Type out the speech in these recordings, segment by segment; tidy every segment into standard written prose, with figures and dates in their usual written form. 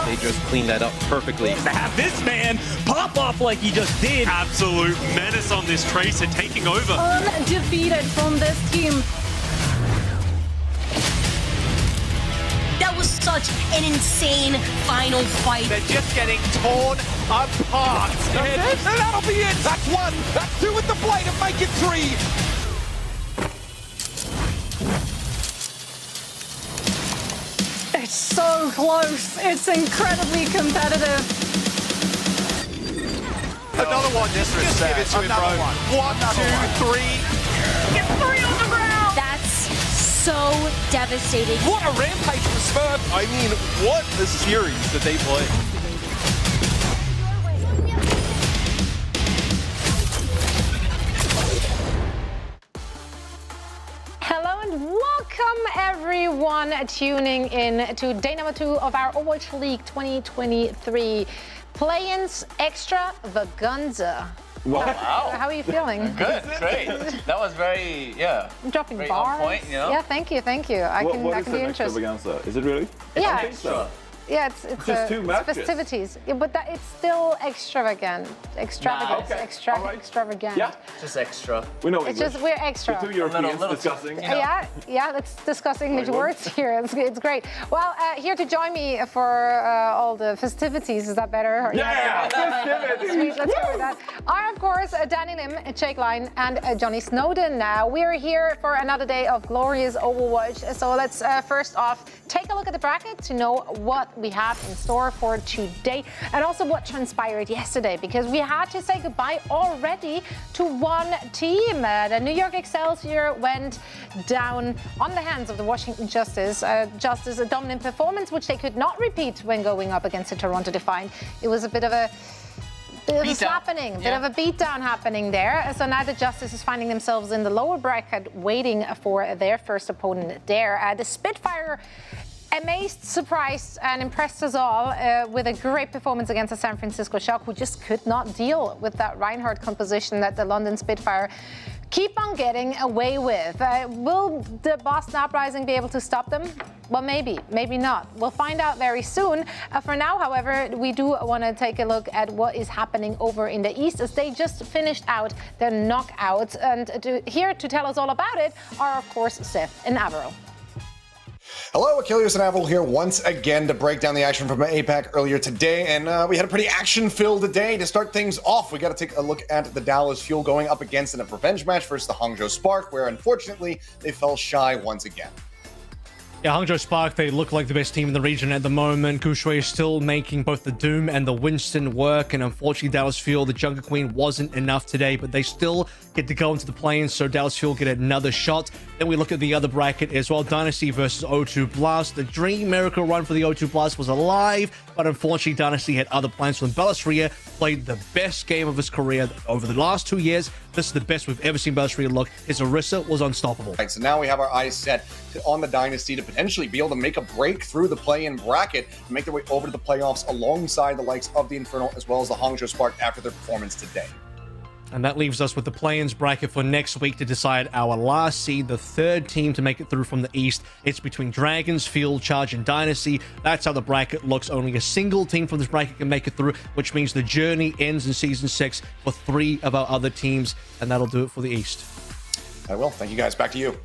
They just cleaned that up perfectly. To have this man pop off like he just did. Absolute menace on this Tracer, taking over. Undefeated from this team. That was such an insane final fight. They're just getting torn apart. And that'll be it. That's one. That's two with the blade and make it three. It's so close. It's incredibly competitive. Another one. Just give it to him, bro. One, two, three. Get three on the ground. That's so devastating. What a rampage for Smurf. I mean, what a series that they play. Hello and welcome everyone tuning in to day number 2 of our Overwatch League 2023 Play-ins Extravaganza. Wow. How are you feeling? Good, great. That was very, I'm dropping very bars. on point, you know? Yeah, thank you. I What can is be an interested. extravaganza? Is it really? Yeah. I think so. Yeah, it's Just two matches. festivities. Yeah, but it's still extravagant. Extravagant. okay. All right. Extravagant. Yeah, Just extra. we know It's English. just we're extra. The two Europeans little discussing. you know? Yeah, let's discuss English Very good. words here. It's great. Well, here to join me for all the festivities. Is that better? Yeah, festivities. Sweet, let's go with that. Are, of course, Danny Lim, Jake Line, and Johnny Snowden. We're here for another day of glorious Overwatch. So let's first off take a look at the bracket to know what we have in store for today and also what transpired yesterday, because we had to say goodbye already to one team. The New York Excelsior went down on the hands of the Washington Justice. Justice, a dominant performance which they could not repeat when going up against the Toronto Defiant. It was a bit of a slapping, a bit of a beatdown happening there. So now the Justice is finding themselves in the lower bracket waiting for their first opponent there. The Spitfire amazed, surprised, and impressed us all with a great performance against the San Francisco Shock, who just could not deal with that Reinhardt composition that the London Spitfire keep on getting away with. Will the Boston Uprising be able to stop them? Well, maybe not. We'll find out very soon. For now, however, we do want to take a look at what is happening over in the East, as they just finished out their knockout. And here to tell us all about it are, of course, Seth and Averill. Hello, Achilles and Avril here once again to break down the action from APAC earlier today, and we had a pretty action-filled day. To start things off, we got to take a look at the Dallas Fuel going up against in a revenge match versus the Hangzhou Spark, where unfortunately they fell shy once again. Yeah, Hangzhou Spark, they look like the best team in the region at the moment. Kushui is still making both the Doom and the Winston work, and unfortunately Dallas Fuel, the Jungle Queen, wasn't enough today, but they still get to go into the play-in, so Dallas Fuel get another shot. Then we look at the other bracket as well, Dynasty versus O2 Blast. The dream miracle run for the O2 Blast was alive, but unfortunately Dynasty had other plans. When Bellasria played the best game of his career over the last 2 years, this is the best we've ever seen Bellasria look. His Orisa was unstoppable. Right, so now we have our eyes set on the Dynasty to potentially be able to make a break through the play-in bracket and make their way over to the playoffs alongside the likes of the Infernal as well as the Hangzhou Spark after their performance today. And that leaves us with the play-ins bracket for next week to decide our last seed, the third team to make it through from the East. It's between Dragons, Field, Charge, and Dynasty. That's how the bracket looks. Only a single team from this bracket can make it through, which means the journey ends in Season 6 for 3 of our other teams, and that'll do it for the East. I will. Thank you guys. Back to you.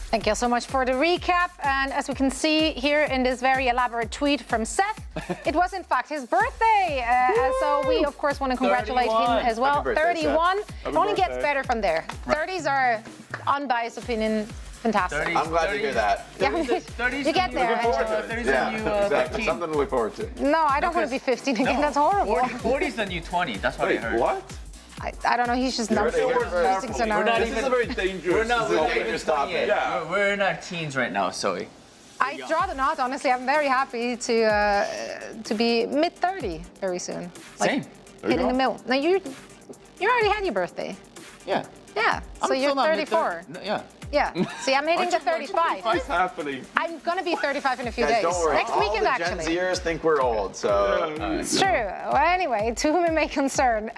Thank you so much for the recap. And as we can see here in this very elaborate tweet from Seth, it was in fact his birthday. So we, of course, want to congratulate 31. him as well. Happy birthday, 31. Seth. It only gets birthday. better from there. 30s are, unbiased opinion, fantastic. I'm glad to hear that. Yeah, you get there. Exactly. Something to look forward to. No, I don't want to be 15 again. That's horrible. 40's the new 20. That's what I Wait, heard. what? I don't know. He's just not We're not This even. This is a very dangerous. We're not dangerous topic. Yeah. We're in our teens right now, Zoe. I'd rather not, honestly. I'm very happy to be mid-30 very soon. Same. Hitting the middle. Now you already had your birthday. Yeah. Yeah. So I'm you're still not 34. Yeah. Yeah. See, I'm hitting the 35. What's happening? I'm gonna be 35 in a few Guys, days. don't worry. Next All weekend, the Gen actually. Zers think we're old, so. It's true. Well, anyway, to whom it may concern,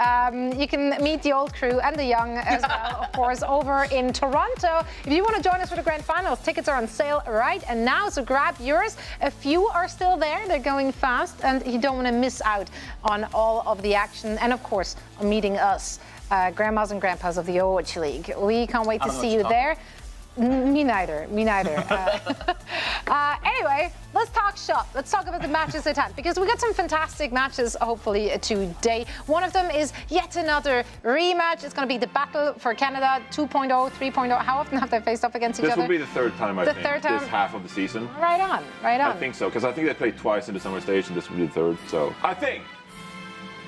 you can meet the old crew and the young as well, of course, over in Toronto. If you want to join us for the grand finals, tickets are on sale right and now, so grab yours. A few are still there. They're going fast, and you don't want to miss out on all of the action. And, of course, on meeting us, grandmas and grandpas of the Overwatch League. We can't wait to see you there. Me neither. Anyway, let's talk shop. Let's talk about the matches at hand, because we got some fantastic matches, hopefully, today. One of them is yet another rematch. It's going to be the battle for Canada 2.0, 3.0. How often have they faced up against each other? This will be the third time, I think, third time? this half of the season. Right on. I think so, because I think they played twice in the summer stage, and this will be the third, so. I think.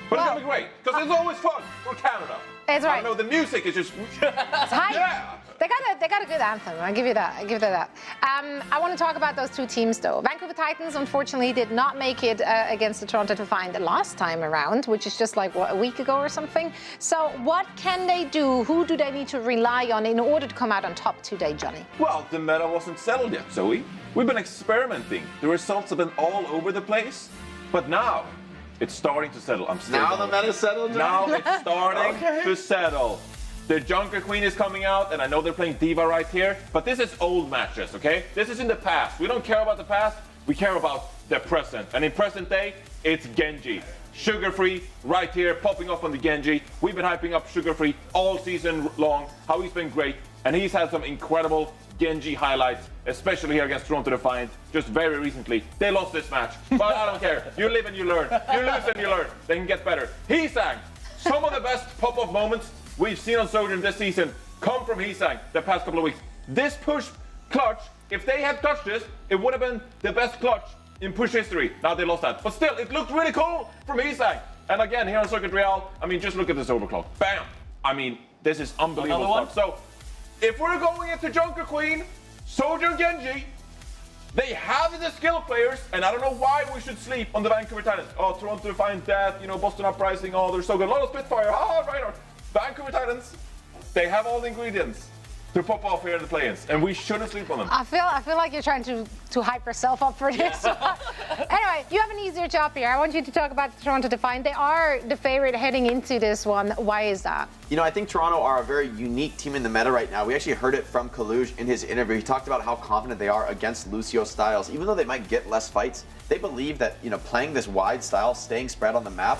But it's going to be great, because it's always fun for Canada. It's right. I know the music is just. It's hype. Yeah. They got a good anthem. I'll give you that. I want to talk about those two teams, though. Vancouver Titans, unfortunately, did not make it against the Toronto Defiant the last time around, which is just like, a week ago or something. So what can they do? Who do they need to rely on in order to come out on top today, Johnny? Well, the meta wasn't settled yet, Zoe. We've been experimenting. The results have been all over the place. But now, it's starting to settle. Now the meta's settled? Now it's starting to settle. The Junker Queen is coming out, and I know they're playing Diva right here, but this is old matches, okay? This is in the past. We don't care about the past, we care about the present. And in present day, it's Genji. Sugar Free, right here, popping up on the Genji. We've been hyping up Sugar Free all season long, how he's been great, and he's had some incredible Genji highlights, especially here against Toronto Defiant, just very recently. They lost this match, but I don't care. You live and you learn. You lose and you learn. They can get better. Hisang, some of the best pop-up moments we've seen on Sojourn this season come from Hisang the past couple of weeks. This push clutch, if they had touched this, it would have been the best clutch in push history. Now they lost that. But still, it looked really cool from Hisang. And again, here on Circuit Real, I mean, just look at this overclock. Bam! I mean, this is unbelievable stuff. So, if we're going into Junker Queen, Sojourn Genji, they have the skill players, and I don't know why we should sleep on the Vancouver Titans. Oh, Toronto Defiant Death, Boston Uprising, oh, they're so good. A lot of Spitfire, right on. Vancouver Titans, they have all the ingredients to pop off here in the play-ins, and we shouldn't sleep on them. I feel like you're trying to hype yourself up for this. Anyway, you have an easier job here. I want you to talk about Toronto Defiant. They are the favorite heading into this one. Why is that? I think Toronto are a very unique team in the meta right now. We actually heard it from Kaluj in his interview. He talked about how confident they are against Lucio styles. Even though they might get less fights, they believe that, playing this wide style, staying spread on the map,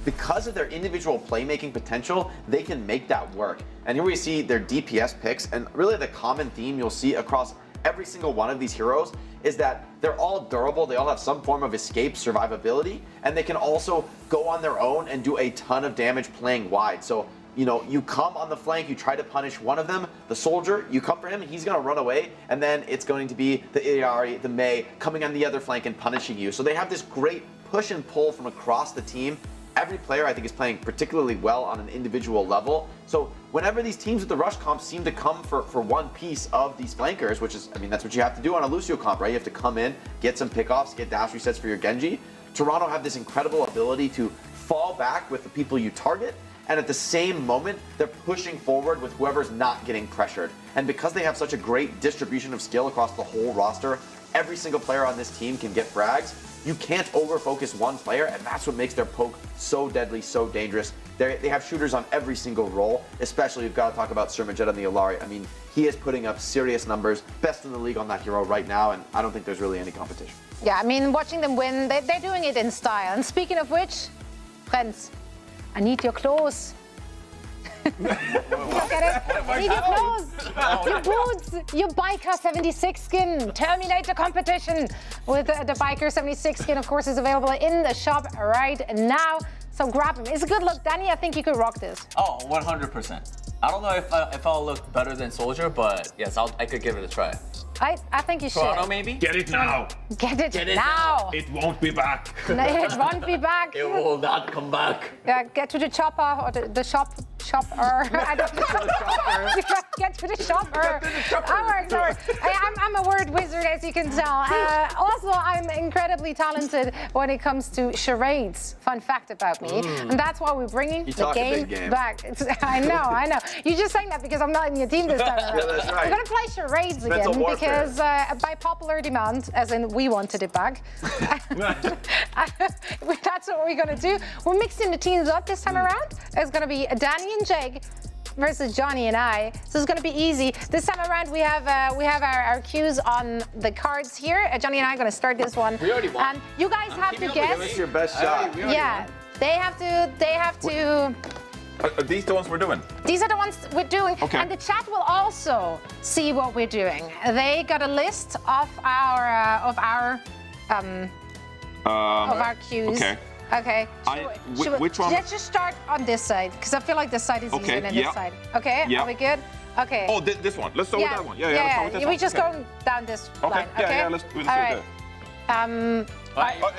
because of their individual playmaking potential, they can make that work. And here we see their DPS picks, and really the common theme you'll see across every single one of these heroes is that they're all durable, they all have some form of escape survivability, and they can also go on their own and do a ton of damage playing wide. So, you come on the flank, you try to punish one of them, the soldier, you come for him, and he's gonna run away, and then it's going to be the Iari, the Mei, coming on the other flank and punishing you. So they have this great push and pull from across the team. Every player, I think, is playing particularly well on an individual level. So whenever these teams with the rush comps seem to come for one piece of these flankers, which is, that's what you have to do on a Lucio comp, right? You have to come in, get some pickoffs, get dash resets for your Genji. Toronto have this incredible ability to fall back with the people you target, and at the same moment, they're pushing forward with whoever's not getting pressured. And because they have such a great distribution of skill across the whole roster, every single player on this team can get frags. You can't over-focus one player, and that's what makes their poke so deadly, so dangerous. They have shooters on every single role, especially you've got to talk about Surmajet on the Illari. He is putting up serious numbers, best in the league on that hero right now, and I don't think there's really any competition. Yeah, watching them win, they're doing it in style. And speaking of which, friends, I need your clothes. You don't get it? I need your clothes, your boots, your Biker 76 skin. Terminate the competition with the Biker 76 skin, of course, is available in the shop right now. So grab him. It's a good look. Danny, I think you could rock this. Oh, 100%. I don't know if I'll look better than Soldier, but yes, I could give it a try. I think you should. Toronto, maybe? Get it now. Get it now. It won't be back. It won't be back. It will not come back. Yeah, get to the chopper or the shopper. I don't know. Get to the shopper. That works. I'm a word wizard, as you can tell. Also, I'm incredibly talented when it comes to charades. Fun fact about me. And that's why we're bringing the game back. I know. You're just saying that because I'm not in your team this time around. Yeah, that's right. We're going to play charades again because by popular demand, as in we wanted it back, that's what we're going to do. We're mixing the teams up this time around. It's going to be Danny and Jake versus Johnny and I. So it's going to be easy. This time around, we have our cues on the cards here. Johnny and I are going to start this one. We already won. And you guys have to guess. Give us your best shot. Yeah, they have to. Are these the ones we're doing? These are the ones we're doing, Okay. and the chat will also see what we're doing. They got a list of our cues. Okay. Okay. Which one? Let's just start on this side, because I feel like this side is easier than this side. Okay. Yeah. Are we good? Okay. Oh, this one. Let's start with that one. Yeah. Let's start with this We one. just go down this line. Okay. Yeah. Let's do it. All right.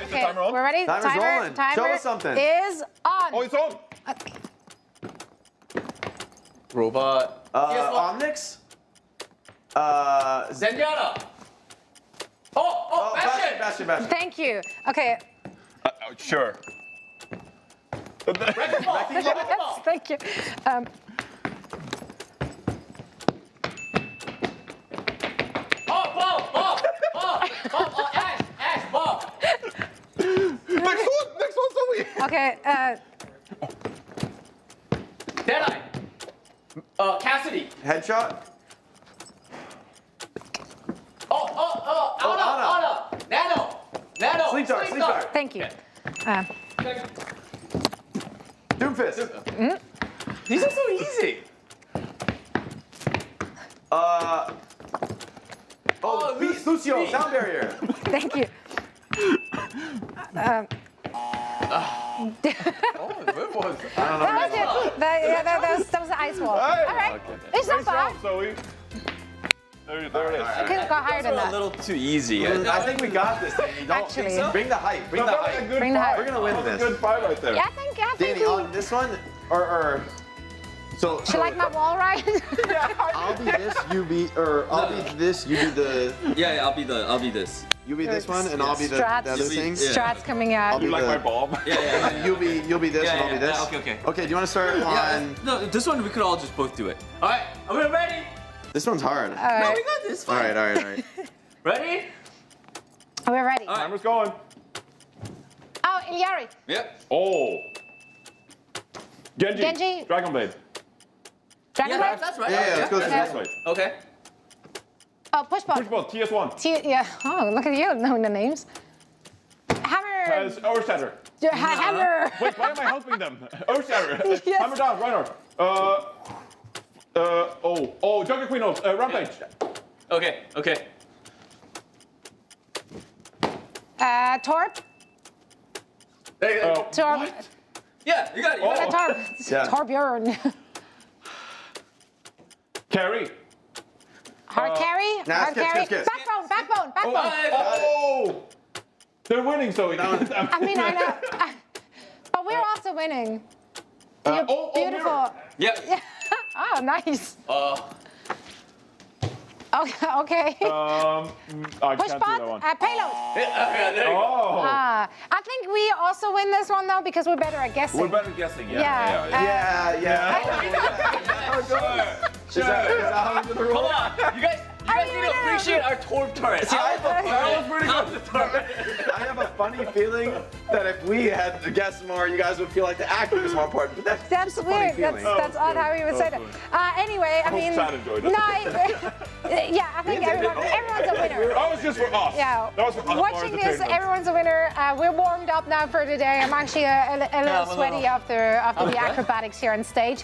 Is the timer on? We're ready. Timer's rolling. Show us something. Is on. Oh, it's on. Robot. Omnix? Zenyatta. Oh, Bastion. Bastion. Thank you. Okay. Sure. Thank you. Ash, ball. Next one, Zoe. Okay. Deadeye. Cassidy. Headshot? Anna. Nano. Sleep dart. Thank you. Doomfist. These are so easy. Beast. Lucio. Sound barrier. Thank you. Good one. That was it. That was the ice wall. All right. It's not bad. Zoe. There it is. It could have got higher than A that. little too easy. I think we got this, Danny. Don't Actually. bring the hype. Bring the hype. Bring the hype. We're gonna win That was this. a good fight right there. Yeah, I think Danny, we. on this one, or so. You like my wall ride? I'll be this, you be, or I'll be this, you be the. Yeah, I'll be this. You be this one, and I'll be the Strats. other thing. Strats coming I'll out. be You like the- my bulb? Yeah. And you'll be this, and I'll be this. Okay. Okay, do you want to start on? No, this one we could all just both do it. All right, are we ready? This one's hard. All right. We got this. All right. Ready? We're ready. Timer's going. Oh, Ilyari. Yep. Oh. Genji. Dragon Blade. Dragon Blade? That's right. Yeah, let's go to That's this. right. Okay. Oh, push ball. Push ball, TS1. Yeah. Oh, look at you knowing the names. Hammer. Overshatter. Hammer. Wait, why am I helping them? Overshatter. Yes. Hammer down, Reinhardt. Jungle Queen ult. Rampage. Okay. Torp. Torp. What? Yeah, you got it. Oh. Torp. Yeah. Torbjorn. Carry. Hard carry. Nah, Hard skip, carry. skip. Backbone. Oh! They're winning, so I mean, I know. But we're also winning. You're beautiful. Mirror. Yep. Oh, nice. Okay. I Push can't do that bot. one. Payload. Yeah, there you go. Oh! I think we also win this one though because we're better at guessing. We're better guessing, Yeah. Is that how we do the rule? Come on, you guys need to appreciate our Torb turret. See, I I have a funny feeling that if we had to guess more, you guys would feel like the acting was more important. But That's just a funny weird. feeling. That's odd how you would say that. Anyway, I mean, Chad enjoyed it. yeah, I think everyone's a winner. That was just for us. Yeah. That was for us. Watching this, everyone's a winner. We're warmed up now for today. I'm actually a little sweaty after the acrobatics here on stage.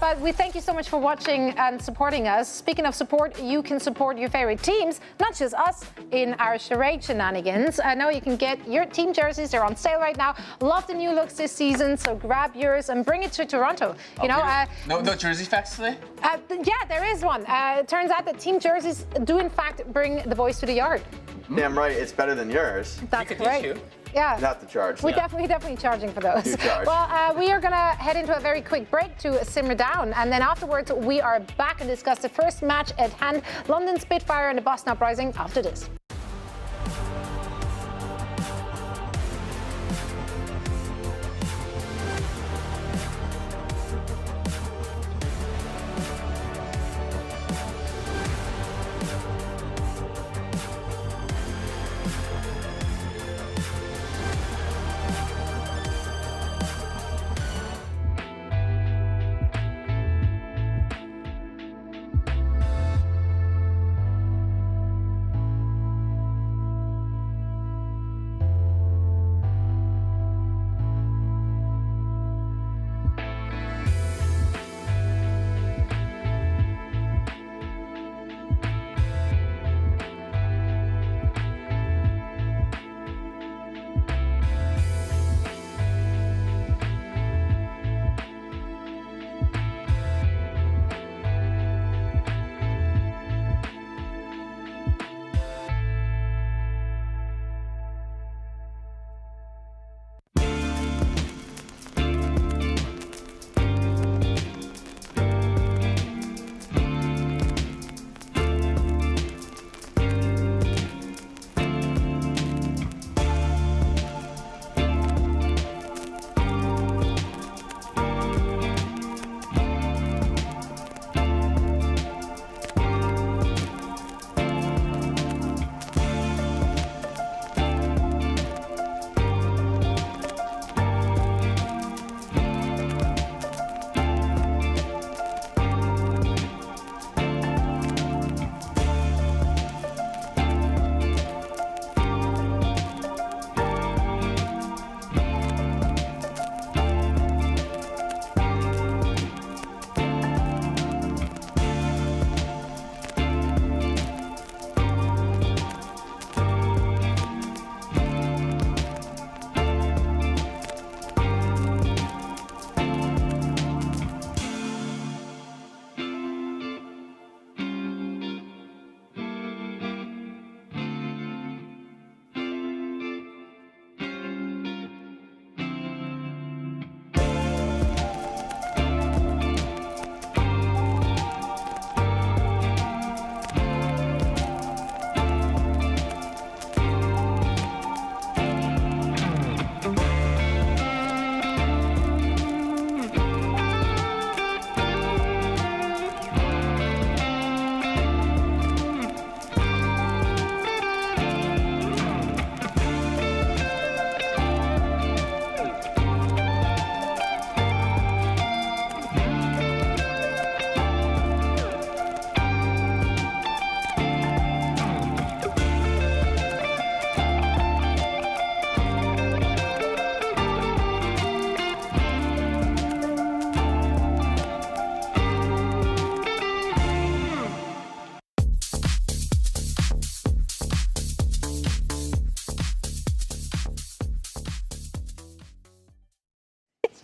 But we thank you so much for watching and supporting us. Speaking of support, you can support your favorite teams, not just us, in our charade shenanigans. I know you can get your team jerseys. They're on sale right now. Love the new looks this season, so grab yours and bring it to Toronto. You know, no jersey facts today? yeah, there is one. It turns out that team jerseys do in fact bring the boys to the yard. Damn right, it's better than yours. That's could great. teach you. Yeah. You have to charge. We're definitely charging for those. You charge. Well, we are gonna head into a very quick break to simmer down, and then afterwards we are back and discuss the first match at hand: London Spitfire and the Boston Uprising. After this.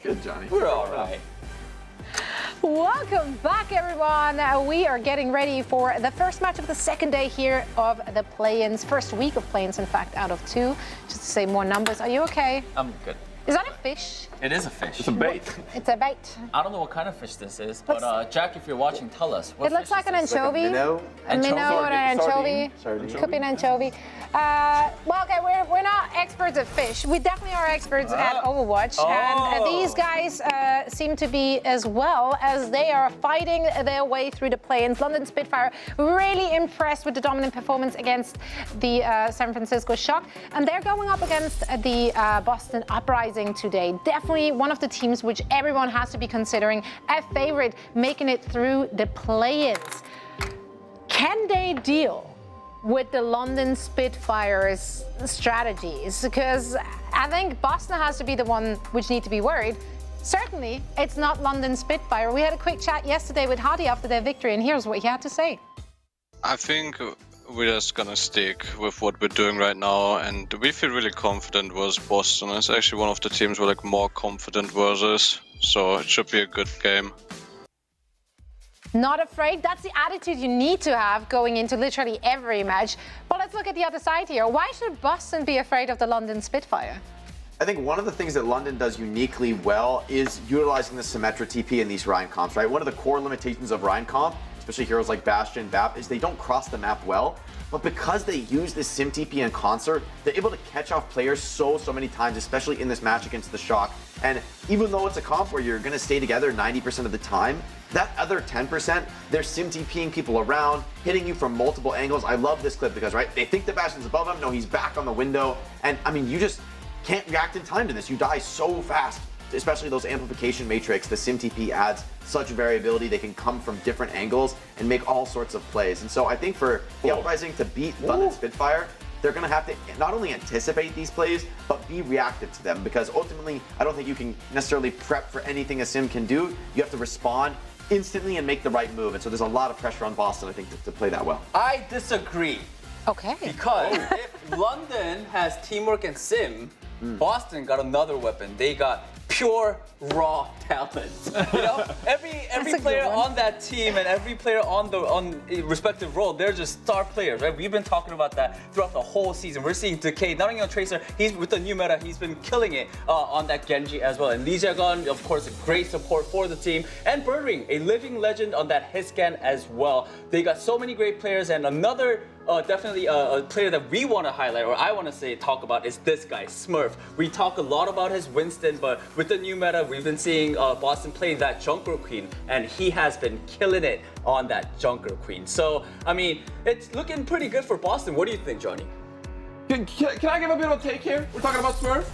Good, Johnny. We're all right. Welcome back, everyone. We are getting ready for the first match of the second day here of the play-ins. First week of play-ins, in fact, out of 2. Just to say more numbers. Are you okay? I'm good. Is that a fish? It is a fish. It's a bait. It's a bait. I don't know what kind of fish this is, but Jack, if you're watching, tell us. What It looks fish like is an this? anchovy. Minnow. A minnow or an anchovy. Sardine. Could be an anchovy. Well, okay, we're not experts at fish. We definitely are experts at Overwatch. And these guys seem to be as well, as they are fighting their way through the play-ins. London Spitfire, really impressed with the dominant performance against the San Francisco Shock. And they're going up against the Boston Uprising today. Definitely one of the teams which everyone has to be considering a favorite making it through the play-ins. Can they deal with the London Spitfire's strategies? Because I think Boston has to be the one which need to be worried. Certainly, it's not London Spitfire. We had a quick chat yesterday with Hadi after their victory, and here's what he had to say. I think we're just gonna stick with what we're doing right now, and we feel really confident versus Boston. It's actually one of the teams we're like more confident versus, so it should be a good game. not afraid. That's the attitude you need to have going into literally every match. But let's look at the other side here. Why should Boston be afraid of the London Spitfire? I think one of the things that London does uniquely well is utilizing the Symmetra TP in these Ryan comps, right? One of the core limitations of Ryan comp, especially heroes like Bastion, Bap, is they don't cross the map well. But because they use this Sim TP in concert, they're able to catch off players so many times, especially in this match against the Shock. And even though it's a comp where you're going to stay together 90% of the time, that other 10%, they're Sim TPing people around, hitting you from multiple angles. I love this clip because, right, they think the Bastion's above him. No, he's back on the window. And, I mean, you just can't react in time to this. You die so fast, especially those amplification matrix. The Sim TP adds such variability. They can come from different angles and make all sorts of plays. And so I think for the Uprising to beat London Spitfire, they're going to have to not only anticipate these plays, but be reactive to them. Because ultimately, I don't think you can necessarily prep for anything a Sim can do. You have to respond instantly and make the right move. And so there's a lot of pressure on Boston, I think, to play that well. I disagree. Okay. Because if London has teamwork and sim, Boston got another weapon. They got pure raw talent. You know, every player on that team and every player on a respective role, they're just star players, right? We've been talking about that throughout the whole season. We're seeing Decay, not only on Tracer, he's with the new meta, he's been killing it on that Genji as well. And Lee Jae-gun, of course, a great support for the team. And Birdring, a living legend on that hit scan as well. They got so many great players, and another definitely a player that we want to highlight, or I want to talk about, is this guy, Smurf. We talk a lot about his Winston, but with the new meta, we've been seeing Boston play that Junker Queen, and he has been killing it on that Junker Queen. So, I mean, it's looking pretty good for Boston. What do you think, Johnny? Can I give a bit of a take here? We're talking about Smurf.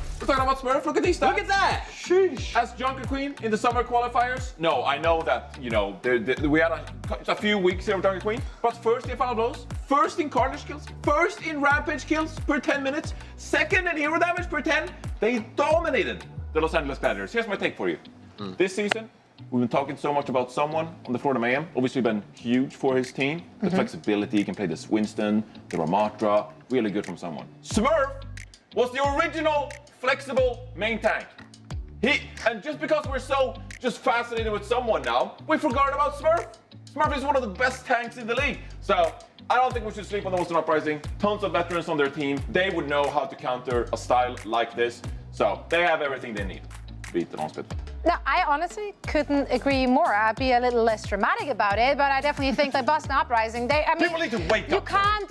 Look at these stats. Look at that. Sheesh. As Junker Queen in the summer qualifiers. No, I know that, you know, we had a few weeks here of Junker Queen. But first in final blows, first in Carnage kills, first in Rampage kills per 10 minutes, second in hero damage per 10. They dominated the Los Angeles Gladiators. Here's my take for you. This season, we've been talking so much about someone on the Florida Mayhem. Obviously been huge for his team. The flexibility, he can play this Winston, the Ramatra, really good from someone. Smurf was the original flexible main tank. And just because we're so just fascinated with someone now, we forgot about Smurf. Smurf is one of the best tanks in the league. So I don't think we should sleep on the Boston Uprising. Tons of veterans on their team. They would know how to counter a style like this. So they have everything they need to beat the non-Spitfire. Now, I honestly couldn't agree more. I'd be a little less dramatic about it, but I definitely think that Boston Uprising, people need to wake up. You can't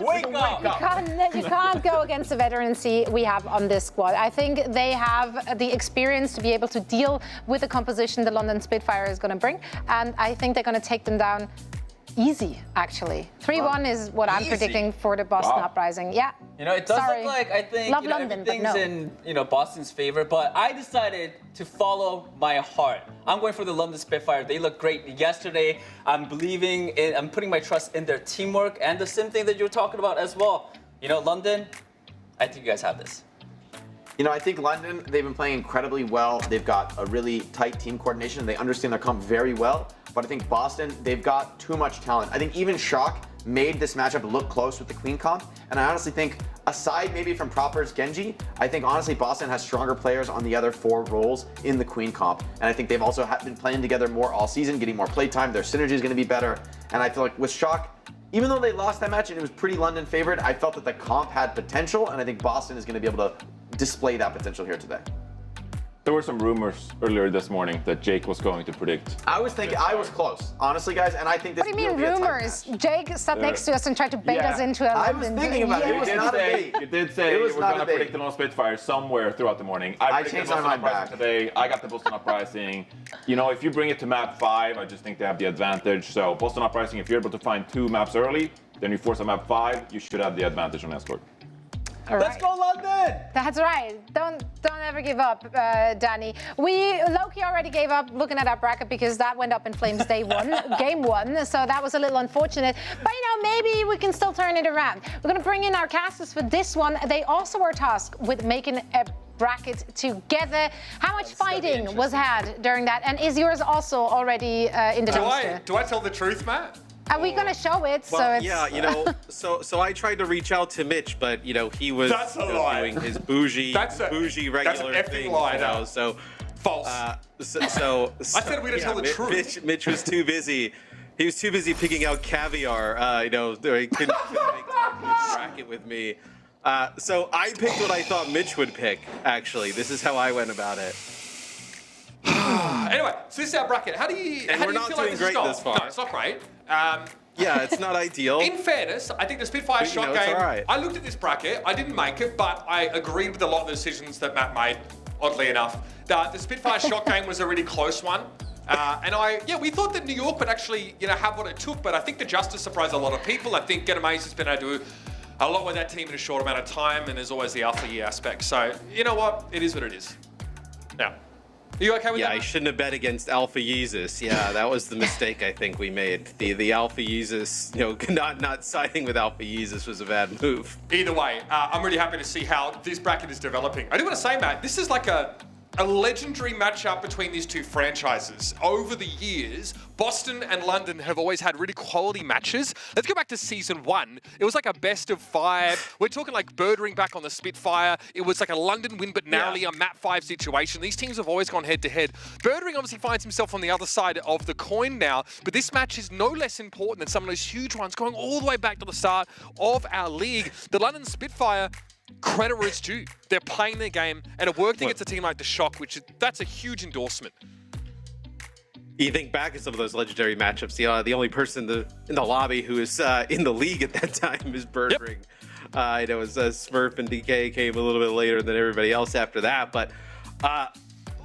go against the veterancy we have on this squad. I think they have the experience to be able to deal with the composition the London Spitfire is going to bring, and I think they're going to take them down easy, actually. 3-1 is what I'm predicting for the Boston Uprising. Yeah. You know, it does look like, I think, Love London, everything's in Boston's favor, but I decided to follow my heart. I'm going for the London Spitfire. They look great yesterday. I'm putting my trust in their teamwork and the sim thing that you were talking about as well. You know, London, I think you guys have this. You know, I think London, they've been playing incredibly well. They've got a really tight team coordination. They understand their comp very well. But I think Boston, they've got too much talent. I think even Shock made this matchup look close with the Queen comp. And I honestly think, aside maybe from Proper's Genji, I think honestly Boston has stronger players on the other 4 roles in the Queen comp. And I think they've also been playing together more all season, getting more playtime. Their synergy is going to be better. And I feel like with Shock, even though they lost that match and it was pretty London favored, I felt that the comp had potential. And I think Boston is going to be able to display that potential here today. There were some rumors earlier this morning that Jake was going to predict. I was thinking, I was close, honestly, guys, and I think this. What do you mean rumors? Jake sat next to us and tried to bait us into a I was thinking about it. It was not a bait. You did say you were going to predict the Lone Spitfire somewhere throughout the morning. I changed my mind back today. I got the Boston Uprising. You know, if you bring it to map 5, I just think they have the advantage. So Boston Uprising, if you're able to find 2 maps early, then you force a map 5, you should have the advantage on escort. Right. Let's go London! That's right. Don't ever give up, Danny. Loki already gave up looking at our bracket because that went up in flames day 1, game 1. So that was a little unfortunate. But you know, maybe we can still turn it around. We're gonna bring in our casters for this one. They also were tasked with making a bracket together. How much fighting was had during that? And is yours also already in the dumpster? Do I tell the truth, Matt? Are we gonna show it? Well, so it's... yeah, you know, so I tried to reach out to Mitch, but you know he was doing his bougie regular thing. Lie, you know, so false. I said we're gonna tell the truth. Uh, Mitch was too busy He was too busy picking out caviar, you know, he couldn't make time to bracket with me. So I picked what I thought Mitch would pick, actually. This is how I went about it. Anyway, so this is our bracket. How do you And we're not feel doing like great this far. No, it's not great. Yeah, it's not ideal. In fairness, I think the Spitfire But, you shot know, it's game, all right. I looked at this bracket, I didn't make it, but I agreed with a lot of the decisions that Matt made, oddly enough. The Spitfire shot game was a really close one. And we thought that New York would actually, have what it took, but I think the Justice surprised a lot of people. I think Getamaze has been able to do a lot with that team in a short amount of time, and there's always the alpha year aspect. So, you know what? It is what it is. Now, are you okay with that? Yeah, I shouldn't have bet against Alpha Yeezus. Yeah, that was the mistake I think we made. The Alpha Yeezus, not siding with Alpha Yeezus was a bad move. Either way, I'm really happy to see how this bracket is developing. I do want to say, Matt, this is like a legendary matchup between these two franchises. Over the years, Boston and London have always had really quality matches. Let's go back to Season 1. It was like a best of 5. We're talking like Birdring back on the Spitfire. It was like a London win, but narrowly a map 5 situation. These teams have always gone head-to-head. Birdring obviously finds himself on the other side of the coin now, but this match is no less important than some of those huge ones going all the way back to the start of our league. The London Spitfire, credit where it's due. They're playing their game, and it worked against a team like the Shock, that's a huge endorsement. You think back at some of those legendary matchups, the only person in the lobby who is in the league at that time is Birdring. I know it was Smurf and DK came a little bit later than everybody else after that, but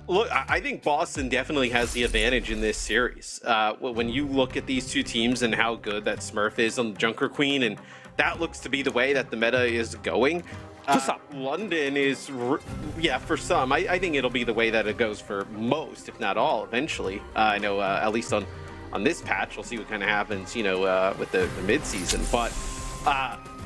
look, I think Boston definitely has the advantage in this series. When you look at these two teams and how good that Smurf is on the Junker Queen, and that looks to be the way that the meta is going. For some. London is, for some. I think it'll be the way that it goes for most, if not all, eventually. I know, at least on this patch, we'll see what kind of happens, with the mid-season. But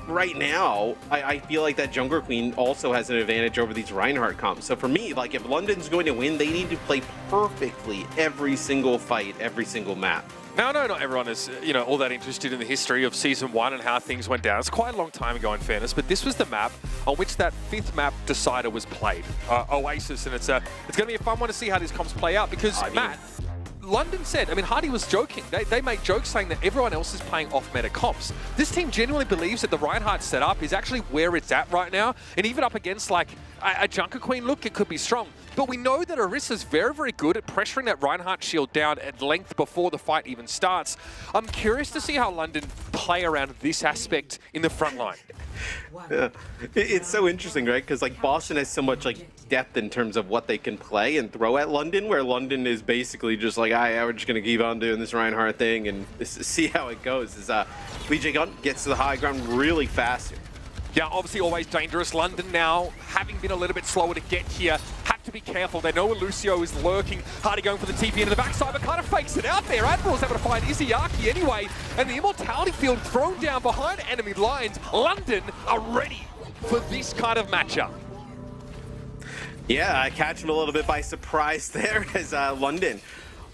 right now, I feel like that Junker Queen also has an advantage over these Reinhardt comps. So for me, like, if London's going to win, they need to play perfectly every single fight, every single map. Now, no, not everyone is, all that interested in the history of Season 1 and how things went down. It's quite a long time ago, in fairness, but this was the map on which that 5th map decider was played, Oasis, and it's going to be a fun one to see how these comps play out, because, Matt, London said, Hardy was joking. They make jokes saying that everyone else is playing off-meta comps. This team genuinely believes that the Reinhardt setup is actually where it's at right now, and even up against, like, a Junker Queen look, it could be strong. But we know that Orissa's very, very good at pressuring that Reinhardt shield down at length before the fight even starts. I'm curious to see how London play around this aspect in the front line. Yeah. It's so interesting, right? Because like Boston has so much like depth in terms of what they can play and throw at London, where London is basically just like, we're just going to keep on doing this Reinhardt thing and see how it goes. As Lee Gun gets to the high ground really fast here. Yeah, obviously always dangerous. London now, having been a little bit slower to get here, have to be careful. They know Lucio is lurking. Hardy going for the TP into the backside, but kind of fakes it out there. Admiral's able to find Izayaki anyway, and the Immortality Field thrown down behind enemy lines. London are ready for this kind of matchup. Yeah, I catch him a little bit by surprise there as London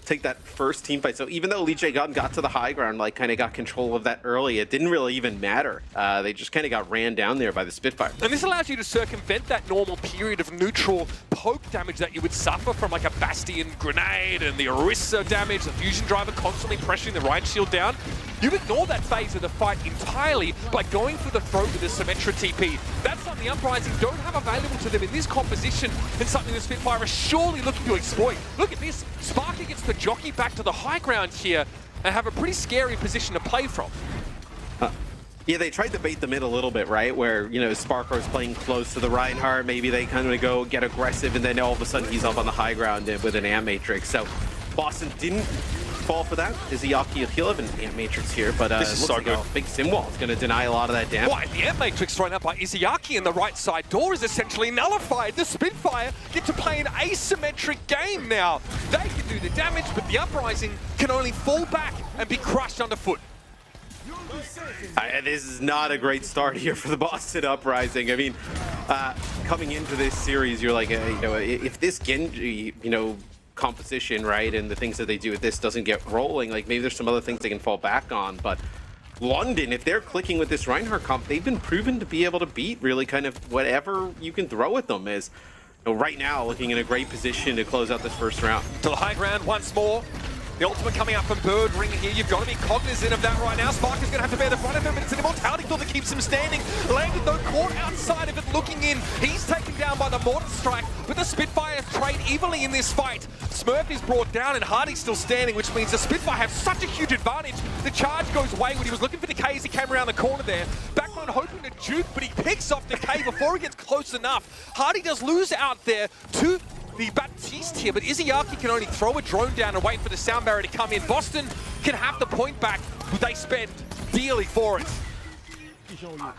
take that first team fight. So even though Lee Gun got to the high ground, like kind of got control of that early, it didn't really even matter. They just kind of got ran down there by the Spitfire. And this allows you to circumvent that normal period of neutral poke damage that you would suffer from like a Bastion grenade and the Orisa damage, the Fusion Driver constantly pressuring the right shield down. You ignore that phase of the fight entirely by going for the throat with the Symmetra TP. That's something the Uprising don't have available to them in this composition, and something the Spitfire are surely looking to exploit. Look at this. Sparky gets the jockey back to the high ground here and have a pretty scary position to play from. Yeah, they tried to bait them in a little bit, right? Where, Sparker's playing close to the Reinhardt. Maybe they kind of go get aggressive, and then all of a sudden he's up on the high ground with an Amp Matrix. So Boston didn't fall for that. Izayaki will heal an Amp Matrix here, but this is so good. Big Sim Wall is going to deny a lot of that damage. Why, the Amp Matrix thrown up by Izayaki in the right side door is essentially nullified. The Spitfire get to play an asymmetric game now. They can do the damage, but the Uprising can only fall back and be crushed underfoot. This is not a great start here for the Boston Uprising. I mean, coming into this series, you're like, if this Genji, composition, right, and the things that they do with this doesn't get rolling, like maybe there's some other things they can fall back on. But London, if they're clicking with this Reinhardt comp, they've been proven to be able to beat really kind of whatever you can throw at them. Right now, looking in a great position to close out this first round. To the high ground once more. The ultimate coming out from Birdring here. You've got to be cognizant of that right now. Spark is going to have to bear the brunt of him, but it's an immortality field that keeps him standing. Landed though, caught outside of it, looking in. He's taken down by the Mortar Strike, but the Spitfires trade evenly in this fight. Smurf is brought down and Hardy's still standing, which means the Spitfire have such a huge advantage. The charge goes wayward. He was looking for Decay as he came around the corner there. Backbone hoping to juke, but he picks off Decay before he gets close enough. Hardy does lose out there to the Baptiste here, but Izayaki can only throw a drone down and wait for the sound barrier to come in. Boston can have the point back, but they spend dearly for it.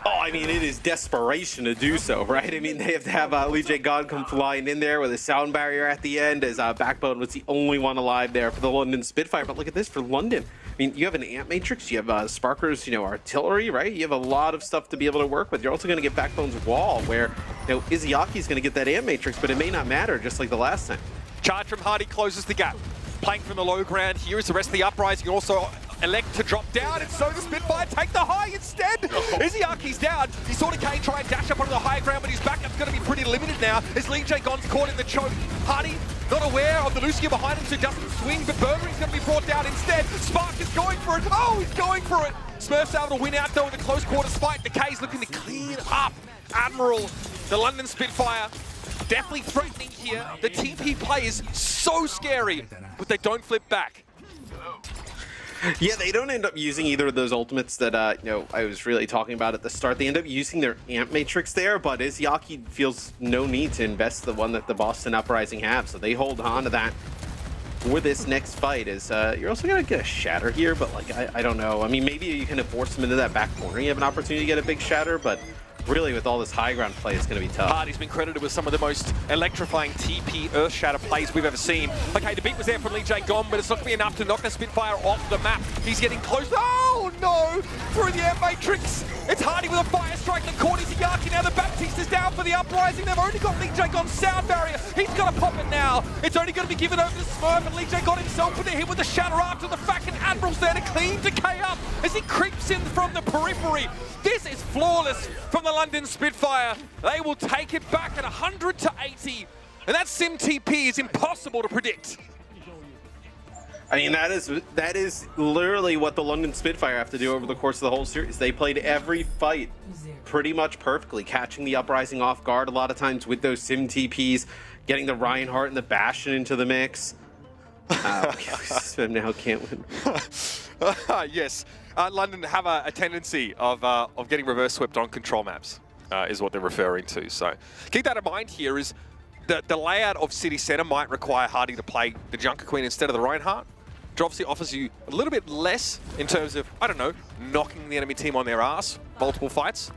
Oh, I mean, it is desperation to do so, right? I mean, they have to have Lee J. God come flying in there with a sound barrier at the end, as Backbone was the only one alive there for the London Spitfire. But look at this for London. I mean, you have an Ant Matrix, you have Sparker's, artillery, right? You have a lot of stuff to be able to work with. You're also going to get Backbone's wall, where, Izayaki's going to get that Ant Matrix, but it may not matter, just like the last time. Charge from Hardy closes the gap. Playing from the low ground here is the rest of the Uprising. Also elect to drop down, and so the Spitfire take the high instead. Izayaki's down. He saw Decay try and dash up onto the high ground, but his backup's going to be pretty limited now as Lee J. Gon's caught in the choke. Hardy not aware of the Lucio behind him, so doesn't swing, but Burbering's going to be brought down instead. Spark is going for it. Oh, he's going for it. Smurf's able to win out, though, in the close quarters fight. Decay's looking to clean up Admiral. The London Spitfire definitely threatening here. The TP play is so scary, but they don't flip back. Yeah, they don't end up using either of those ultimates that, I was really talking about at the start. They end up using their Amp Matrix there, but Izayaki feels no need to invest the one that the Boston Uprising have, so they hold on to that for this next fight. You're also going to get a Shatter here, but, I don't know. I mean, maybe you can force them into that back corner. You have an opportunity to get a big Shatter, but really, with all this high ground play, it's going to be tough. Hardy's been credited with some of the most electrifying TP Earth Shatter plays we've ever seen. Okay, the beat was there from Lee J. Gon, but it's not going to be enough to knock the Spitfire off the map. He's getting close. Oh, no! Through the Air Matrix. It's Hardy with a fire strike that caught Izayaki. Now the Baptiste is down for the Uprising. They've already got Lee J. Gon's sound barrier. He's got to pop it now. It's only going to be given over to Smurf, and Lee J. Gon himself with a hit with the Shatter after the fact, and Admiral's there to clean Decay up as he creeps in from the periphery. This is flawless from the London Spitfire. They will take it back at 100 to 80. And that Sim TP is impossible to predict. I mean, that is literally what the London Spitfire have to do over the course of the whole series. They played every fight pretty much perfectly, catching the Uprising off guard a lot of times with those Sim TPs, getting the Reinhardt and the Bastion into the mix. Now can't win. Yes. London have a tendency of getting reverse swept on control maps, is what they're referring to. So keep that in mind here. Is the layout of City Center might require Hardy to play the Junker Queen instead of the Reinhardt, which obviously offers you a little bit less in terms of, I don't know, knocking the enemy team on their ass multiple fights.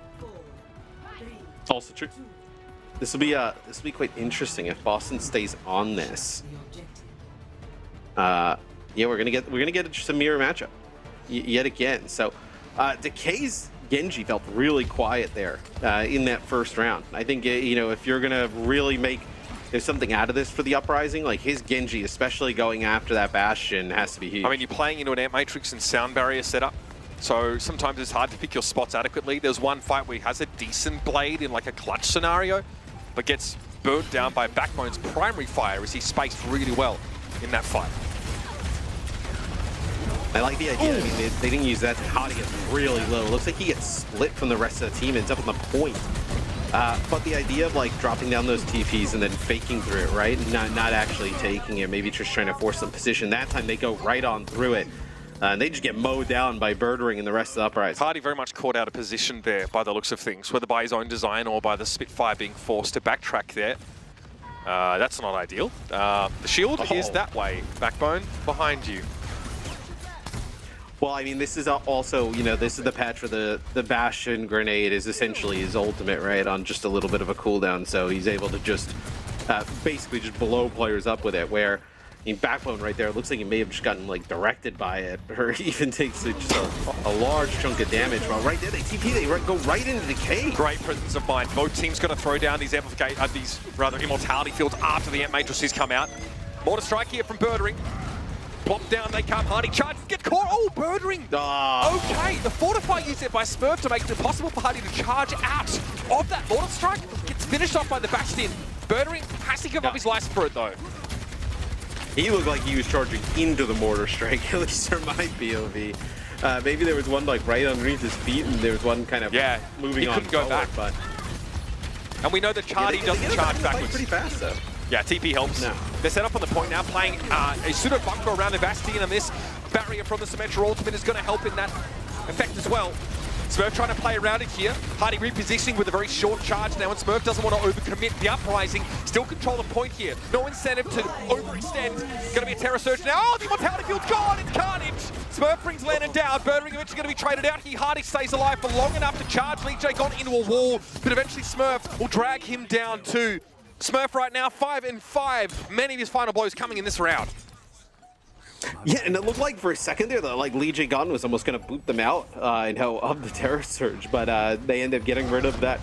Also true. This will be quite interesting if Boston stays on this. Yeah, we're gonna get just a mirror matchup yet again. So Decay's Genji felt really quiet there in that first round. I think if you're gonna really make something out of this for the Uprising, like his Genji, especially going after that Bastion, has to be huge. I mean, you're playing into an Amp Matrix and sound barrier setup, so sometimes it's hard to pick your spots adequately. There's one fight where he has a decent blade in like a clutch scenario, but gets burnt down by Backbone's primary fire as he spaced really well in that fight. I like the idea. I mean, they didn't use that. Hardy gets really low. Looks like he gets split from the rest of the team. Ends up on the point. But the idea of like dropping down those TPs and then faking through it, right? Not actually taking it. Maybe just trying to force some position. That time they go right on through it. And they just get mowed down by Birdring and the rest of the Uprising. Hardy very much caught out of position there by the looks of things, whether by his own design or by the Spitfire being forced to backtrack there. That's not ideal. The shield is that way. Backbone behind you. Well, I mean, this is also, this is the patch where the Bastion grenade is essentially his ultimate, right, on just a little bit of a cooldown, so he's able to just basically just blow players up with it, where, I mean, Backbone right there, looks like he may have just gotten, like, directed by it, or even takes just a large chunk of damage, while right there, they TP, they go right into Decay. Great presence of mind. Both teams going to throw down these immortality fields after the Amp Matrices come out. Mortar Strike here from Birdring. Plop down, they come. Hardy charges, get caught. Oh, Birdring. Okay, the Fortify used it by Smurf to make it impossible for Hardy to charge out of that Mortar Strike. Gets finished off by the Bastion. Birdring has to give up his life for it, though. He looked like he was charging into the mortar strike, at least from my POV. Maybe there was one like right underneath his feet, and there was one kind of moving on couldn't go forward, back. but And we know that Chardy doesn't charge backwards. Pretty fast though. Yeah, TP helps. No. They're set up on the point now, playing a pseudo bunker around the Bastion, and this barrier from the Symmetra ultimate is going to help in that effect as well. Smurf trying to play around it here. Hardy repositioning with a very short charge now, and Smurf doesn't want to overcommit. The Uprising still control the point here. No incentive to overextend. Going to be a Terror Surge now. Oh, the Immortality Field's gone. It's carnage. Smurf brings Landon down. Birdring eventually going to be traded out here. Hardy stays alive for long enough to charge Lee J gone into a wall, but eventually Smurf will drag him down too. Smurf right now 5-5. Many of his final blows coming in this round. Yeah, and it looked like for a second there that like Lee J Gunn was almost going to boot them out of the Terror Surge, but they end up getting rid of that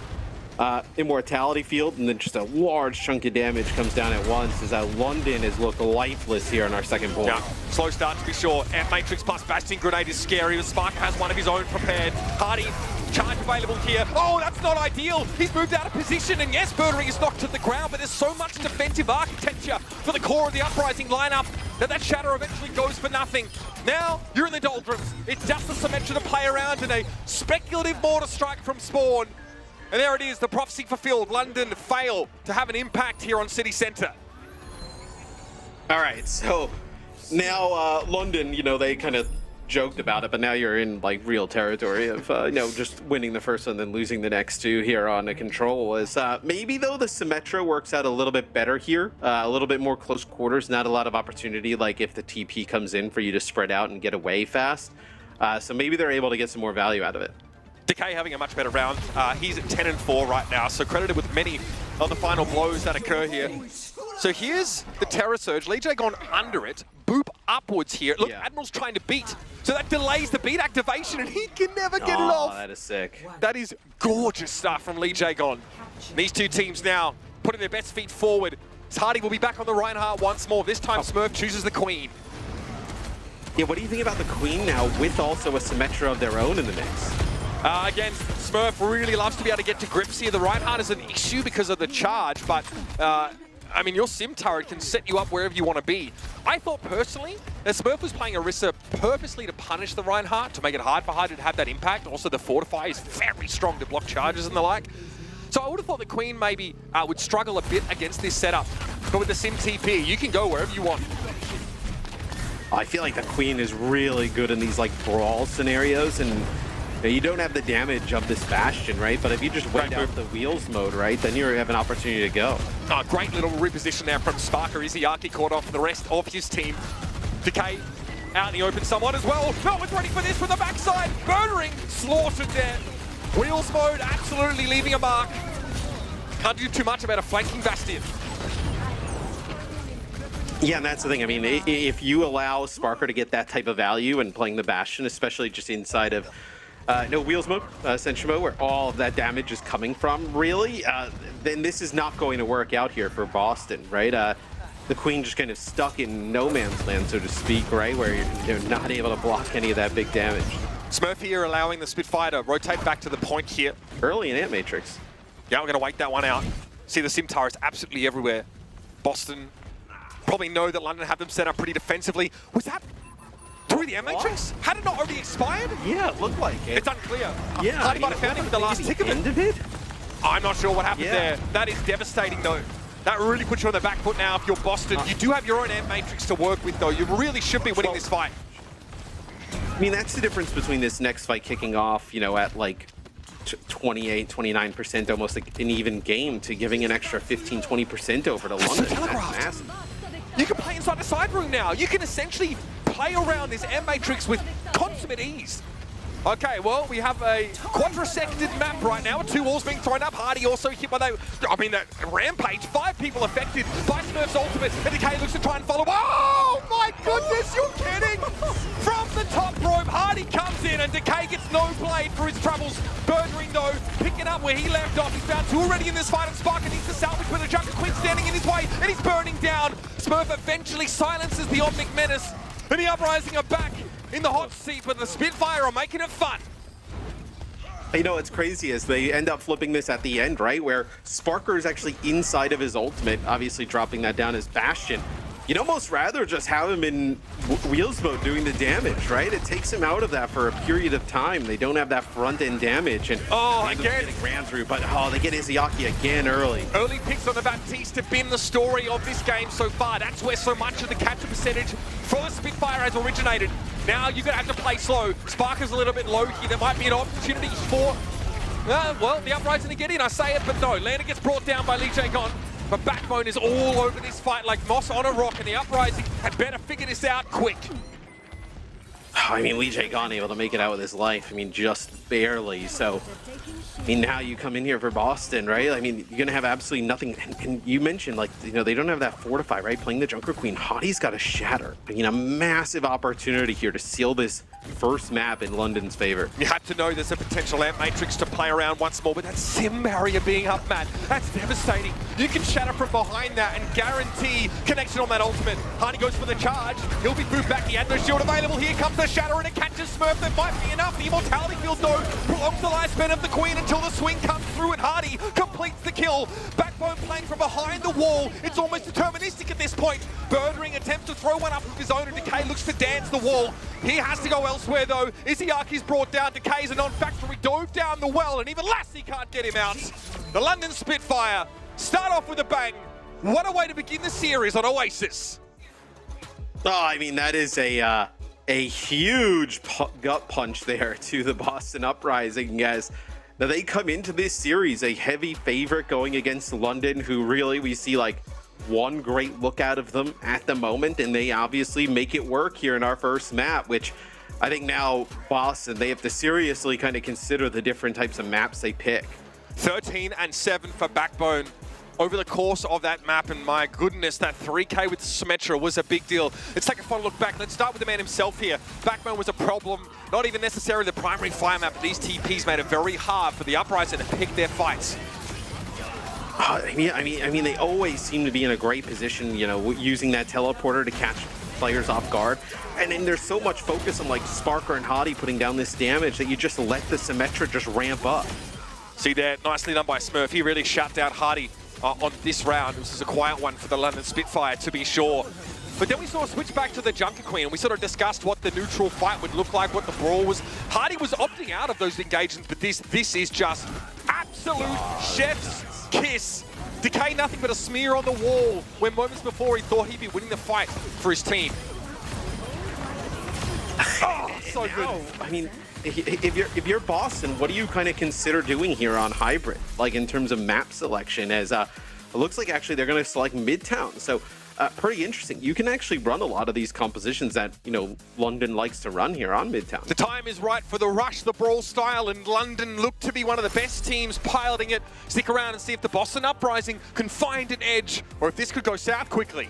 Immortality Field, and then just a large chunk of damage comes down at once as London has looked lifeless here on our second point. Yeah, slow start to be sure. And Matrix plus Bastion Grenade is scary, but Sparker has one of his own prepared. Hardy, charge available here. Oh, that's not ideal. He's moved out of position, and yes, Birdring is knocked to the ground, but there's so much defensive architecture for the core of the Uprising lineup that shatter eventually goes for nothing. Now, you're in the doldrums. It's just the Symmetra to play around, and a speculative mortar strike from Spawn. And there it is, the prophecy fulfilled. London fail to have an impact here on City Centre. All right, so now London, you know, they kind of joked about it, but now you're in like real territory of you know, just winning the first one then losing the next two here on the control. Is maybe though the Symmetra works out a little bit better here, a little bit more close quarters, not a lot of opportunity like if the TP comes in for you to spread out and get away fast. So maybe they're able to get some more value out of it. Decay having a much better round. He's at 10-4 right now, so credited with many of the final blows that occur here. So here's the Terror Surge. Lee J gone under it. Boop upwards here. Look, Admiral's trying to beat. So that delays the beat activation, and he can never get it off. That is sick. That is gorgeous stuff from Lee J Gon. These two teams now putting their best feet forward. Hardy will be back on the Reinhardt once more. This time Smurf chooses the Queen. Yeah, what do you think about the Queen now with also a Symmetra of their own in the mix? Again, Smurf really loves to be able to get to grips here. The Reinhardt is an issue because of the charge, but I mean, your Sim turret can set you up wherever you want to be. I thought personally that Smurf was playing Orisa purposely to punish the Reinhardt, to make it hard for Hardy to have that impact. Also, the Fortify is very strong to block charges and the like. So I would have thought the Queen maybe would struggle a bit against this setup. But with the Sim TP, you can go wherever you want. I feel like the Queen is really good in these like brawl scenarios, and you don't have the damage of this Bastion, right? But if you just wait out the wheels mode, right, then you have an opportunity to go. Oh, great little reposition there from Sparker. Izayaki caught off the rest of his team. Decay out in the open somewhat as well. No one's ready for this from the backside. Birdring slaughtered there. Wheels mode absolutely leaving a mark. Can't do too much about a flanking Bastion. Yeah, and that's the thing. I mean, if you allow Sparker to get that type of value and playing the Bastion, especially just inside of no wheels mode, Sentry mode, where all of that damage is coming from, really, then this is not going to work out here for Boston, right? The Queen just kind of stuck in no man's land, so to speak, right? Where you're not able to block any of that big damage. Smurf here allowing the Spitfire to rotate back to the point here. Early in Ant Matrix. Yeah, we're going to wait that one out. See the Sim turrets absolutely everywhere. Boston probably know that London have them set up pretty defensively. Was that through the M-Matrix? Had it not already expired? Yeah, it looked like it. It's unclear. Yeah, Hardy might have found it with the last tick of it. I'm not sure what happened there. That is devastating, though. That really puts you on the back foot now if you're Boston. You do have your own M-Matrix to work with, though. You really should be winning this fight. I mean, that's the difference between this next fight kicking off, you know, at like 28, 29%, almost like an even game, to giving an extra 15, 20% over to London. That's massive. You can play inside the side room now. You can essentially play around this M-Matrix with consummate ease. Okay, well, we have a quadrisected map right now with two walls being thrown up. Hardy also hit by that, that Rampage. 5 people affected by Smurf's ultimate. And Decay looks to try and follow. Oh, my goodness, you're kidding! From the top rope, Hardy comes in and Decay gets no blade for his troubles. Birdring, though, picking up where he left off. He's found 2 already in this fight, and Sparker needs to salvage with a Junker Queen standing in his way, and he's burning down. Smurf eventually silences the Omnic Menace, and the Uprising are back in the hot seat, but the Spitfire are making it fun. You know, what's crazy is they end up flipping this at the end, right? Where Sparker is actually inside of his ultimate, obviously dropping that down as Bastion. you'd almost rather just have him in wheels mode doing the damage, right? It takes him out of that for a period of time. They don't have that front end damage, and again getting ran through. But they get Izayaki again early. Early picks on the Baptiste have been the story of this game so far. That's where so much of the capture percentage for the Spitfire has originated. Now you're gonna have to play slow. Spark is a little bit low here. There might be an opportunity for well, the Uprising to get in. I say it, but no. Lander gets brought down by Lee Jae-gon. But Backbone is all over this fight like moss on a rock, and the Uprising had better figure this out quick. I mean, Lee Jae-gon able to make it out with his life. I mean, just barely. So, I mean, now you come in here for Boston, right? I mean, you're going to have absolutely nothing. And you mentioned, like, you know, they don't have that Fortify, right? Playing the Junker Queen. Hottie's got to shatter. I mean, a massive opportunity here to seal this first map in London's favor. You had to know there's a potential Amp Matrix to play around once more, but that Sim barrier being up, Matt, that's devastating. You can shatter from behind that and guarantee connection on that ultimate. Hardy goes for the charge. He'll be moved back. He had no shield available. Here comes the shatter, and it catches Smurf. That might be enough. The Immortality Field, though, prolongs the lifespan of the Queen until the swing comes through, and Hardy completes the kill. Backbone playing from behind the wall. It's almost deterministic at this point. Birdring attempts to throw one up of his own, and Decay looks to dance the wall. He has to go elsewhere, though. Izayaki's brought down. Decay's a non-factory. Dove down the well, and even Lassie can't get him out. The London Spitfire start off with a bang. What a way to begin the series on Oasis. Oh, I mean, that is a huge gut punch there to the Boston Uprising, guys. Now, they come into this series a heavy favorite going against London, who really we see like one great look out of them at the moment, and they obviously make it work here in our first map, which I think now Boston, they have to seriously kind of consider the different types of maps they pick. 13 and 7 for Backbone over the course of that map, and my goodness, that 3K with Symmetra was a big deal. Let's take a fun look back. Let's start with the man himself here. Backbone was a problem, not even necessarily the primary fire map, but these TPs made it very hard for the Uprising to pick their fights. I mean, they always seem to be in a great position, you know, using that teleporter to catch players off guard. And then there's so much focus on like Sparker and Hottie putting down this damage that you just let the Symmetra just ramp up. See there, nicely done by Smurf. He really shut down Hardy on this round. This is a quiet one for the London Spitfire, to be sure. But then we saw a switch back to the Junker Queen, and we sort of discussed what the neutral fight would look like, what the brawl was. Hardy was opting out of those engagements, but this is just absolute chef's kiss. Decay nothing but a smear on the wall when moments before he thought he'd be winning the fight for his team. Oh, so good. I mean, if you're Boston, what do you kind of consider doing here on Hybrid, like in terms of map selection? As it looks like actually they're going to select Midtown, so pretty interesting. You can actually run a lot of these compositions that, you know, London likes to run here on Midtown. The time is right for the rush, the brawl style, and London look to be one of the best teams piloting it. Stick around and see if the Boston Uprising can find an edge, or if this could go south quickly.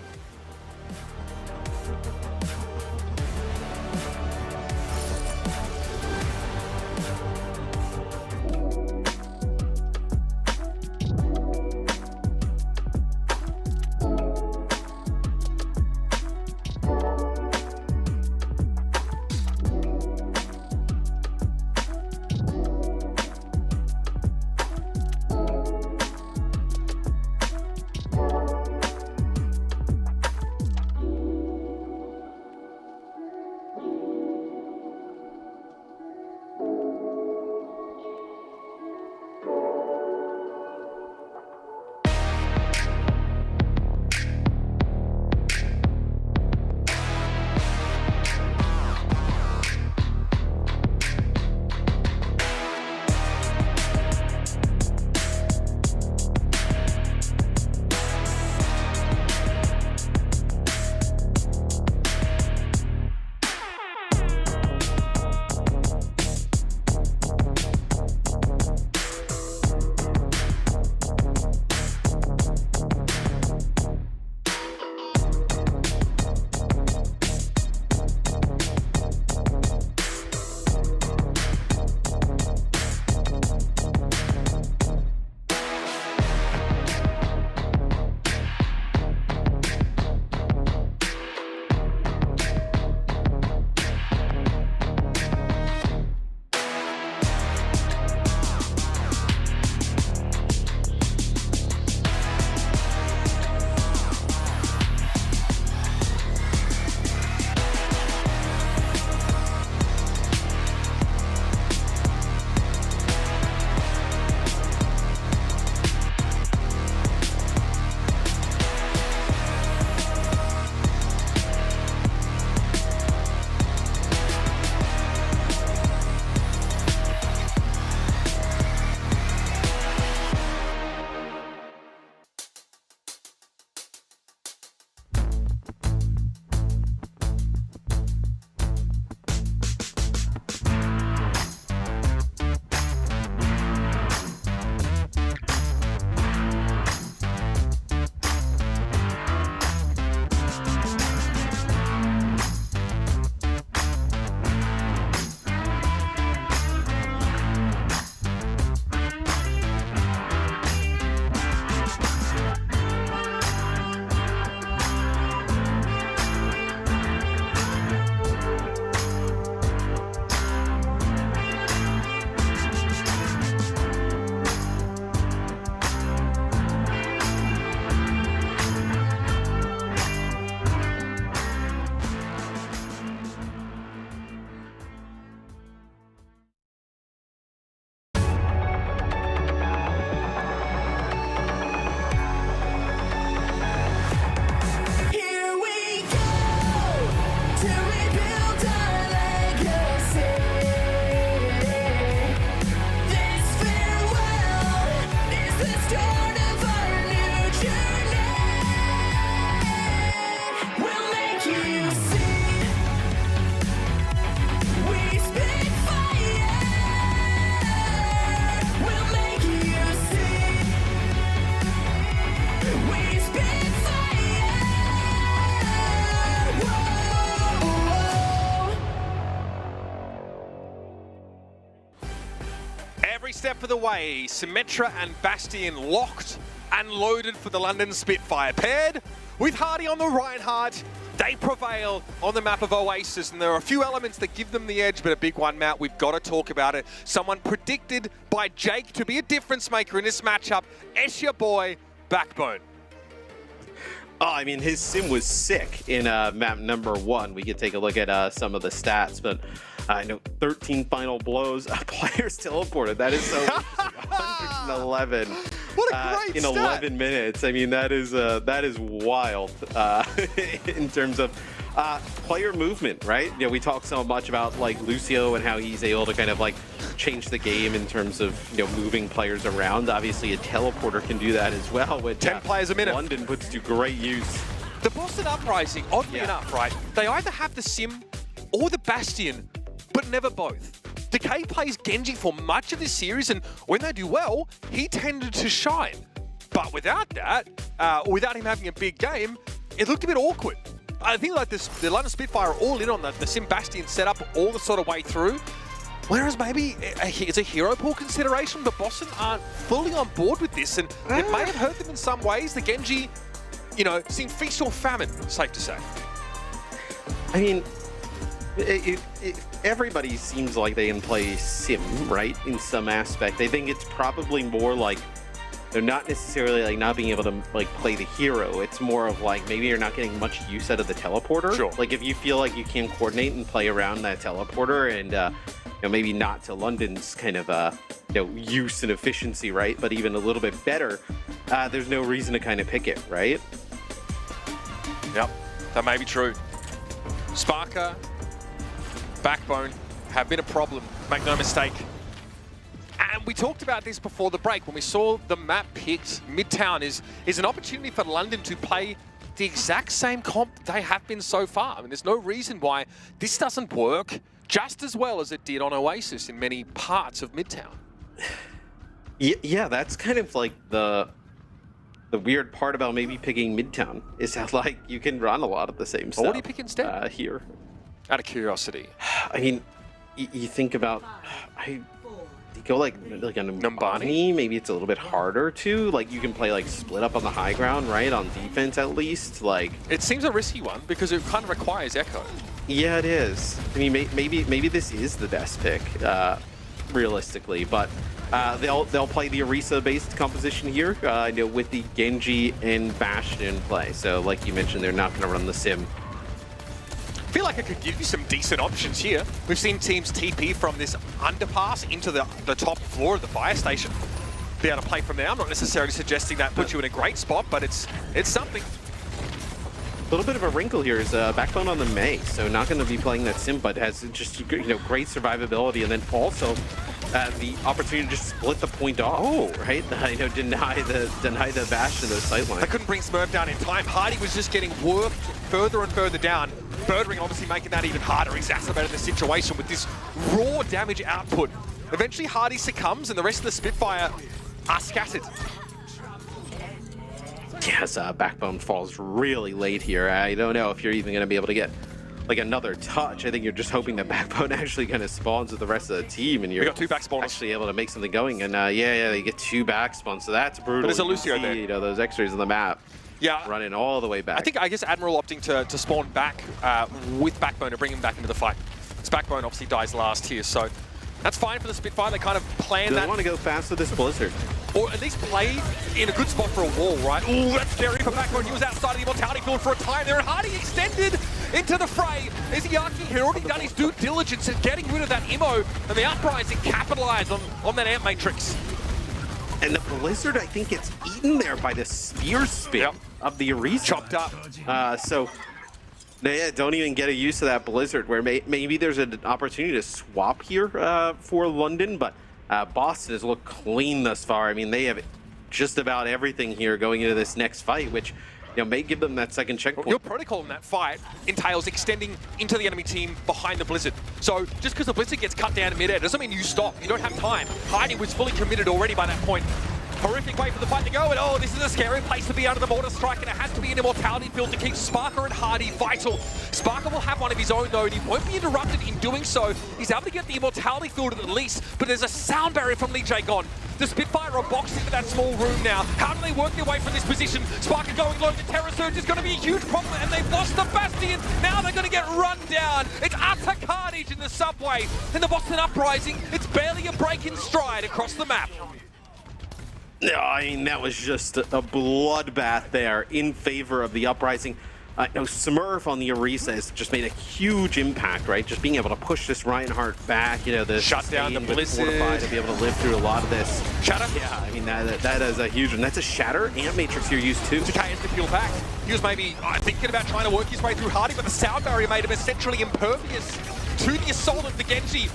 the way. Symmetra and Bastion locked and loaded for the London Spitfire. Paired with Hardy on the Reinhardt. They prevail on the map of Oasis, and there are a few elements that give them the edge, but a big one, Matt, we've got to talk about it. Someone predicted by Jake to be a difference maker in this matchup. Your boy, Backbone. Oh, I mean, his sim was sick in map number 1. We could take a look at some of the stats, but I know 13 final blows, players teleported. That is so 111. What a great in stat. 11 minutes. I mean, that is wild in terms of player movement, right? You know, we talk so much about like Lucio and how he's able to kind of like change the game in terms of, you know, moving players around. Obviously, a teleporter can do that as well. Which 10 players a minute. London puts to great use. The Boston Uprising, oddly enough, right? They either have the Sim or the Bastion, but never both. Decay plays Genji for much of this series, and when they do well, he tended to shine. But without that, without him having a big game, it looked a bit awkward. I think like this, the London Spitfire are all in on the Sim Bastion setup all the sort of way through. Whereas maybe it's a hero pool consideration, but Boston aren't fully on board with this, and it may have hurt them in some ways. The Genji, you know, seemed feast or famine, safe to say. I mean, everybody seems like they can play Sim, right? In some aspect. I think it's probably more like they're not necessarily like not being able to like play the hero. It's more of like maybe you're not getting much use out of the teleporter. Sure. Like if you feel like you can coordinate and play around that teleporter, and you know, maybe not to London's kind of you know, use and efficiency, right? But even a little bit better, there's no reason to kind of pick it, right? Yep, that may be true. Sparker, Backbone have been a problem, make no mistake. And we talked about this before the break when we saw the map picked. Midtown is an opportunity for London to play the exact same comp they have been so far. I mean, there's no reason why this doesn't work just as well as it did on Oasis in many parts of Midtown. Yeah, that's kind of like the weird part about maybe picking Midtown is that like you can run a lot of the same stuff. What do you pick instead? Here. Out of curiosity. I mean, you think about, you go like a Numbani, maybe it's a little bit harder to, like you can play like split up on the high ground, right? On defense at least, like. It seems a risky one because it kind of requires Echo. Yeah, it is. I mean, maybe this is the best pick, realistically, but they'll play the Orisa-based composition here, you know, with the Genji and Bastion in play. So, like you mentioned, they're not going to run the Sim. I feel like I could give you some decent options here. We've seen teams TP from this underpass into the top floor of the fire station. Be able to play from there. I'm not necessarily suggesting that puts you in a great spot, but it's something. A little bit of a wrinkle here is Backbone on the Mei, so not going to be playing that Sim, but has just, you know, great survivability, and then also the opportunity to just split the point off. Oh, right, you know, deny the bash to the sideline. They couldn't bring Smurf down in time. Hardy was just getting worked further and further down. Birdring obviously making that even harder, exacerbating the situation with this raw damage output. Eventually Hardy succumbs and the rest of the Spitfire are scattered. Yes, Backbone falls really late here. I don't know if you're even going to be able to get like another touch. I think you're just hoping that Backbone actually kind of spawns with the rest of the team, and you're got 2 back spawners. Actually able to make something going. And yeah, they get 2 back spawns, so that's brutal. But there's a Lucio there. You know, those X-rays on the map. Yeah, running all the way back. I guess Admiral opting to spawn back with Backbone to bring him back into the fight. This Backbone obviously dies last here, so that's fine for the Spitfire. They kind of plan that. They want to go fast with this Blizzard. Or at least play in a good spot for a wall, right? Ooh, that's scary for Backbone. He was outside of the Immortality field for a time there, and Hardy extended into the fray. Izayaki had already done his due diligence at getting rid of that Immo, and the Uprising capitalized on that Amp Matrix. And the Blizzard, I think, gets eaten there by the spear spin of the Orisa. Chopped up. So they don't even get a use of that Blizzard, where maybe there's an opportunity to swap here for London, but Boston has looked clean thus far. I mean, they have just about everything here going into this next fight, which, you know, may give them that second checkpoint. Your protocol in that fight entails extending into the enemy team behind the Blizzard. So just because the Blizzard gets cut down in mid-air doesn't mean you stop. You don't have time. Hardy was fully committed already by that point. Horrific way for the fight to go, and oh, this is a scary place to be under the mortar strike, and it has to be an immortality field to keep Sparker and Hardy vital. Sparker will have one of his own though, and he won't be interrupted in doing so. He's able to get the immortality field at least, but there's a sound barrier from Lee Jae Gon. The Spitfire are boxed into that small room now. How do they work their way from this position? Sparker going low, the Terror Surge is going to be a huge problem, and they've lost the Bastion. Now they're going to get run down. It's utter carnage in the subway. In the Boston Uprising, it's barely a break in stride across the map. No, I mean, that was just a bloodbath there in favor of the Uprising. Smurf on the Orisa has just made a huge impact, right? Just being able to push this Reinhardt back, the shut down the Blizzard to be able to live through a lot of this. Shatter? Yeah, I mean, that is a huge one. That's a Shatter and Matrix here used too. Decay has to peel back. He was maybe thinking about trying to work his way through Hardy, but the sound barrier made him essentially impervious to the assault of the Genji.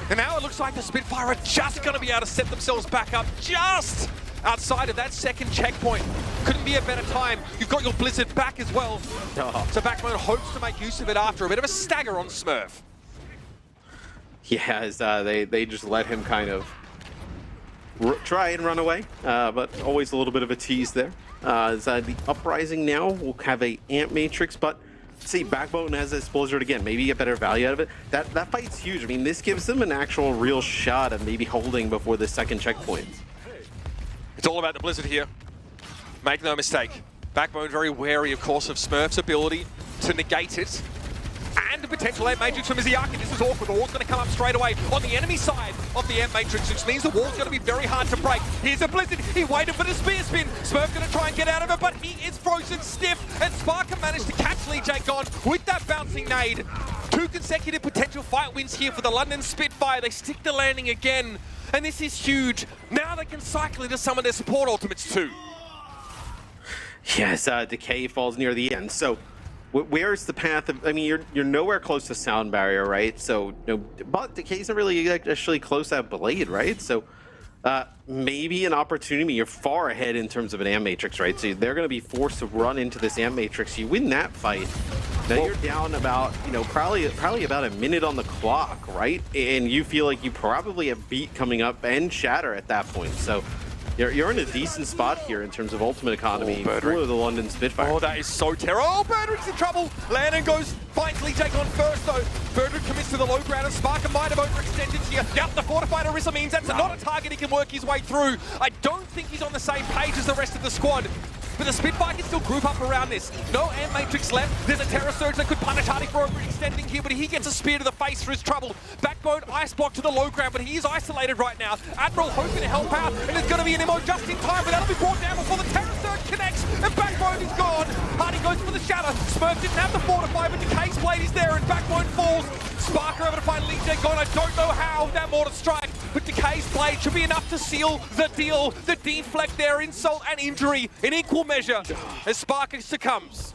And now it looks like the Spitfire are just going to be able to set themselves back up just outside of that second checkpoint. Couldn't be a better time. You've got your Blizzard back as well. Oh. So Backbone hopes to make use of it after a bit of a stagger on Smurf. Yeah, they just let him kind of try and run away, but always a little bit of a tease there. The Uprising now will have a Ant Matrix, but see, Backbone has this Blizzard again. Maybe get better value out of it. That fight's huge. I mean, this gives them an actual real shot of maybe holding before the second checkpoint. It's all about the Blizzard here. Make no mistake. Backbone very wary, of course, of Smurf's ability to negate it. And the potential Ant Matrix from Izayaki. This is awkward. The wall's going to come up straight away on the enemy side of the Ant Matrix, which means the wall's going to be very hard to break. Here's a Blizzard. He waited for the spear spin. Smurf going to try and get out of it, but he is frozen stiff. And Sparker managed to catch Lee Jae Gon with that bouncing nade. 2 consecutive potential fight wins here for the London Spitfire. They stick the landing again. And this is huge. Now they can cycle into some of their support ultimates too. Yes, Decay falls near the end. So where's the path of, I mean, you're nowhere close to sound barrier, right? So, but Decay isn't really actually close to that Blade, right? So maybe an opportunity. You're far ahead in terms of an Ant Matrix, right? So they're going to be forced to run into this Ant Matrix. You win that fight. Now you're down about, probably about a minute on the clock, right? And you feel like you probably have Beat coming up and Shatter at that point. So you're in a decent spot here in terms of ultimate economy for the London Spitfire. Oh, that is so terrible. Oh, Birdrick's in trouble. Landon finds Lee Jae Gon first, though. Birdrick commits to the low ground, and Sparker might have overextended here. Yep, the fortified Orisa means that's not a target he can work his way through. I don't think he's on the same page as the rest of the squad. But the Spitfire can still group up around this. No Ant Matrix left. There's a Terror Surge that could punish Hardy for overextending here, but he gets a spear to the face for his trouble. Backbone ice block to the low ground, but he is isolated right now. Admiral hoping to help out, and there's going to be an MO just in time, but that'll be brought down before the Terror Surge connects, and Backbone is gone. Hardy goes for the Shatter. Smurf didn't have the Fortify, but Decay's Blade is there, and Backbone falls. Sparker able to find Lee Jae Gon. I don't know how that mortar strike, but Decay's Blade should be enough to seal the deal. The deflect there, insult and injury in equal measure as Sparker succumbs.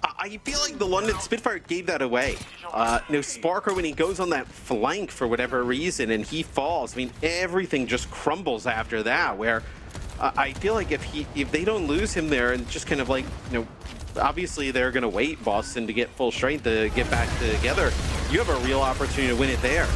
I feel like the London Spitfire gave that away. Sparker, when he goes on that flank for whatever reason and he falls, I mean, everything just crumbles after that, where I feel like if they don't lose him there and just kind of like, obviously they're going to wait Boston to get full strength to get back together, you have a real opportunity to win it there.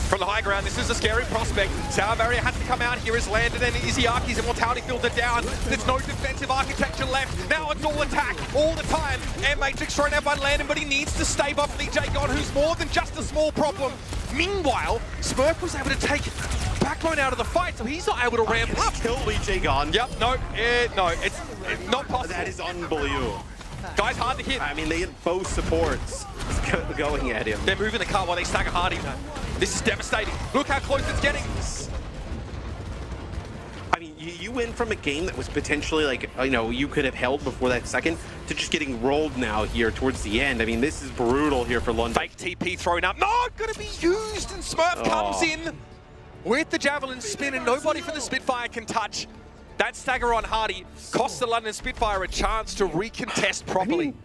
From the high ground, this is a scary prospect. Sound barrier has to come out here as Landon and Izayaki's immortality fields are down. There's no defensive architecture left. Now it's all attack, all the time. Ant Matrix thrown out by Landon, but he needs to stave off Lee Jae Gon, who's more than just a small problem. Meanwhile, Smurf was able to take Backbone out of the fight, so he's not able to ramp up. Kill Lee Jae Gon. Yep, no, it's not possible. That is unbelievable. Guy's hard to hit. I mean, they had both supports going at him. They're moving the car while they stagger Hardy. This is devastating. Look how close it's getting. I mean, you went from a game that was potentially like, you could have held before that second to just getting rolled now here towards the end. I mean, this is brutal here for London. Fake TP thrown up. No, gonna be used, and Smurf comes in with the Javelin spin, and nobody from the Spitfire can touch. That stagger on Hardy costs the London Spitfire a chance to recontest properly.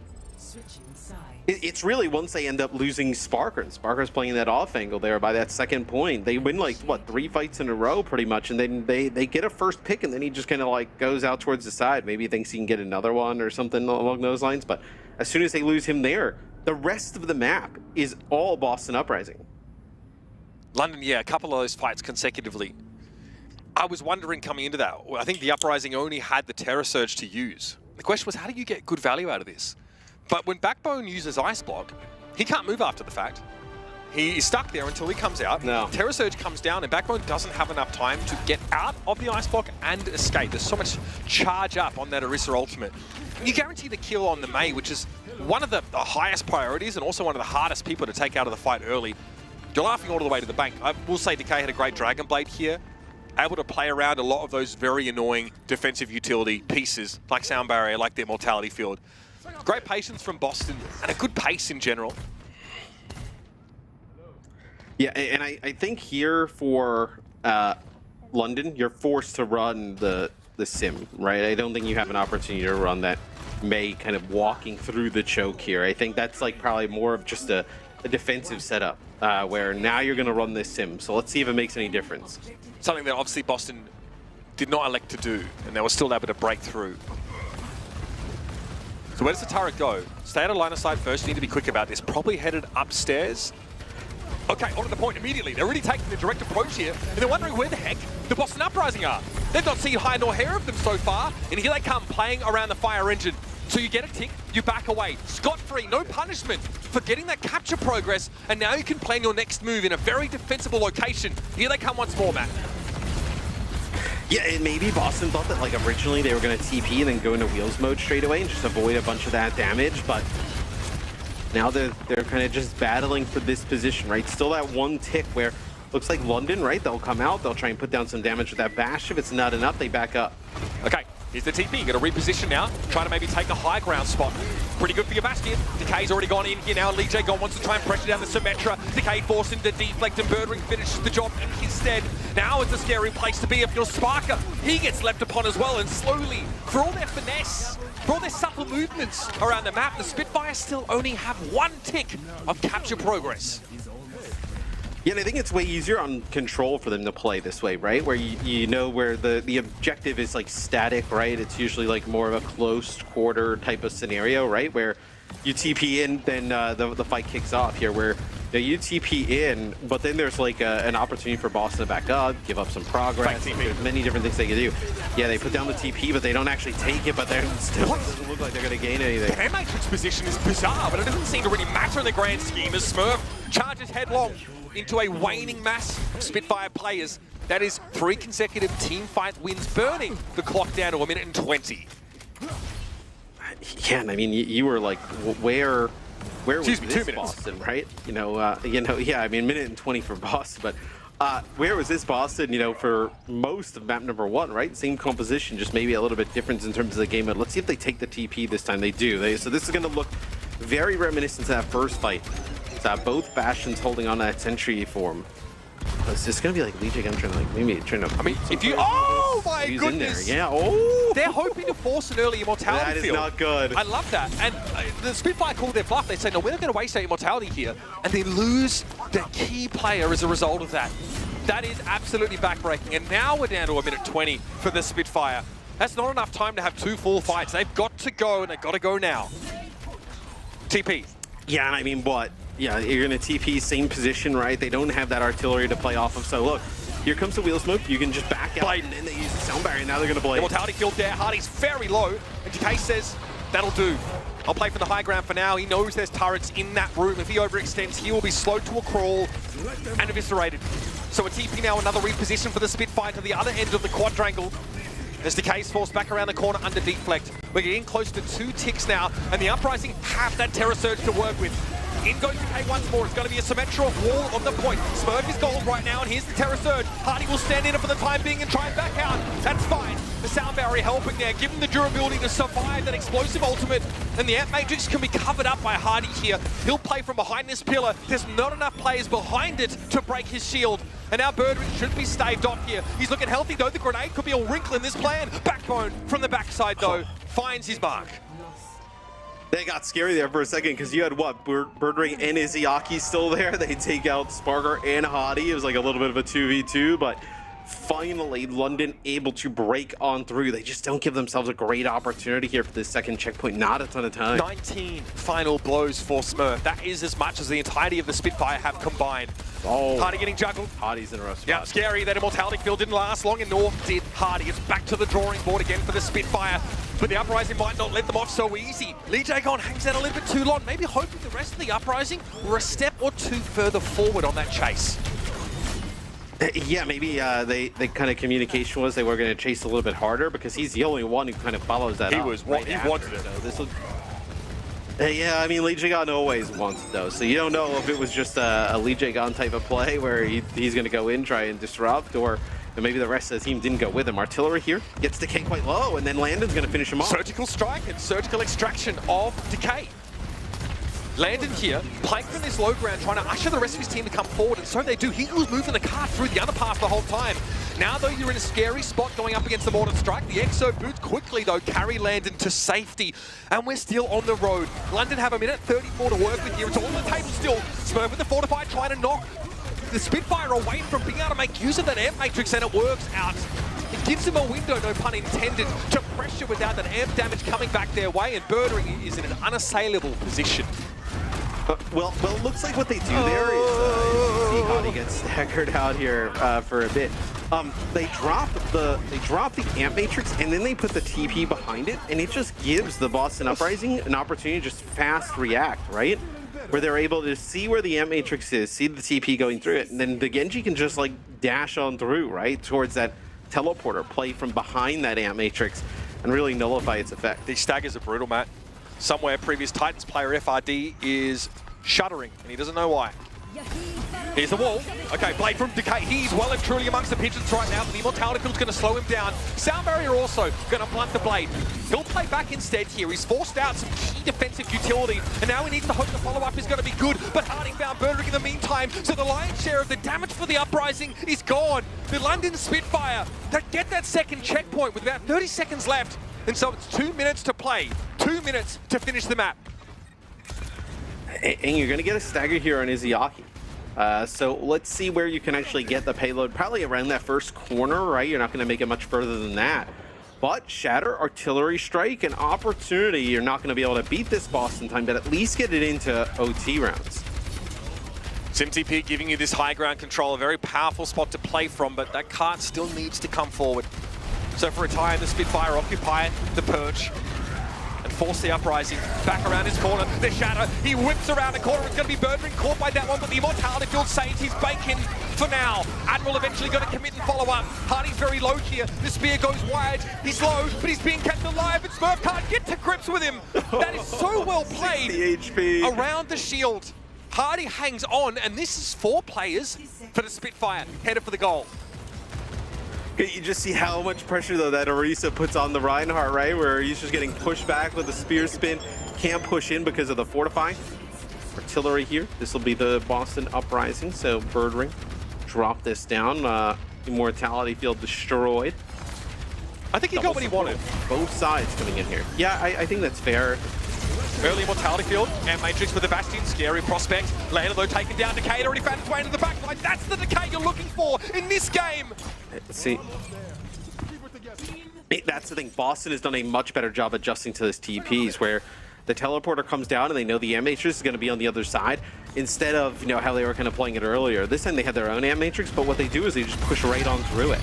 It's really once they end up losing Sparker, and Sparker's playing that off angle there by that second point. They win like, what, 3 fights in a row pretty much, and then they get a first pick, and then he just kind of like goes out towards the side. Maybe he thinks he can get another one or something along those lines, but as soon as they lose him there, the rest of the map is all Boston Uprising. London, yeah, a couple of those fights consecutively. I was wondering coming into that, I think the Uprising only had the Terror Surge to use. The question was, how do you get good value out of this? But when Backbone uses Ice Block, he can't move after the fact. He is stuck there until he comes out. No. Terror Surge comes down and Backbone doesn't have enough time to get out of the Ice Block and escape. There's so much charge up on that Orisa ultimate. You guarantee the kill on the Mei, which is one of the highest priorities and also one of the hardest people to take out of the fight early. You're laughing all the way to the bank. I will say Decay had a great Dragon Blade here, able to play around a lot of those very annoying defensive utility pieces, like Sound Barrier, like the Immortality Field. Great patience from Boston, and a good pace in general. Yeah, and I think here for London, you're forced to run the sim, right? I don't think you have an opportunity to run that Mei kind of walking through the choke here. I think that's like probably more of just a defensive setup where now you're going to run this sim. So let's see if it makes any difference. Something that obviously Boston did not elect to do, and they were still able to break through. So where does the turret go? Stay out of line of sight first. You need to be quick about this. Probably headed upstairs. Okay, on to the point immediately. They're really taking the direct approach here, and they're wondering where the heck the Boston Uprising are. They've not seen hide nor hair of them so far, and here they come playing around the fire engine. So you get a tick, you back away. Scot-free, no punishment for getting that capture progress, and now you can plan your next move in a very defensible location. Here they come once more, Matt. Yeah, and maybe Boston thought that like originally they were going to TP and then go into wheels mode straight away and just avoid a bunch of that damage, but now they're kind of just battling for this position, right? Still that one tick where looks like London, right? They'll come out, they'll try and put down some damage with that bash. If it's not enough, they back up. Okay, here's the TP. Going to reposition now. Trying to maybe take a high ground spot. Pretty good for your Bastion. Decay's already gone in here now. Lee J Gon wants to try and pressure down the Symmetra. Decay forced into deflect and Birdring finishes the job in his stead. Now it's a scary place to be if you're Sparker. He gets leapt upon as well, and slowly, for all their finesse, for all their subtle movements around the map, the Spitfires still only have one tick of capture progress. Yeah, and I think it's way easier on Control for them to play this way, right? Where you know where the objective is like static, right? It's usually like more of a closed quarter type of scenario, right? Where you TP in, then the fight kicks off here, where you TP in, but then there's like an opportunity for Boston to back up, give up some progress. There's many different things they can do. Yeah, they put down the TP, but they don't actually take it, but they're still doesn't look like they're going to gain anything. Their Matrix position is bizarre, but it doesn't seem to really matter in the grand scheme as Smurf charges headlong into a waning mass of Spitfire players. That is 3 consecutive team fight wins, burning the clock down to 1 minute and 20. Yeah, and I mean, you were like, where was Excuse me, 2 this minutes. Boston, right? Yeah, I mean, 1 minute and 20 for Boston, but where was this Boston, for most of map number 1, right? Same composition, just maybe a little bit different in terms of the game, but let's see if they take the TP this time. They do. So this is going to look very reminiscent to that first fight. Both Bastions holding on to that Sentry form. It's just gonna be like Lee J Gun trying to. I mean, if you. Oh my goodness! Yeah. Oh. They're hoping to force an early immortality field. That is not good. I love that. And the Spitfire called their bluff. They say, no, we're not going to waste our immortality here, and they lose their key player as a result of that. That is absolutely backbreaking. And now we're down to 1 minute 20 for the Spitfire. That's not enough time to have 2 full fights. They've got to go, and they've got to go now. TP. Yeah, I mean, what? Yeah, you're going to TP, same position, right? They don't have that artillery to play off of. So look, here comes the wheel smoke. You can just back out, and then they use the sound barrier. Now they're going to blade. Immortality field there. Hardy's very low, and Decay says, that'll do. I'll play for the high ground for now. He knows there's turrets in that room. If he overextends, he will be slowed to a crawl and eviscerated. So a TP now, another reposition for the Spitfire to the other end of the quadrangle. As Decay's forced back around the corner under deflect. We're getting close to 2 ticks now, and the Uprising have that Terror Surge to work with. In goes Decay once more. It's going to be a Symmetra wall on the point. Smurf is gold right now, and here's the Terror Surge. Hardy will stand in it for the time being and try and back out. That's fine. The Sound Barrier helping there, giving the durability to survive that explosive ultimate. And the Ant Matrix can be covered up by Hardy here. He'll play from behind this pillar. There's not enough players behind it to break his shield. And now Birdring should be staved off here. He's looking healthy though. The grenade could be a wrinkle in this plan. Backbone from the backside though finds his mark. They got scary there for a second because you had what? Birdring and Izzyaki still there. They take out Sparker and Hadi. It was like a little bit of a 2v2, but finally London able to break on through. They just don't give themselves a great opportunity here for this second checkpoint. Not a ton of time. 19 final blows for Smurf. That is as much as the entirety of the Spitfire have combined. Oh, Hardy getting juggled. Hardy's in a rough spot. Yeah, scary. That immortality field didn't last long, and nor did Hardy. It's back to the drawing board again for the Spitfire. But the Uprising might not let them off so easy. Lee Jae-gon hangs out a little bit too long, maybe hoping the rest of the Uprising were a step or two further forward on that chase. Yeah, maybe they kind of communication was they were going to chase a little bit harder because he's the only one who kind of follows that up. He wanted it. So this will... Yeah, I mean, Lee Jae-gon always wants it, though. So you don't know if it was just a Lee Jae-gon type of play where he's going to go in, try and disrupt, or maybe the rest of the team didn't go with him. Artillery here gets Decay quite low, and then Landon's going to finish him off. Surgical strike and surgical extraction of Decay. Landon here, playing from this low ground, trying to usher the rest of his team to come forward, and so they do. He was moving the cart through the underpass the whole time. Now, though, you're in a scary spot going up against the Mortar Strike. The Exo boots quickly, though, carry Landon to safety. And we're still on the road. London have a minute 34 to work with here. It's all on the table still. Smurf with the Fortify trying to knock the Spitfire away from being able to make use of that amp matrix, and it works out. It gives him a window, no pun intended, to pressure without that amp damage coming back their way, and Birdering is in an unassailable position. Well, it looks like what they do there is see how he gets staggered out here for a bit. They drop the amp matrix and then they put the TP behind it, and it just gives the Boston Uprising an opportunity to just fast react, right? Where they're able to see where the amp matrix is, see the TP going through it, and then the Genji can just like dash on through, right, towards that teleporter, play from behind that amp matrix, and really nullify its effect. These staggers are brutal, Matt. Somewhere previous Titans player FRD is shuddering, and he doesn't know why. Here's the wall. Okay, Blade from Decay. He's well and truly amongst the pigeons right now, but the Immortality Field's going to slow him down. Sound Barrier also going to blunt the Blade. He'll play back instead here. He's forced out some key defensive utility, and now he needs to hope the follow-up is going to be good, but Hardy found Birdering in the meantime, so the lion's share of the damage for the Uprising is gone. The London Spitfire, they get that second checkpoint with about 30 seconds left, and so it's 2 minutes to play. 2 minutes to finish the map. And you're going to get a stagger here on Izayaki. So let's see where you can actually get the payload. Probably around that first corner, right? You're not going to make it much further than that. But Shatter, Artillery Strike, and Opportunity, you're not going to be able to beat this boss in time, but at least get it into OT rounds. SimTP giving you this high ground control, a very powerful spot to play from, but that cart still needs to come forward. So for a time, the Spitfire occupy the perch and force the Uprising back around his corner. The Shadow, he whips around the corner. It's going to be Birdering caught by that one, but the Immortality Field saves his bacon for now. Admiral eventually going to commit and follow up. Hardy's very low here. The spear goes wide. He's low, but he's being kept alive, and Smurf can't get to grips with him. That is so well played. 60 HP. Around the shield. Hardy hangs on, and this is 4 players for the Spitfire, headed for the goal. You just see how much pressure, though, that Orisa puts on the Reinhardt, right? Where he's just getting pushed back with the spear spin. Can't push in because of the Fortify. Artillery here. This will be the Boston Uprising. So Birdering, drop this down. Immortality Field destroyed. I think he got what he wanted. Both sides coming in here. Yeah, I think that's fair. Early Immortality Field, and Matrix with the Bastion, scary prospect. Later though, taken down. Decay already found its way into the backline. That's the Decay you're looking for in this game. Let's see. That's the thing. Boston has done a much better job adjusting to this TPs, where the teleporter comes down and they know the amp matrix is going to be on the other side, instead of, you know, how they were kind of playing it earlier. This time they had their own amp matrix, but what they do is they just push right on through it.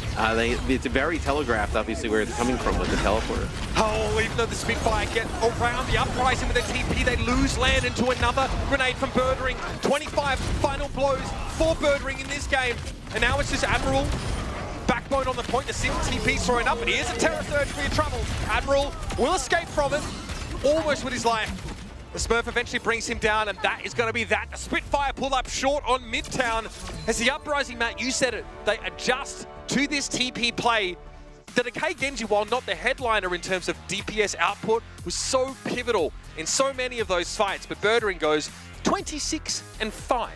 It's very telegraphed, obviously, where it's coming from with the teleporter. Oh, even though the Spitfire get around the Uprising with their TP, they lose land into another grenade from Birdering. 25 final blows for Birdering in this game, and now it's just Admiral. Backbone on the point, the Sim TP's throwing up, and here's a Terror Surge for your trouble. Admiral will escape from it, almost with his life. The Smurf eventually brings him down, and that is going to be that. The Spitfire pull up short on Midtown. As the Uprising, Matt, you said it, they adjust to this TP play. The Decay Genji, while not the headliner in terms of DPS output, was so pivotal in so many of those fights, but Birdering goes 26-5.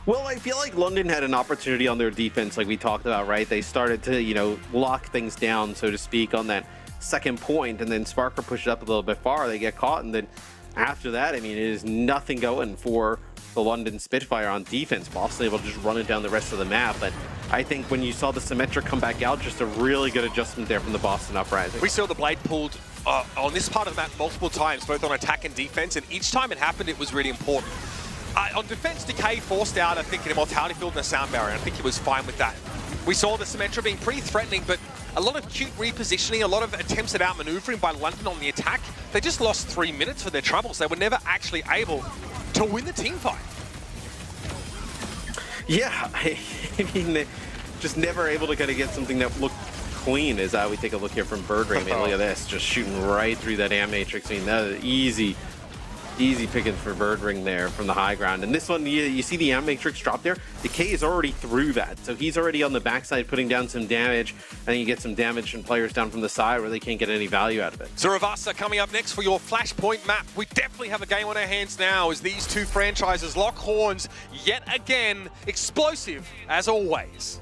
Well, I feel like London had an opportunity on their defense, like we talked about, right? They started to, you know, lock things down, so to speak, on that second point, and then Sparker pushed it up a little bit far. They get caught, and then after that, I mean, it is nothing going for the London Spitfire on defense. Boston able to just run it down the rest of the map, but I think when you saw the Symmetra come back out, just a really good adjustment there from the Boston Uprising. We saw the Blade pulled on this part of the map multiple times, both on attack and defense, and each time it happened, it was really important. On defense, Decay forced out, I think, an Immortality Field and a Sound Barrier. I think he was fine with that. We saw the Symmetra being pretty threatening, but a lot of cute repositioning, a lot of attempts at outmaneuvering by London on the attack. They just lost 3 minutes for their troubles. They were never actually able to win the team fight. Yeah, I mean, they're just never able to kind of get something that looked clean as we take a look here from Birdring. I mean, look at this, just shooting right through that AM Matrix. I mean, that is easy pickings for Birdring there from the high ground. And this one, you see the AM Matrix drop there? Decay is already through that. So he's already on the backside putting down some damage, and you get some damage and players down from the side where they can't get any value out of it. Zuravasa coming up next for your Flashpoint map. We definitely have a game on our hands now as these two franchises lock horns yet again. Explosive as always.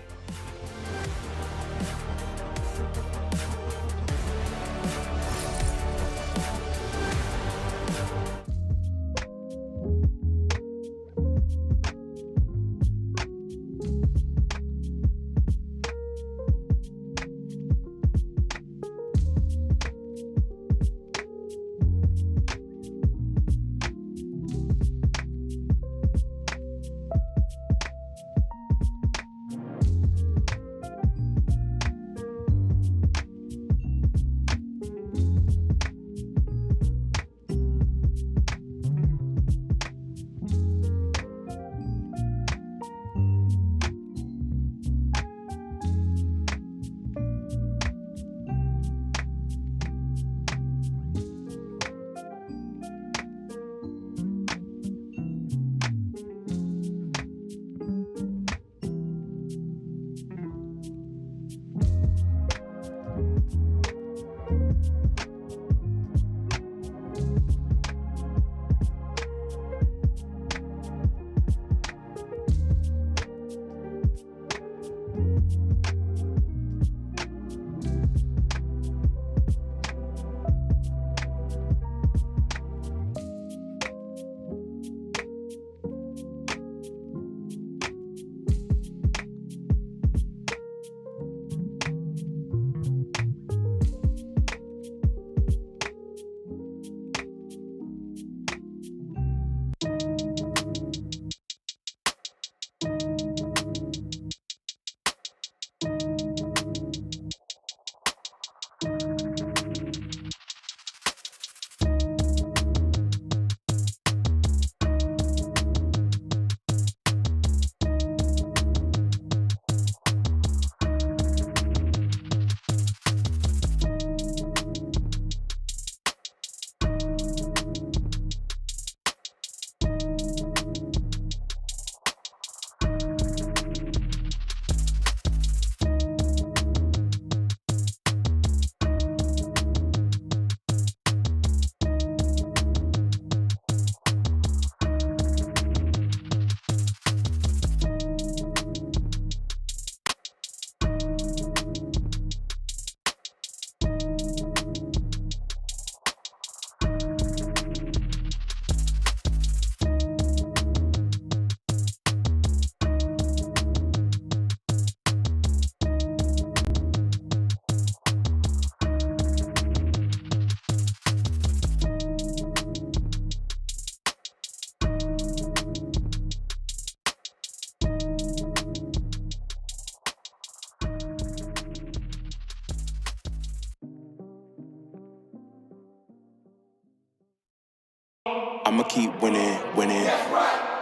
I'ma keep winning, winning.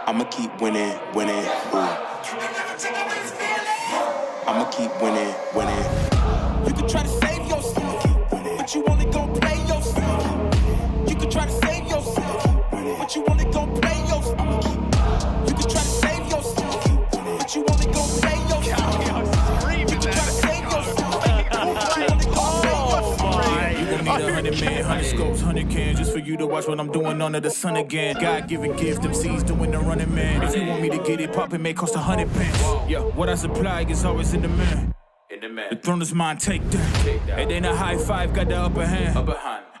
I'ma keep winning, winning. Ooh. I'ma keep winning, winning. You can try to save yourself, but you only gon' play yourself. You can try to save yourself, but you only gon' play yourself. You can try to save yourself, but you only gon' play yourself. You can try to save yourself, but you only gon' play yourself. You gon' need 100 men, 100 scopes, 100 cans, just for you to watch what I'm doing under the sun again. God-given gift, them C's doing the running man. If you want me to get it poppin', may cost 100 pence. Yeah, what I supply is always in the man. The throne is mine, take that. It ain't a high five, got the upper hand.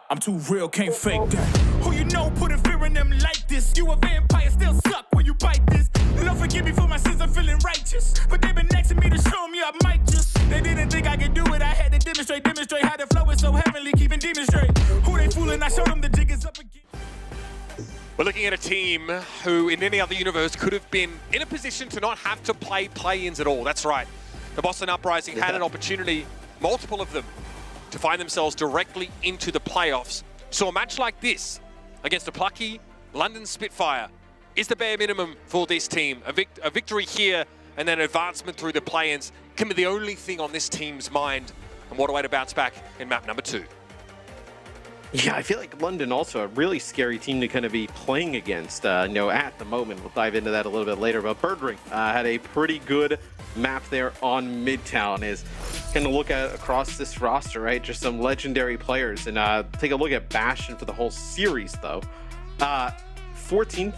I'm too real, can't fake that. Who you know put a fear in them like this? You a vampire, still suck when you bite this. Love forgive me for my sins, I'm feeling righteous. But they've been next to me to show me I might just. They didn't think I could do it, I had to demonstrate how the flow is so heavenly, keeping demons straight. Who they fooling, I showed them the jig is up again. We're looking at a team who, in any other universe, could have been in a position to not have to play play-ins at all. That's right. The Boston Uprising had an opportunity, multiple of them, to find themselves directly into the playoffs. So a match like this, against a plucky London Spitfire, is the bare minimum for this team. A victory here and then advancement through the play-ins can be the only thing on this team's mind. And what a way to bounce back in map number 2. Yeah, I feel like London also a really scary team to kind of be playing against, at the moment. We'll dive into that a little bit later, but Birdring had a pretty good map there on Midtown. Is kind of look at across this roster, right? Just some legendary players, and take a look at Bastion for the whole series, though. 14,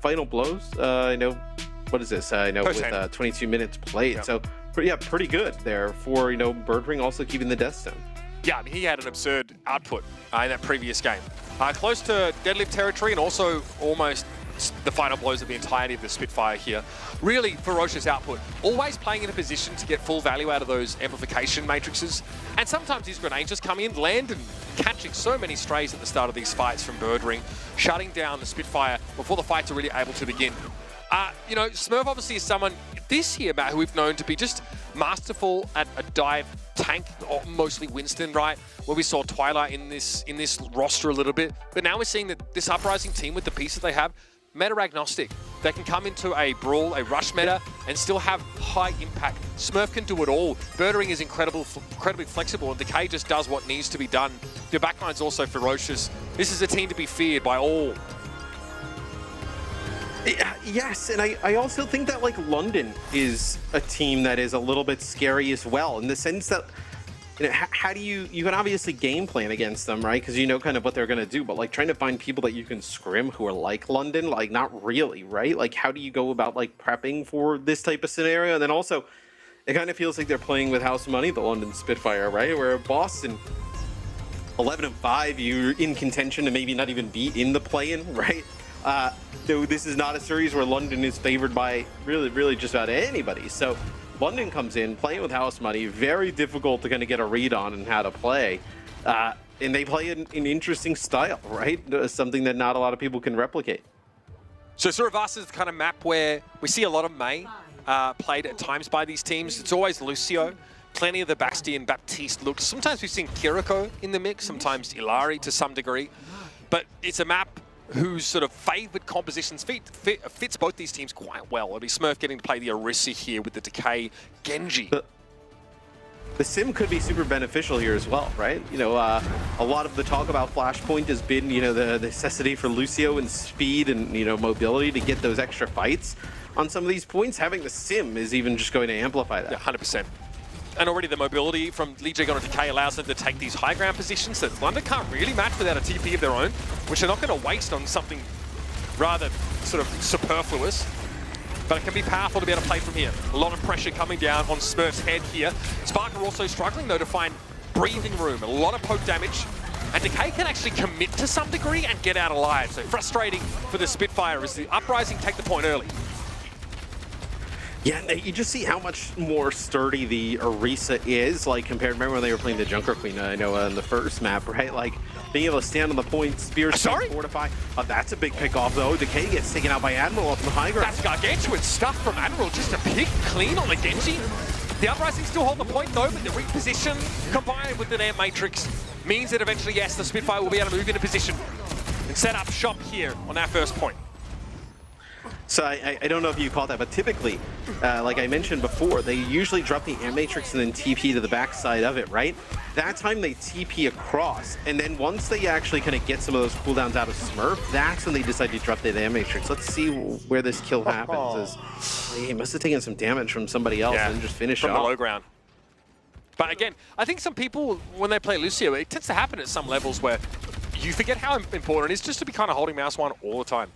final blows, what is this, with 22 minutes played. Yep. So, pretty good there for, Birdring also keeping the deaths down. Yeah, I mean, he had an absurd output in that previous game. Close to deadlift territory and also almost the final blows of the entirety of the Spitfire here. Really ferocious output. Always playing in a position to get full value out of those amplification matrices. And sometimes these grenades just come in, land, and catching so many strays at the start of these fights from Birdring, shutting down the Spitfire before the fights are really able to begin. Smurf obviously is someone this year, Matt, who we've known to be just masterful at a dive tank, or mostly Winston, right? Where we saw Twilight in this roster a little bit. But now we're seeing that this Uprising team with the pieces they have, meta agnostic. They can come into a brawl, a rush meta, and still have high impact. Smurf can do it all. Birdring is incredibly flexible, and Decay just does what needs to be done. Their backline's also ferocious. This is a team to be feared by all. Yes, and I also think that London is a team that is a little bit scary as well, in the sense that how do you can obviously game plan against them, right? Because you know kind of what they're going to do, but trying to find people that you can scrim who are like London, not really, right? How do you go about prepping for this type of scenario? And then also, it kind of feels like they're playing with house money, the London Spitfire, right? Where Boston, 11-5, you're in contention to maybe not even be in the play-in, right? Though this is not a series where London is favored by really just about anybody. So London comes in playing with house money, very difficult to kind of get a read on and how to play. And they play an interesting style, right? Something that not a lot of people can replicate. So Suravasa is the kind of map where we see a lot of Mei played at times by these teams. It's always Lucio. Plenty of the Bastion, Baptiste looks. Sometimes we've seen Kiriko in the mix, sometimes Ilari to some degree. But it's a map whose sort of favoured compositions fits both these teams quite well. It'll be Smurf getting to play the Orisa here with the Decay Genji. The sim could be super beneficial here as well, right? A lot of the talk about Flashpoint has been, the necessity for Lucio and speed and, mobility to get those extra fights on some of these points. Having the sim is even just going to amplify that. Yeah, 100%. And already the mobility from Lee Jae-gon and Decay allows them to take these high ground positions that London can't really match without a TP of their own, which they're not going to waste on something rather sort of superfluous. But it can be powerful to be able to play from here. A lot of pressure coming down on Smurf's head here. Spark are also struggling, though, to find breathing room. A lot of poke damage. And Decay can actually commit to some degree and get out alive. So frustrating for the Spitfire as the Uprising take the point early. Yeah, you just see how much more sturdy the Orisa is, compared, remember when they were playing the Junker Queen, in the first map, right? Being able to stand on the point, spears, fortify. That's a big pick off, though. Decay gets taken out by Admiral off the high ground. That's gargantuan stuff from Admiral, just a pick clean on the Genji. The Uprising still hold the point, though, but the reposition combined with the Air Matrix means that eventually, yes, the Spitfire will be able to move into position and set up shop here on our first point. So I don't know if you caught that, but typically, like I mentioned before, they usually drop the air matrix and then TP to the backside of it, right? That time they TP across, and then once they actually kind of get some of those cooldowns out of Smurf, that's when they decide to drop the air matrix. Let's see where this kill happens. He must have taken some damage from somebody else and just finish from off. the low ground. But again, I think some people, when they play Lucio, it tends to happen at some levels where you forget how important it is just to be kind of holding mouse one all the time.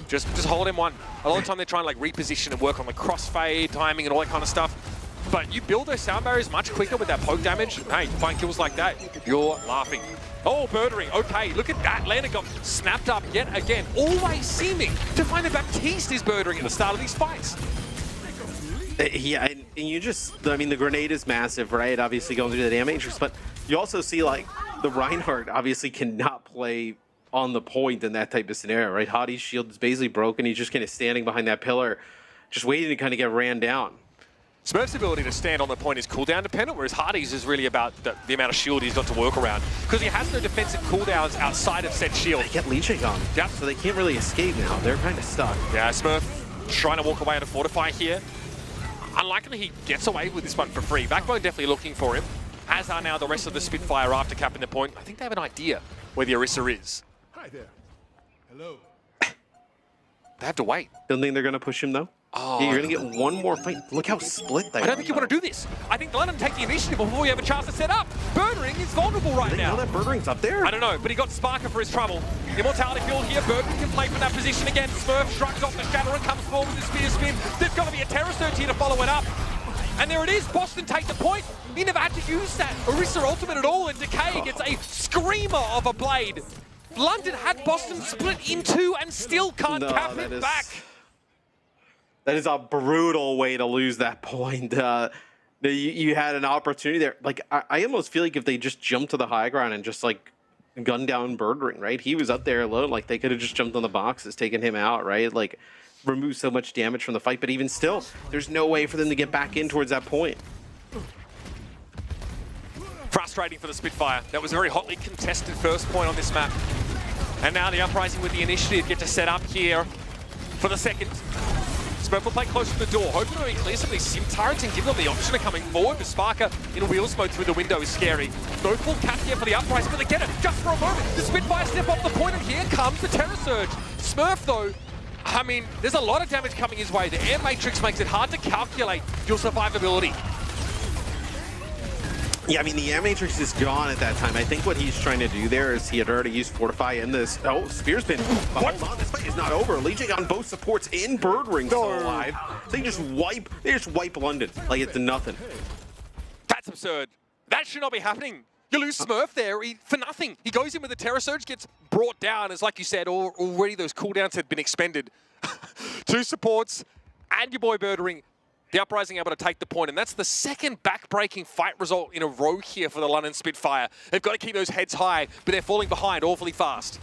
Just hold him one. A lot of the time they try and reposition and work on the crossfade, timing and all that kind of stuff. But you build those sound barriers much quicker with that poke damage. Hey, you find kills like that, you're laughing. Oh, Birdering, okay, look at that. Landon got snapped up yet again. Always seeming to find that Baptiste is Birdering at the start of these fights. Yeah, and you just, I mean, the grenade is massive, right? Obviously going through the damage, but you also see, like, the Reinhardt obviously cannot play on the point in that type of scenario, right? Hottie's shield is basically broken. He's just kind of standing behind that pillar, just waiting to kind of get ran down. Smurf's ability to stand on the point is cooldown dependent, whereas Hardy's is really about the amount of shield he's got to work around. Because he has no defensive cooldowns outside of said shield. They get leeching on, yep. So they can't really escape now. They're kind of stuck. Yeah, Smurf trying to walk away on a Fortify here. Unlikely he gets away with this one for free. Backbone definitely looking for him, as are now the rest of the Spitfire after capping the point. I think they have an idea where the Orisa is. Hi there. Hello. They have to wait. Don't think they're going to push him, though? Oh, yeah, you're going to get one more fight. Look how split they are. I don't think you want to do this. I think London take the initiative before we have a chance to set up. Birdering is vulnerable right now. Know that Birdering's up there? I don't know, but he got Sparker for his trouble. Immortality field here. Birdering can play from that position again. Smurf shrugs off the shadow and comes forward with the spear spin. There's got to be a Terror Surge here to follow it up. And there it is. Boston take the point. He never had to use that Orisa ultimate at all, and Decay gets a screamer of a blade. London had Boston split in two and still can't cap it back. That is a brutal way to lose that point. You had an opportunity there. Like, I almost feel like if they just jumped to the high ground and just, like, gunned down Birdering, right? He was up there alone. Like, they could have just jumped on the boxes, taken him out, right? Like, remove so much damage from the fight. But even still, there's no way for them to get back in towards that point. Frustrating for the Spitfire. That was a very hotly contested first point on this map. And now the Uprising with the initiative get to set up here for the second. Smurf will play close to the door, hoping to be clear some of these sim turrets and give them the option of coming forward. The Sparker in wheels mode through the window is scary. No full cap here for the Uprising, but they get it just for a moment. The Spitfire step off the point, and here comes the Terror Surge. Smurf, though, I mean, there's a lot of damage coming his way. The Air Matrix makes it hard to calculate your survivability. Yeah, I mean, the Air Matrix is gone at that time. I think what he's trying to do there is he had already used Fortify in this. Oh, Spear Spin. Hold on, this fight is not over. Leeching on both supports in Birdering still alive. They just wipe London like it's nothing. That's absurd. That should not be happening. You lose Smurf there for nothing. He goes in with a Terror Surge, gets brought down, as like you said, already those cooldowns had been expended. Two supports and your boy Birdering. The Uprising able to take the point, and that's the second back-breaking fight result in a row here for the London Spitfire. They've got to keep those heads high, but they're falling behind awfully fast.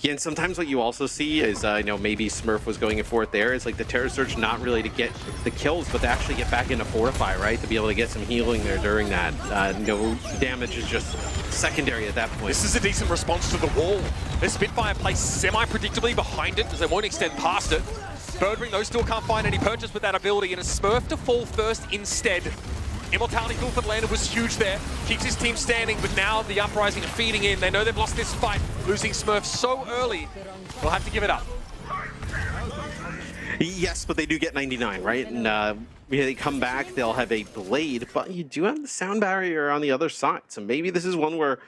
Yeah, and sometimes what you also see is, maybe Smurf was going in for it there. It's like the Terror Surge not really to get the kills, but to actually get back into Fortify, right? To be able to get some healing there during that. Damage is just secondary at that point. This is a decent response to the wall. The Spitfire plays semi-predictably behind it, as they won't extend past it. Birdering, though, still can't find any purchase with that ability, and a Smurf to fall first instead. Immortality Field for Lander was huge there. Keeps his team standing, but now the Uprising are feeding in. They know they've lost this fight. Losing Smurf so early, they'll have to give it up. Yes, but they do get 99, right? And when they come back, they'll have a blade, but you do have the sound barrier on the other side. So maybe this is one where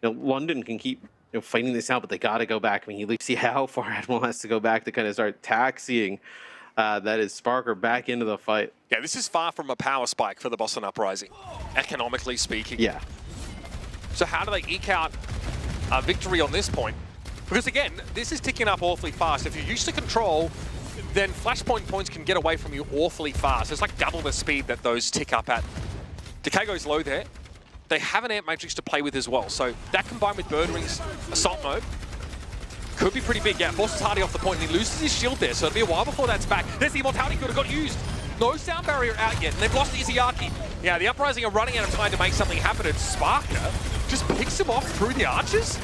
London can keep fighting this out, but they got to go back. I mean, you see how far Admiral has to go back to kind of start taxiing that is Sparker back into the fight. Yeah, this is far from a power spike for the Boston Uprising, economically speaking. Yeah. So how do they eke out a victory on this point? Because again, this is ticking up awfully fast. If you're used to control, then flashpoint points can get away from you awfully fast. It's like double the speed that those tick up at. Decay goes low there. They have an Amp Matrix to play with as well. So that combined with Birdering's assault mode could be pretty big. Yeah, forces Hardy off the point and he loses his shield there. So it'll be a while before that's back. There's the Immortality Field got used. No sound barrier out yet. And they've lost Izayaki. Yeah, the Uprising are running out of time to make something happen. And Sparker just picks him off through the arches.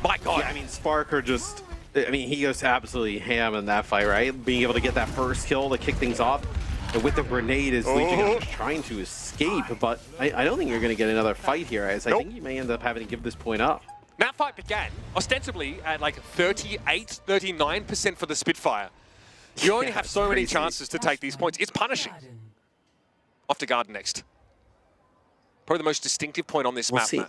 My God. Yeah, I mean, Sparker just... I mean, he goes absolutely ham in that fight, right? Being able to get that first kill to kick things off. And with the grenade is Legion trying to escape, but I don't think you're going to get another fight here, as I think you may end up having to give this point up. That fight began ostensibly at like 38, 39% for the Spitfire. You only have so many chances to take these points. It's punishing. Off to Garden next. Probably the most distinctive point on this map. See.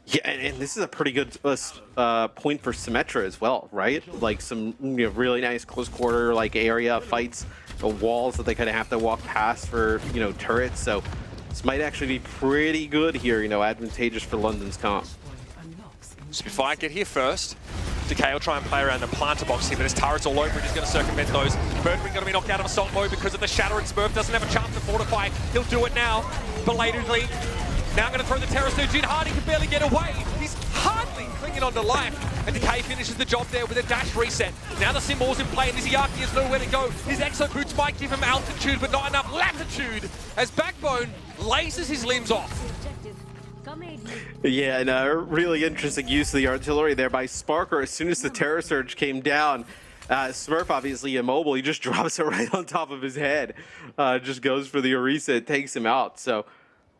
Yeah, and this is a pretty good point for Symmetra as well, right? Like some really nice close quarter like area fights, the walls that they kind of have to walk past for turrets. So this might actually be pretty good here, advantageous for London's comp. Spitfire get here first. Decay will try and play around the planter box here, but his turret's all over. He's going to circumvent those. Birdwing going to be knocked out of assault mode because of the shatter, and Smurf doesn't have a chance to fortify. He'll do it now, belatedly. Now going to throw the Terror Surge in. Hardy can barely get away. He's hardly clinging on to life. And Decay finishes the job there with a dash reset. Now the Symbol's in play, and Izayaki has nowhere to go. His Exo Boots might give him altitude, but not enough latitude, as Backbone lasers his limbs off. Yeah, and a really interesting use of the artillery there by Sparker. As soon as the Terror Surge came down, Smurf obviously immobile. He just drops it right on top of his head. Just goes for the Orisa. It takes him out. So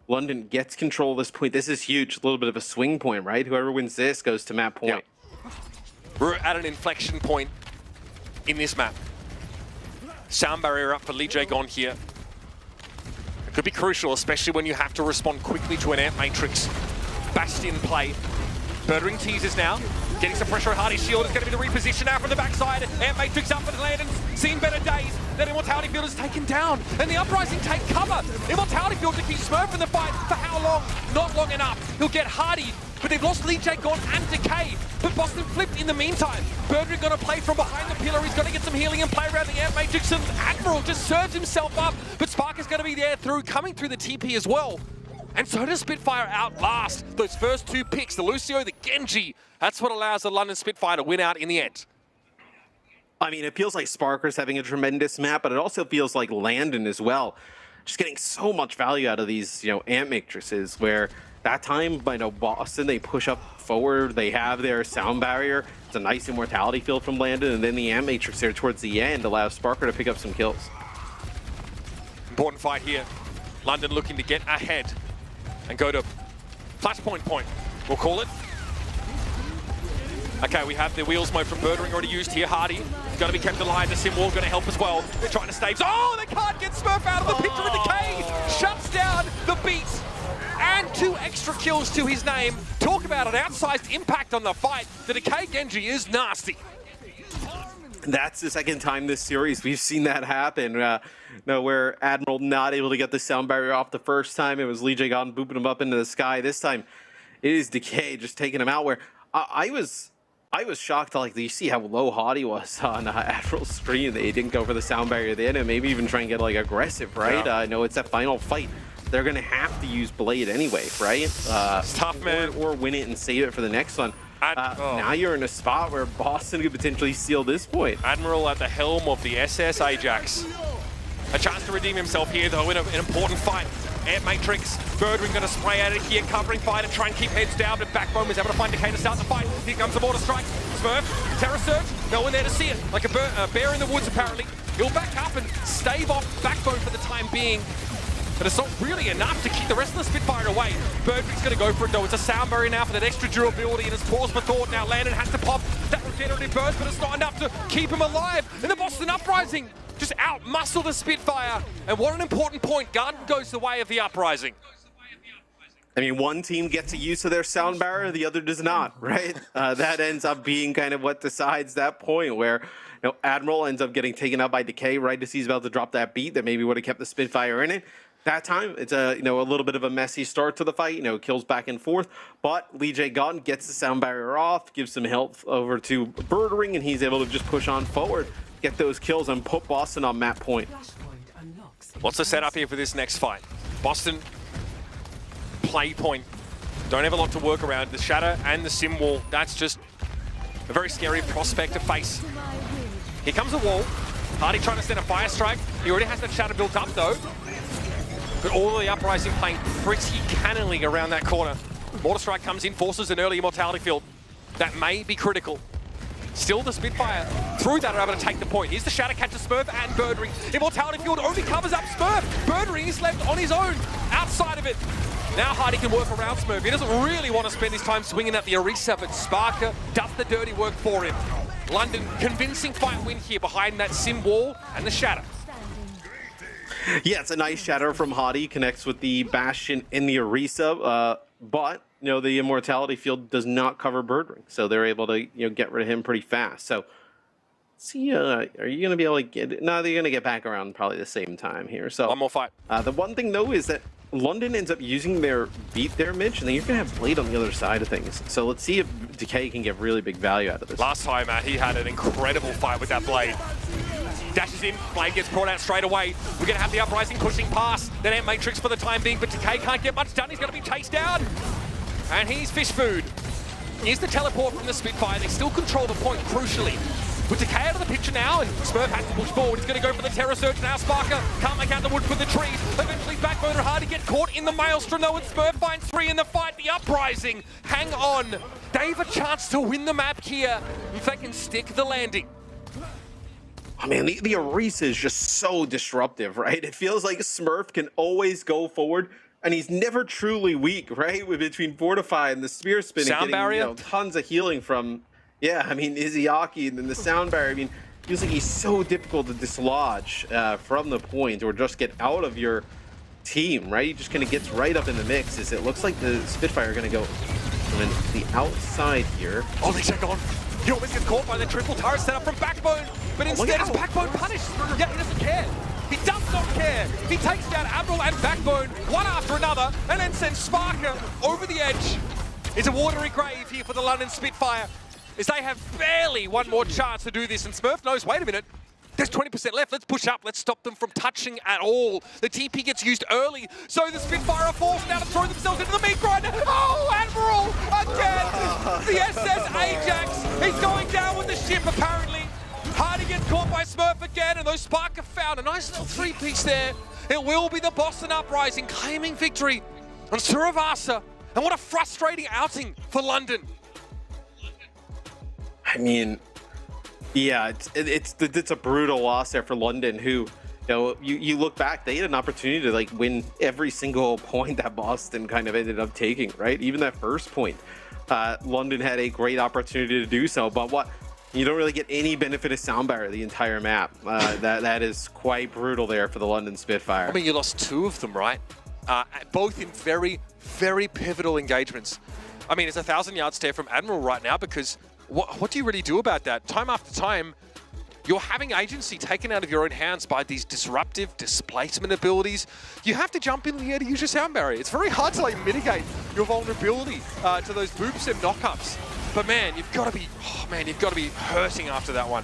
London gets control of this point. This is huge. A little bit of a swing point, right? Whoever wins this goes to map point. Yeah. We're at an inflection point in this map. Sound barrier up for Lee Jae-gon here. It could be crucial, especially when you have to respond quickly to an Amp Matrix. Bastion play. Birdring teases now. Getting some pressure on Hardy's shield. It's going to be the reposition now from the backside. Amp Matrix up for the Landon's seen better days. Then Immortality Field is taken down. And the Uprising take cover. Immortality Field to keep Smurf in the fight for how long? Not long enough. He'll get Hardy, but they've lost Lee Jae-gon and Decay. But Boston flipped in the meantime. Birdring going to play from behind the pillar. He's going to get some healing and play around the Amp Matrix. And Admiral just serves himself up. But Spark is going to be there coming through the TP as well. And so does Spitfire outlast those first two picks, the Lucio, the Genji. That's what allows the London Spitfire to win out in the end. I mean, it feels like Sparker's having a tremendous map, but it also feels like Landon as well. Just getting so much value out of these, Amp Matrices, where that time, Boston, they push up forward, they have their sound barrier. It's a nice immortality field from Landon, and then the Amp Matrix there towards the end allows Sparker to pick up some kills. Important fight here. London looking to get ahead and go to flashpoint point, we'll call it. Okay, we have the wheels mode from Birdring already used here. Hardy going to be kept alive. The Sim Wall going to help as well. They're trying to stave. Oh, they can't get Smurf out of the picture. And Decay shuts down the beat. And 2 extra kills to his name. Talk about an outsized impact on the fight. The Decay Genji is nasty. That's the second time this series we've seen that happen. Where Admiral not able to get the sound barrier off the first time. It was Lee Jae-gon booping him up into the sky. This time, it is Decay just taking him out. Where I was shocked. Like, you see how low Hardy was on Admiral's screen. They didn't go for the sound barrier then, and maybe even try and get aggressive, right? Yeah. I know it's that final fight. They're gonna have to use Blade anyway, right? It's tough, man. Or win it and save it for the next one. Now you're in a spot where Boston could potentially steal this point. Admiral at the helm of the SS Ajax. A chance to redeem himself here, though, in an important fight. Amp Matrix, Birdring going to spray at it here, covering fire to try and keep heads down, but Backbone was able to find Decay to start the fight. Here comes the Mortar Strike. Smurf, Terror Surge, no one there to see it. Like a bear in the woods, apparently. He'll back up and stave off Backbone for the time being. But it's not really enough to keep the rest of the Spitfire away. Birdring's going to go for it, though. It's a sound barrier now for that extra durability, and it's pause for thought. Now Landon has to pop that regenerative burst, but it's not enough to keep him alive. And the Boston Uprising just out-muscle the Spitfire. And what an important point. Garden goes the way of the Uprising. I mean, one team gets a use of their sound barrier, the other does not, right? That ends up being kind of what decides that point, where Admiral ends up getting taken out by Decay right as he's about to drop that beat that maybe would have kept the Spitfire in it. That time, it's a little bit of a messy start to the fight. Kills back and forth, but Lee Jae-gon gets the sound barrier off, gives some health over to Birdring, and he's able to just push on forward, get those kills, and put Boston on map point. What's the setup here for this next fight? Boston, play point. Don't have a lot to work around. The Shatter and the Sim Wall, that's just a very scary prospect to face. Here comes a wall. Hardy trying to send a Fire Strike. He already has that Shatter built up, though. But all of the Uprising playing pretty cannily around that corner. Mortar Strike comes in, forces an early Immortality Field. That may be critical. Still, the Spitfire, through that, are able to take the point. Here's the Shatter catch to Smurf and Birdring. Immortality Field only covers up Smurf. Birdring is left on his own, outside of it. Now Hardy can work around Smurf. He doesn't really want to spend his time swinging at the Orisa, but Sparker does the dirty work for him. London, convincing fight win here behind that Sim Wall and the Shatter. Yeah, it's a nice Shatter from Hardy, connects with the Bastion in the Orisa, but the Immortality field does not cover Birdring, so they're able to get rid of him pretty fast. So, see, are you going to be able to get it? No, they're going to get back around probably the same time here. So one more fight. The one thing though is that London ends up using their beat there, Mitch, and then you're going to have Blade on the other side of things. So let's see if Decay can get really big value out of this. Last time, he had an incredible fight with that Blade. Dashes in, Blade gets brought out straight away. We're going to have the Uprising pushing past that Ant Matrix for the time being, but Decay can't get much done. He's going to be chased down. And he's fish food. Here's the teleport from the Spitfire. They still control the point, crucially. With Decay out of the picture now, and Smurf has to push forward. He's going to go for the Terror Surge now. Sparker can't make out the wood for the trees. Eventually, Backboner hard to get caught in the Maelstrom, though, and Smurf finds 3 in the fight. The Uprising, hang on. They have a chance to win the map here if they can stick the landing. I mean, the Orisa is just so disruptive, right? It feels like Smurf can always go forward, and he's never truly weak, right? Between Fortify and the Spear Spin, Sound barrier, tons of healing from, Izayaki, and then the Sound Barrier. I mean, feels like he's so difficult to dislodge from the point or just get out of your team, right? He just kind of gets right up in the mix. As it looks like the Spitfire are going to go from the outside here. Oh, they check on. He almost gets caught by the triple turret setup from Backbone, but instead is Backbone punished. Yeah, he doesn't care. He does not care. He takes down Admiral and Backbone, one after another, and then sends Sparker over the edge. It's a watery grave here for the London Spitfire, as they have barely one more chance to do this, and Smurf knows, wait a minute, there's 20% left, let's push up, let's stop them from touching at all. The TP gets used early, so the Spitfire are forced now to throw themselves into the meat grinder. Oh, Admiral, again! The SS Ajax, he's going down with the ship apparently. Hardy gets caught by Smurf again, and those Sparker found a nice little 3-piece there. It will be the Boston Uprising claiming victory on Suravasa, and what a frustrating outing for London. I mean, yeah, it's a brutal loss there for London, who, you look back, they had an opportunity to win every single point that Boston kind of ended up taking, right? Even that first point, London had a great opportunity to do so, but you don't really get any benefit of Sound Barrier the entire map. That is quite brutal there for the London Spitfire. I mean, you lost 2 of them, right? Both in very, very pivotal engagements. I mean, it's a 1,000-yard stare from Admiral right now, because what do you really do about that? Time after time, you're having agency taken out of your own hands by these disruptive displacement abilities. You have to jump in here to use your Sound Barrier. It's very hard to mitigate your vulnerability to those boops and knockups. But man, you've got to be hurting after that one.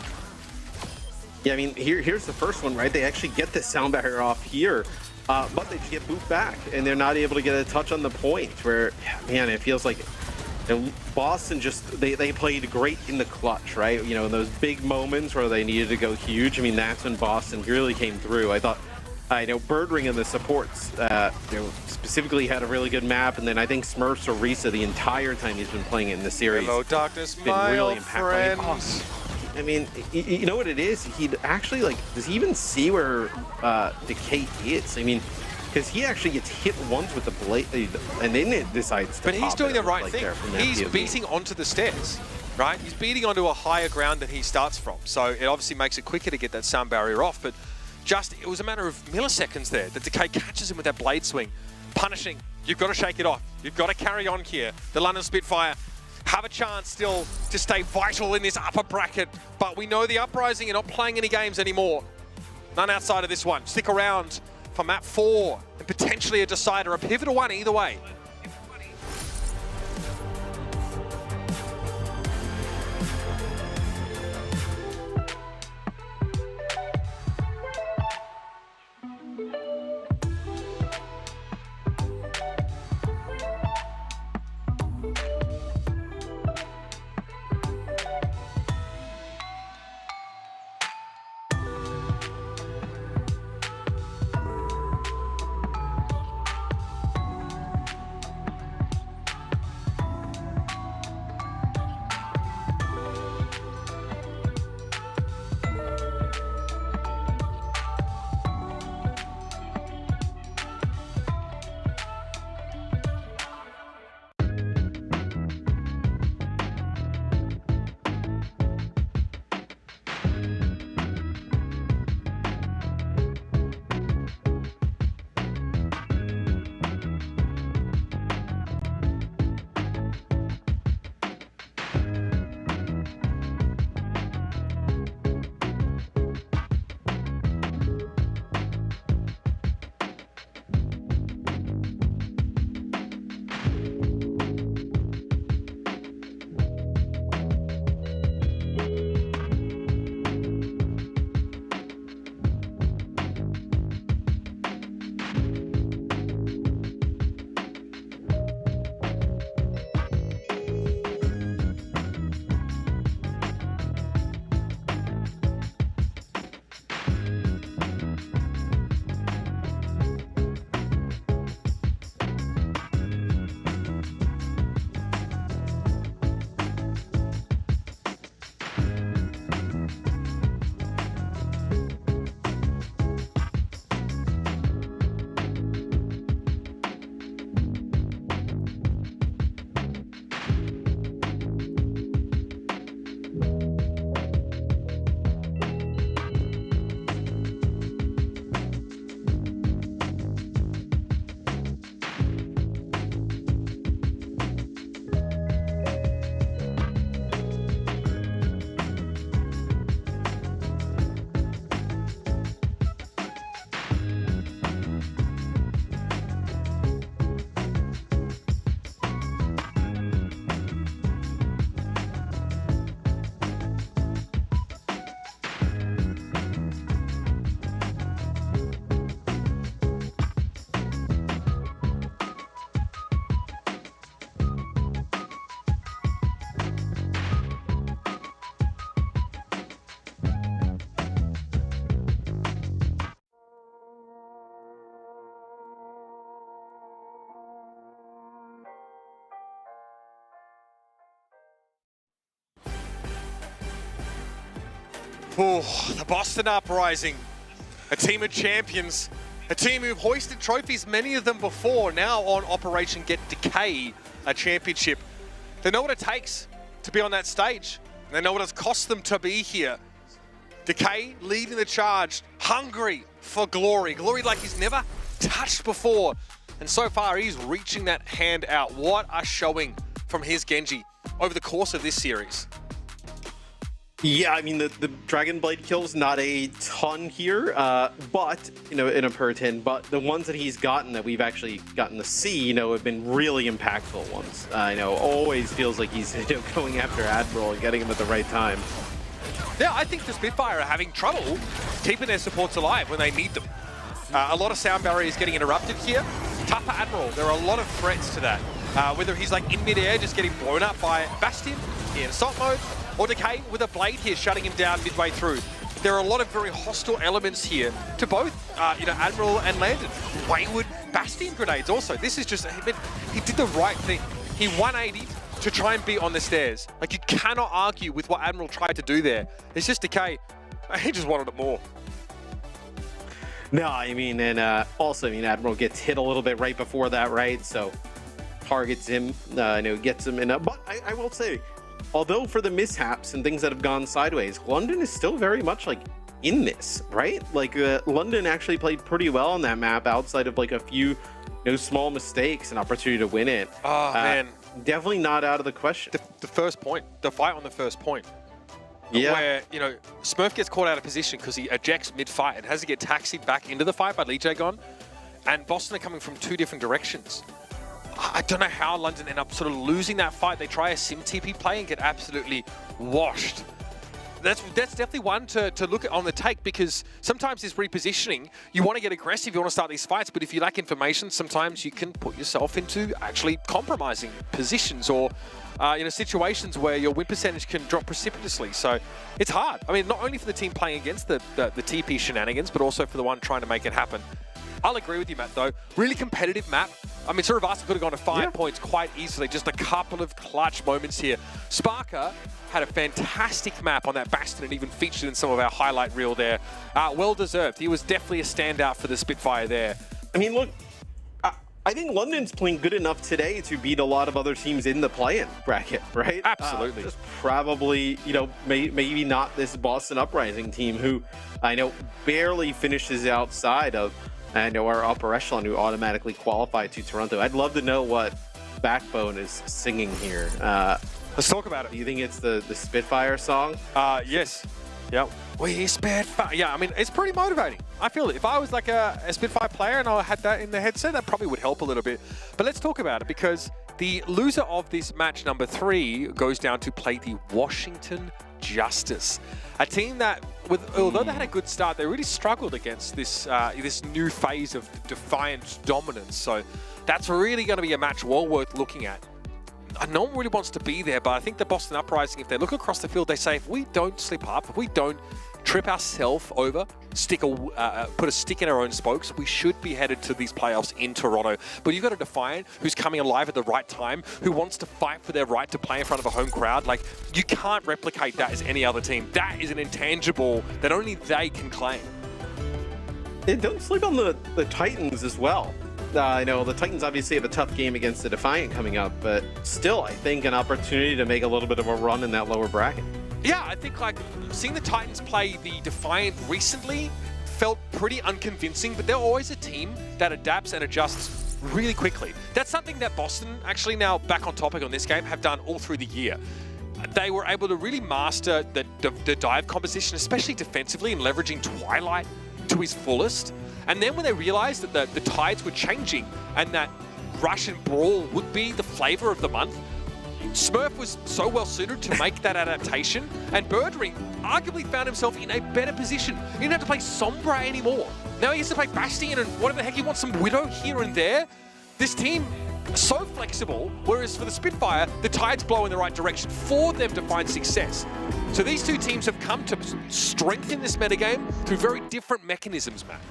Yeah, I mean, here's the first one, right? They actually get the Sound Barrier off here, but they get booped back, and they're not able to get a touch on the point. Where, man, it feels like Boston they played great in the clutch, right? In those big moments where they needed to go huge. I mean, that's when Boston really came through. I thought, Birdring and the supports, specifically had a really good map, and then I think Smurf's Orisa the entire time he's been playing it in the series. Hello, darkness, been my really old impactful. friend. I mean, you know what it is? He'd actually does he even see where Decay is? I mean, because he actually gets hit once with the blade, and then it decides to But he's doing the right thing. He's POV. beating onto the stairs, right? He's beating onto a higher ground than he starts from. So it obviously makes it quicker to get that Sound Barrier off, but it was a matter of milliseconds there that Decay catches him with that blade swing. Punishing. You've got to shake it off. You've got to carry on here. The London Spitfire have a chance still to stay vital in this upper bracket, but we know the Uprising are not playing any games anymore. None outside of this one. Stick around for map 4 and potentially a decider, a pivotal one either way. Oh, the Boston Uprising, a team of champions, a team who've hoisted trophies, many of them before, now on Operation Get Decay, a championship. They know what it takes to be on that stage. They know what it's cost them to be here. Decay leading the charge, hungry for glory. Glory like he's never touched before. And so far, he's reaching that hand out. What a showing from his Genji over the course of this series. Yeah, I mean, the Dragon Blade kills, not a ton here, but, you know, in a per 10, but the ones that he's gotten that we've actually gotten to see, you know, have been really impactful ones. You know, always feels like he's, you know, going after Admiral and getting him at the right time. Yeah, I think the Spitfire are having trouble keeping their supports alive when they need them. A lot of sound barriers getting interrupted here. Tougher Admiral, there are a lot of threats to that. Whether he's like in midair, just getting blown up by Bastion in assault mode, or Decay with a blade here shutting him down midway through. There are a lot of very hostile elements here to both, you know, Admiral and Landon. Wayward Bastion grenades also. This is just, he did the right thing. He 180'd to try and be on the stairs. Like, you cannot argue with what Admiral tried to do there. It's just Decay. He just wanted it more. No, I mean, and also, I mean, Admiral gets hit a little bit right before that, right? So targets him, you know, gets him in. But I will say, although for the mishaps and things that have gone sideways, London is still very much like in this, right? Like London actually played pretty well on that map outside of like a few, you know, small mistakes and opportunity to win it. Oh, man. Definitely not out of the question. The first point, the fight on the first point. Yeah. Where, you know, Smurf gets caught out of position because he ejects mid-fight and has to get taxied back into the fight by Lee Jae-gon. And Boston are coming from two different directions. I don't know how London end up sort of losing that fight. They try a sim TP play and get absolutely washed. That's definitely one to look at on the take, because sometimes this repositioning, you want to get aggressive, you want to start these fights, but if you lack information, sometimes you can put yourself into actually compromising positions or you know, situations where your win percentage can drop precipitously. So it's hard. I mean, not only for the team playing against the TP shenanigans, but also for the one trying to make it happen. I'll agree with you, Matt, though. Really competitive map. I mean, Surabasa could have gone to 5 points quite easily. Just a couple of clutch moments here. Sparker had a fantastic map on that Bastion and even featured in some of our highlight reel there. Well deserved. He was definitely a standout for the Spitfire there. I mean, look, I think London's playing good enough today to beat a lot of other teams in the play-in bracket, right? Absolutely. Just probably, you know, maybe not this Boston Uprising team who I know barely finishes outside of, I know, our upper echelon who automatically qualify to Toronto. I'd love to know what Backbone is singing here. Let's talk about it. Do you think it's the Spitfire song? Yes. Yep. We Spitfire. Yeah, I mean, it's pretty motivating. I feel it. If I was like a Spitfire player and I had that in the headset, that probably would help a little bit. But let's talk about it, because the loser of this match number 3 goes down to play the Washington Justice, a team that, although they had a good start, they really struggled against this this new phase of Defiant dominance. So that's really going to be a match well worth looking at. No one really wants to be there, but I think the Boston Uprising, if they look across the field, they say, if we don't slip up, if we don't trip ourselves over, put a stick in our own spokes, we should be headed to these playoffs in Toronto. But you've got a Defiant who's coming alive at the right time, who wants to fight for their right to play in front of a home crowd. Like, you can't replicate that as any other team. That is an intangible that only they can claim. Don't sleep on the Titans as well. I know the Titans obviously have a tough game against the Defiant coming up, but still, I think an opportunity to make a little bit of a run in that lower bracket. Yeah, I think like seeing the Titans play the Defiant recently felt pretty unconvincing, but they're always a team that adapts and adjusts really quickly. That's something that Boston, actually now back on topic on this game, have done all through the year. They were able to really master the dive composition, especially defensively, and leveraging Twilight to his fullest. And then when they realized that the tides were changing and that Rush and Brawl would be the flavor of the month, Smurf was so well suited to make that adaptation, and Birdring arguably found himself in a better position. He didn't have to play Sombra anymore. Now he has to play Bastion and whatever the heck he wants, some Widow here and there. This team is so flexible, whereas for the Spitfire, the tides blow in the right direction for them to find success. So these two teams have come to strengthen this metagame through very different mechanisms, Matt.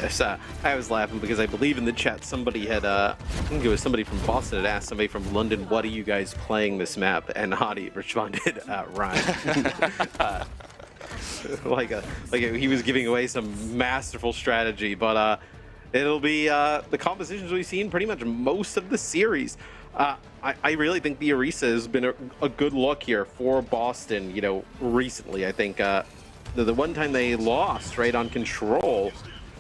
Yes, I was laughing because I believe in the chat somebody had, I think it was somebody from Boston had asked somebody from London, what are you guys playing this map? And Hadi responded, Ryan. like he was giving away some masterful strategy, but it'll be the compositions we've seen pretty much most of the series. I really think the Orisa has been a good look here for Boston, you know, recently. I think the one time they lost, right, on Control,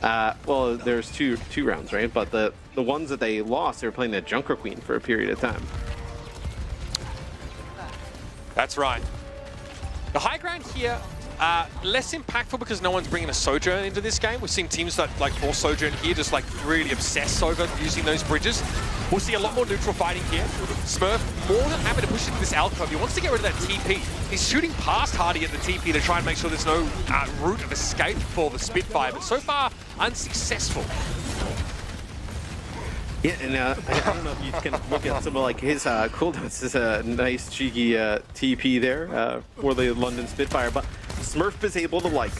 well, there's two rounds, right? But the ones that they lost, they were playing that Junker Queen for a period of time. That's right. The high ground here, less impactful because no one's bringing a Sojourn into this game. We've seen teams that like force Sojourn here just like really obsess over using those bridges. We'll see a lot more neutral fighting here. Smurf more than happy to push into this alcove. He wants to get rid of that TP. He's shooting past Hadi at the TP to try and make sure there's no route of escape for the Spitfire, but so far unsuccessful. Yeah, and I don't know if you can look at some of like his cooldowns. This is a nice cheeky TP there for the London Spitfire, but Smurf is able to like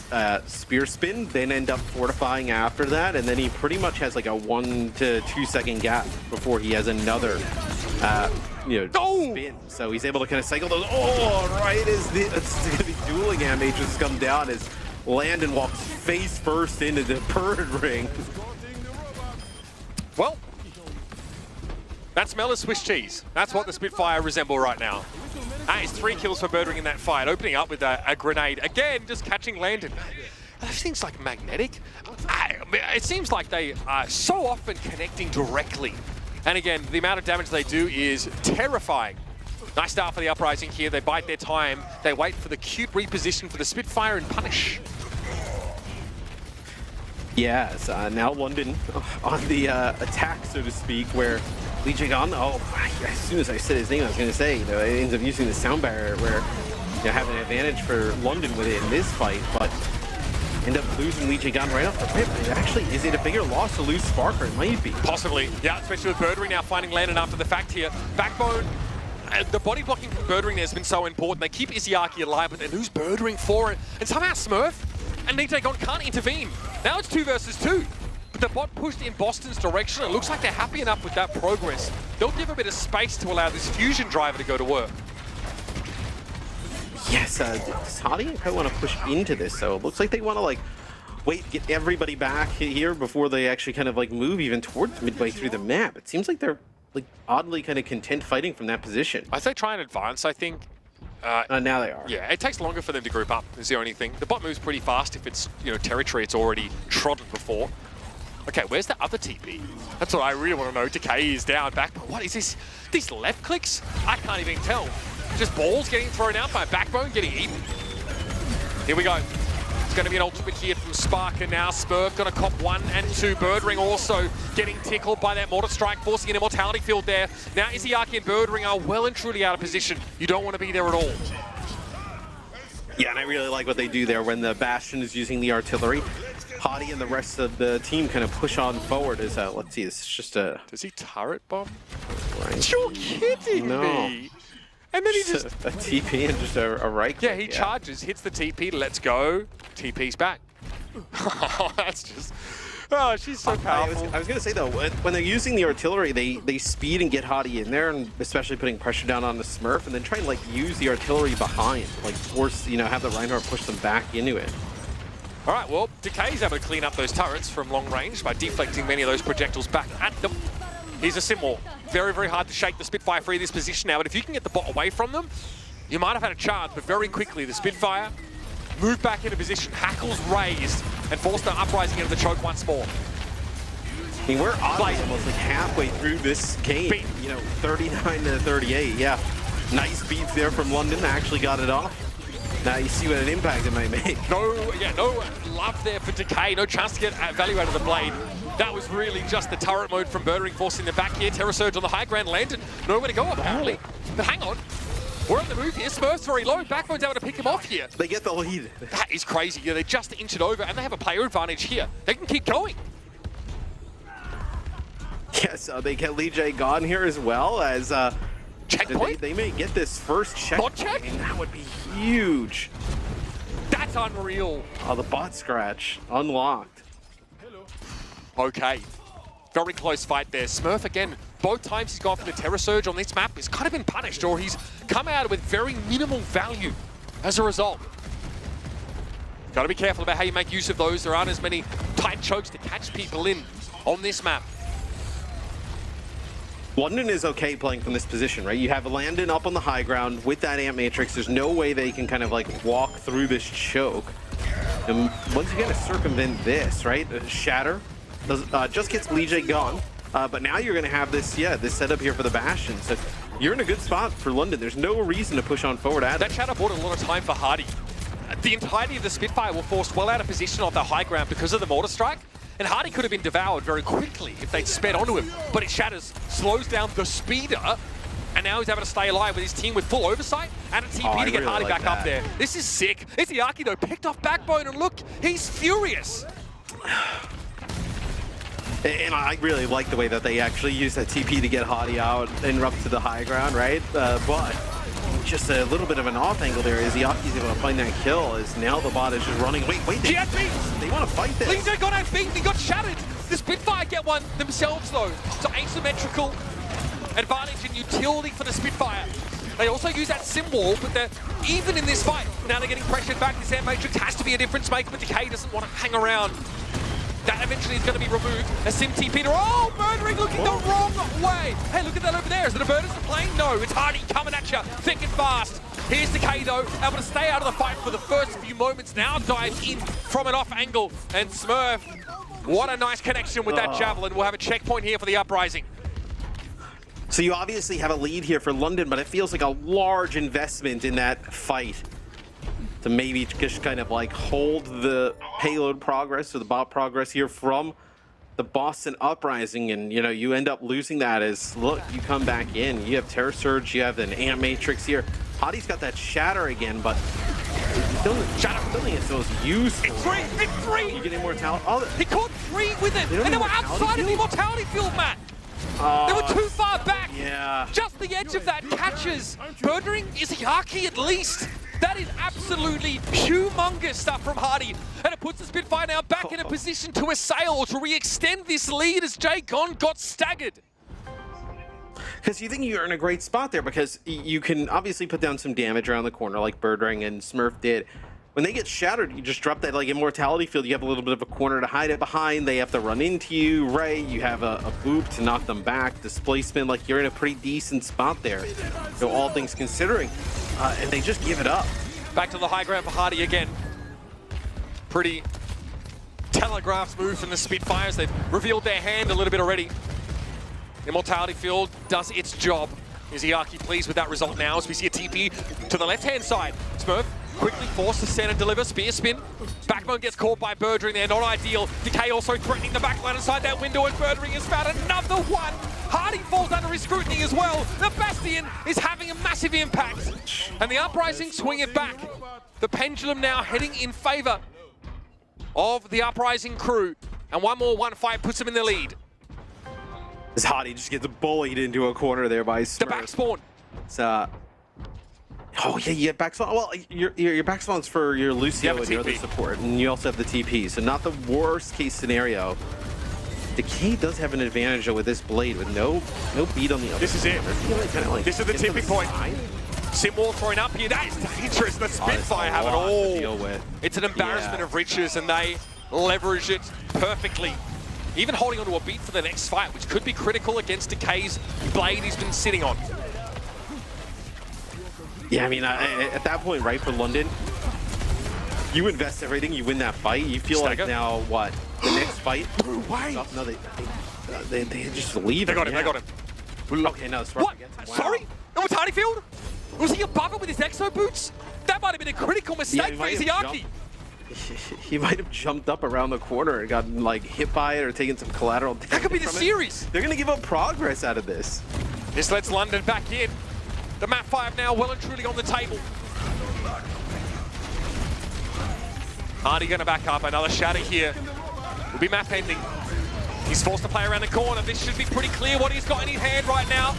spear spin, then end up fortifying after that, and then he pretty much has like a 1 to 2 second gap before he has another spin. So he's able to kind of cycle those. Oh, right as it's going to be dueling animations come down as Landon walks face first into the bird ring. Well, that smell is Swiss cheese. That's what the Spitfire resemble right now. That is 3 kills for Birdring in that fight, opening up with a grenade. Again, just catching Landon. Those things like magnetic. It seems like they are so often connecting directly. And again, the amount of damage they do is terrifying. Nice start for the Uprising here. They bide their time. They wait for the cute reposition for the Spitfire and punish. Yes, now London on the attack, so to speak, where Lee Jae-gon, as soon as I said his name, I was going to say, you know, it ends up using the sound barrier where you have an advantage for London with it in this fight, but end up losing Lee Jae-gon right off the rip. Actually, is it a bigger loss to lose Sparker? It might be. Possibly, yeah, especially with Birdring now finding Landon after the fact here. Backbone, the body blocking from Birdring there has been so important. They keep Izzyaki alive, but they lose Birdring for it. And somehow Smurf and Lee Jae-gon can't intervene. Now it's 2 versus 2. But the bot pushed in Boston's direction. It looks like they're happy enough with that progress. They'll give a bit of space to allow this fusion driver to go to work. Yes, does Hadi kind of want to push into this, so it looks like they want to like wait, get everybody back here before they actually kind of like move even towards midway through the map. It seems like they're like oddly kind of content fighting from that position. I say try and advance, I think. Now they are. Yeah, it takes longer for them to group up, is the only thing. The bot moves pretty fast if it's, you know, territory it's already trodden before. Okay, where's the other TP? That's what I really want to know. Decay is down back, but what is this? These left clicks? I can't even tell. Just balls getting thrown out by Backbone, getting eaten. Here we go. It's going to be an ultimate here from Spark, and now Spurf going to cop 1 and 2. Birdring also getting tickled by that Mortar Strike, forcing an Immortality field there. Now Izzyaki and Birdring are well and truly out of position. You don't want to be there at all. Yeah, and I really like what they do there when the Bastion is using the artillery. Hadi and the rest of the team kind of push on forward as, let's see, this is just a... Does he turret bomb? Right. You're kidding me! And then he just... A TP and just a right click. Yeah, he charges, hits the TP, let's go. TP's back. That's just... Oh, she's so powerful. I was going to say, though, when they're using the artillery, they speed and get Hadi in there, and especially putting pressure down on the Smurf, and then try and, like, use the artillery behind. Like, force, you know, have the Reinhardt push them back into it. All right, well, Decay's able to clean up those turrets from long range by deflecting many of those projectiles back at them. Here's a Sim Wall. Very, very hard to shake the Spitfire free of this position now, but if you can get the bot away from them, you might have had a chance, but very quickly the Spitfire moved back into position, hackles raised, and forced the Uprising into the choke once more. I mean, we're almost like halfway through this game, you know, 39 to 38, yeah. Nice beats there from London, actually got it off. Now you see what an impact it might make. No love there for Decay, no chance to get value out of the blade. That was really just the turret mode from Birdring forcing them back here. Terror Surge on the high ground, Landon nowhere to go apparently. But hang on, we're on the move here. Smurf's very low, Backbone's able to pick him off here. They get the lead. That is crazy. Yeah, they just inched over and they have a player advantage here. They can keep going. Yes, they get Lee Jae-gon here as well as checkpoint. They may get this first checkpoint. Bot check? I mean, that would be huge. That's unreal. Oh, the bot scratch unlocked. Okay. Very close fight there. Smurf, again, both times he's gone for the Terror Surge on this map, he's kind of been punished, or he's come out with very minimal value as a result. Got to be careful about how you make use of those. There aren't as many tight chokes to catch people in on this map. London is okay playing from this position, right? You have Landon up on the high ground with that Amp Matrix. There's no way they can kind of like walk through this choke. And once again, to circumvent this, right? Shatter does, just gets Lee J gone. But now you're going to have this, this setup here for the Bastion. So you're in a good spot for London. There's no reason to push on forward at that Shatter bought a lot of time for Hardy. The entirety of the Spitfire were forced well out of position on the high ground because of the Mortar Strike. And Hardy could have been devoured very quickly if they'd sped onto him. But it Shatters, slows down the speeder, and now he's having to stay alive with his team with full oversight and a TP to get Hardy back up there. This is sick. Izayaki, though, picked off Backbone, and look, he's furious. And I really like the way that they actually use that TP to get Hardy out and up to the high ground, right? But just a little bit of an off angle there. Izayaki's able to find that kill as now the bot is just running. Wait, they want to fight this. Lingo got outbeaten, he got shattered. The Spitfire get one themselves though. So asymmetrical advantage and utility for the Spitfire. They also use that sim wall, but they're even in this fight. Now they're getting pressured back. This Amp Matrix has to be a difference maker, but Decay doesn't want to hang around. That eventually is going to be removed. A sim TP. Oh, Murdering looking the wrong way. Hey, look at that over there. Is it a bird as a plane? No, it's Hardy coming at you thick and fast. Here's Decay though, able to stay out of the fight for the first few moments. Now dives in from an off angle. And Smurf, what a nice connection with that Javelin. We'll have a checkpoint here for the Uprising. So you obviously have a lead here for London, but it feels like a large investment in that fight to maybe just kind of like hold the payload progress or the bot progress here from the Boston Uprising, and you know, you end up losing that as, look, you come back in, you have Terror Surge, you have an Amp Matrix here. Hardy's got that Shatter again, but Shatter filling is so useful. It's three! You get Immortality. Oh, he caught 3 with it, and they were outside of the Immortality field, Matt. They were too far back. Yeah. Just the edge of that catches. Murdering Izayaki at least. That is absolutely humongous stuff from Hardy. And it puts the Spitfire now back in a position to assail or to re-extend this lead as Jay Gon got staggered. Because you think you're in a great spot there because you can obviously put down some damage around the corner like Birdring and Smurf did. When they get shattered, you just drop that like Immortality field. You have a little bit of a corner to hide it behind. They have to run into you, Ray. You have a boop to knock them back. Displacement, like you're in a pretty decent spot there. So all things considering, and they just give it up. Back to the high ground for Hardy again. Pretty telegraphed move from the Spitfires. They've revealed their hand a little bit already. Immortality field does its job. Izayaki pleased with that result now as we see a TP to the left-hand side. Smurf quickly forced to send and deliver. Spear spin. Backbone gets caught by Birdring there. Not ideal. Decay also threatening the backline inside that window, and Birdring has found another one. Hardy falls under his scrutiny as well. The Bastion is having a massive impact. And the Uprising swing it back. The pendulum now heading in favor of the Uprising crew. And one fight puts them in the lead. As Hardy just gets bullied into a corner there by Smurf. The back spawn. So, oh yeah, you have back spawn. Well, your back spawn's for your Lucio and your other support, and you also have the TP. So not the worst case scenario. Decay does have an advantage with this blade with no beat on the other. This is it. This is the tipping point. Sim wall thrown up here. That is dangerous. The Spitfire have it all. It's an embarrassment of riches, and they leverage it perfectly. Even holding onto a beat for the next fight, which could be critical against Decay's blade he's been sitting on. Yeah, I mean, at that point, right, for London, you invest everything, you win that fight. You feel like now, what, the next fight? No, they just leave. They got him, they got him. Okay, no, what? Sorry? That was Hardyfield? Was he above it with his exo boots? That might have been a critical mistake for Izayaki. He might have jumped up around the corner and gotten like hit by it or taken some collateral damage. That could be the series. They're gonna give up progress out of this. This lets London back in. The map 5 now well and truly on the table. Hardy gonna back up. Another shatter here. Will be map ending. He's forced to play around the corner. This should be pretty clear what he's got in his hand right now.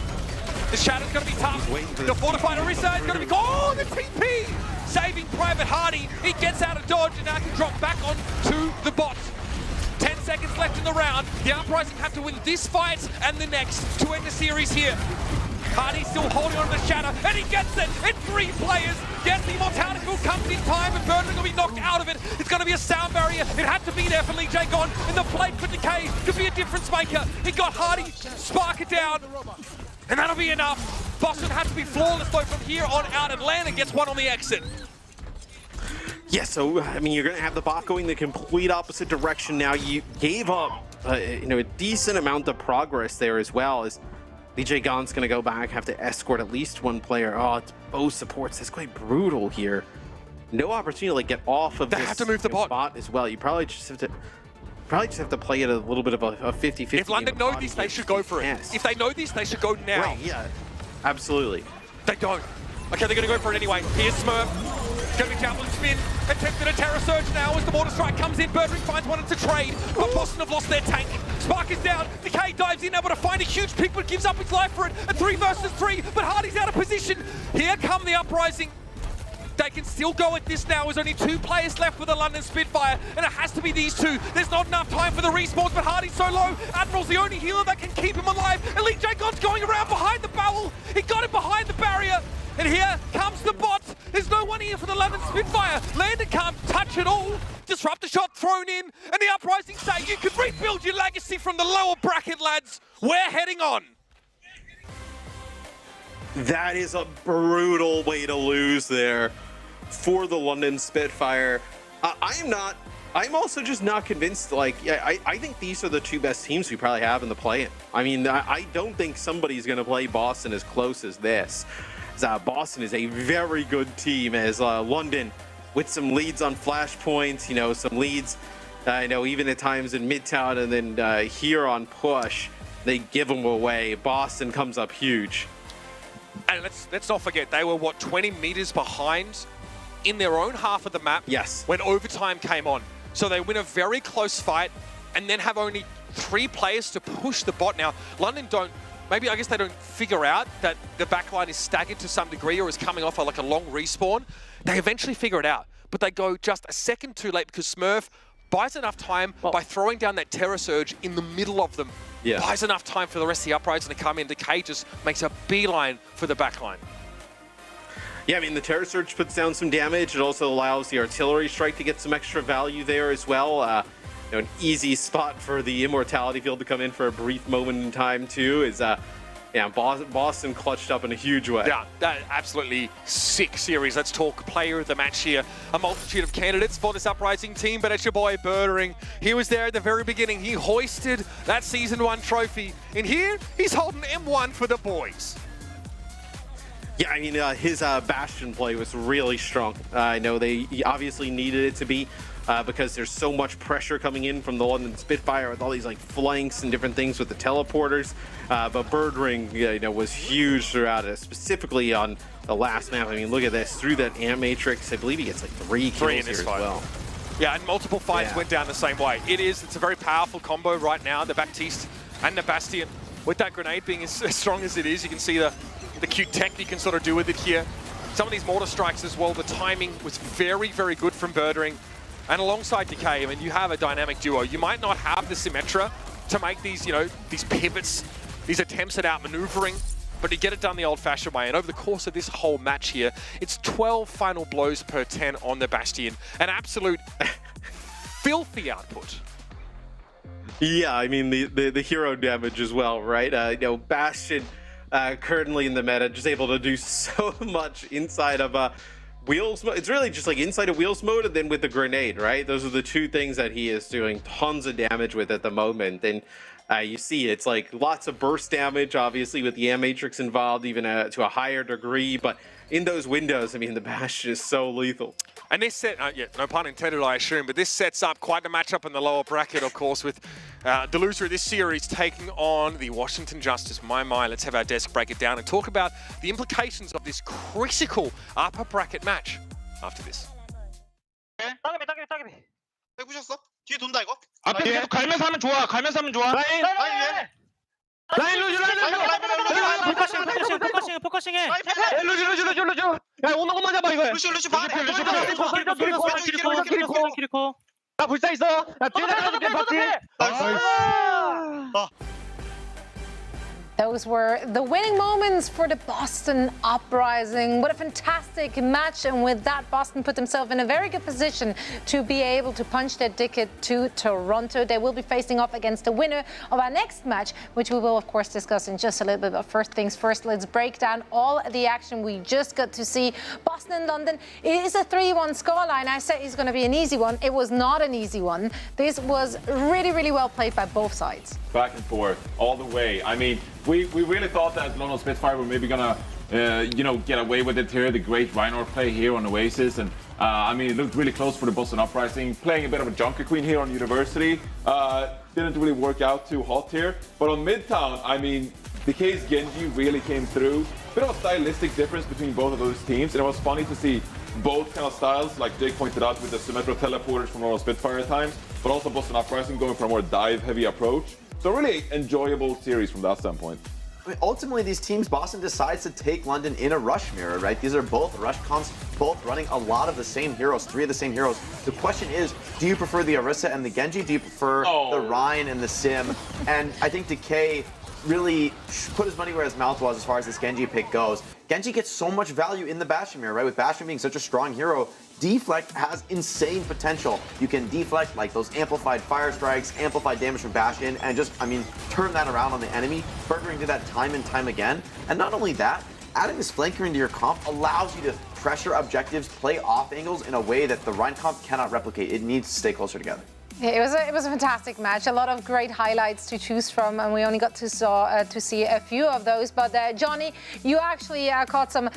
The Shadow's gonna be tough. The fortified Orisa is gonna be, oh, the TP! Saving Private Hardy. He gets out of dodge and now can drop back onto the bot. 10 seconds left in the round. The Uprising have to win this fight and the next to end the series here. Hardy still holding on to the shadow, and he gets it! It's 3 players! Yes, the Immortality Field comes in time, and Birdring will be knocked out of it. It's going to be a sound barrier. It had to be there for Lee Jae-gon, and the plate for Decay could be a difference maker. He got Hardy, spark it down, and that'll be enough. Boston has to be flawless though from here on out, and Landon gets one on the exit. Yeah, so, I mean, you're going to have the bot going the complete opposite direction now. You gave up, a decent amount of progress there as well. As Lee Jae-gon's going to go back, have to escort at least 1 player. Oh, it's both supports. That's quite brutal here. No opportunity to like, get off of they this have to move the bot as well. You probably just have to play it a little bit of a 50-50. If London know this, they should go for it. Yes. If they know this, they should go now. Right, yeah, absolutely. They don't. Okay, they're going to go for it anyway. Here's Smurf. Going to be javelin spin. Attempted a Terror Surge now as the Mortar Strike comes in. Birdring finds one to trade, but Boston have lost their tank. Spark is down. Decay dives in, able to find a huge pick, but gives up his life for it. A 3 versus 3, but Hardy's out of position. Here come the Uprising. They can still go at this now. There's only 2 players left for the London Spitfire, and it has to be these 2. There's not enough time for the respawns, but Hardy's so low. Admiral's the only healer that can keep him alive. And Lee Jae-gon's going around behind the barrel. He got it behind the barrier. And here comes the bot. There's no one here for the London Spitfire. Landon can't touch it all. Disruptor shot thrown in. And the Uprising say you can rebuild your legacy from the lower bracket, lads. We're heading on. That is a brutal way to lose there for the London Spitfire. I'm also just not convinced. Like, I think these are the 2 best teams we probably have in the play-in. I mean, I don't think somebody's going to play Boston as close as this. Boston is a very good team, as London with some leads on flashpoints, some leads, even at times in Midtown, and then here on push, they give them away. Boston comes up huge. And let's not forget, they were, 20 meters behind in their own half of the map. Yes. When overtime came on. So they win a very close fight and then have only 3 players to push the bot. Now, London I guess they don't figure out that the backline is staggered to some degree or is coming off like a long respawn. They eventually figure it out, but they go just a second too late because Smurf buys enough time by throwing down that Terror Surge in the middle of them. Yeah. Buys enough time for the rest of the Uprising to come in. Decay just makes a beeline for the backline. Yeah, I mean, the Terror Surge puts down some damage. It also allows the Artillery Strike to get some extra value there as well. An easy spot for the Immortality Field to come in for a brief moment in time too. Boston clutched up in a huge way. Yeah, absolutely sick series. Let's talk player of the match here. A multitude of candidates for this Uprising team, but it's your boy Birdring. He was there at the very beginning. He hoisted that Season 1 trophy. And here, he's holding M1 for the boys. Yeah, I mean, his Bastion play was really strong. I know they obviously needed it to be. Because there's so much pressure coming in from the London Spitfire with all these like flanks and different things with the teleporters. But Birdring, was huge throughout it, specifically on the last map. I mean, look at this. Through that Ant Matrix, I believe he gets like 3 kills in this here fight as well. Yeah, and multiple fights went down the same way. It's a very powerful combo right now. The Baptiste and the Bastion, with that grenade being as strong as it is, you can see the cute tech you can sort of do with it here. Some of these mortar strikes as well, the timing was very, very good from Birdring. And alongside Decay, I mean, you have a dynamic duo. You might not have the Symmetra to make these, these pivots, these attempts at outmaneuvering, but you get it done the old-fashioned way. And over the course of this whole match here, it's 12 final blows per 10 on the Bastion. An absolute filthy output. Yeah, I mean, the hero damage as well, right? Bastion currently in the meta, just able to do so much inside of Wheels mode. It's really just like inside of Wheels mode and then with the grenade, right? Those are the 2 things that he is doing tons of damage with at the moment. And you see it's like lots of burst damage, obviously with the Ant Matrix involved, even to a higher degree. But in those windows, I mean, the Bastion is so lethal. And this set, no pun intended, I assume, but this sets up quite a matchup in the lower bracket, of course, with the loser of this series taking on the Washington Justice. My, let's have our desk break it down and talk about the implications of this critical upper bracket match after this. 해보셨어? 뒤에 돈다 이거? 앞에 계속 갈면서 하면 좋아. 갈면서 하면 좋아. 라인 루즈 포커싱해. 루즈. 야 오는 것만 잡아 이거. 루시 봐. 키리코. 나 불사 있어. 나 뒤에 나가줄게 파티. Those were the winning moments for the Boston Uprising. What a fantastic match. And with that, Boston put themselves in a very good position to be able to punch their ticket to Toronto. They will be facing off against the winner of our next match, which we will, of course, discuss in just a little bit. But first things first, let's break down all the action we just got to see. Boston and London, it is a 3-1 scoreline. I said it's going to be an easy one. It was not an easy one. This was really, really well played by both sides. Back and forth, all the way. I mean, we really thought that London Spitfire were maybe gonna, get away with it here. The great Reinhardt play here on Oasis, and I mean, it looked really close for the Boston Uprising. Playing a bit of a Junker Queen here on University, didn't really work out too hot here. But on Midtown, I mean, DK's Genji really came through. Bit of a stylistic difference between both of those teams, and it was funny to see both kind of styles, like Jake pointed out, with the symmetrical teleporters from London Spitfire at times, but also Boston Uprising going for a more dive-heavy approach. So really enjoyable series from that standpoint. I mean, ultimately, these teams, Boston decides to take London in a rush mirror, right? These are both rush comps, both running a lot of the same heroes, 3 of the same heroes. The question is, do you prefer the Orisa and the Genji? Do you prefer the Ryan and the Sim? And I think Decay really put his money where his mouth was as far as this Genji pick goes. Genji gets so much value in the Bastion mirror, right? With Bastion being such a strong hero, Deflect has insane potential. You can deflect like those amplified fire strikes, amplified damage from Bastion, and just, I mean, turn that around on the enemy. Burgering did that time and time again. And not only that, adding this flanker into your comp allows you to pressure objectives, play off angles in a way that the Rhine comp cannot replicate. It needs to stay closer together. Yeah, it was a fantastic match. A lot of great highlights to choose from, and we only got to see a few of those. But Johnny, you actually caught some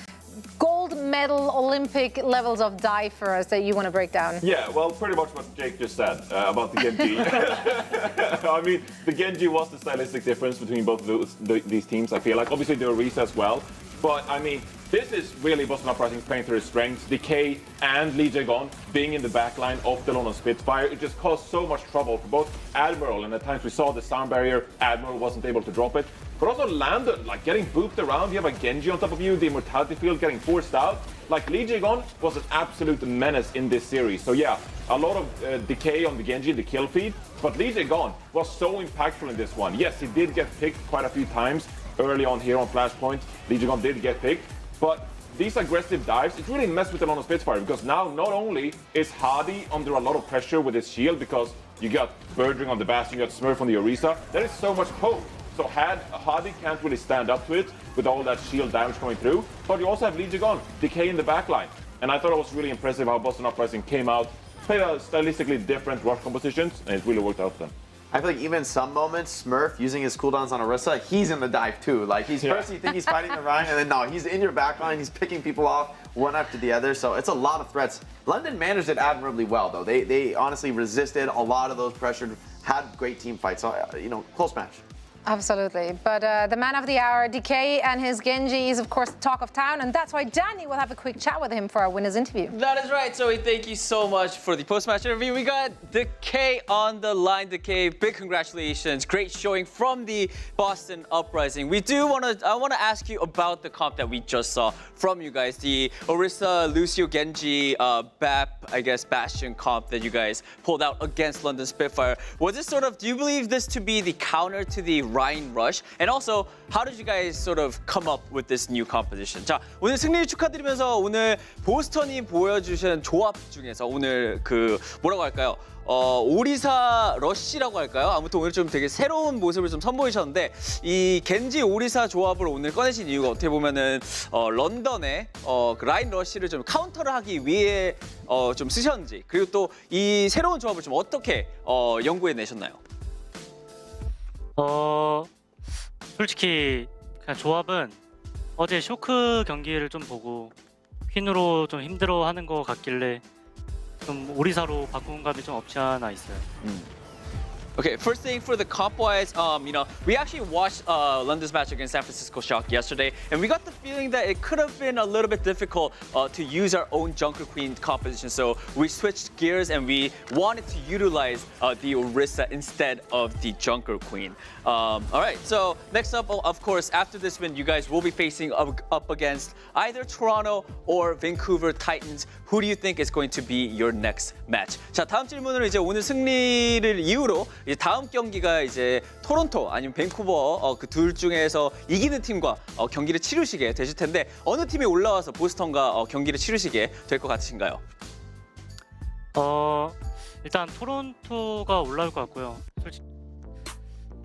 gold medal Olympic levels of dive for us that you want to break down. Yeah, well, pretty much what Jake just said about the Genji. I mean, the Genji was the stylistic difference between both of these teams, I feel like. Obviously, the Orisa as well. But, I mean, this is really Boston Uprising playing to his strengths. Decay and Lee Jae-gon being in the backline of the London Spitfire. It just caused so much trouble for both Admiral, and at times we saw the sound barrier. Admiral wasn't able to drop it. But also Landon, like getting booped around. You have a Genji on top of you, the immortality field getting forced out. Like Lee Jae-gon was an absolute menace in this series. So yeah, a lot of decay on the Genji, the kill feed. But Lee Jae-gon was so impactful in this one. Yes, he did get picked quite a few times early on here on Flashpoint. Lee Jae-gon did get picked. But these aggressive dives, it really messed with the London Spitfire, because now not only is Hadi under a lot of pressure with his shield, because you got Birdring on the Bastion, you got Smurf on the Orisa, there is so much poke. So Hadi can't really stand up to it with all that shield damage coming through. But you also have Lee Jae-gon, Decay in the backline. And I thought it was really impressive how Boston Uprising came out, played a stylistically different rush compositions, and it really worked out for them. I feel like even in some moments, Smurf using his cooldowns on Orisa, he's in the dive too. Like first you think he's fighting the Rhine, and then no, he's in your backline, he's picking people off one after the other. So it's a lot of threats. London managed it admirably well though. They honestly resisted a lot of those pressured, had great team fights. So close match. Absolutely. But the man of the hour, Decay, and his Genji is, of course, the talk of town. And that's why Danny will have a quick chat with him for our winner's interview. That is right. So thank you so much for the post-match interview. We got Decay on the line. Decay, big congratulations. Great showing from the Boston Uprising. I want to ask you about the comp that we just saw from you guys. The Orisa, Lucio, Genji, BAP, I guess, Bastion comp that you guys pulled out against London Spitfire. Was this do you believe this to be the counter to the Rhine Rush? And also, how did you guys come up with this new composition? 자, 오늘 승리 축하드리면서 오늘 보스턴이 보여주신 조합 중에서 오늘 뭐라고 할까요? 오리사 러쉬라고 할까요? 아무튼 오늘 좀 되게 새로운 모습을 좀 선보이셨는데 이 겐지 오리사 조합을 오늘 꺼내신 이유가 어떻게 보면은 런던의 그 라인 러쉬를 좀 카운터를 하기 위해 좀 쓰셨는지, 그리고 또 이 새로운 조합을 좀 어떻게 연구해 내셨나요? 솔직히 그냥 조합은 어제 쇼크 경기를 좀 보고 퀸으로 좀 힘들어하는 것 같길래 좀 오리사로 바꾼 감이 좀 없지 않아 있어요. Okay, first thing for the comp-wise, we actually watched London's match against San Francisco Shock yesterday, and we got the feeling that it could have been a little bit difficult to use our own Junker Queen composition. So we switched gears and we wanted to utilize the Orisa instead of the Junker Queen. All right, so next up, of course, after this win, you guys will be facing up against either Toronto or Vancouver Titans. Who do you think is going to be your next match? 자, 다음 질문은 이제 오늘 승리를 이유로 이제 다음 경기가 이제 토론토 아니면 밴쿠버 그 둘 중에서 이기는 팀과 경기를 치르시게 되실 텐데 어느 팀이 올라와서 보스턴과 경기를 치르시게 될 것 같으신가요? 일단 토론토가 올라올 것 같고요. 솔직히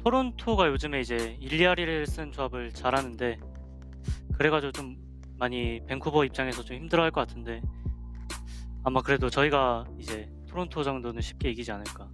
토론토가 요즘에 이제 일리아리를 쓴 조합을 잘하는데 그래가지고 좀 많이 밴쿠버 입장에서 좀 힘들어할 것 같은데 아마 그래도 저희가 이제 토론토 정도는 쉽게 이기지 않을까.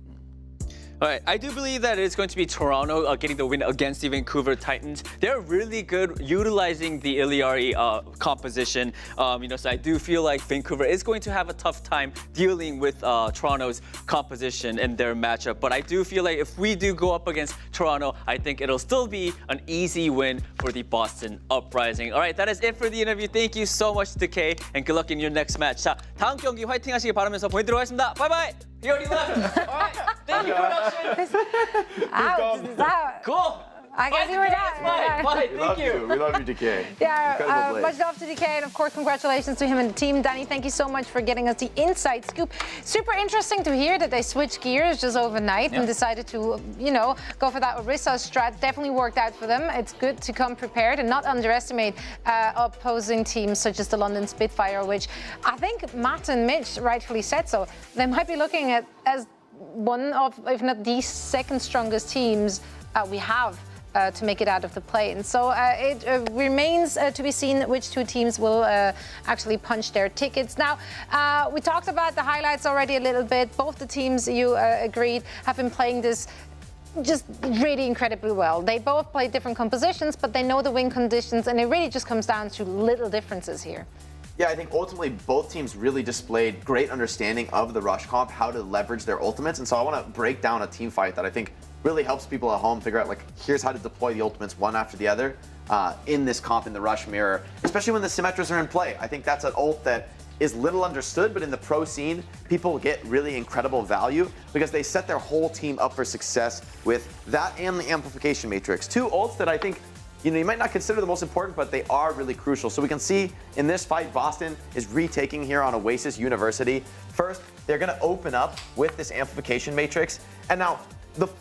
All right, I do believe that it's going to be Toronto getting the win against the Vancouver Titans. They're really good utilizing the Iliari composition. So I do feel like Vancouver is going to have a tough time dealing with Toronto's composition in their matchup. But I do feel like if we do go up against Toronto, I think it'll still be an easy win for the Boston Uprising. All right, that is it for the interview. Thank you so much, Decay, and good luck in your next match. 자, 다음 경기 화이팅 하시길 바라면서 보내드리도록 하겠습니다. Bye bye. He already left. All right, thank you, production. Out. Cool. I guess you were done. Bye. Thank you. We love you, Decay. Yeah, much love to DK, and of course, congratulations to him and the team. Danny, thank you so much for getting us the inside scoop. Super interesting to hear that they switched gears just overnight and decided to, go for that Orisa strat. Definitely worked out for them. It's good to come prepared and not underestimate opposing teams such as the London Spitfire, which I think Matt and Mitch rightfully said so. They might be looking at as one of, if not the second strongest teams we have. To make it out of the play. And so it remains to be seen which two teams will actually punch their tickets. Now, we talked about the highlights already a little bit. Both the teams, you agreed, have been playing this just really incredibly well. They both play different compositions, but they know the win conditions, and it really just comes down to little differences here. Yeah, I think ultimately both teams really displayed great understanding of the rush comp, how to leverage their ultimates. And so I want to break down a team fight that I think really helps people at home figure out, like, here's how to deploy the ultimates one after the other in this comp, in the rush mirror, especially when the Symmetras are in play. I think that's an ult that is little understood, but in the pro scene, people get really incredible value because they set their whole team up for success with that and the amplification matrix. Two ults that I think you might not consider the most important, but they are really crucial. So we can see in this fight, Boston is retaking here on Oasis University. First, they're going to open up with this amplification matrix. And now,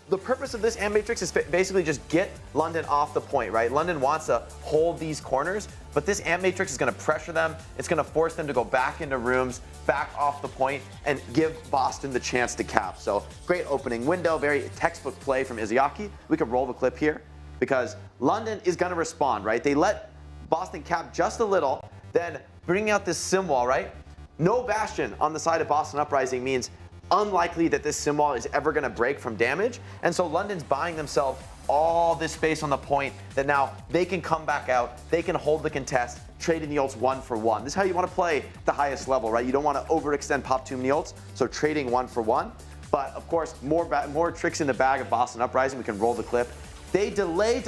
the purpose of this amp matrix is basically just get London off the point, right? London wants to hold these corners, but this amp matrix is going to pressure them. It's going to force them to go back into rooms, back off the point, and give Boston the chance to cap. So great opening window, very textbook play from Izayaki. We can roll the clip here because London is going to respond, right? They let Boston cap just a little, then bring out this sim wall, right? No Bastion on the side of Boston Uprising means unlikely that this sim wall is ever going to break from damage. And so London's buying themselves all this space on the point that now they can come back out, they can hold the contest, trading the ults 1 for 1. This is how you want to play the highest level, right? You don't want to overextend pop too many ults, so trading 1 for 1. But of course, more tricks in the bag of Boston Uprising. We can roll the clip. They delay,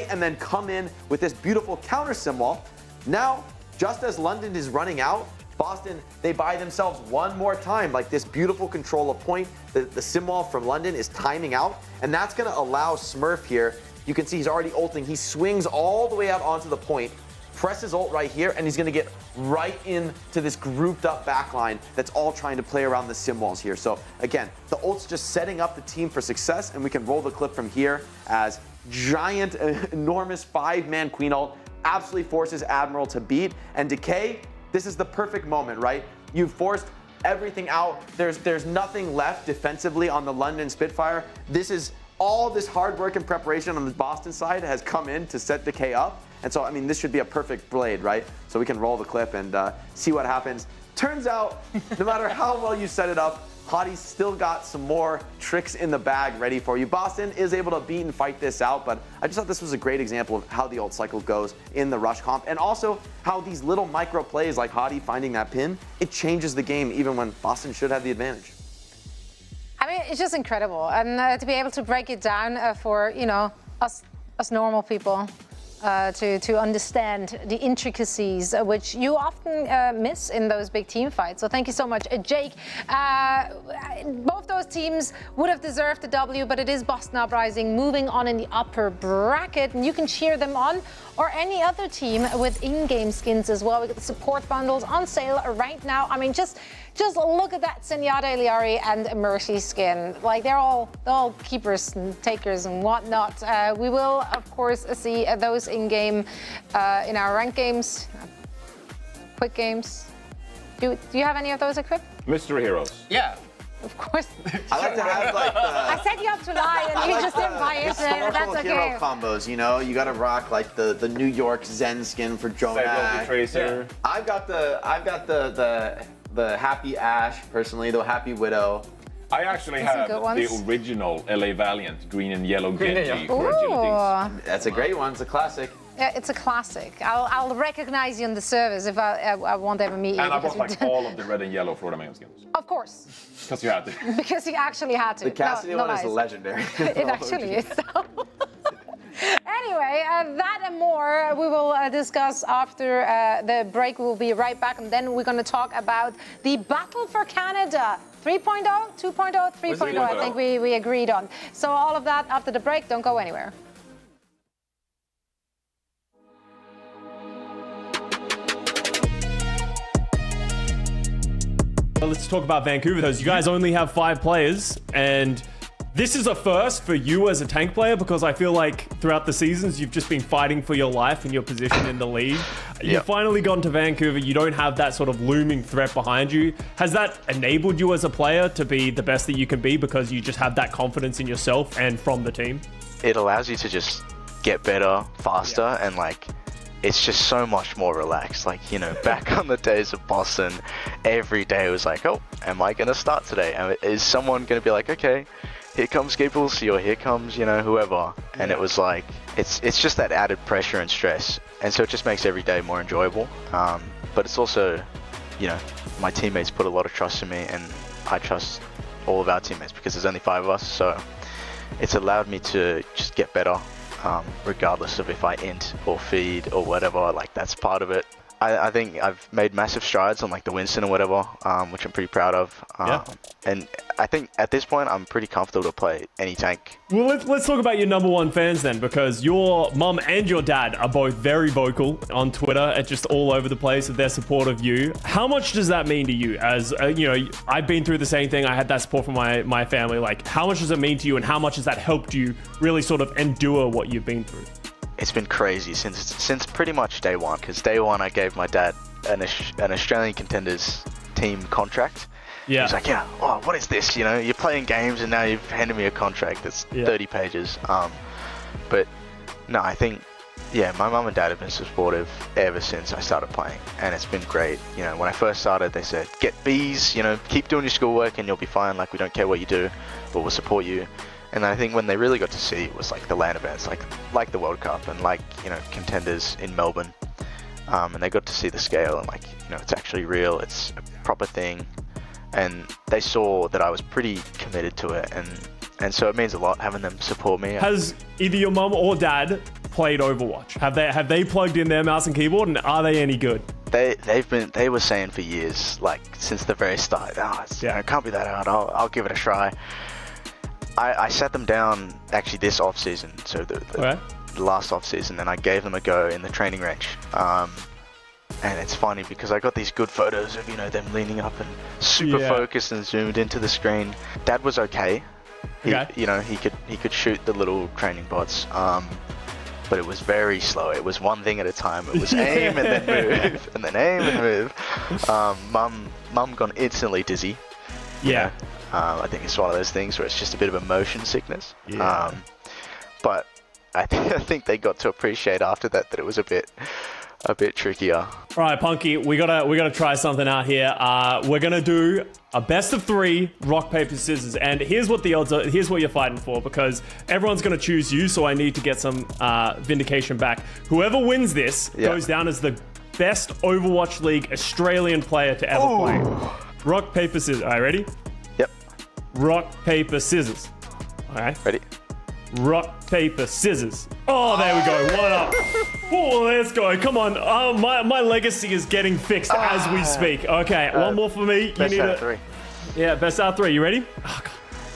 and then come in with this beautiful counter sim wall. Now, just as London is running out, Boston, they buy themselves one more time, like this beautiful control of point. The sim wall from London is timing out, and that's going to allow Smurf here. You can see he's already ulting. He swings all the way out onto the point, presses ult right here, and he's going to get right into this grouped up backline that's all trying to play around the sim walls here. So again, the ult's just setting up the team for success, and we can roll the clip from here as giant, enormous 5-man Queen ult absolutely forces Admiral to beat, and Decay, this is the perfect moment, right? You've forced everything out. There's nothing left defensively on the London Spitfire. This is all this hard work and preparation on the Boston side has come in to set Decay up. And so, I mean, this should be a perfect blade, right? So we can roll the clip and see what happens. Turns out, no matter how well you set it up, Hottie's still got some more tricks in the bag ready for you. Boston is able to beat and fight this out, but I just thought this was a great example of how the ult cycle goes in the rush comp, and also how these little micro plays like Hottie finding that pin, it changes the game even when Boston should have the advantage. I mean, it's just incredible, and to be able to break it down for us normal people. To understand the intricacies which you often miss in those big team fights. So thank you so much, Jake. Both those teams would have deserved the W, but it is Boston Uprising moving on in the upper bracket, and you can cheer them on or any other team with in-game skins as well. We got the support bundles on sale right now. I mean, just look at that Zenyatta Eliari and Mercy skin. Like they're all keepers and takers and whatnot. We will of course see those in-game in our ranked games, quick games. Do you have any of those equipped? Mystery heroes. Yeah. Of course. I like to have like the... I set you up to lie and you just didn't buy it. That's okay. Hero combos, you gotta rock like the New York Zen skin for Jonah. Tracer. Yeah. I've got the Happy Ash personally, the Happy Widow. I actually have the original LA Valiant green and yellow Genji for agility. That's a great one. It's a classic. Yeah, it's a classic. I'll recognize you on the service if I won't ever meet you. And I bought like all of the red and yellow Florida Man skins. Of course. Because you had to. Because you actually had to. The Cassidy one is legendary. It actually is. Anyway, that and more we will discuss after the break. We'll be right back, and then we're going to talk about the Battle for Canada 3.0, 2.0, 3.0, I think we agreed on. So all of that after the break. Don't go anywhere. Well, let's talk about Vancouver, though. You guys only have 5 players, and this is a first for you as a tank player because I feel like throughout the seasons, you've just been fighting for your life and your position in the league. You've finally gone to Vancouver. You don't have that sort of looming threat behind you. Has that enabled you as a player to be the best that you can be because you just have that confidence in yourself and from the team? It allows you to just get better faster and like it's just so much more relaxed. Like, back on the days of Boston, every day was like, oh, am I going to start today? And is someone going to be like, okay, here comes Gibblesy or here comes, whoever. And it was like, it's just that added pressure and stress. And so it just makes every day more enjoyable. But it's also, my teammates put a lot of trust in me and I trust all of our teammates because there's only 5 of us. So it's allowed me to just get better. Regardless of if I int or feed or whatever, like that's part of it. I think I've made massive strides on like the Winston or whatever, which I'm pretty proud of. And I think at this point I'm pretty comfortable to play any tank. Well, let's talk about your #1 fans then, because your mum and your dad are both very vocal on Twitter and just all over the place with their support of you. How much does that mean to you? As I've been through the same thing. I had that support from my family. Like, how much does it mean to you, and how much has that helped you really sort of endure what you've been through? It's been crazy since pretty much day one, because day one I gave my dad an Australian Contenders team contract. Yeah. He's like, oh, what is this? You're playing games and now you've handed me a contract that's 30 pages. But no, I think, my mum and dad have been supportive ever since I started playing, and it's been great. When I first started, they said, get Bs, keep doing your schoolwork and you'll be fine. Like, we don't care what you do, but we'll support you. And I think when they really got to see it was like the LAN events, like the World Cup and like, Contenders in Melbourne. And they got to see the scale and like, it's actually real, it's a proper thing. And they saw that I was pretty committed to it. And so it means a lot having them support me. Has either your mum or dad played Overwatch? Have they plugged in their mouse and keyboard, and are they any good? They were saying for years, like since the very start, it can't be that hard, I'll give it a try. I sat them down actually this off season, so the last off season, and I gave them a go in the training range. And it's funny because I got these good photos of them leaning up and super focused and zoomed into the screen. Dad was okay. He could shoot the little training bots, but it was very slow. It was one thing at a time. It was aim and then move, and then aim and move. Mum got instantly dizzy. Yeah. I think it's one of those things where it's just a bit of a motion sickness. Yeah. But I think they got to appreciate after that it was a bit trickier. All right, Punky, we gotta try something out here. We're gonna do a best of 3 rock paper scissors, and here's what the odds are. Here's what you're fighting for, because everyone's gonna choose you, so I need to get some vindication back. Whoever wins this goes down as the best Overwatch League Australian player to ever play. Rock paper scissors. All right, ready? Yep. rock, paper, scissors. All right. Ready? Rock, paper, scissors. Oh, there we go. 1 up. Oh, let's go. Come on. Oh, my legacy is getting fixed as we speak. Okay, one more for me. Best out of 3. Yeah, best out of 3. You ready? Oh,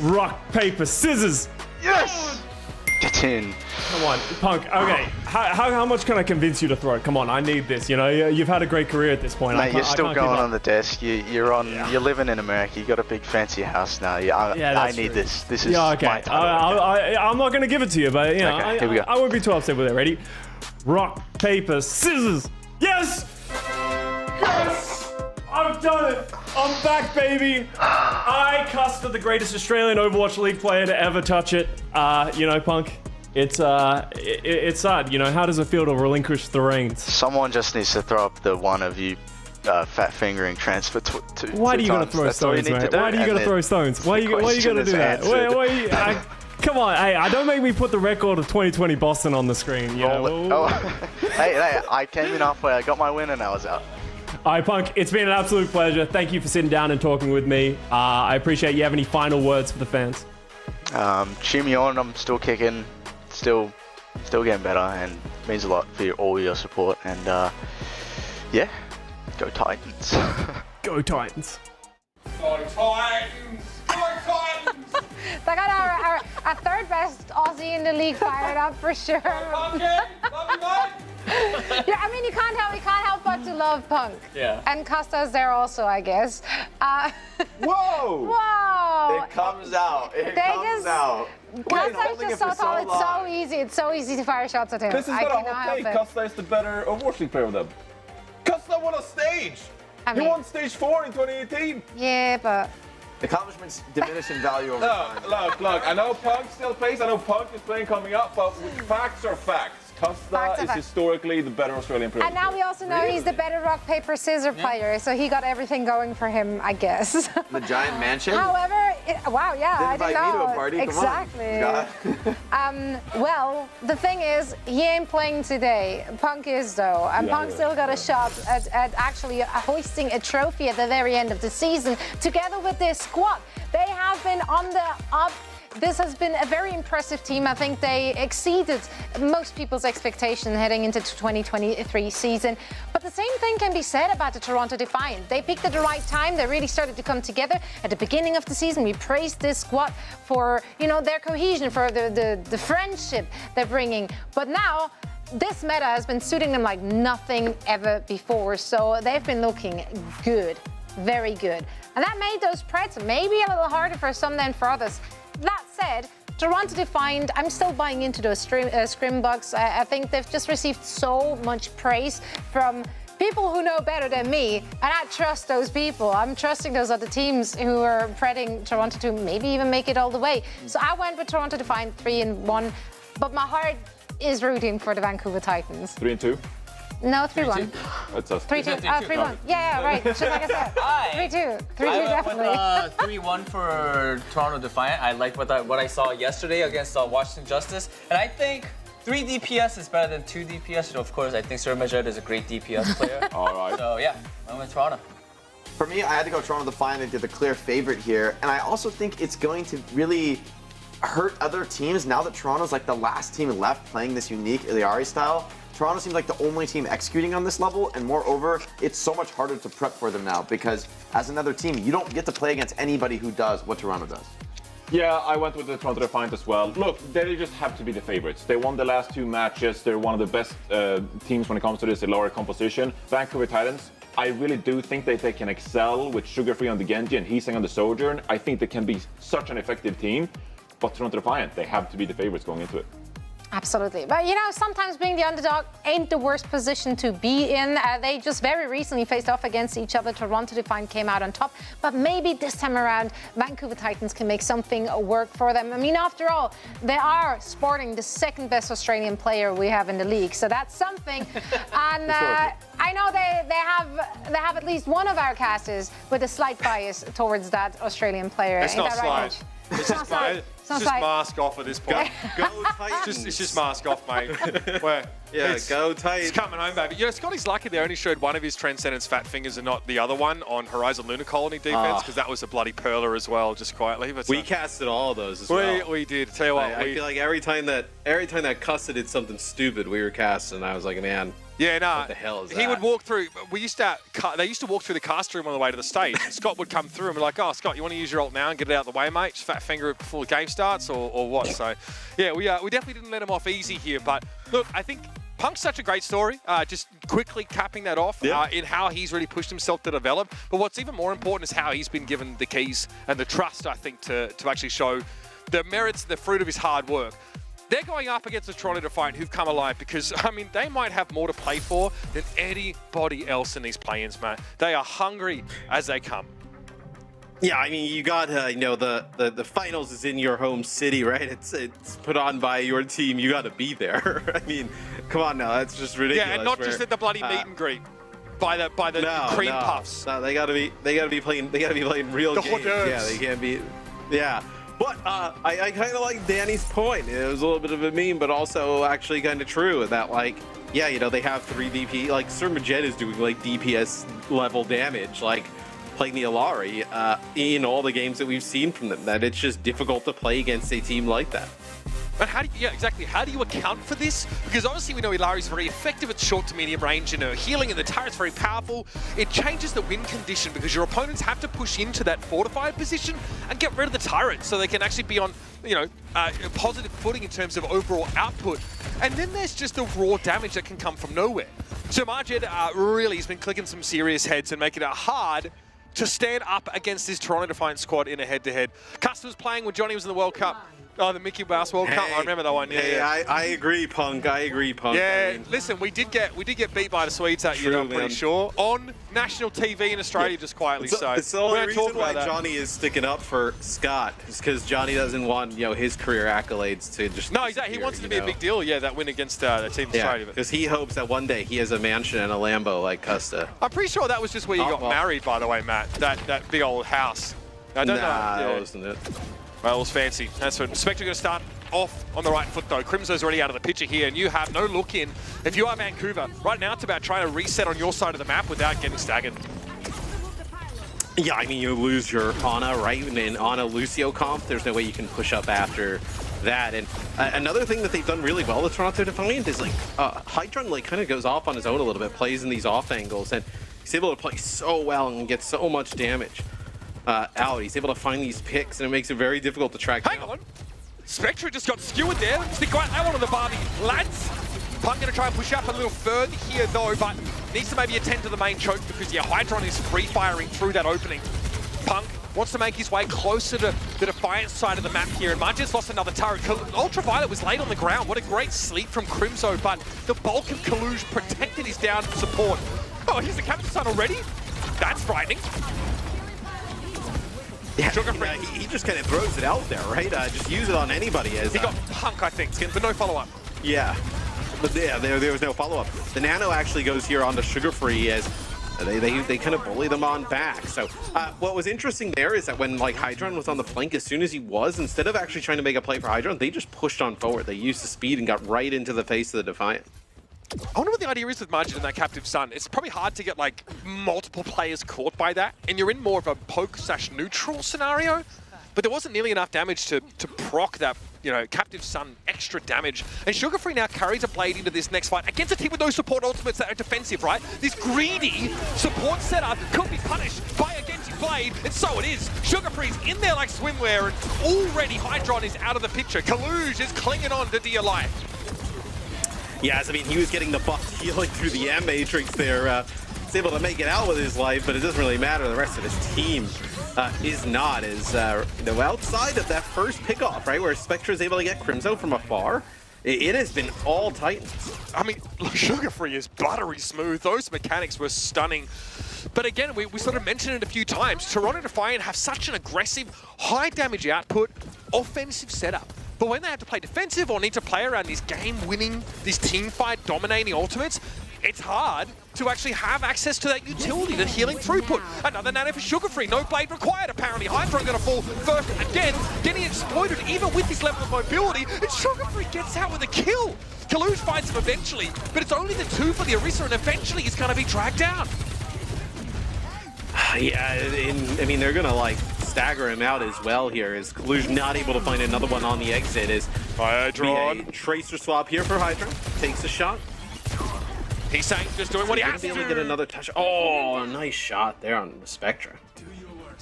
rock, paper, scissors. Yes! Get in. Come on, Punk. Okay, how much can I convince you to throw it? Come on, I need this. You know, you've had a great career at this point. Mate, you're still going on the desk. You're living in America. You got a big fancy house now. I need this. This is my title. I'm not going to give it to you, but you know, Okay, here we go. I won't be too upset with it. Ready? Rock, paper, scissors. Yes! Yes! I've done it. I'm back, baby. I custed the greatest Australian Overwatch League player to ever touch it. You know, Punk. It's sad. You know, how does it feel to relinquish the reins? Someone just needs to throw up the one of you fat fingering transfer to. Why do you gotta throw stones, mate? Why do you gotta throw stones? Why you gotta do that? Come on, hey, don't make me put the record of 2020 Boston on the screen. You know? Hey, I came in halfway. I got my win and I was out. All right, Punk, it's been an absolute pleasure. Thank you for sitting down and talking with me. I appreciate you. Have any final words for the fans? Cheer me on. I'm still kicking. Still getting better, and it means a lot for all your support. And yeah, go Titans. Go Titans. Go Titans. Go Titans. They got our third best Aussie in the league fired up for sure. Okay, love you, mate. Yeah, I mean, you can't help but to love Punk. Yeah. And Costa's there also, I guess. Whoa! Whoa! It comes out. It comes out. Costa's just so tall. It's so easy. It's so easy to fire shots at him. This is I not a cannot hot help take. it. Costa is the better Overwatch League player of them. Costa won a stage. I He mean, won stage 4 in 2018. yeah, but Accomplishments diminish in value over time. Look. I know Punk still plays. I know Punk is playing coming up, but facts are facts. Costa is historically the better Australian player. and now we also know he's the better rock paper scissors player, so he got everything going for him, I guess. The giant mansion. However, wow, yeah, I Didn't didn't invite me know. to a party. Exactly. Come on. Well, the thing is, he ain't playing today. Punk is though, and Punk still got a shot at actually hoisting a trophy at the very end of the season, together with this squad. They have been on the up. This has been a very impressive team. I think they exceeded most people's expectation heading into the 2023 season. But the same thing can be said about the Toronto Defiant. They peaked at the right time. They really started to come together at the beginning of the season. We praised this squad for, you know, their cohesion, for the friendship they're bringing. But now, this meta has been suiting them like nothing ever before. So they've been looking good, very good. And that made those Preds maybe a little harder for some than for others. That said, Toronto Defiant, I'm still buying into those scrimbucks. I think they've just received so much praise from people who know better than me, and I trust those people. I'm trusting those other teams who are predding Toronto to maybe even make it all the way. So I went with Toronto Defiant 3-1, but my heart is rooting for the Vancouver Titans. 3-2. No, 3-1. That's us. 3-2. 3-1. Yeah, right. Just like I said. 3-2. 3-2 definitely. I went with 3-1 for Toronto Defiant. I like what I saw yesterday against Washington Justice, and I think 3 DPS is better than 2 DPS. And of course, I think Sir Majed is a great DPS player. All right. So yeah, I went with Toronto. For me, I had to go Toronto Defiant. They're the clear favorite here, and I also think it's going to really hurt other teams now that Toronto's like the last team left playing this unique Iliari style. Toronto seems like the only team executing on this level, and moreover, it's so much harder to prep for them now because as another team, you don't get to play against anybody who does what Toronto does. Yeah, I went with the Toronto Defiant as well. Look, they just have to be the favorites. They won the last 2 matches. They're one of the best teams when it comes to this Iliari composition. Vancouver Titans, I really do think that they can excel with Sugar Free on the Genji and Heesang on the Sojourn. I think they can be such an effective team. But Toronto Defiant, they have to be the favorites going into it. Absolutely. But, you know, sometimes being the underdog ain't the worst position to be in. They just very recently faced off against each other. Toronto Defiant came out on top. But maybe this time around, Vancouver Titans can make something work for them. I mean, after all, they are sporting the 2nd best Australian player we have in the league. So that's something. And I know they have at least one of our casters with a slight bias towards that Australian player. It's not that right, slight. It's just mask off at this point. It's just mask off, mate. Where? Yeah, go tight. It's coming home, baby. You know, Scotty's lucky they only showed one of his Transcendence fat fingers and not the other one on Horizon Lunar Colony defense, because that was a bloody perler as well, just quietly. But we casted all of those as well. We did. Tell you what, I feel like every time that Custa did something stupid, we were casting, and I was like, man. Yeah, no. What the hell is that? He would walk through. They used to walk through the cast room on the way to the stage. And Scott would come through and be like, "Oh, Scott, you want to use your ult now and get it out of the way, mate? Just fat finger it before the game starts, or what?" So, yeah, we definitely didn't let him off easy here. But look, I think Punk's such a great story. Just quickly capping that off in how he's really pushed himself to develop. But what's even more important is how he's been given the keys and the trust, I think, to actually show the merits, the fruit of his hard work. They're going up against the Toronto Defiant, who've come alive because, I mean, they might have more to play for than anybody else in these play-ins, man. They are hungry as they come. Yeah, I mean, you got, you know, the finals is in your home city, right? It's put on by your team. You got to be there. I mean, come on now, that's just ridiculous. Yeah, and not just at the bloody meet and greet by the cream puffs. No, they got to be playing real games. Yeah, they can't be. Yeah. But I kind of like Danny's point. It was a little bit of a meme, but also actually kind of true that, like, yeah, you know, they have 3 DP. Like, Sir Majet is doing, like, DPS level damage, like, playing the Alari in all the games that we've seen from them. That it's just difficult to play against a team like that. But how do you, exactly, how do you account for this? Because obviously we know Ilari's very effective at short to medium range and her healing, and the turret's very powerful. It changes the win condition because your opponents have to push into that fortified position and get rid of the turret so they can actually be on, you know, a positive footing in terms of overall output. And then there's just the raw damage that can come from nowhere. So Majed really has been clicking some serious heads and making it hard to stand up against this Toronto Defiant squad in a head-to-head. Customs playing when Johnny was in the World Cup. Oh, the Mickey Mouse World Cup. I remember that one. Yeah, I agree, Punk. I agree, Punk. Yeah, I mean, listen, we did get beat by the Swedes that year, I'm pretty sure, on national TV in Australia, just quietly. So it's the only reason why Johnny is sticking up for Scott is because Johnny doesn't want, you know, his career accolades to just. No, exactly. He wants it to be a big deal. Yeah, that win against the team in Australia. Because he hopes that one day he has a mansion and a Lambo like Custa. I'm pretty sure that was just where you got married, by the way, Matt. That big old house. I don't know. That wasn't it. Well, it was fancy. That's what Spectre going to start off on the right foot, though. Crimso's already out of the picture here, and you have no look in. If you are Vancouver, right now it's about trying to reset on your side of the map without getting staggered. Yeah, I mean, you lose your Ana, right? And in Ana Lucio comp, there's no way you can push up after that. And another thing that they've done really well with Toronto Defiant is, like, Hydron, like, kind of goes off on his own a little bit, plays in these off angles, and he's able to play so well and get so much damage out. He's able to find these picks, and it makes it very difficult to track down. Hang on. Spectre just got skewered there. Stick right that one on the Barbie. Lads, Punk going to try and push up a little further here, though, but needs to maybe attend to the main choke because, yeah, Hydron is free-firing through that opening. Punk wants to make his way closer to the Defiant side of the map here, and Margin's lost another turret. Ultraviolet was laid on the ground. What a great sleep from Crimso, but the bulk of Kaluge protected his down support. Oh, here's the Captain's Son already? That's frightening. Yeah, he just kind of throws it out there, right? Just use it on anybody. As he got Punk, I think, but no follow-up. Yeah, but yeah, there was no follow-up. The Nano actually goes here on the Sugar Free as they kind of bully them on back. So what was interesting there is that when, like, Hydron was on the flank, as soon as he was, instead of actually trying to make a play for Hydron, they just pushed on forward. They used the speed and got right into the face of the Defiant. I wonder what the idea is with Margin and that Captive Son. It's probably hard to get, like, multiple players caught by that, and you're in more of a poke/neutral scenario, but there wasn't nearly enough damage to proc that, you know, Captive Son extra damage. And Sugar Free now carries a blade into this next fight against a team with no support ultimates that are defensive, right? This greedy support setup could be punished by a Genji blade, and so it is. Sugar Free's in there like swimwear, and already Hydron is out of the picture. Kaluge is clinging on to dear life. Yes, I mean, he was getting the buff healing through the M Matrix there. He's able to make it out with his life, but it doesn't really matter. The rest of his team is not. You know, outside of that first pickoff, right, where Spectre is able to get Crimso from afar, it has been all Titans. I mean, Sugar Free is buttery smooth. Those mechanics were stunning. But again, we sort of mentioned it a few times. Toronto Defiant have such an aggressive, high damage output, offensive setup. But when they have to play defensive or need to play around these game-winning, these team-fight dominating ultimates, it's hard to actually have access to that utility, the healing throughput. Another nano for Sugar Free, no blade required apparently. Hydron gonna fall first again, getting exploited even with his level of mobility, and Sugar Free gets out with a kill. Kalush finds him eventually, but it's only the 2 for the Orisa, and eventually he's going to be dragged down. Yeah, I mean, they're going to, like, stagger him out as well here. Is Kalush not able to find another one on the exit? Is Hydron. Tracer swap here for Hydron. Takes a shot. He's saying just doing what he has to. Be able to get another touch. Oh, nice shot there on the Spectra.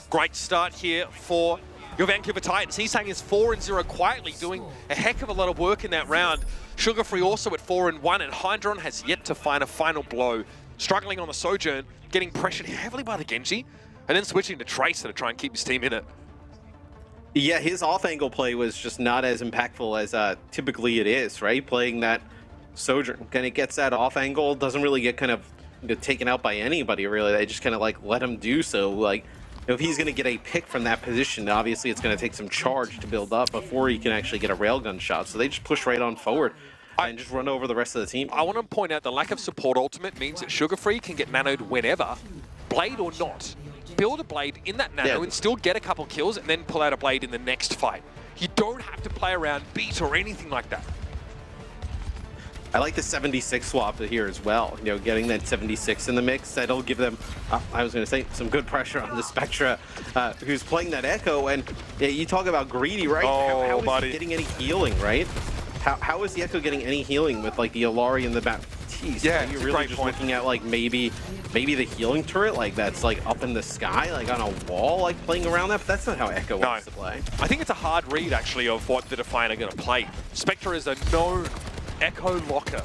Great start here for your Vancouver Titans. He's saying is 4-0 quietly, doing a heck of a lot of work in that round. Sugar Free also at 4-1, and Hydron has yet to find a final blow. Struggling on the Sojourn, getting pressured heavily by the Genji, and then switching to Tracer to try and keep his team in it. Yeah, his off-angle play was just not as impactful as typically it is, right? Playing that Sojourn, kind of gets that off-angle, doesn't really get kind of taken out by anybody, really. They just kind of like let him do so. Like, if he's going to get a pick from that position, obviously it's going to take some charge to build up before he can actually get a railgun shot. So they just push right on forward and just run over the rest of the team. I want to point out the lack of support ultimate means that Sugar Free can get nanoed whenever, blade or not. Build a blade in that nano and still get a couple kills and then pull out a blade in the next fight. You don't have to play around beat or anything like that. I like the 76 swap here as well. You know, getting that 76 in the mix, that'll give them, I was going to say, some good pressure on the Spectra, who's playing that Echo. And yeah, you talk about greedy, right? Oh, how is he getting any healing, right? How is the Echo getting any healing with like the Alari in the back? Jeez, yeah, you're really just looking at like maybe the healing turret, like that's like up in the sky, like on a wall, like playing around that. But that's not how Echo wants to play. I think it's a hard read actually of what the Defiant are going to play. Spectra is a known Echo locker,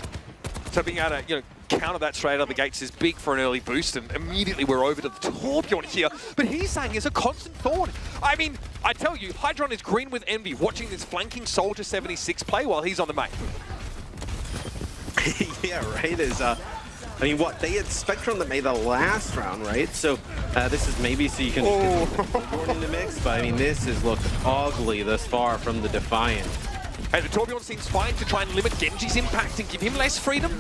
so being able to counter that straight out of the gates is big for an early boost, and immediately we're over to the Torbjorn here. But he's saying is a constant thorn. I mean, I tell you, Hydron is green with envy watching this flanking Soldier 76 play while he's on the main. Yeah, right. I mean, what they had Spectra on the May the last round, right? So this is maybe so you can get in the mix, but I mean, this has looked ugly thus far from the Defiant. Hey, the Torbjorn seems fine to try and limit Genji's impact and give him less freedom.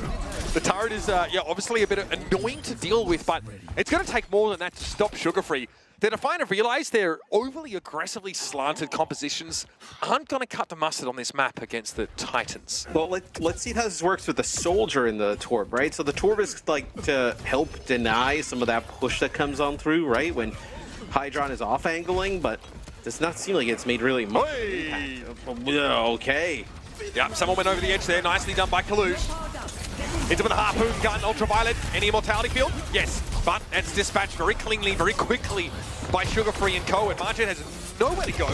The turret is, obviously a bit annoying to deal with, but it's going to take more than that to stop Sugar Free. The Defiant have realized their overly aggressively slanted compositions aren't going to cut the mustard on this map against the Titans. Well, let's see how this works with the Soldier in the Torb, right? So the Torb is like to help deny some of that push that comes on through, right? When Hydron is off-angling, but does not seem like it's made really much impact. Okay. Yeah, someone went over the edge there. Nicely done by Kalush. Into with a harpoon gun, ultraviolet. Any immortality field? Yes, but it's dispatched very cleanly, very quickly by Sugar Free and Co. And Margin has nowhere to go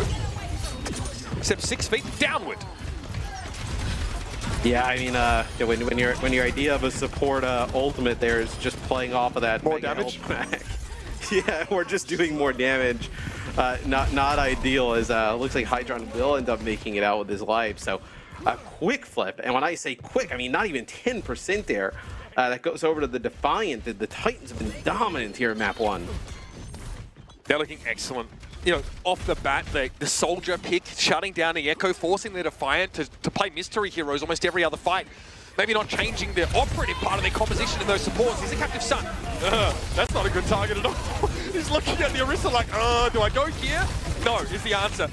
except 6 feet downward. Yeah, I mean, when your idea of a support ultimate there is just playing off of that more damage. Yeah, or just doing more damage. Not ideal, as looks like Hydron will end up making it out with his life. So a quick flip, and when I say quick, I mean not even 10% there. That goes over to the Defiant. The Titans have been dominant here in map 1. They're looking excellent. You know, off the bat, the Soldier pick, shutting down the Echo, forcing the Defiant to play mystery heroes almost every other fight. Maybe not changing the operative part of their composition in those supports. He's a captive son. That's not a good target at all. He's looking at the Orisa like, do I go here? No, is the answer.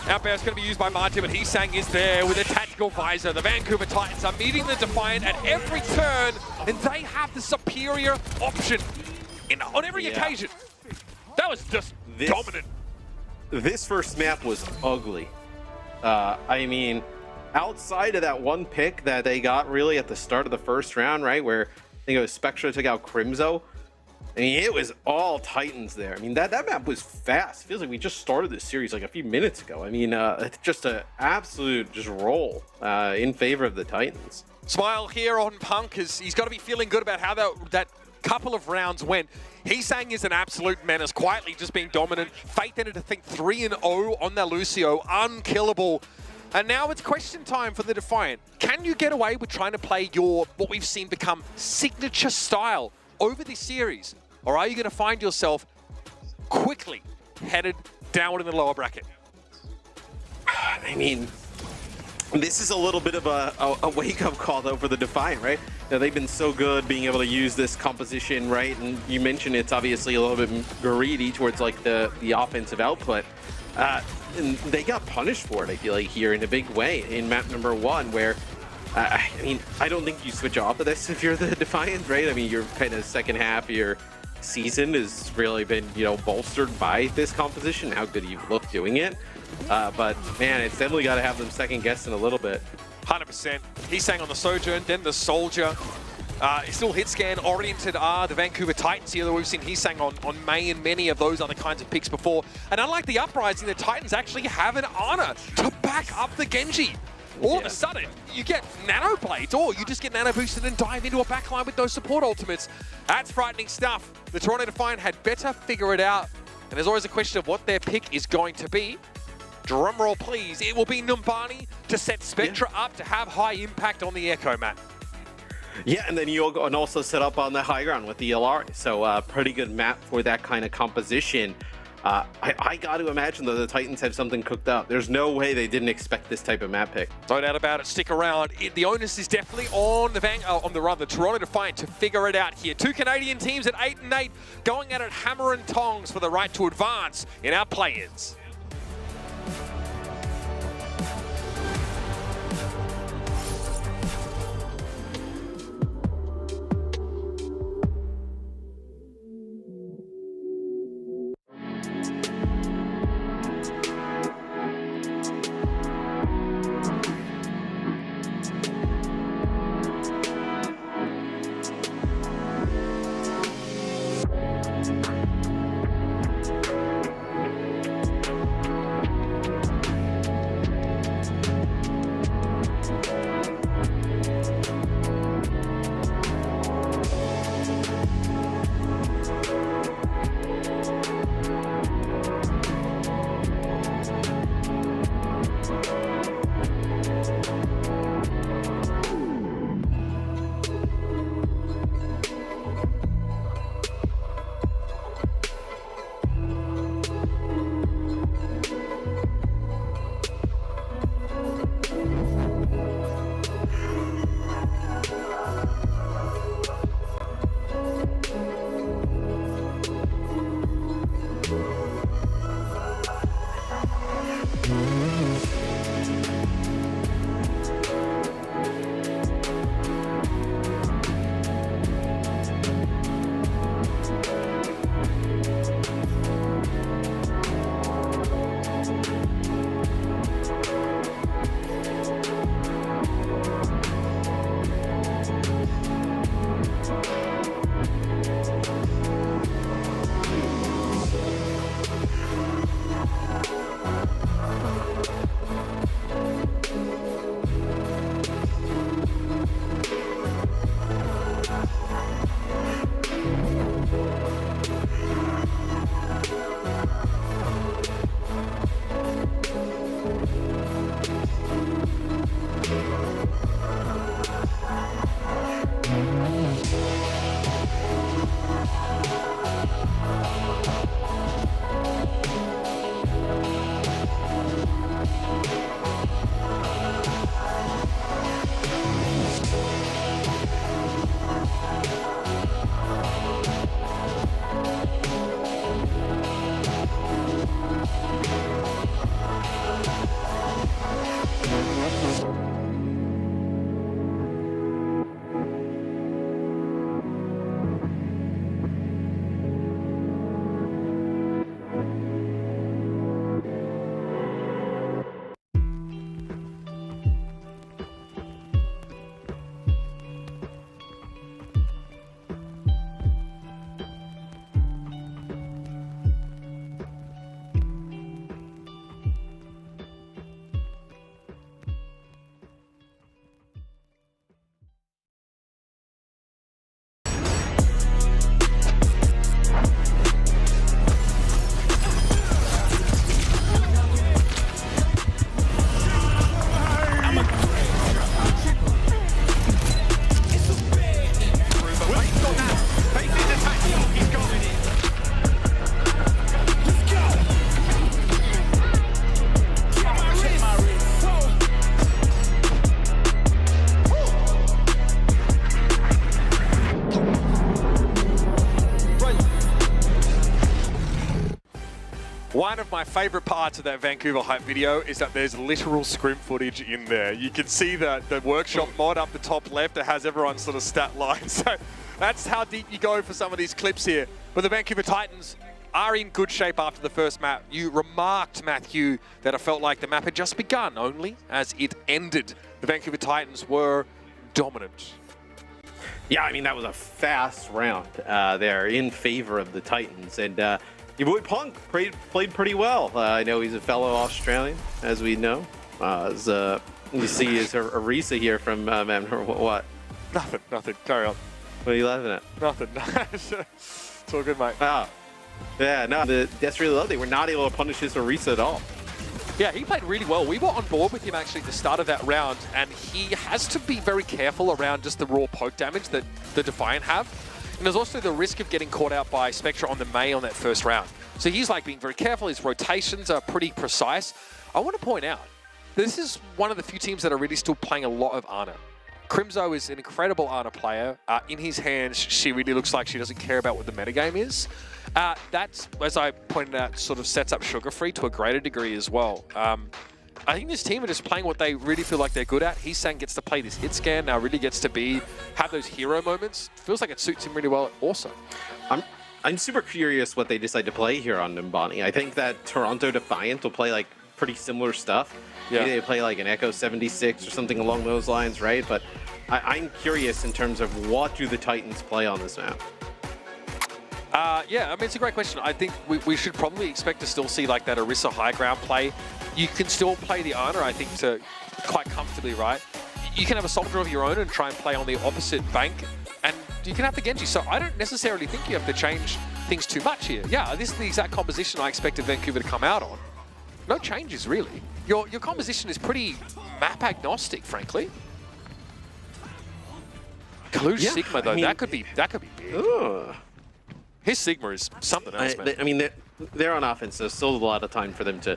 Outbound's going to be used by Martin, but he's saying is there with a tactical visor. The Vancouver Titans are meeting the Defiant at every turn, and they have the superior option on every occasion. That was just dominant. This first map was ugly. I mean, outside of that one pick that they got really at the start of the first round, right, where I think it was Spectra took out Crimzo. I mean, it was all Titans there. I mean, that map was fast. Feels like we just started this series like a few minutes ago. I mean, it's just an absolute roll in favor of the Titans. Smile here on Punk, because he's got to be feeling good about how that couple of rounds went. He's saying is an absolute menace, quietly just being dominant. Fate ended to think 3-0 on their Lucio, unkillable. And now it's question time for the Defiant. Can you get away with trying to play what we've seen become signature style over this series? Or are you going to find yourself quickly headed downward in the lower bracket? I mean, this is a little bit of a wake-up call, though, for the Defiant, right? Now, they've been so good being able to use this composition, right? And you mentioned it's obviously a little bit greedy towards, like, the offensive output. And they got punished for it, I feel like, here in a big way in map number 1, where I mean, I don't think you switch off of this if you're the Defiant, right? I mean, your kind of second half of your season has really been, you know, bolstered by this composition, how good you've looked doing it. But man, it's definitely got to have them second guessing a little bit. 100%. He sang on the Sojourn, then the Soldier. He's still hit scan oriented are the Vancouver Titans here that we've seen he sang on May and many of those other kinds of picks before. And unlike the Uprising, the Titans actually have an Ana to back up the Genji. All of a sudden, you get nano blades, or you just get nano boosted and dive into a backline with those support ultimates. That's frightening stuff. The Toronto Defiant had better figure it out. And there's always a question of what their pick is going to be. Drumroll, please. It will be Numbani to set Spectra up to have high impact on the Echo, Matt. Yeah, and then you'll go and also set up on the high ground with the Ilari. So pretty good map for that kind of composition. I got to imagine that the Titans have something cooked up. There's no way they didn't expect this type of map pick. No doubt about it. Stick around. The onus is definitely on the Toronto Defiant to figure it out here. Two Canadian teams at 8 and 8, going at it hammer and tongs for the right to advance in our play-ins. One of my favorite parts of that Vancouver hype video is that there's literal scrim footage in there. You can see the workshop mod up the top left that has everyone's sort of stat line. So that's how deep you go for some of these clips here. But the Vancouver Titans are in good shape after the first map. You remarked, Matthew, that it felt like the map had just begun only as it ended. The Vancouver Titans were dominant. Yeah, I mean, that was a fast round there in favor of the Titans. And your boy Punk played pretty well. I know he's a fellow Australian, as we know. As you see is Arisa here from what? Nothing. Carry on. What are you laughing at? Nothing. It's all good, mate. Oh. Yeah, no, that's really low. They were not able to punish his Arisa at all. Yeah, he played really well. We were on board with him actually at the start of that round, and he has to be very careful around just the raw poke damage that the Defiant have. And there's also the risk of getting caught out by Spectre on the Mei on that first round. So he's like being very careful. His rotations are pretty precise. I want to point out, this is one of the few teams that are really still playing a lot of Ana. Crimzo is an incredible Ana player. In his hands, she really looks like she doesn't care about what the metagame is. That's, as I pointed out, sort of sets up Sugar Free to a greater degree as well. I think this team are just playing what they really feel like they're good at. Heesang gets to play this hit scan, now really gets to have those hero moments. Feels like it suits him really well also. I'm super curious what they decide to play here on Nimbani. I think that Toronto Defiant will play like pretty similar stuff. Yeah. Maybe they play like an Echo 76 or something along those lines, right? But I'm curious in terms of what do the Titans play on this map? Yeah, I mean, it's a great question. I think we should probably expect to still see like that Arisa high ground play. You can still play the Ana, I think, to quite comfortably, right? You can have a soldier of your own and try and play on the opposite bank, and you can have the Genji. So I don't necessarily think you have to change things too much here. Yeah, this is the exact composition I expected Vancouver to come out on. No changes, really. Your composition is pretty map agnostic, frankly. Kalush Sigma, though, I mean, that could be big. Ugh. His Sigma is something else, man. I mean, they're on offense. There's still a lot of time for them to,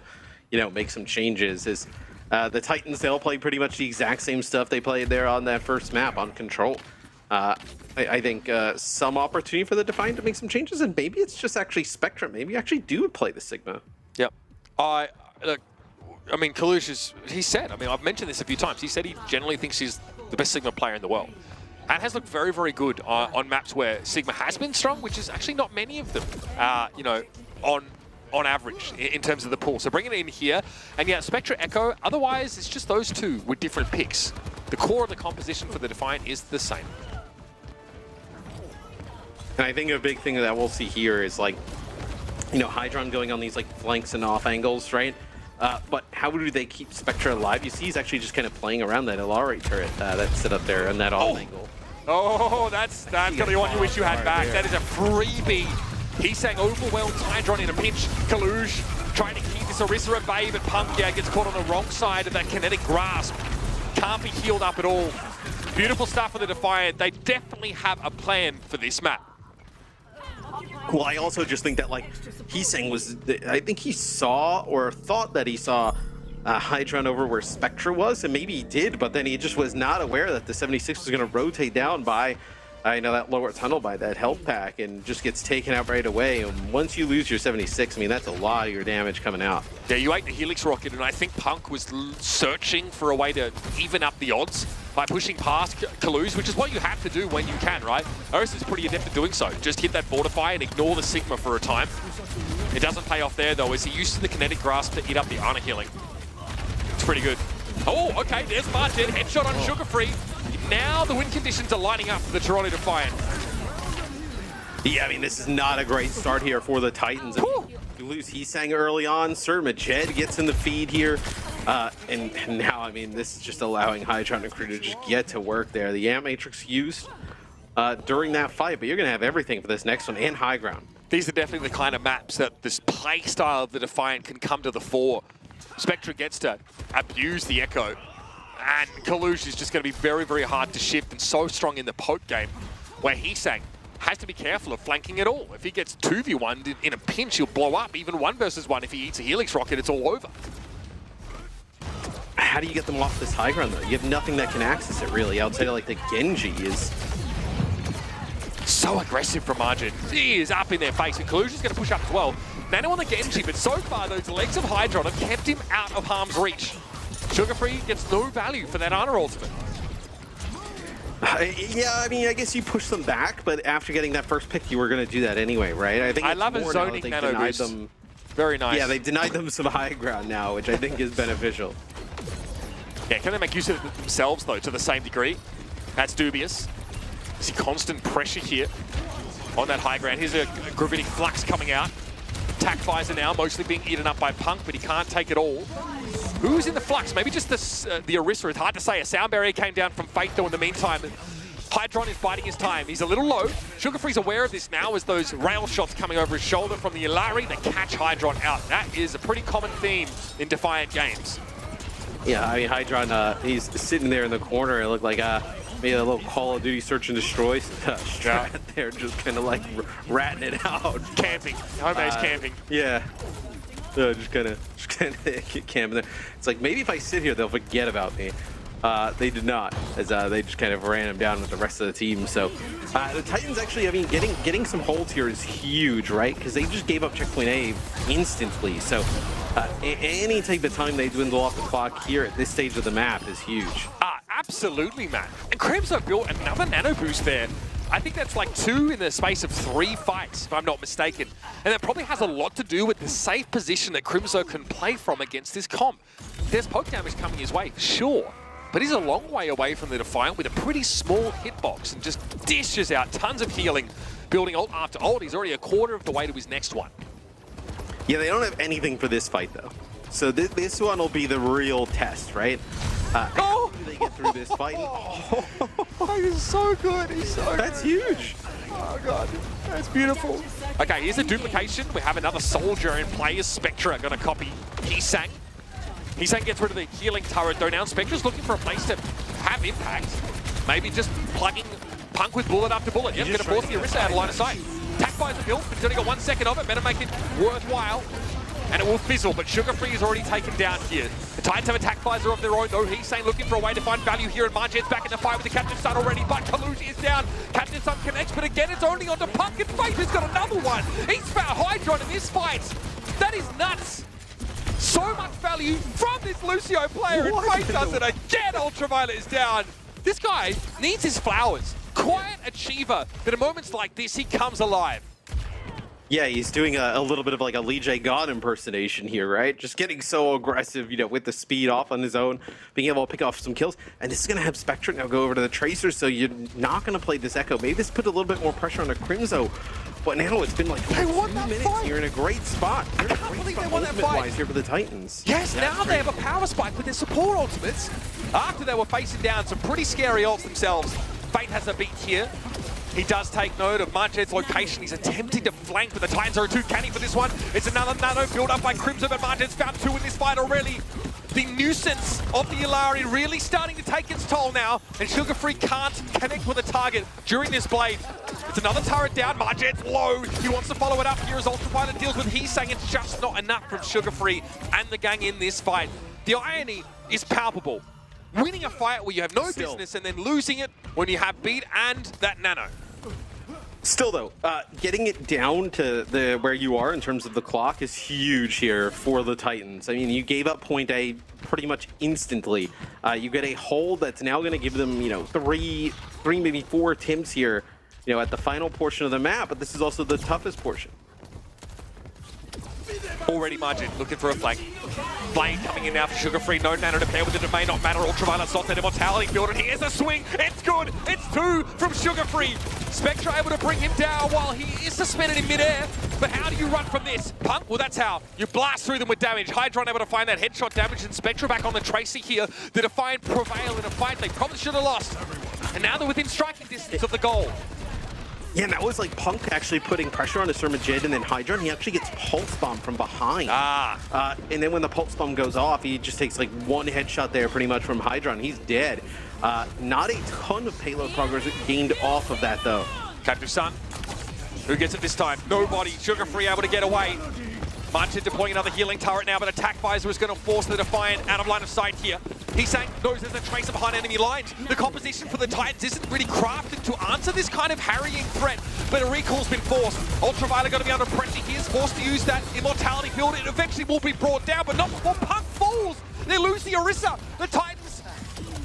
make some changes. The Titans, they'll play pretty much the exact same stuff they played there on that first map on Control. I think some opportunity for the Defiant to make some changes, and maybe it's just actually Spectrum. Maybe you actually do play the Sigma. Yep. I mean, Kalush he said, I've mentioned this a few times, he said he generally thinks he's the best Sigma player in the world. And has looked very, very good on maps where Sigma has been strong, which is actually not many of them, on average in terms of the pool. So bringing it in here, and yeah, Spectre Echo, otherwise it's just those two with different picks. The core of the composition for the Defiant is the same. And I think a big thing that we'll see here is like, Hydron going on these like flanks and off angles, right? But how do they keep Spectre alive? You see he's actually just kind of playing around that Ilari turret that's set up there on that off angle. Oh, that's gonna be one you wish you had back. That is a freebie. Heesang overwhelmed Hydron in a pinch. Kalush trying to keep this Orisa at bay, but Punk gets caught on the wrong side of that kinetic grasp. Can't be healed up at all. Beautiful stuff for the Defiant. They definitely have a plan for this map. Well, I also just think that, Heesang I think he saw or thought that he saw Hydron over where Spectre was, and maybe he did, but then he just was not aware that the 76 was going to rotate down by, that lower tunnel by that health pack and just gets taken out right away. And once you lose your 76, that's a lot of your damage coming out. Yeah, you ate the Helix Rocket, and I think Punk was searching for a way to even up the odds by pushing past Kalush, which is what you have to do when you can, right? Oris is pretty adept at doing so. Just hit that Fortify and ignore the Sigma for a time. It doesn't pay off there, though, as he uses the kinetic grasp to eat up the Ana healing. It's pretty good. Oh, okay, there's Martin. Headshot on Sugar Free. Now the win conditions are lining up for the Toronto Defiant. Yeah, this is not a great start here for the Titans. You lose Heesang early on. Sir Majed gets in the feed here. And now, this is just allowing Hydron and crew to just get to work there. The Amp Matrix used during that fight, but you're going to have everything for this next one and high ground. These are definitely the kind of maps that this play style of the Defiant can come to the fore. Spectre gets to abuse the Echo, and Kalush is just going to be very, very hard to shift and so strong in the poke game, where Heesang has to be careful of flanking at all. If he gets 2v1'd in a pinch, he'll blow up. Even 1 versus 1, if he eats a Helix Rocket, it's all over. How do you get them off this high ground, though? You have nothing that can access it, really, outside of, the Genji is... So So aggressive from Margin. He is up in their face, and Kalusi's going to push up as well. Nano on the Genji, but so far those legs of Hydron have kept him out of harm's reach. Sugar Free gets no value for that Ana ultimate. Yeah, I mean, I guess you push them back, but after getting that first pick, you were going to do that anyway, right? I think I love a zoning Nano boost. Them, very nice. Yeah, they've denied them some high ground now, which I think is beneficial. Yeah, can they make use of it themselves, though, to the same degree? That's dubious. See constant pressure here on that high ground. Here's a Gravitic Flux coming out. Tac Visor now, mostly being eaten up by Punk, but he can't take it all. Who's in the Flux? Maybe just the Orisa. It's hard to say. A sound barrier came down from Fate, though, in the meantime. Hydron is biding his time. He's a little low. Sugar Free's aware of this now as those rail shots coming over his shoulder from the Illari. They catch Hydron out. That is a pretty common theme in Defiant games. Yeah, I mean, Hydron, he's sitting there in the corner. It looked like maybe a little Call of Duty search and destroy strat there, just kind of like ratting it out. Camping. Home's camping. Yeah. Just kind of camping there. It's like, maybe if I sit here, they'll forget about me. They did not, as they just kind of ran him down with the rest of the team. So the Titans actually, I mean, getting some holds here is huge, right? Because they just gave up checkpoint A instantly. So any type of time they dwindle off the clock here at this stage of the map is huge. Absolutely, Matt. And Crimso built another nano boost there. I think that's like 2 in the space of 3 fights, if I'm not mistaken. And that probably has a lot to do with the safe position that Crimso can play from against this comp. There's poke damage coming his way, sure. But he's a long way away from the Defiant with a pretty small hitbox and just dishes out tons of healing, building ult after ult. He's already a quarter of the way to his next one. Yeah, they don't have anything for this fight, though. So this one will be the real test, right? How do they get through this fight? He's so good. He's so good. That's huge. Oh, God. That's beautiful. Okay, here's a duplication. We have another soldier in play as Spectra going to copy Heesang. Heesang gets rid of the healing turret, though. Now Spectra's looking for a place to have impact. Maybe just plugging Punk with bullet after bullet. Yep, going to force the Orisa out of line of sight. Tac Visor built, but he's only got 1 second of it. Better make it worthwhile. And it will fizzle, but Sugar Free is already taken down here. The Titans have a Tac Visor of their own, though. Heesang looking for a way to find value here, and Marget's back in the fight with the Captain Sun already, but Kalush is down. Captain Sun connects, but again, it's only onto Punk, and Fate has got another one. He's found Hydron in this fight. That is nuts. So much value from this Lucio player, and Fate does it again. Ultraviolet is down. This guy needs his flowers. Quiet achiever, but at moments like this, he comes alive. Yeah, he's doing a little bit of like a Lee J. God impersonation here, right? Just getting so aggressive, you know, with the speed off on his own, being able to pick off some kills. And this is going to have Spectre now go over to the Tracer, so you're not going to play this Echo. Maybe this put a little bit more pressure on the Crimso. But now it's been like 2 minutes. Fight. You're in a great spot. I can't believe they won that fight. Here for the Titans. Yes, now they have a power spike with their support ultimates. After they were facing down some pretty scary ults themselves. Fate has a beat here. He does take note of Marget's location. He's attempting to flank, but the Titans are too canny for this one. It's another nano build up by Crimson, but Marget's found 2 in this fight already. The nuisance of the Illari really starting to take its toll now, and Sugar Free can't connect with a target during this blade. It's another turret down. Marget's low. He wants to follow it up here as Ultraviolet deals with Heesang. It's just not enough from Sugar Free and the gang in this fight. The irony is palpable. Winning a fight where you have no business and then losing it when you have beat and that nano. Still though, getting it down to where you are in terms of the clock is huge here for the Titans. I mean, you gave up point A pretty much instantly. You get a hold that's now going to give them, you know, three, maybe 4 attempts here, you know, at the final portion of the map, but this is also the toughest portion. Already Margin looking for a flank. Blade coming in now for Sugar Free. No nano to pair with it. It may not matter. Ultraviolet stops that immortality build, and here's a swing. It's good. It's 2 from Sugar Free. Spectre able to bring him down while he is suspended in midair. But how do you run from this? Punk? Well, that's how. You blast through them with damage. Hydron able to find that headshot damage, and Spectre back on the Tracer here. The Defiant prevail in a fight they probably should have lost. And now they're within striking distance of the goal. Yeah, and that was like Punk actually putting pressure on the Surmajid, and then Hydron, he actually gets pulse bomb from behind. And then when the pulse bomb goes off, he just takes like 1 headshot there pretty much from Hydron. He's dead. Not a ton of payload progress gained off of that though. Captain Sun, who gets it this time? Nobody. Sugar Free able to get away. Martin deploying another healing turret now, but a Tac Visor is going to force the Defiant out of line of sight here. Heesang knows there's a tracer behind enemy lines. The composition for the Titans isn't really crafted to answer this kind of harrying threat, but a recall's been forced. Ultraviolet going to be under pressure. He is forced to use that immortality field. It eventually will be brought down, but not before Punk falls. They lose the Orisa. The Titans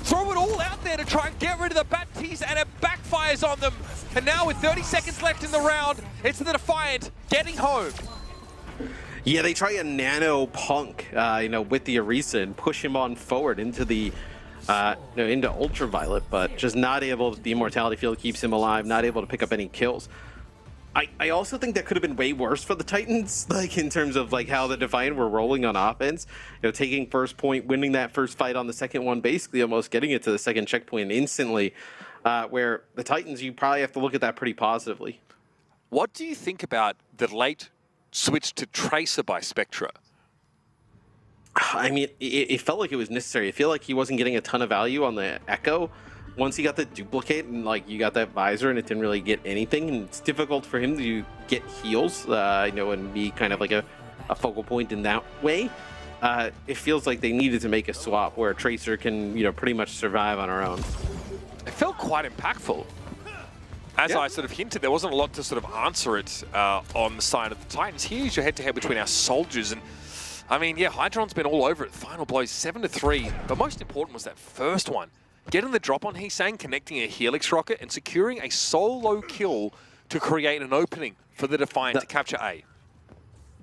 throw it all out there to try and get rid of the Baptiste, and it backfires on them. And now with 30 seconds left in the round, it's the Defiant getting home. Yeah, they try a nano Punk, with the Orisa and push him on forward into the, into Ultraviolet, but just not able. The immortality field keeps him alive, not able to pick up any kills. I also think that could have been way worse for the Titans, like in terms of like how the Defiant were rolling on offense. Taking first point, winning that first fight on the second one, basically almost getting it to the second checkpoint instantly. Where the Titans, you probably have to look at that pretty positively. What do you think about the late switch to Tracer by Spectra? I mean, it felt like it was necessary. I feel like he wasn't getting a ton of value on the Echo. Once he got the duplicate and like you got that visor and it didn't really get anything, and it's difficult for him to get heals, and be kind of like a focal point in that way. It feels like they needed to make a swap where Tracer can, pretty much survive on her own. It felt quite impactful. As I sort of hinted, there wasn't a lot to sort of answer it on the side of the Titans. Here's your head-to-head between our soldiers, and I mean, yeah, Hydron's been all over it. Final blows 7-3, but most important was that first one. Getting the drop on Heesang, connecting a Helix rocket, and securing a solo kill to create an opening for the Defiant to capture A.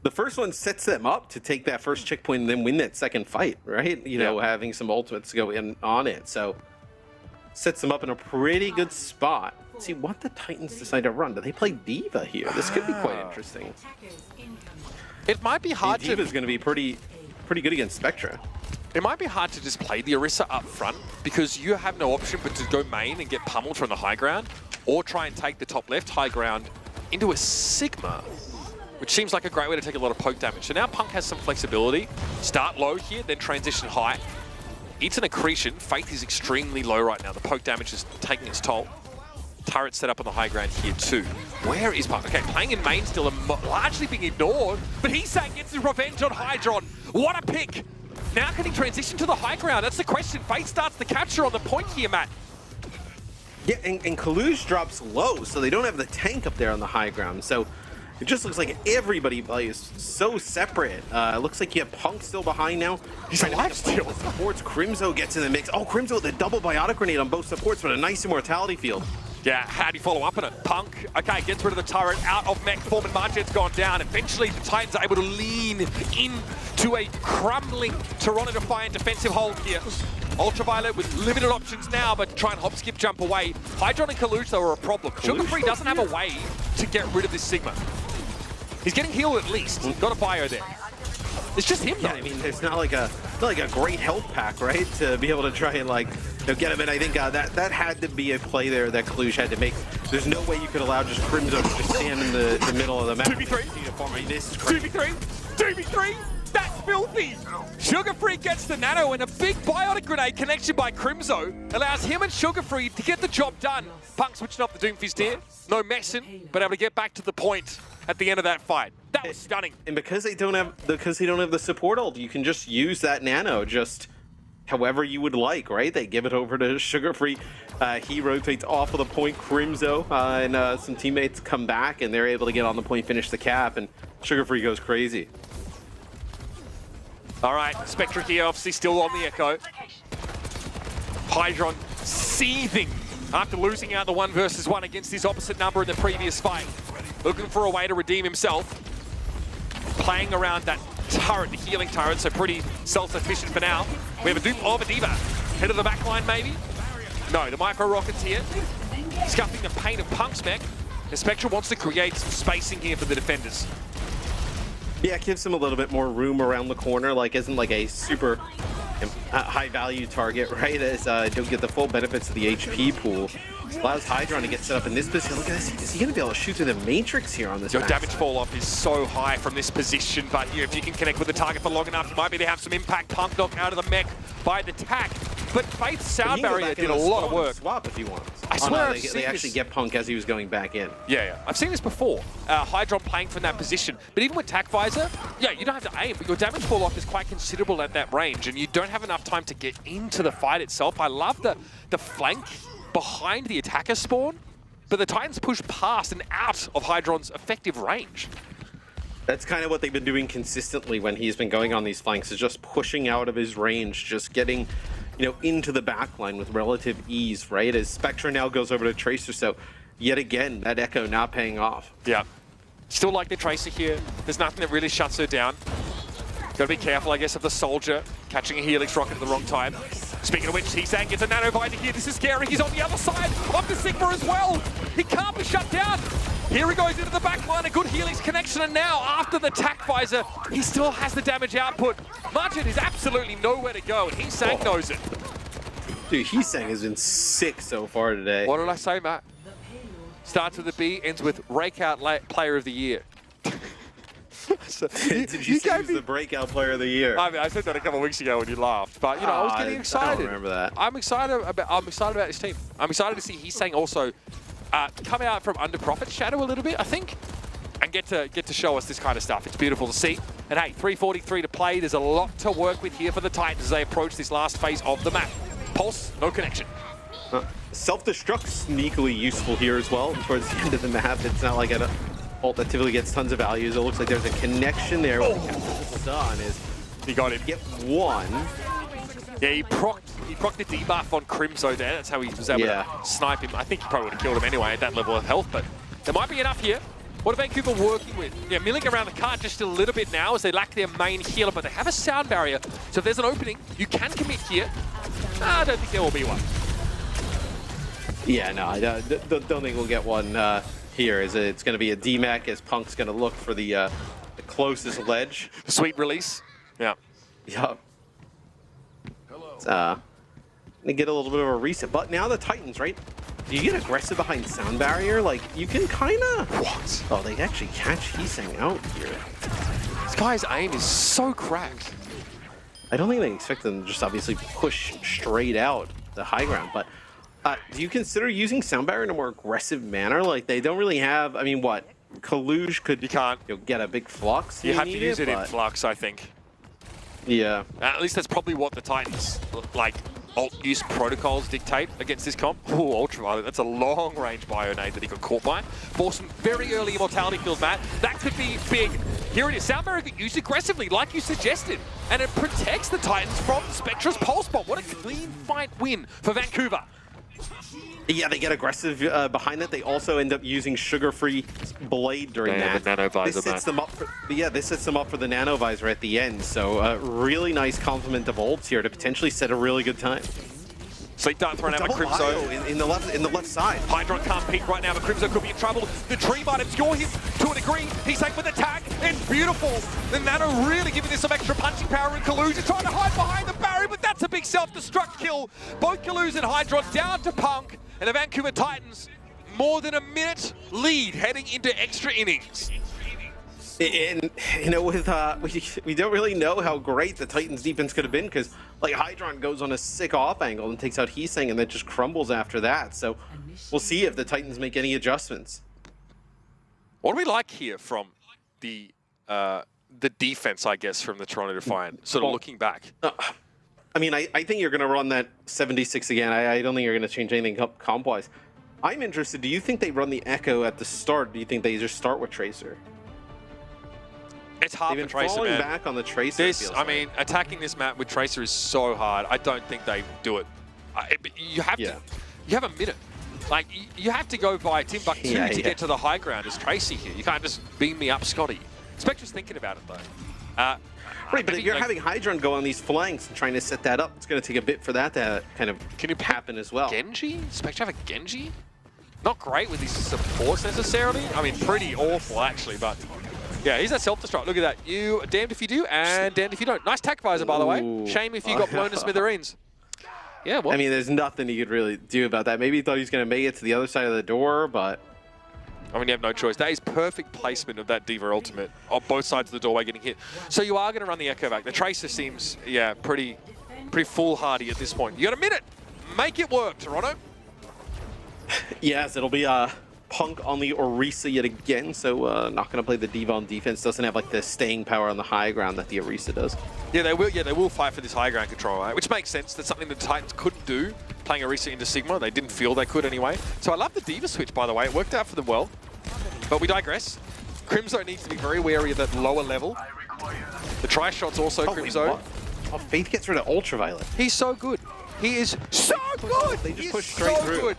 The first one sets them up to take that first checkpoint and then win that second fight, right? Having some ultimates go in on it. So sets them up in a pretty good spot. Let's see what the Titans decide to run. Do they play D.Va here? This could be quite interesting. It might be hard to... D.Va's going to be pretty good against Spectra. It might be hard to just play the Orisa up front because you have no option but to go main and get pummeled from the high ground, or try and take the top left high ground into a Sigma, which seems like a great way to take a lot of poke damage. So now Punk has some flexibility. Start low here, then transition high. Eats an accretion. Faith is extremely low right now. The poke damage is taking its toll. Turret set up on the high ground here too. Where is Punk? Okay, playing in main still largely being ignored, but Heesang gets his revenge on Hydron. What a pick! Now can he transition to the high ground? That's the question. Faith starts the capture on the point here, Matt. Yeah, and Kalush drops low, so they don't have the tank up there on the high ground. So it just looks like everybody plays so separate. It looks like you have Punk still behind now. He's trying to life steal. Supports. Crimzo gets in the mix. Oh, Crimzo with the double biotic grenade on both supports, but a nice immortality field. Yeah, how do you follow up on it? Punk, okay, gets rid of the turret, out of mech form, and Marjet's gone down. Eventually, the Titans are able to lean into a crumbling Toronto Defiant defensive hold here. Ultraviolet with limited options now, but try and hop, skip, jump away. Hydron and Kalush, though, are a problem. Sugar Free doesn't have a way to get rid of this Sigma. He's getting healed at least. Got a bio there. It's just him, though. Yeah, I mean, there's not like a great health pack, right? To be able to try and get him in. I think that had to be a play there that Kalush had to make. There's no way you could allow just Crimzo to just stand in the middle of the map. 2v3. This is crazy. 2v3. That's filthy. Sugar Free gets the nano, and a big biotic grenade connection by Crimzo allows him and Sugar Free to get the job done. Punk switching off the Doomfist here. No messing, but able to get back to the point at the end of that fight. That was stunning. And because they don't have the support ult, you can just use that nano just however you would like, right? They give it over to Sugar Free. He rotates off of the point. Crimzo and some teammates come back, and they're able to get on the point, finish the cap, and Sugar Free goes crazy. All right, Spectra here obviously still on the Echo. Hydron seething after losing out the 1 versus 1 against his opposite number in the previous fight. Looking for a way to redeem himself. Playing around that turret, the healing turret, so pretty self-sufficient for now. We have a dupe of a D.Va. Head of the back line, maybe? No, the micro rockets here. Scuffing the paint of Punk's mech. The Spectra wants to create some spacing here for the defenders. Yeah, it gives him a little bit more room around the corner, isn't like a super high value target, right? As don't get the full benefits of the HP pool. Allows Hydron to get set up in this position. Look at this. Is he going to be able to shoot through the Matrix here on this? Your damage fall off is so high from this position, but if you can connect with the target for long enough, you might be able to have some impact. Punk knocked out of the mech by the tack. But Faith's But sound he can go barrier back did in a the lot of spawn and work. Swap if he wants. I swear I've they seen actually this. get Punk as he was going back in. Yeah. I've seen this before. Hydron playing from that position. But even with Tac Visor, yeah, you don't have to aim, but your damage fall off is quite considerable at that range, and you don't have enough time to get into the fight itself. I love the flank behind the attacker spawn, but the Titans push past and out of Hydron's effective range. That's kind of what they've been doing consistently when he's been going on these flanks, is just pushing out of his range, just getting, you know, into the backline with relative ease, right? As Spectre now goes over to Tracer, so yet again, that Echo not paying off. Yeah. Still like the Tracer here. There's nothing that really shuts her down. Gotta be careful, I guess, of the Soldier catching a Helix rocket at the wrong time. Speaking of which, T-Sang gets a Nanovite here. This is scary. He's on the other side of the Sigma as well. He can't be shut down. Here he goes into the back line, a good Helix connection, and now, after the Tac Visor, he still has the damage output. Margin is absolutely nowhere to go, and T-Sang knows it. Dude, T-Sang has been sick so far today. What did I say, Matt? Starts with a B, ends with Breakout Player of the Year. So, did you say he was the breakout player of the year? I mean, I said that a couple of weeks ago when you laughed, but you know, I was getting excited. I don't remember that. I'm excited about this team. I'm excited to see T-Sang also come out from under Prophet's shadow a little bit, I think, and get to show us this kind of stuff. It's beautiful to see. And hey, 3:43 to play. There's a lot to work with here for the Titans as they approach this last phase of the map. Pulse, no connection. Self-destruct sneakily useful here as well towards the end of the map. It's not like an ult that typically gets tons of values. It looks like there's a connection there. Oh. What the Sun is. He got him. Get one. Yeah, he procced the debuff on Crimso there. That's how he was able to snipe him. I think he probably would have killed him anyway at that level of health, but there might be enough here. What are Vancouver working with? Yeah, milling around the cart just a little bit now as they lack their main healer, but they have a sound barrier. So if there's an opening, you can commit here. I don't think there will be one. Yeah, no, I don't think we'll get one here. It's going to be a DMAC as Punk's going to look for the closest ledge. Sweet release. Yeah. Yup. Gonna get a little bit of a reset, but now the Titans, right? Do you get aggressive behind sound barrier? Like, you can kind of... What? Oh, they actually catch T-Sang out here. This guy's aim is so cracked. I don't think they expect them to just obviously push straight out the high ground, but do you consider using sound barrier in a more aggressive manner? Like, they don't really have... I mean, what? Kaluge could get a big flux. You have to use it in flux, I think. Yeah. At least that's probably what the Titans, like, alt use protocols dictate against this comp. Oh, Ultraviolet, that's a long-range bio-nade that he got caught by. For some very early immortality kills, Matt. That could be big. Here it is. Sound barrier get used aggressively, like you suggested. And it protects the Titans from Spectra's Pulse Bomb. What a clean fight win for Vancouver. Yeah, they get aggressive behind it. They also end up using sugar-free blade during that. The nano visor, this sets them up for, this sets them up for the nano visor at the end. So really nice complement of ults here to potentially set a really good time. Sleep dart thrown out by Crimso. In the left side. Hydron can't peek right now, but Crimso could be in trouble. The tree might obscure him to a degree. He's safe with the tag. It's beautiful. The Nano really giving this some extra punching power, and Kaluge is trying to hide behind the barrier, but that's a big self-destruct kill. Both Kaluge and Hydron down to Punk, and the Vancouver Titans more than a minute lead heading into extra innings. And, you know, with we don't really know how great the Titans defense could have been, because like Hydron goes on a sick off angle and takes out T-Sang and then just crumbles after that. So we'll see if the Titans make any adjustments. What do we like here from the defense, I guess, from the Toronto Defiant, sort of looking back? I mean, I think you're going to run that 76 again. I don't think you're going to change anything comp-wise. I'm interested. Do you think they run the Echo at the start? Do you think they just start with Tracer? It's hard They've for been Tracer, falling man. back on the Tracer. I mean, attacking this map with Tracer is so hard. I don't think they do it. You have to. You have a minute. Like, you have to go by Timbuktu to get to the high ground as Tracy here. You can't just beam me up, Scotty. Spectre's thinking about it, though. Right, but if you're having Hydron go on these flanks and trying to set that up, it's going to take a bit for that to kind of happen as well. Genji? Spectre have a Genji? Not great with his supports necessarily. I mean, pretty awful, actually, but... Yeah, he's that self-destruct. Look at that. You damned if you do and damned if you don't. Nice tac visor, by the way. Shame if you got blown to smithereens. Yeah, well. I mean, there's nothing he could really do about that. Maybe he thought he was going to make it to the other side of the door, but... I mean, you have no choice. That is perfect placement of that D.Va ultimate on both sides of the doorway getting hit. So you are going to run the Echo back. The Tracer seems, yeah, pretty pretty foolhardy at this point. You got a minute. Make it work, Toronto. Yes, it'll be Punk on the Orisa yet again, so not going to play the D.Va on defense. Doesn't have like the staying power on the high ground that the Orisa does. Yeah, they will. Yeah, they will fight for this high ground control, right? Which makes sense. That's something the Titans couldn't do playing Orisa into Sigma. They didn't feel they could anyway. So I love the D.Va switch, by the way. It worked out for them well. But we digress. Crimzo needs to be very wary of that lower level. The tri-shot's also Crimzo. Oh, Faith gets rid of Ultraviolet. He's so good. He is so good. They just push straight through. Good.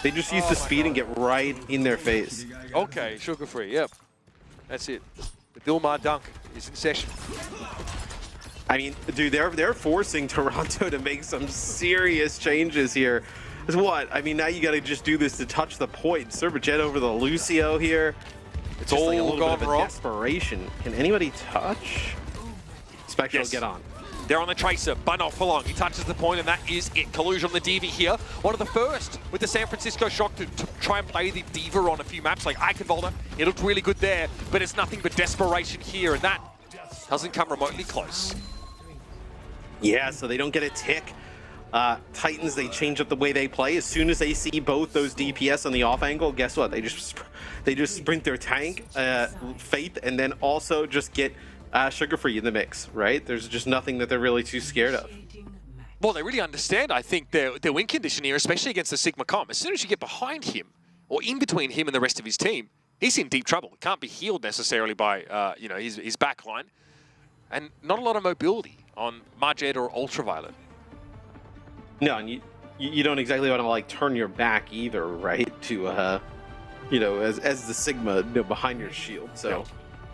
They just use the speed and get right in their face. Okay, sugar free. Yep, that's it. The Dilmar dunk is in session. I mean, dude, they're forcing Toronto to make some serious changes here. Is what? I mean, now you got to just do this to touch the point. Serbajet over the Lucio here. It's just all like a little gone bit of a wrong. desperation. Can anybody touch? Spectral, Yes. get on. They're on the Tracer, but not for long. He touches the point, and that is it. Collusion on the D.Va here. One of the first with the San Francisco Shock to try and play the D.Va on a few maps like Eichenwalder. It looked really good there, but it's nothing but desperation here, and that doesn't come remotely close. Yeah, so they don't get a tick. Titans, they change up the way they play. As soon as they see both those DPS on the off angle, guess what? They just sprint their tank, Faith, and then also just get Sugar Free in the mix, right? There's just nothing that they're really too scared of. Well, they really understand, I think, their win condition here, especially against the Sigma Comp. As soon as you get behind him, or in between him and the rest of his team, he's in deep trouble. He can't be healed necessarily by his back line. And not a lot of mobility on Marjet or Ultraviolet. No, and you don't exactly want to like turn your back either, right? To as the Sigma behind your shield. So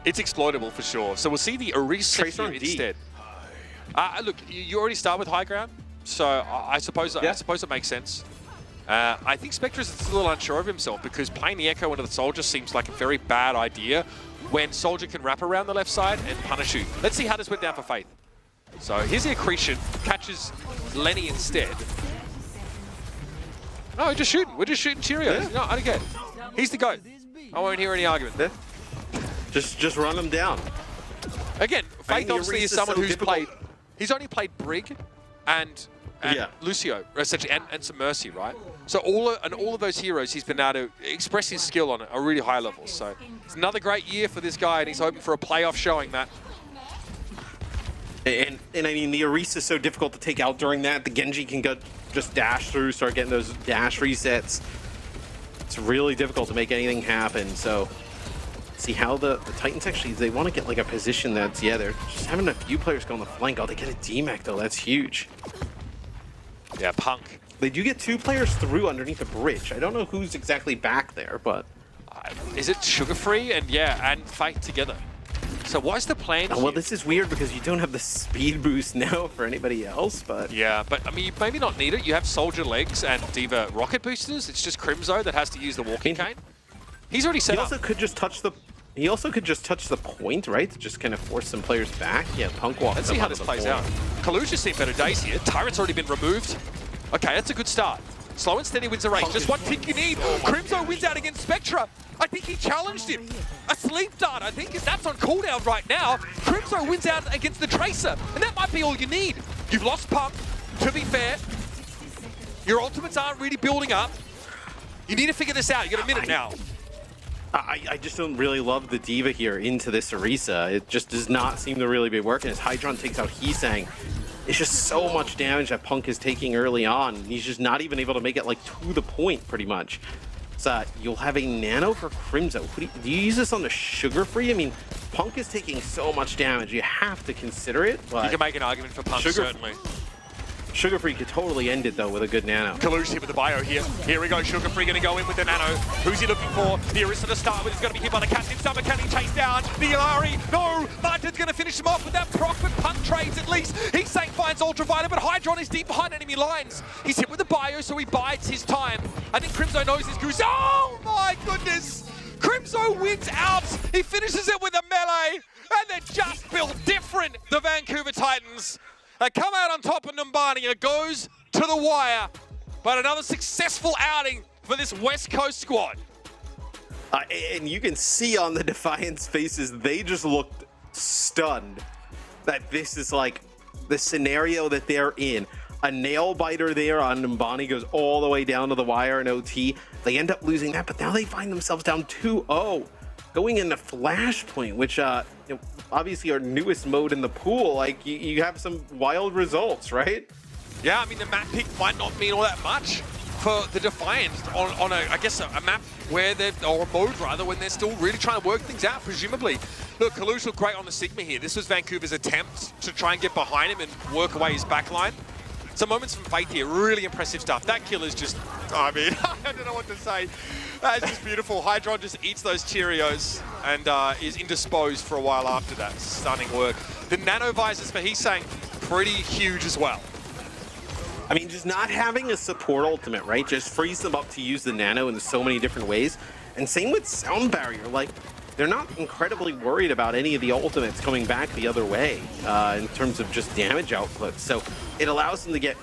it's exploitable for sure. So we'll see the Orisa here instead. Look, you already start with high ground, so I suppose it makes sense. I think Spectre is a little unsure of himself because playing the Echo into the Soldier seems like a very bad idea when Soldier can wrap around the left side and punish you. Let's see how this went down for Faith. So here's the accretion, catches Lenny instead. No, we're just shooting Cheerios. Yeah. No, I don't get it. He's the GOAT. I won't hear any argument there. Just run them down. Again, Faith obviously is someone who's played. He's only played Brig and Lucio, essentially, and some Mercy, right? So all of those heroes, he's been able to express his skill on a really high level. So it's another great year for this guy, and he's hoping for a playoff showing, Matt. And I mean, the Orisa is so difficult to take out during that. The Genji can go just dash through, start getting those dash resets. It's really difficult to make anything happen. So see how the Titans actually, they want to get like a position that's, they're just having a few players go on the flank. Oh, they get a DMAC though, that's huge. Yeah, Punk. They do get 2 players through underneath the bridge. I don't know who's exactly back there, but... Is it Sugar Free and Faith together? So what's the plan well, this is weird because you don't have the speed boost now for anybody else, but... Yeah, but I mean, you maybe not need it. You have Soldier Legs and D.Va rocket boosters. It's just Crimzo that has to use the walking cane. He's already set up. He also could just touch the point, right? To just kind of force some players back. Yeah, Punk walks. Let's see how this plays out. Kaluja's seen better days here. Tyrant's already been removed. Okay, that's a good start. Slow and steady wins the race. Just one tick you need. Crimzo wins out against Spectra. I think he challenged him. A sleep dart, I think, that's on cooldown right now. Crimzo wins out against the Tracer, and that might be all you need. You've lost Punk, to be fair. Your ultimates aren't really building up. You need to figure this out. You got a minute now. I just don't really love the D.Va here into this Orisa. It just does not seem to really be working. As Hydron takes out Heesang, it's just so much damage that Punk is taking early on. He's just not even able to make it like to the point, pretty much. So you'll have a nano for Crimzo. Do you use this on the Sugar Free? I mean, Punk is taking so much damage. You have to consider it. But you can make an argument for Punk, certainly. Sugar Free could totally end it though with a good nano. Kalush here with the bio here. Here we go, Sugar Free gonna go in with the nano. Who's he looking for? The Orisa to start with is gonna be hit by the Captain Summer. Can he chase down the Ilari? No! Martin's gonna finish him off with that proc, but Punk trades at least. Heesang finds Ultraviolet, but Hydron is deep behind enemy lines. He's hit with the bio, so he bides his time. I think Crimzo knows his goose. Oh my goodness! Crimzo wins out! He finishes it with a melee, and they're just built different, the Vancouver Titans. They come out on top of Numbani, and it goes to the wire. But another successful outing for this West Coast squad. And you can see on the Defiance faces, they just looked stunned that this is like the scenario that they're in. A nail biter there on Numbani goes all the way down to the wire in OT. They end up losing that, but now they find themselves down 2-0. Going into Flashpoint, which obviously our newest mode in the pool, like you have some wild results, right? Yeah, I mean, the map pick might not mean all that much for the Defiant on I guess, a map where they're, or a mode rather, when they're still really trying to work things out, presumably. Look, Kalush looked great on the Sigma here. This was Vancouver's attempt to try and get behind him and work away his backline. Some moments from Faith here, really impressive stuff. That kill is just, I mean, I don't know what to say. That is just beautiful. Hydron just eats those Cheerios and is indisposed for a while after that. Stunning work. The nano visors for Heesang, pretty huge as well. I mean, just not having a support ultimate, right? Just frees them up to use the nano in so many different ways. And same with Sound Barrier. Like, they're not incredibly worried about any of the ultimates coming back the other way in terms of just damage output. So it allows them to get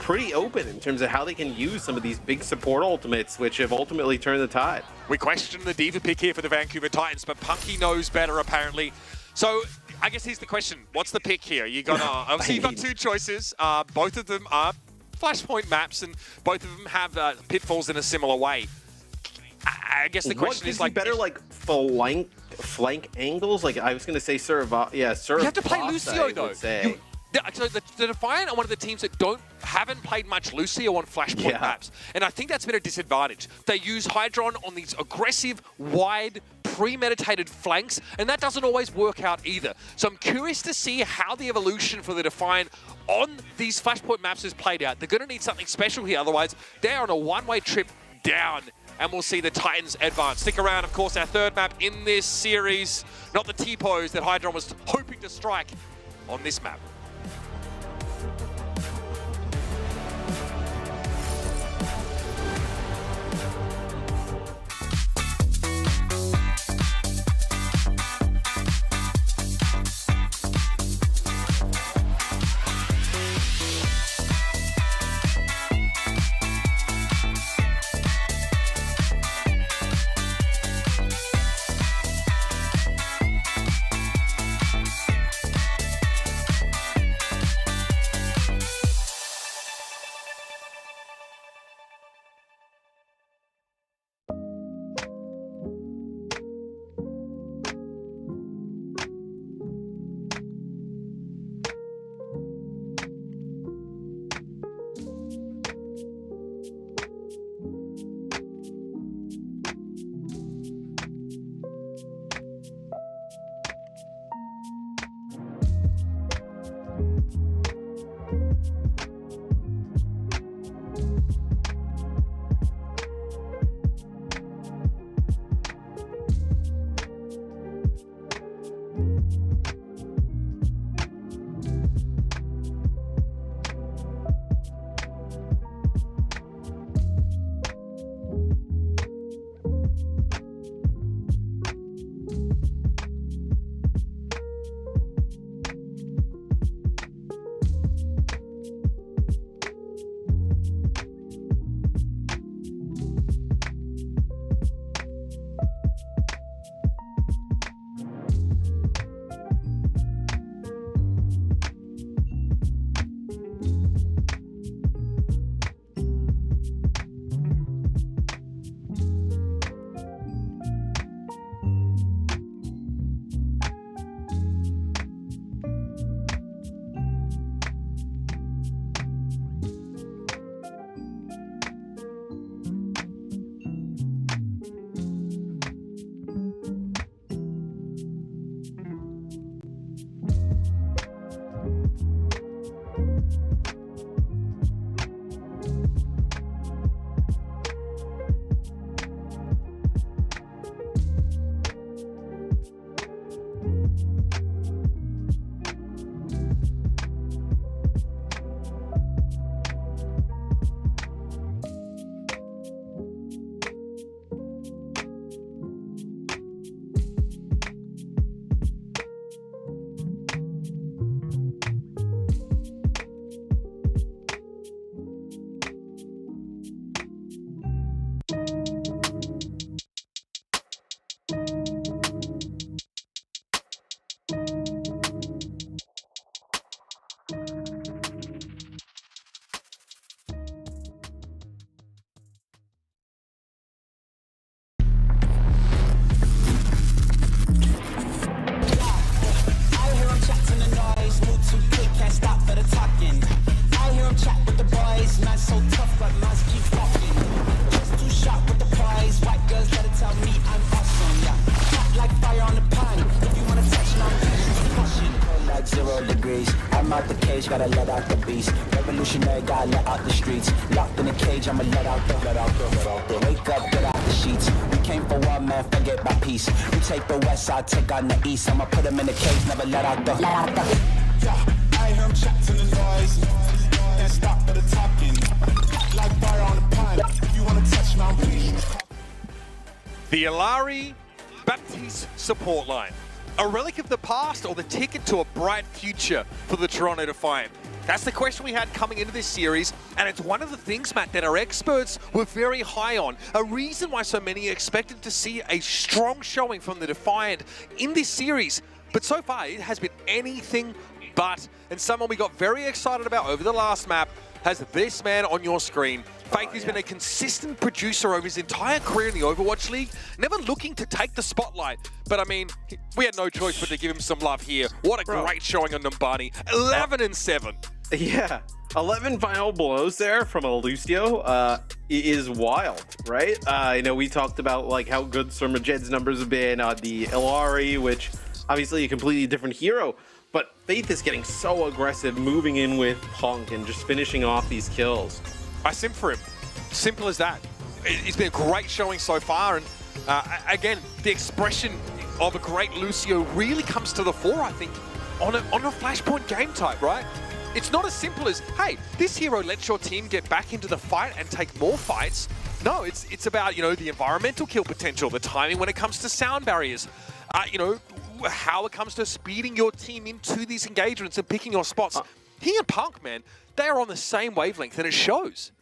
pretty open in terms of how they can use some of these big support ultimates, which have ultimately turned the tide. We question the Diva pick here for the Vancouver Titans, but Punky knows better apparently. So I guess here's the question. What's the pick here? You got obviously you've got two choices. Both of them are Flashpoint maps, and both of them have pitfalls in a similar way. I guess the question is like better like flank angles. Like I was going to say, yeah, you have to play Lucio though. So the Defiant are one of the teams that haven't played much Lucio on Flashpoint maps, and I think that's been a disadvantage. They use Hydron on these aggressive, wide, premeditated flanks, and that doesn't always work out either. So I'm curious to see how the evolution for the Defiant on these Flashpoint maps has played out. They're going to need something special here, otherwise they're on a one-way trip down, and we'll see the Titans advance. Stick around, of course, our third map in this series, not the T-pose that Hydron was hoping to strike on this map. bitch, gotta let out the beast. Revolutionary, gotta let out the streets. Locked in a cage, I'ma let out the. Wake up, get out the sheets. We came for one man, forget my peace. We take the west side, take on the east. I'ma put him in the cage, never let out the. Yeah, I hear him chatting the noise. And stop for the talking. Like fire on the pine. If you wanna touch my please. The Alari Baptiste support line. A relic of the past or the ticket to a bright future for the Toronto Defiant? That's the question we had coming into this series, and it's one of the things, Matt, that our experts were very high on. A reason why so many expected to see a strong showing from the Defiant in this series. But so far, it has been anything but. And someone we got very excited about over the last map has this man on your screen. Faith has been a consistent producer over his entire career in the Overwatch League, never looking to take the spotlight. But I mean, we had no choice but to give him some love here. What a great showing on Numbani. 11-7. Yeah, 11 final blows there from a Lucio is wild, right? I know we talked about like how good Surmajed's numbers have been on the Ilari, which obviously a completely different hero. But Faith is getting so aggressive, moving in with Punk and just finishing off these kills. I simp for him. Simple as that. It's been a great showing so far. And again, the expression of a great Lucio really comes to the fore, I think, on a Flashpoint game type, right? It's not as simple as, hey, this hero lets your team get back into the fight and take more fights. No, it's about, you know, the environmental kill potential, the timing when it comes to sound barriers, you know, how it comes to speeding your team into these engagements and picking your spots. He and Punk, man, they are on the same wavelength, and it shows.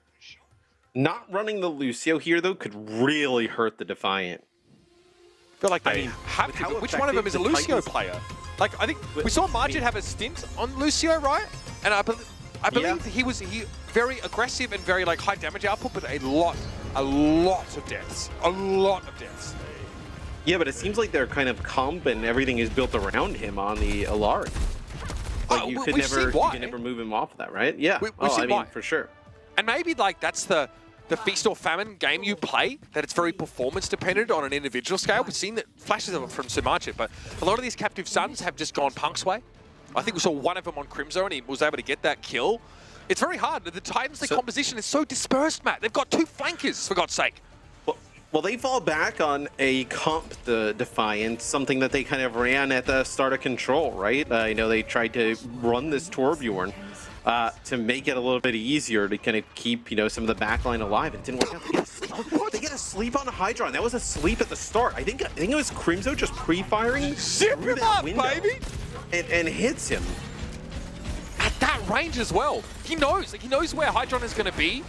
Not running the Lucio here, though, could really hurt the Defiant. I feel like they have to. Which one of them is a Lucio player? Like, I think we saw Margin have a stint on Lucio, right? And I believe he was very aggressive and very like high damage output, but a lot of deaths. A lot of deaths. Yeah, but it seems like their kind of comp and everything is built around him on the Ilari. Like you could never move him off of that, right? Yeah. I mean, for sure. And maybe like that's the feast or famine game you play, that it's very performance dependent on an individual scale. We've seen that flashes of it from Sumachi, but a lot of these captive sons have just gone Punk's way. I think we saw one of them on Crimzo and he was able to get that kill. It's very hard. The Titans, the composition is so dispersed, Matt. They've got two flankers, for God's sake. Well, they fall back on a comp, the Defiant, something that they kind of ran at the start of Control, right? You know, they tried to run this Torbjorn to make it a little bit easier to kind of keep, you know, some of the backline alive. It didn't work out. They get a sleep on the Hydron. That was a sleep at the start. I think it was Crimzo just pre-firing. Zip him up, baby! And hits him. At that range as well. He knows where Hydron is going to be.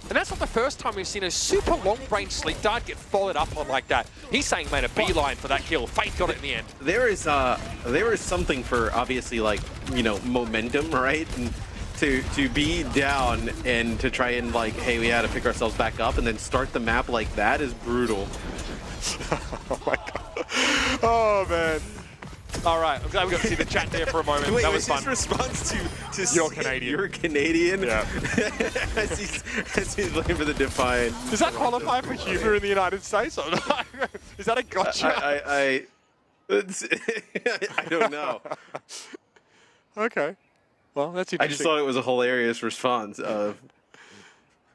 And that's not the first time we've seen a super long-range sleep dart get followed up on like that. He's saying made a beeline for that kill. Faith got it in the end. There is something for obviously like, you know, momentum, right? And to be down and to try and like, hey, we had to pick ourselves back up and then start the map like that is brutal. Oh my god. Oh man. All right, I'm glad we got to see the chat there for a moment. Wait, that was fun. His response to you're Canadian. You're Canadian. Yeah. as he's looking for the Defiant. Does that qualify for humor in the United States or not? Is that a gotcha? I don't know. Okay. Well, that's interesting. I just thought it was a hilarious response of.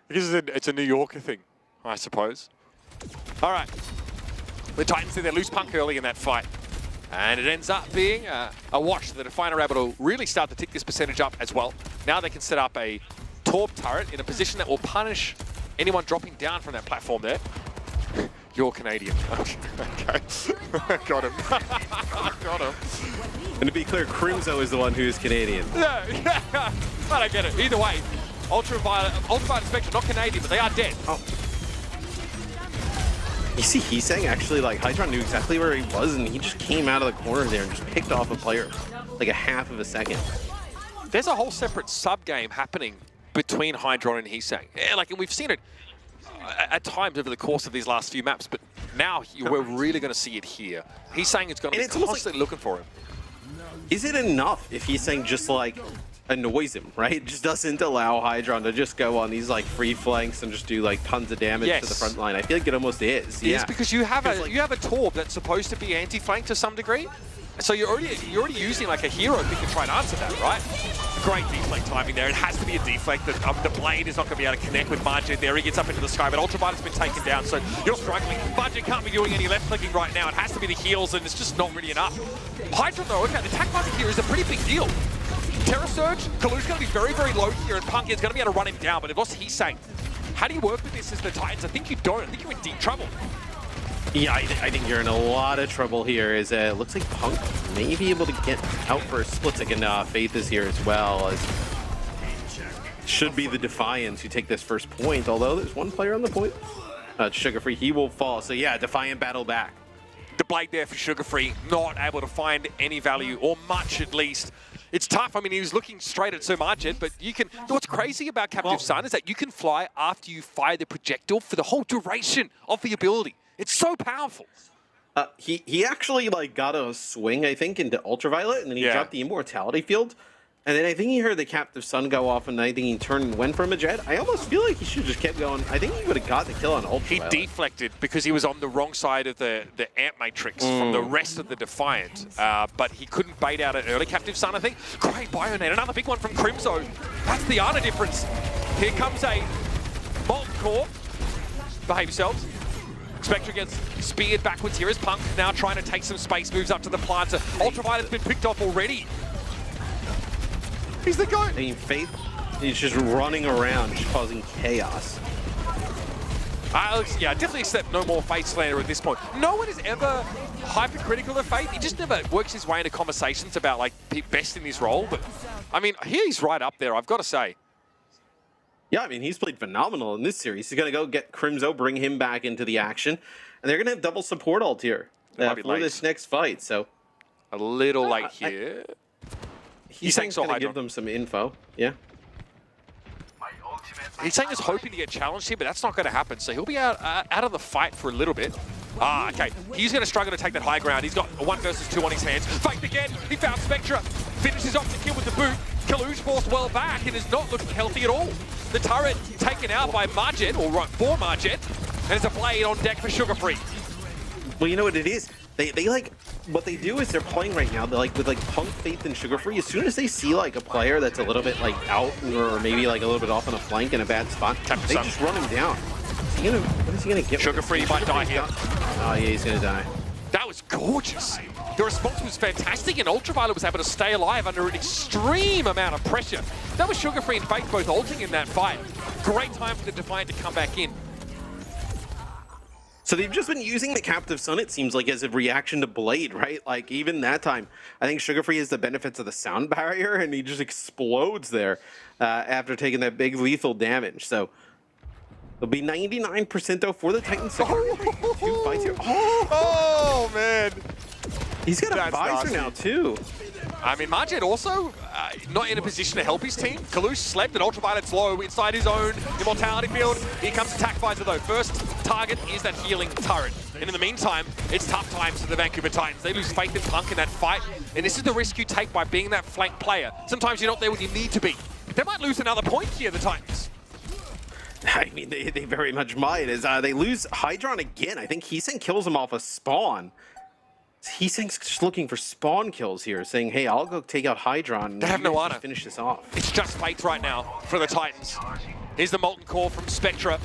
Because it's a New Yorker thing, I suppose. All right. The Titans did their loose Punk early in that fight. And it ends up being a wash. The Defiant are able to really start to tick this percentage up as well. Now they can set up a Torb turret in a position that will punish anyone dropping down from that platform there. You're Canadian. Okay. Got him. Got him. And to be clear, Crimzo is the one who's Canadian. Yeah. But I get it. Either way, Ultraviolet Spectrum, not Canadian, but they are dead. Oh. You see, he's saying actually, like, Hydron knew exactly where he was, and he just came out of the corner there and just picked off a player, like a half of a second. There's a whole separate sub-game happening between Hydron and Heesang. Yeah, like, and we've seen it at times over the course of these last few maps, but now we're really going to see it here. Heesang is going to be constantly looking for him. Is it enough if Heesang just, like, annoys him, right? Just doesn't allow Hydron to just go on these like free flanks and just do like tons of damage to the front line. I feel like it almost is. Yes, because you have a Torb that's supposed to be anti-flank to some degree, So you're already using like a hero pick to try and answer that, right? Great deflect timing there. It has to be a deflect. The blade is not going to be able to connect with Margit there. He gets up into the sky, but Ultraviolet's been taken down, so you're struggling. Margit can't be doing any left clicking right now. It has to be the heals, and it's just not really enough. Hydra though, okay, the attack market here is a pretty big deal. Terra Surge, Kalu's going to be very, very low here, and Punk is going to be able to run him down, but it was Heesang. How do you work with this as the Titans? I think you don't. I think you're in deep trouble. Yeah, I think you're in a lot of trouble here. As it looks like Punk may be able to get out for a split second. Faith is here as well. As should be the Defiants who take this first point, although there's one player on the point. Sugar Free, he will fall. So yeah, Defiant battle back. The blade there for Sugar Free, not able to find any value, or much at least. It's tough. I mean, he was looking straight at Margit, but you can... What's crazy about Captive Sun is that you can fly after you fire the projectile for the whole duration of the ability. It's so powerful. He actually like got a swing, I think, into Ultraviolet, and then he dropped the Immortality Field. And then I think he heard the Captive Sun go off, and I think he turned and went from a jet. I almost feel like he should have just kept going. I think he would have got the kill on Ultraviolet. He deflected because he was on the wrong side of the amp matrix from the rest of the Defiant, but he couldn't bait out an early Captive Sun, I think. Great Bionade, another big one from Crimzo. That's the Ana difference. Here comes a Molten Core. Behave yourselves. Spectre gets speared backwards here as Punk now trying to take some space, moves up to the planter. Ultraviolet's been picked off already. He's the goat. I mean, Faith, he's just running around, just causing chaos. Yeah, definitely accept no more Faith slander at this point. No one is ever hypercritical of Faith. He just never works his way into conversations about like best in this role. But I mean, he's right up there, I've got to say. Yeah, I mean, he's played phenomenal in this series. He's going to go get Crimzo, bring him back into the action. And they're going to have double support ult here for this next fight. So a little late here. He's going to give them some info. Yeah. He's saying he's hoping to get challenged here, but that's not going to happen. So he'll be out of the fight for a little bit. Okay. He's going to struggle to take that high ground. He's got a 1 versus 2 on his hands. Faked again. He found Spectra. Finishes off the kill with the boot. Kalu's forced well back and is not looking healthy at all. The turret taken out by Margit, or right for Margit. And there's a blade on deck for Sugar Free. Well, you know what it is? They like, what they do is they're playing right now, they're like with like Punk, Faith, and Sugar Free. As soon as they see like a player that's a little bit like out or maybe like a little bit off on a flank in a bad spot, they just run him down. What is he gonna get? Sugar Free might die here. Oh yeah, he's gonna die. That was gorgeous. The response was fantastic, and Ultraviolet was able to stay alive under an extreme amount of pressure. That was Sugar Free and Faith both ulting in that fight. Great time for the Defiant to come back in. So they've just been using the Captive Sun, it seems like, as a reaction to Blade, right? Like, even that time, I think Sugar Free has the benefits of the sound barrier, and he just explodes there after taking that big lethal damage. So it'll be 99% though for the Titans. So 2 fights here. Oh man! He's got a visor now too. I mean, Margit also not in a position to help his team. Kalu slept and Ultraviolet's low inside his own Immortality Field. Here comes Attack Visor though. First target is that healing turret. And in the meantime, it's tough times for the Vancouver Titans. They lose faith in Punk in that fight. And this is the risk you take by being that flank player. Sometimes you're not there when you need to be. They might lose another point here, the Titans. I mean, they very much might. As they lose Hydron again. I think Heesang kills him off a spawn. Heesang's just looking for spawn kills here, saying, hey, I'll go take out Hydron. They have no Ana. Finish this off. It's just Faith right now for the Titans. Here's the Molten Core from Spectra.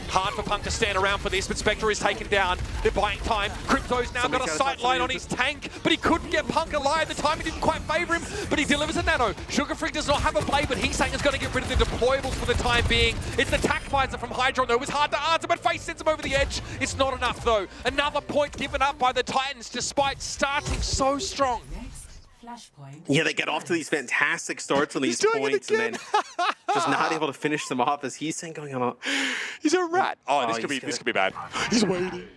Hard for Punk to stand around for this, but Spectre is taken down. They're buying time. Crypto's now got a sight line on his tank, but he couldn't get Punk alive. The timing didn't quite favor him, but he delivers a nano. Sugar Free does not have a blade, but Heesang is going to get rid of the deployables for the time being. It's the attack visor from Hydron, though. It was hard to answer, but Face sends him over the edge. It's not enough, though. Another point given up by the Titans, despite starting so strong. Yeah, they get off to these fantastic starts on these points and then just not able to finish them off as Heesang going on. He's a rat. Oh, this could be bad. He's waiting.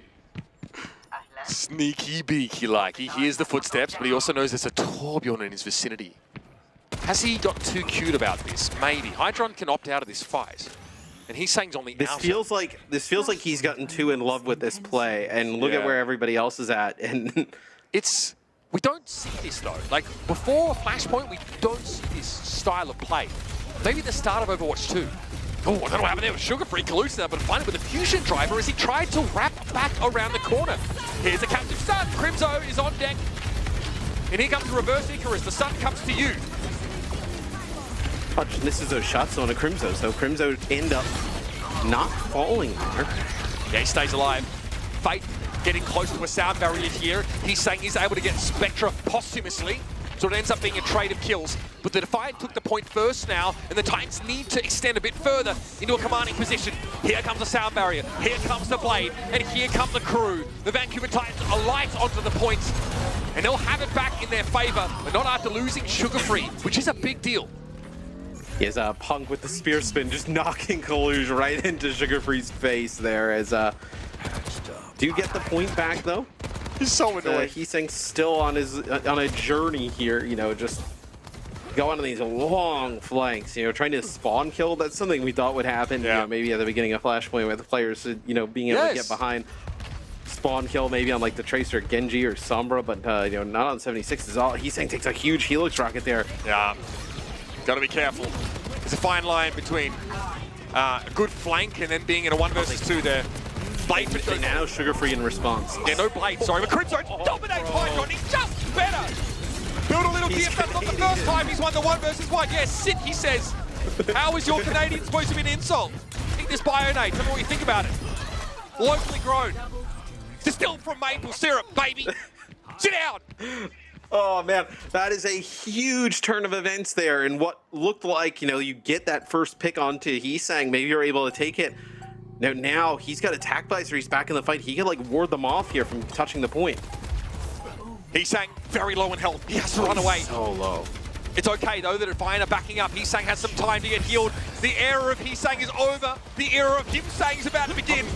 Sneaky beaky like. He hears the footsteps, but he also knows there's a Torbjorn in his vicinity. Has he got too cute about this? Maybe. Hydron can opt out of this fight. And Heesang's on the outside. This feels like he's gotten too in love with this play, and look at where everybody else is at. And we don't see this though. Like before Flashpoint, we don't see this style of play. Maybe the start of Overwatch 2. Oh, I don't know what happened there with Sugar Free. Kalu's now, but find it with a fusion driver as he tried to wrap back around the corner. Here's a Captive Sun. Crimzo is on deck. And here comes the reverse Icarus. The sun comes to you. This is those shots on a Crimzo, so Crimzo end up not falling there. Yeah, he stays alive. Fate getting close to a sound barrier here. He's saying he's able to get Spectra posthumously, so it ends up being a trade of kills. But the Defiant took the point first now, and the Titans need to extend a bit further into a commanding position. Here comes the sound barrier, here comes the blade, and here come the crew. The Vancouver Titans are light onto the points, and they'll have it back in their favor, but not after losing Sugar Free, which is a big deal. Here's Punk with the spear spin, just knocking Kaluj right into Sugar Free's face there. As do you get the point back though? He's so annoyed. He's still on a journey here, you know, just going on these long flanks, you know, trying to spawn kill. That's something we thought would happen, you know, maybe at the beginning of Flashpoint with the players, you know, being able to get behind. Spawn kill maybe on like the Tracer, Genji, or Sombra, but you know, not on 76 is all. He's saying takes a huge Helix rocket there. Yeah, gotta be careful. There's a fine line between a good flank and then being in a 1 versus 2 there. Blade for now, Sugar Free in response. Yeah, no Blade, sorry, but Crimzo dominates Hydron. He's just better. Build a little gift. That's not the first time he's won the 1 versus 1. Yeah, sit, he says. How is your Canadian supposed to be an insult? Eat this Bionade. Tell me what you think about it. Locally grown. Distilled from maple syrup, baby. Sit down. Oh man, that is a huge turn of events there, and what looked like, you know, you get that first pick onto Heesang, maybe you're able to take it. Now he's got attack visor, he's back in the fight. He can like ward them off here from touching the point. Heesang very low in health. He has to run away. So low. It's okay though that Defiant are backing up. Heesang has some time to get healed. The era of Heesang is over. The era of Dimsang is about to begin.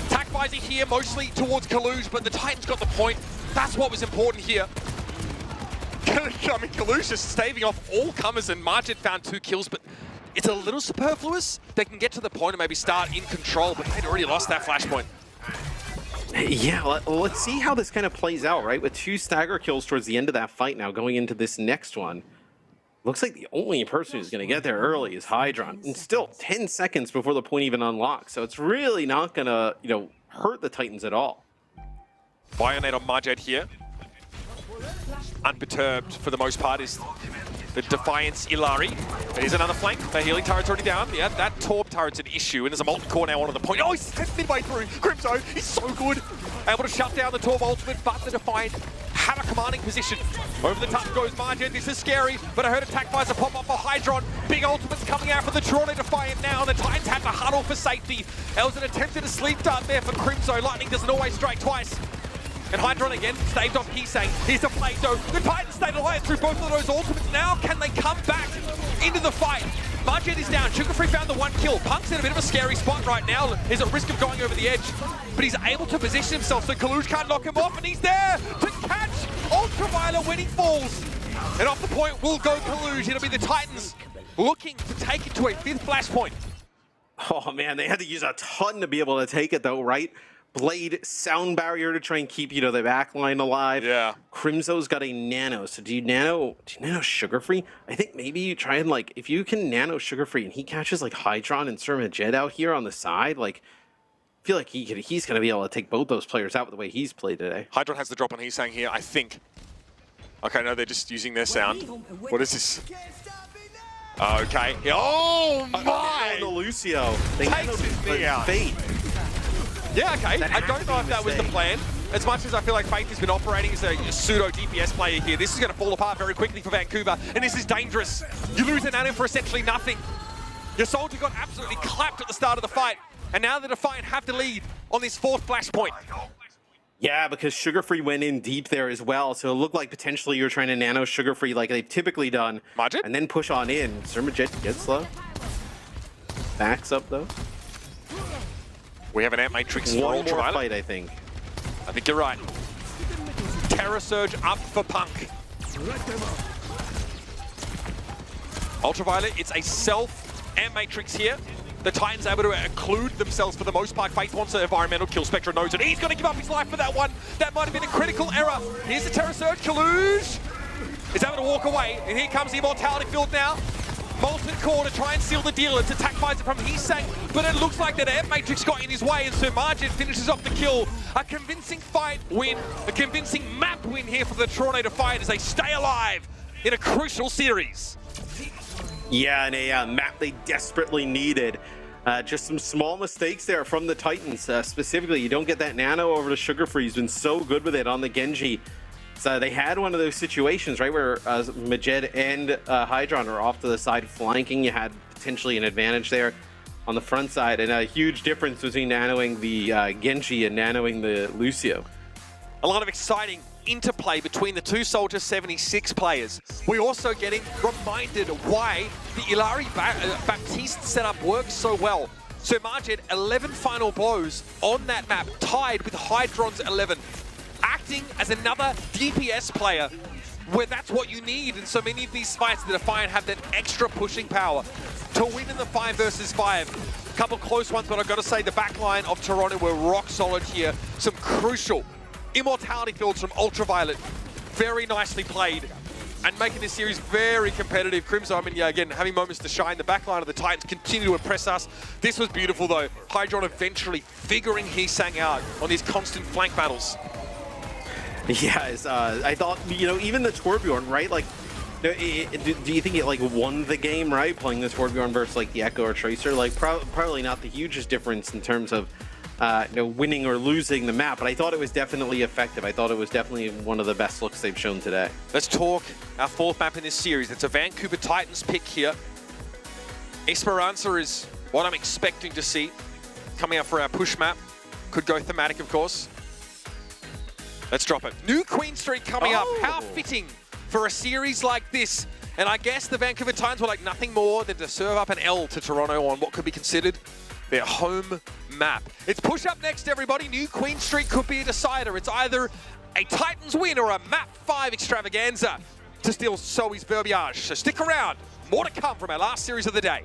Attack visor here, mostly towards Kaluj, but the Titans got the point. That's what was important here. I mean, Kaluj just staving off all comers, and Margit found 2 kills, but it's a little superfluous. They can get to the point and maybe start in control, but they'd already lost that flashpoint. Yeah, let's see how this kind of plays out, right? With 2 stagger kills towards the end of that fight now, going into this next one. Looks like the only person who's going to get there early is Hydron, and still 10 seconds before the point even unlocks, so it's really not going to, you know, hurt the Titans at all. Bionade on Margit here. Unperturbed for the most part is the Defiance Ilari. There's another flank. The healing turret's already down. Yeah, that Torb turret's an issue, and there's a multi-core now onto the point. Oh, he's midway through. Crimzo, he's so good. Able to shut down the Torb ultimate, but the Defiant have a commanding position. Over the top goes Margit. This is scary, but I heard attack visor pop up for Hydron. Big ultimates coming out for the Toronto Defiant now. The Titans had to huddle for safety. There was an attempted a sleep dart there for Crimzo. Lightning doesn't always strike twice. And Hydron again staved off Heesang. Here's a play though. The Titans stayed alive through both of those ultimates. Now can they come back into the fight? Margit is down. Sugar Free found the 1 kill. Punk's in a bit of a scary spot right now. He's at risk of going over the edge, but he's able to position himself so Kaluj can't knock him off, and he's there to catch Ultraviolet when he falls. And off the point will go Kaluj. It'll be the Titans looking to take it to a 5th flashpoint. Oh man, they had to use a ton to be able to take it though, right? Blade, sound barrier to try and keep, you know, the back line alive. Yeah. Crimzo's got a nano, so do you nano Sugar Free? I think maybe you try and, like, if you can nano Sugar Free and he catches like Hydron and Surmajet out here on the side, like, I feel like he's gonna be able to take both those players out with the way he's played today. Hydron has the drop on Heesang here, I think. Okay, no, they're just using their sound. What is this? Okay. Oh my! The Lucio. They takes his knee out. Fate. Yeah, okay. I don't know if that was the plan. As much as I feel like Faith has been operating as a pseudo DPS player here, this is going to fall apart very quickly for Vancouver, and this is dangerous. You lose an Nano for essentially nothing. Your soldier got absolutely clapped at the start of the fight, and now the Defiant have to lead on this 4th flashpoint. Yeah, because Sugar Free went in deep there as well, so it looked like potentially you're trying to nano Sugar Free like they've typically done, Margit? And then push on in. Surmajet gets low. Backs up though. We have an Ant Matrix for One more Ultraviolet. fight, I think. I think you're right. Terror Surge up for Punk. Ultraviolet, it's a self-Ant Matrix here. The Titans able to occlude themselves for the most part. Faith wants an environmental kill. Spectra knows it. He's going to give up his life for that one. That might have been a critical error. Here's the Terror Surge. Kaluj is able to walk away. And here comes the Immortality Field now. Molten Core to try and seal the deal. It's attack visor from Heesang, but it looks like that Ant Matrix got in his way, and so Margit finishes off the kill. A convincing fight win, a convincing map win here for the Toronto Defiant as they stay alive in a crucial series. Yeah, and a map they desperately needed. Just some small mistakes there from the Titans. Specifically, you don't get that nano over to Sugarfree. He's been so good with it on the Genji. So they had one of those situations, right, where Majed and Hydron are off to the side flanking. You had potentially an advantage there on the front side, and a huge difference between nanoing the Genji and nanoing the Lucio. A lot of exciting interplay between the two Soldier 76 players. We're also getting reminded why the Ilari Baptiste setup works so well. So Majed, 11 final blows on that map, tied with Hydron's 11. Acting as another DPS player, where that's what you need in so many of these fights. The Defiant have that extra pushing power to win in the 5 versus 5. A couple close ones, but I've got to say the backline of Toronto were rock solid here. Some crucial immortality builds from Ultraviolet. Very nicely played and making this series very competitive. Crimson, I mean, yeah, again, having moments to shine. The backline of the Titans continue to impress us. This was beautiful, though. Hydron eventually figuring Hee-Sang out on these constant flank battles. Yeah, I thought, you know, even the Torbjorn, right? Like, do you think it like won the game, right? Playing the Torbjorn versus like the Echo or Tracer, like probably not the hugest difference in terms of you know, winning or losing the map, but I thought it was definitely effective. I thought it was definitely one of the best looks they've shown today. Let's talk our 4th map in this series. It's a Vancouver Titans pick here. Esperanza is what I'm expecting to see coming up for our push map. Could go thematic, of course. Let's drop it. New Queen Street coming up. How fitting for a series like this. And I guess the Vancouver Titans were like nothing more than to serve up an L to Toronto on what could be considered their home map. It's push up next, everybody. New Queen Street could be a decider. It's either a Titans win or a map 5 extravaganza to steal Zoe's verbiage. So stick around. More to come from our last series of the day.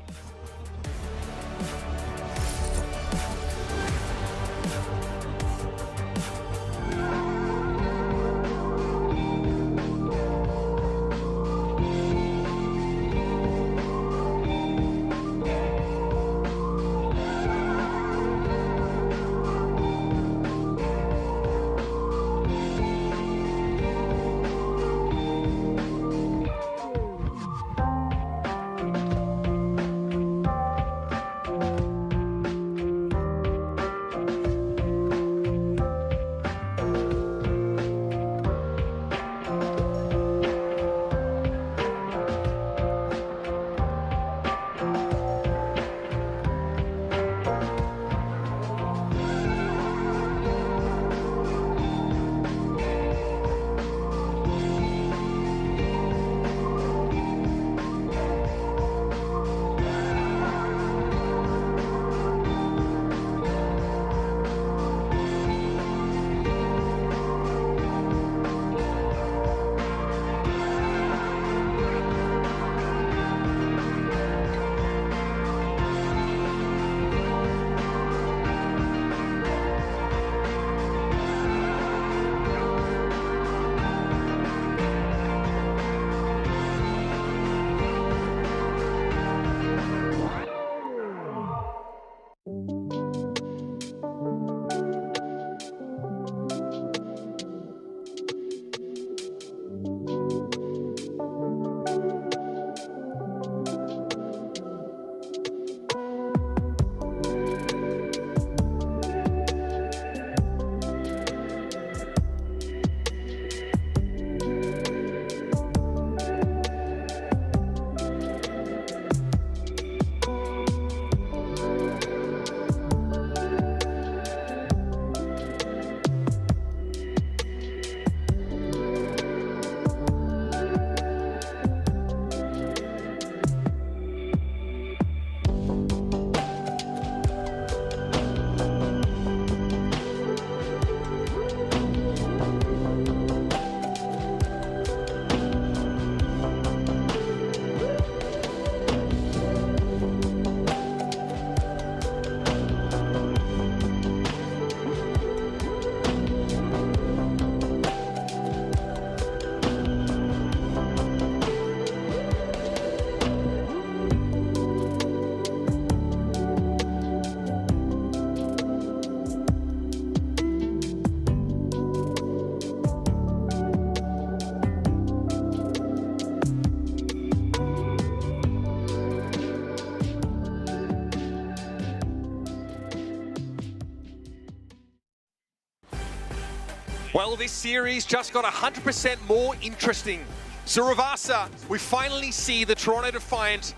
Well, this series just got 100% more interesting. Zuravasa, we finally see the Toronto Defiant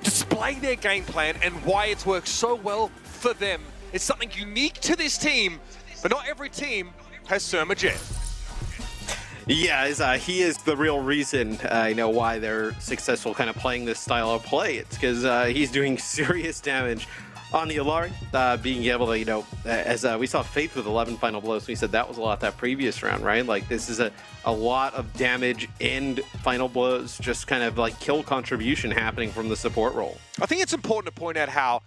display their game plan and why it's worked so well for them. It's something unique to this team, but not every team has Surmajet. Yeah, he is the real reason, why they're successful kind of playing this style of play. It's because he's doing serious damage on the Illari, being able to, as we saw Faith with 11 final blows, we said that was a lot that previous round, right? Like, this is a lot of damage and final blows, just kind of like kill contribution happening from the support role. I think it's important to point out how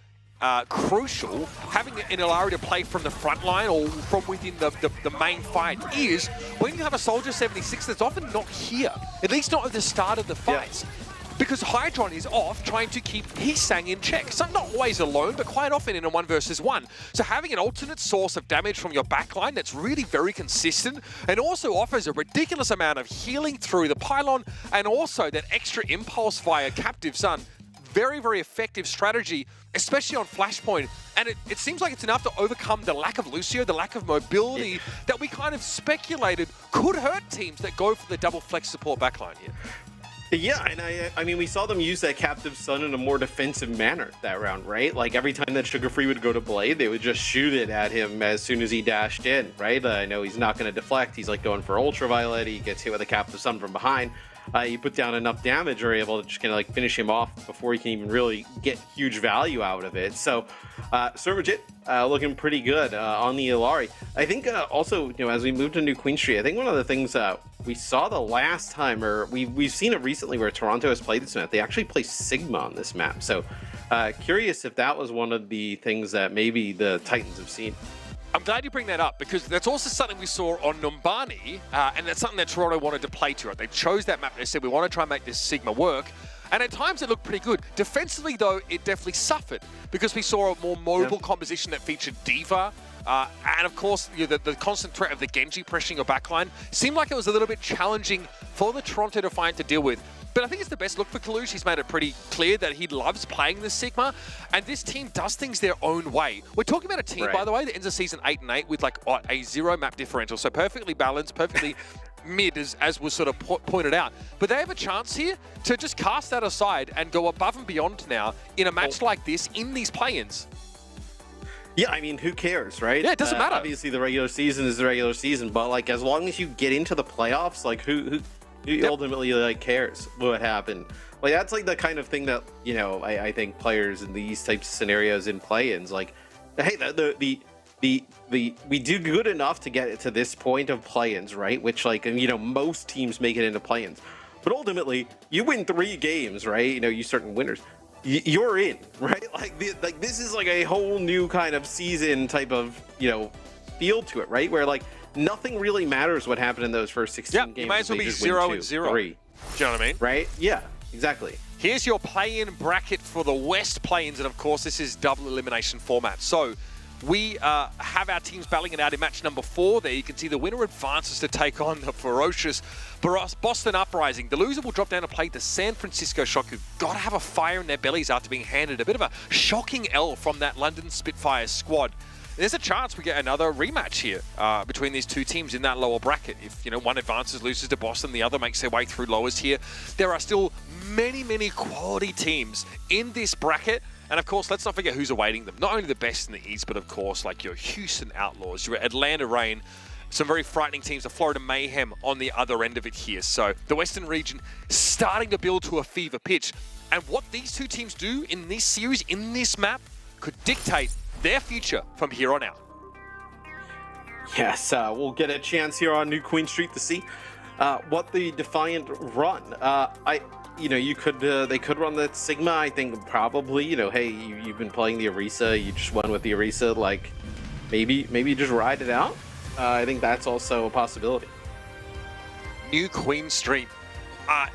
crucial having an Illari to play from the front line or from within the main fight is when you have a Soldier 76 that's often not here, at least not at the start of the fights. Yeah. Because Hydron is off trying to keep Hisang in check. So not always alone, but quite often in a 1 versus 1. So having an alternate source of damage from your backline that's really very consistent and also offers a ridiculous amount of healing through the pylon and also that extra impulse via Captive Sun. Very, very effective strategy, especially on Flashpoint. And it seems like it's enough to overcome the lack of Lucio, the lack of mobility that we kind of speculated could hurt teams that go for the double flex support backline here. Yeah, and I mean, we saw them use that Captive Sun in a more defensive manner that round, right? Like, every time that Sugar Free would go to Blade, they would just shoot it at him as soon as he dashed in, right? I know he's not going to deflect. He's, like, going for Ultraviolet. He gets hit with a Captive Sun from behind. You put down enough damage, you're able to just kind of, like, finish him off before he can even really get huge value out of it. So, Surmajet looking pretty good on the Illari. I think also, as we move to New Queen Street, I think one of the things we saw the last time, or we've seen it recently where Toronto has played this map, they actually play Sigma on this map. So curious if that was one of the things that maybe the Titans have seen. I'm glad you bring that up because that's also something we saw on Numbani, and that's something that Toronto wanted to play to. Right? They chose that map. They said, we want to try and make this Sigma work. And at times it looked pretty good. Defensively, though, it definitely suffered because we saw a more mobile composition that featured D.Va. And of course, the constant threat of the Genji pressuring your backline seemed like it was a little bit challenging for the Toronto Defiant to deal with. But I think it's the best look for Kalush. He's made it pretty clear that he loves playing the Sigma, and this team does things their own way. We're talking about a team, by the way, that ends the season 8-8 with like a 0 map differential, so perfectly balanced, perfectly mid, as was sort of pointed out. But they have a chance here to just cast that aside and go above and beyond now in a match like this in these play-ins. Yeah, I mean, who cares, right? Yeah, it doesn't matter. Obviously, the regular season is the regular season, but like as long as you get into the playoffs, like who ultimately like cares what happened? Like that's like the kind of thing that I think players in these types of scenarios in play-ins, like, hey, we do good enough to get it to this point of play-ins, right? Which like most teams make it into play-ins, but ultimately you win 3 games, right? You certain winners. You're in, right? Like this is like a whole new kind of season type of feel to it, right? Where like nothing really matters what happened in those first 16 games. You might as well be 0-0. 3. Do you know what I mean? Right? Yeah, exactly. Here's your play-in bracket for the West play-ins, and of course this is double elimination format. So we have our teams battling it out in match number 4. There you can see the winner advances to take on the ferocious Boston Uprising. The loser will drop down to play the San Francisco Shock, who've got to have a fire in their bellies after being handed a bit of a shocking L from that London Spitfire squad. There's a chance we get another rematch here between these two teams in that lower bracket. If one advances, loses to Boston, the other makes their way through lowers here. There are still many, many quality teams in this bracket. And of course, let's not forget who's awaiting them. Not only the best in the East, but of course, like your Houston Outlaws, your Atlanta Reign, some very frightening teams, the Florida Mayhem on the other end of it here. So the Western region starting to build to a fever pitch. And what these two teams do in this series, in this map, could dictate their future from here on out. Yes, we'll get a chance here on New Queen Street to see what the Defiant run. You could they could run that Sigma. I think probably. Hey, you've been playing the Orisa. You just won with the Orisa. Like maybe just ride it out. I think that's also a possibility. New Queen Street.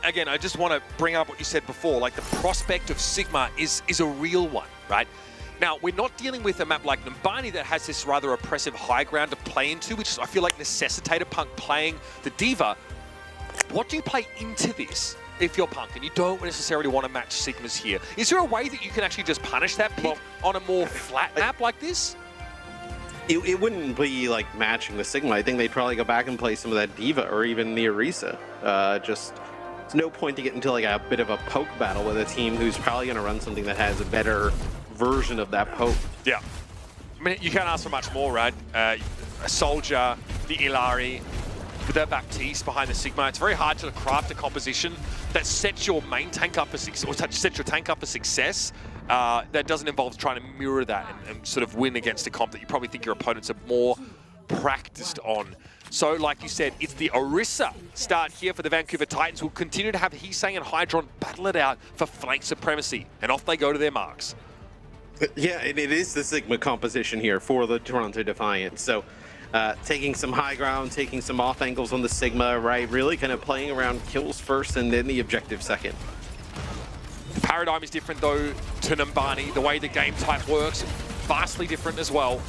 Again, I just want to bring up what you said before. Like the prospect of Sigma is a real one, right? Now, we're not dealing with a map like Numbani that has this rather oppressive high ground to play into, which I feel like necessitated Punk playing the D.Va. What do you play into this if you're Punk and you don't necessarily want to match Sigmas here? Is there a way that you can actually just punish that pick on a more flat map like this? it wouldn't be like matching the Sigma. I think they'd probably go back and play some of that Diva or even the Orisa. Just there's no point to get into like a bit of a poke battle with a team who's probably going to run something that has a better version of that poke. Yeah. I mean, you can't ask for much more, right? A Soldier, the Illari, with their Baptiste behind the Sigma. It's very hard to craft a composition that sets your main tank up for success, or sets your tank up for success. That doesn't involve trying to mirror that and sort of win against a comp that you probably think your opponents are more practiced on. So, like you said, it's the Orisa start here for the Vancouver Titans. We'll continue to have Heesang and Hydron battle it out for flank supremacy, and off they go to their marks. Yeah, and it is the Sigma composition here for the Toronto Defiant. So taking some high ground, taking some off angles on the Sigma, right? Really kind of playing around kills first and then the objective second. The paradigm is different though to Numbani. The way the game type works, vastly different as well.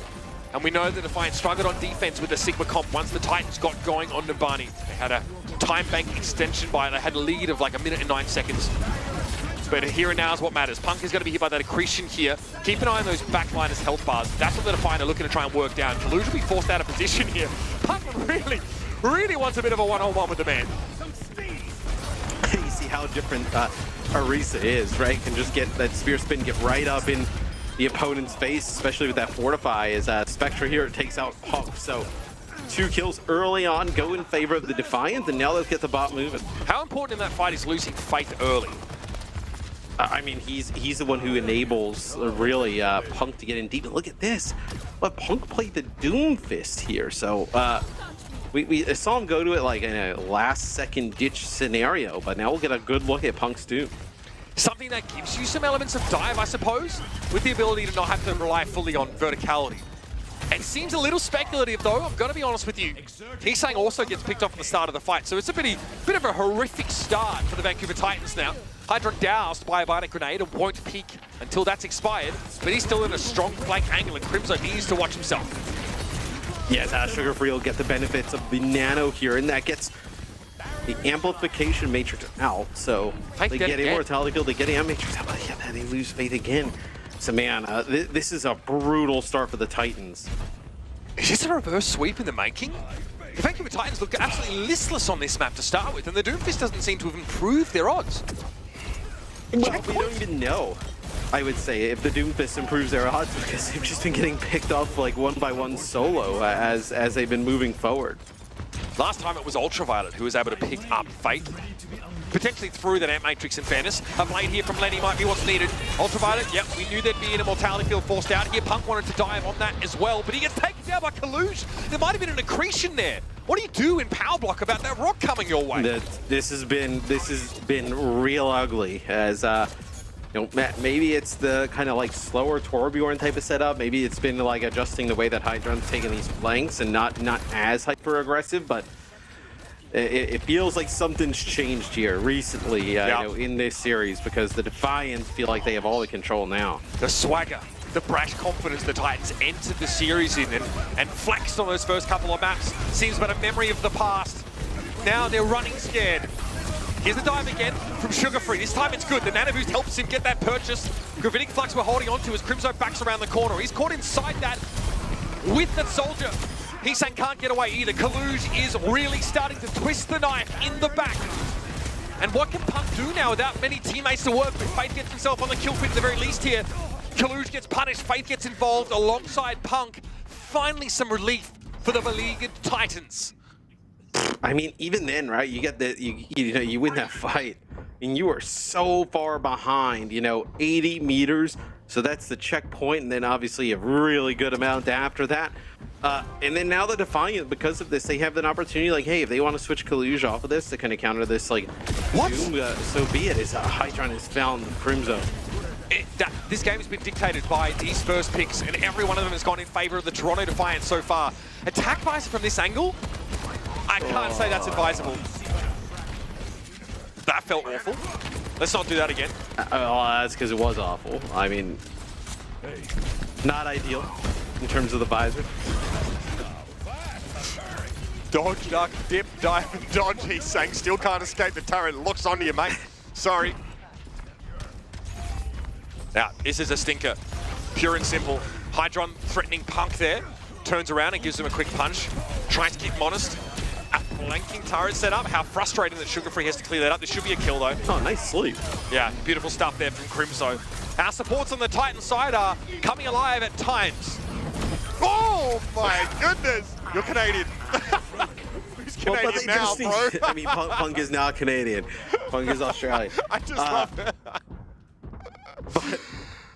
And we know that Defiant struggled on defense with the Sigma comp once the Titans got going on Numbani. They had a time bank extension by, they had a lead of like 1 minute and 9 seconds. But here and now is what matters. Punk is going to be hit by that accretion here. Keep an eye on those backliners' health bars. That's what the Defiant are looking to try and work down. Kaluj will be forced out of position here. Punk really wants a bit of a one-on-one with the man. You see how different Orisa is, right? Can just get that spear spin, get right up in the opponent's face, especially with that Fortify, as Spectra here takes out Punk. So 2 kills early on go in favor of the Defiant, and now let's get the bot moving. How important in that fight is losing Faith early? I mean, he's the one who enables really Punk to get in deep. And look at this, but Punk played the Doom Fist here, so we saw him go to it like in a last-second ditch scenario. But now we'll get a good look at Punk's Doom. Something that gives you some elements of dive, I suppose, with the ability to not have to rely fully on verticality. It seems a little speculative, though. I'm going to be honest with you. Heesang also gets picked off at the start of the fight, so it's a bit of a horrific start for the Vancouver Titans now. Hydron doused by a bionic grenade and won't peek until that's expired, but he's still in a strong flank angle, and Crimzo needs to watch himself. Yes, Sugar Free will get the benefits of the Nano here, and that gets the Amplification Matrix out. So they get Immortality Field, they get Amp Matrix out, but yeah, then they lose Faith again. So man, this is a brutal start for the Titans. Is this a reverse sweep in the making? The Vancouver Titans look absolutely listless on this map to start with, and the Doomfist doesn't seem to have improved their odds. Well, we don't even know, I would say, if the Doomfist improves their odds, because they've just been getting picked off like one by one solo as they've been moving forward. Last time it was Ultraviolet who was able to pick up Faith. Potentially through that Amp Matrix in fairness. A blade here from Lenny might be what's needed. Ultraviolet, yep, we knew there'd be an Immortality Field forced out here. Punk wanted to dive on that as well, but he gets taken down by Kaluj. There might have been an accretion there. What do you do in Power Block about that rock coming your way? This has been real ugly, as you know, maybe it's the kind of like slower Torbjorn type of setup. Maybe it's been like adjusting the way that Hydron's taking these flanks and not as hyper aggressive, but it feels like something's changed here recently you know, in this series, because the Defiant feel like they have all the control now. The swagger, the brash confidence the Titans entered the series in and flexed on those first couple of maps seems but a memory of the past. Now they're running scared. Here's the dive again from Sugar Free. This time it's good. The Nano Boost helps him get that purchase. Gravitic Flux we're holding on to as Crimzo backs around the corner. He's caught inside that with that Soldier. Heesang can't get away either. Kaluj is really starting to twist the knife in the back. And what can Punk do now without many teammates to work with? Faith gets himself on the kill pit at the very least here. Kaluj gets punished. Faith gets involved alongside Punk. Finally some relief for the beleaguered Titans. I mean, even then, right? You get the you win that fight, and you are so far behind. 80 meters. So that's the checkpoint, and then obviously a really good amount after that. And then now the Defiant, because of this, they have an opportunity. Like, hey, if they want to switch Kaluj off of this to kind of counter this, like, Doom, so be it. As Hydron has found Crimzo. This game has been dictated by these first picks, and every one of them has gone in favor of the Toronto Defiant so far. Attack Visor from this angle? I can't say that's advisable. That felt awful. Let's not do that again. That's because it was awful. I mean, not ideal in terms of the visor. Dodge, duck, dip, dive, and dodge. He's saying still can't escape the turret. Looks onto you, mate. Sorry. Now, this is a stinker. Pure and simple. Hydron threatening Punk there. turns around and gives him a quick punch. Tries to keep him honest. A flanking turret set up. How frustrating that Sugar Free has to clear that up. This should be a kill though. Oh, nice sleep. Yeah, beautiful stuff there from Crimso. Our supports on the Titan side are coming alive at times. Oh my goodness! You're Canadian. Who's Canadian now, bro? I mean, Punk is not Canadian. Punk is Australian. I just love it. But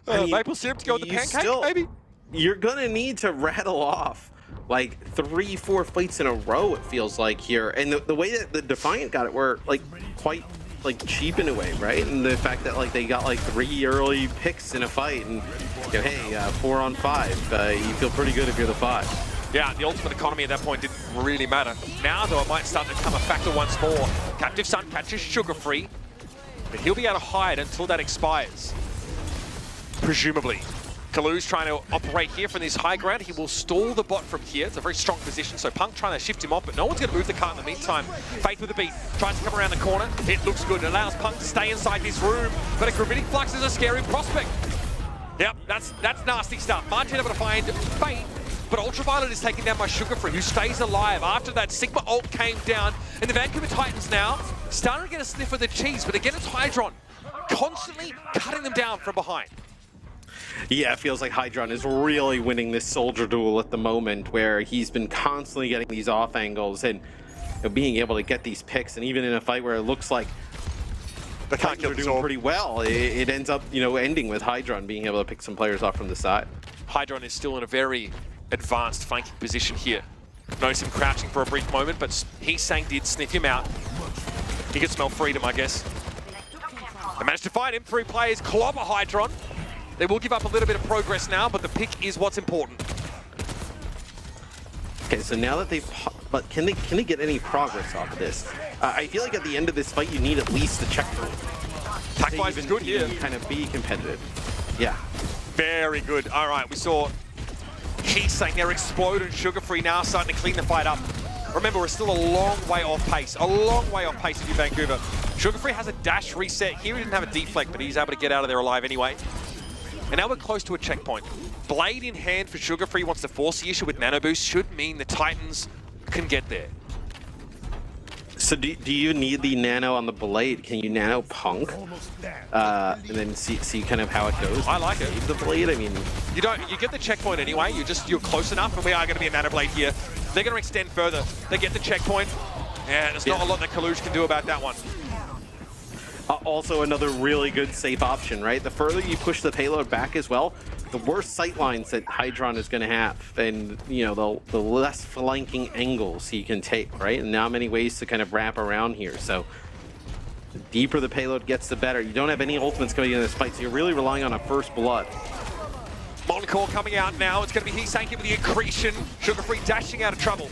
I mean, maple syrup to go with the pancake, maybe? You're gonna need to rattle off like 3-4 fights in a row, it feels like here. And the way that the Defiant got it were like quite like cheap in a way, right? And the fact that like they got like 3 early picks in a fight, and you know, hey, 4 on 5, you feel pretty good if you're the 5. Yeah, the ultimate economy at that point didn't really matter. Now, though, it might start to become a factor once more. Captive Sun catches Sugar Free, but he'll be able to hide until that expires. Presumably. Kalu's trying to operate here from this high ground. He will stall the bot from here. It's a very strong position, so Punk trying to shift him off, but no one's going to move the cart in the meantime. Faith with the beat, tries to come around the corner. It looks good. It allows Punk to stay inside this room, but a Gravitic Flux is a scary prospect. Yep, that's nasty stuff. Martin able to find Faith, but Ultraviolet is taken down by Sugar Free, who stays alive after that Sigma ult came down. And the Vancouver Titans now starting to get a sniff of the cheese, but again, it's Hydron constantly cutting them down from behind. Yeah, it feels like Hydron is really winning this soldier duel at the moment, where he's been constantly getting these off angles and being able to get these picks. And even in a fight where it looks like the Titans are doing pretty well, it ends up, you know, ending with Hydron being able to pick some players off from the side. Hydron is still in a very advanced flanking position here. Notice him crouching for a brief moment, but Heesang did sniff him out. He could smell freedom, I guess. They managed to find him. 3 players clobber Hydron. They will give up a little bit of progress now, but the pick is what's important. Okay, so now that but can they get any progress off of this? I feel like at the end of this fight, you need at least a checkpoint. Attack-wise is good here. Kind of be competitive. Yeah. Very good. All right, we saw Heesang there explode, and Sugar Free now starting to clean the fight up. Remember, we're still a long way off pace. A long way off pace if you're Vancouver. Sugar Free has a dash reset. Here he didn't have a deflect, but he's able to get out of there alive anyway. And now we're close to a checkpoint. Blade in hand for Sugar Free wants to force the issue with Nano Boost. Should mean the Titans can get there. So do you need the nano on the blade? Can you nano Punk? And then see kind of how it goes? I like it. The blade, I mean... You get the checkpoint anyway. You're close enough, and we are going to be a nano blade here. They're going to extend further. They get the checkpoint. And there's not a lot that Kalush can do about that one. Also another really good safe option, right? The further you push the payload back as well, the worse sight lines that Hydron is going to have, and you know the less flanking angles he can take, right? And now many ways to kind of wrap around here. So the deeper the payload gets, the better. You don't have any ultimates going into this fight, so you're really relying on a first blood. Moncor coming out now. It's going to be Heesang with the accretion. Sugar Free dashing out of trouble.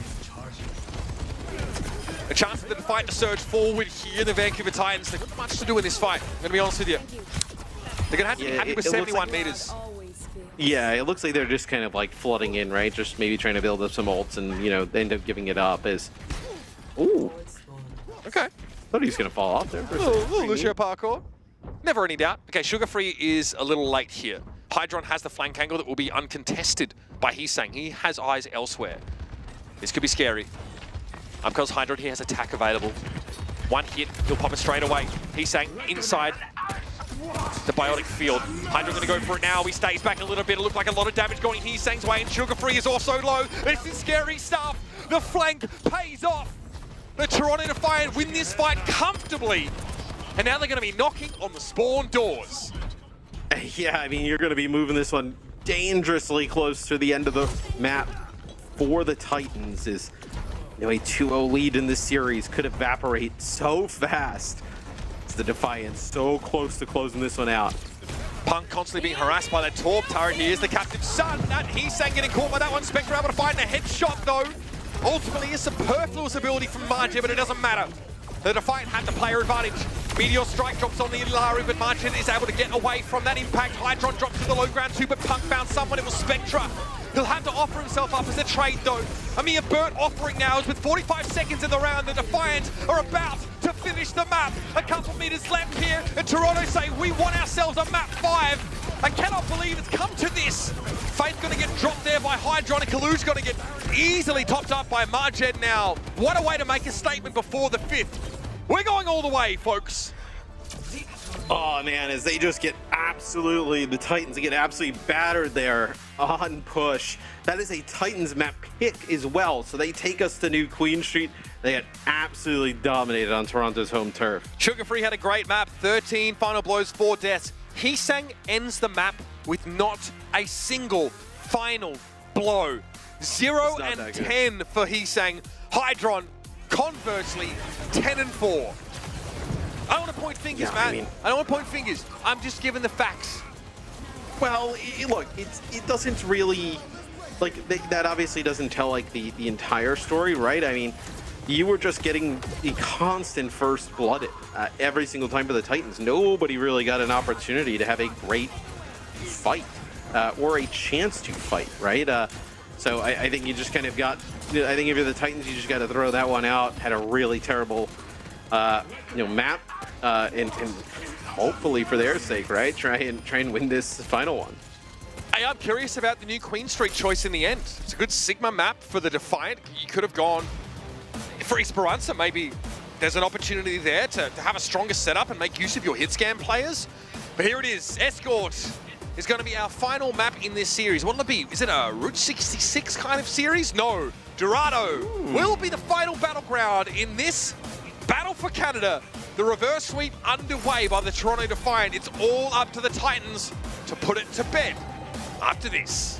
A chance for them to fight to surge forward here. The Vancouver Titans, they've got much to do in this fight. I'm going to be honest with you. They're going to have to be happy with 71 meters. Yeah, it looks like they're just kind of like flooding in, right? Just maybe trying to build up some ults and, you know, they end up giving it up as... Ooh. Okay. Thought he was going to fall off there for a second. Lucio parkour. Never any doubt. Okay, Sugar Free is a little late here. Hydron has the flank angle that will be uncontested by Heesang. He has eyes elsewhere. This could be scary. Because Hydron here has attack available. One hit, he'll pop it straight away. Heesang inside the biotic field. Hydron gonna go for it now. He stays back a little bit. It looked like a lot of damage going Heesang's way, and Sugar Free is also low. This is scary stuff. The flank pays off. The Toronto Defiant win this fight comfortably. And now they're gonna be knocking on the spawn doors. Yeah, I mean, you're gonna be moving this one dangerously close to the end of the map for the Titans. Is, you know, a 2-0 lead in this series could evaporate so fast. It's the Defiant so close to closing this one out. Punk constantly being harassed by that Torp turret. Here's the Captain Sun. That Heesang getting caught by that one. Spectre able to find a headshot though. Ultimately a superfluous ability from Margin, but it doesn't matter. The Defiant had the player advantage. Meteor Strike drops on the Ilaru, but Margin is able to get away from that impact. Hydron drops to the low ground too, but Punk found someone. It was Spectre. He'll have to offer himself up as a trade though. A mere burnt offering now, as with 45 seconds in the round, the Defiant are about to finish the map. A couple meters left here, and Toronto say, we want ourselves a map 5. I cannot believe it's come to this. Faith gonna get dropped there by Hydron, and Kalu's gonna get easily topped up by Marjed now. What a way to make a statement before the 5th. We're going all the way, folks. Oh man, as they just get the Titans get absolutely battered there on push. That is a Titans map pick as well, so they take us to New Queen Street. They get absolutely dominated on Toronto's home turf. Sugar Free had a great map, 13 final blows, 4 deaths. Heesang ends the map with not a single final blow. 0 and 10 for Heesang. Hydron, conversely, 10 and 4. I don't want to point fingers, man. I don't want to point fingers. I'm just giving the facts. Well, look, it doesn't really, like, that obviously doesn't tell, like, the entire story, right? I mean, you were just getting the constant first blooded every single time for the Titans. Nobody really got an opportunity to have a great fight or a chance to fight, right? So I think you just kind of got, I think if you're the Titans, you just got to throw that one out. Had a really terrible, map, and hopefully for their sake, right? Try and win this final one. Hey, I'm curious about the new Queen Street choice in the end. It's a good Sigma map for the Defiant. You could have gone for Esperanza. Maybe there's an opportunity there to have a stronger setup and make use of your hit scan players. But here it is. Escort is going to be our final map in this series. What'll it be? Is it a Route 66 kind of series? No. Dorado will be the final battleground in this Battle for Canada. The reverse sweep underway by the Toronto Defiant. It's all up to the Titans to put it to bed after this.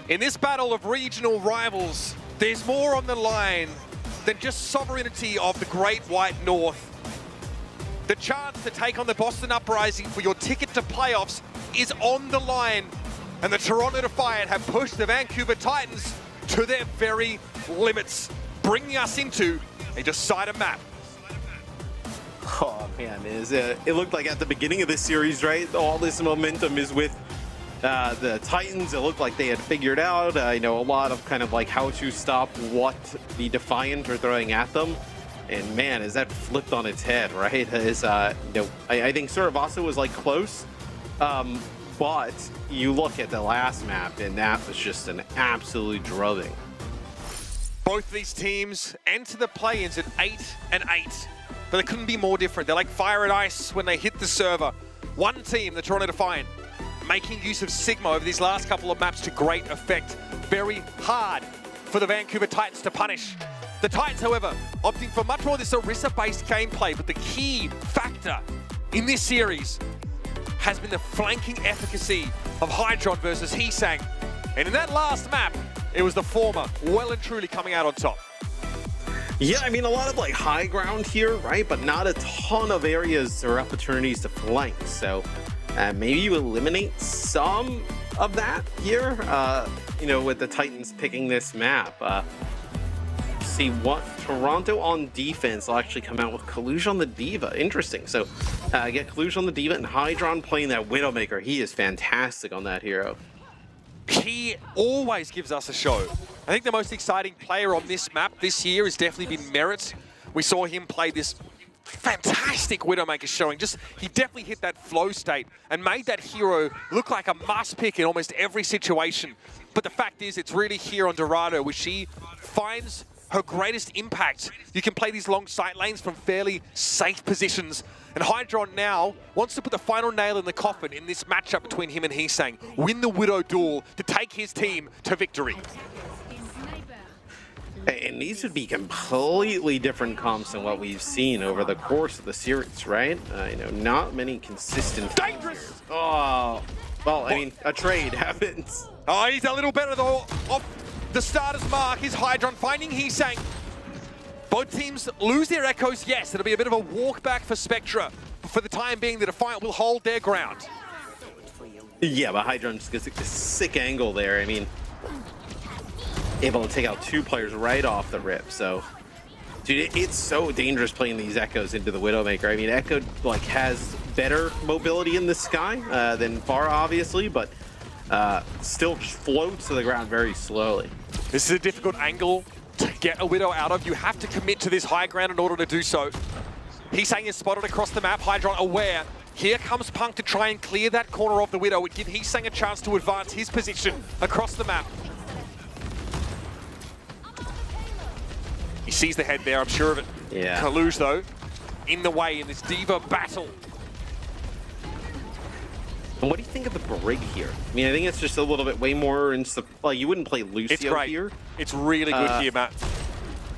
In this battle of regional rivals, there's more on the line than just sovereignty of the Great White North. The chance to take on the Boston Uprising for your ticket to playoffs is on the line, and the Toronto Defiant have pushed the Vancouver Titans to their very limits, bringing us into a decider map. Oh man, it looked like at the beginning of this series, right? All this momentum is with the Titans. It looked like they had figured out, a lot of kind of like how to stop what the Defiant are throwing at them. And man, is that flipped on its head, right? I think Surabasa was like close, but you look at the last map and that was just an absolute drubbing. Both these teams enter the play-ins at 8-8, but they couldn't be more different. They're like fire and ice when they hit the server. One team, the Toronto Defiant, making use of Sigma over these last couple of maps to great effect. Very hard for the Vancouver Titans to punish. The Titans, however, opting for much more of this Orisa-based gameplay, but the key factor in this series has been the flanking efficacy of Hydron versus Heesang. And in that last map, it was the former well and truly coming out on top. Yeah, I mean, a lot of like high ground here, right? But not a ton of areas or opportunities to flank. So maybe you eliminate some of that here, with the Titans picking this map. See what Toronto on defense will actually come out with Kaluj on the Diva. Interesting. So get Kaluj on the Diva and Hydron playing that Widowmaker. He is fantastic on that hero. He always gives us a show. I think the most exciting player on this map this year has definitely been Merit. We saw him play this fantastic Widowmaker showing. He definitely hit that flow state and made that hero look like a must pick in almost every situation. But the fact is, it's really here on Dorado where she finds her greatest impact. You can play these long sight lanes from fairly safe positions. And Hydron now wants to put the final nail in the coffin in this matchup between him and Heesang. Win the Widow duel to take his team to victory. And these would be completely different comps than what we've seen over the course of the series, right? Not many consistent. Dangerous! Oh, well, I mean, a trade happens. Oh, he's a little better though. Off the starter's mark is Hydron finding Heesang. Both teams lose their echoes, yes. It'll be a bit of a walk back for Spectra. But for the time being, the Defiant will hold their ground. Yeah, but Hydron just gets a sick angle there. I mean, able to take out two players right off the rip. So, dude, it's so dangerous playing these echoes into the Widowmaker. I mean, Echo has better mobility in the sky than Pharah, obviously, but still just floats to the ground very slowly. This is a difficult angle to get a Widow out of. You have to commit to this high ground in order to do so. Heesang is spotted across the map. Hydron aware. Here comes Punk to try and clear that corner of the Widow. Would give Heesang a chance to advance his position across the map. He sees the head there, I'm sure of it. Yeah. Kaluj, though, in the way in this Diva battle. And what do you think of the Brig here? I mean, I think it's just a little bit way more you wouldn't play Lucio it's great. here. It's really good here, Matt.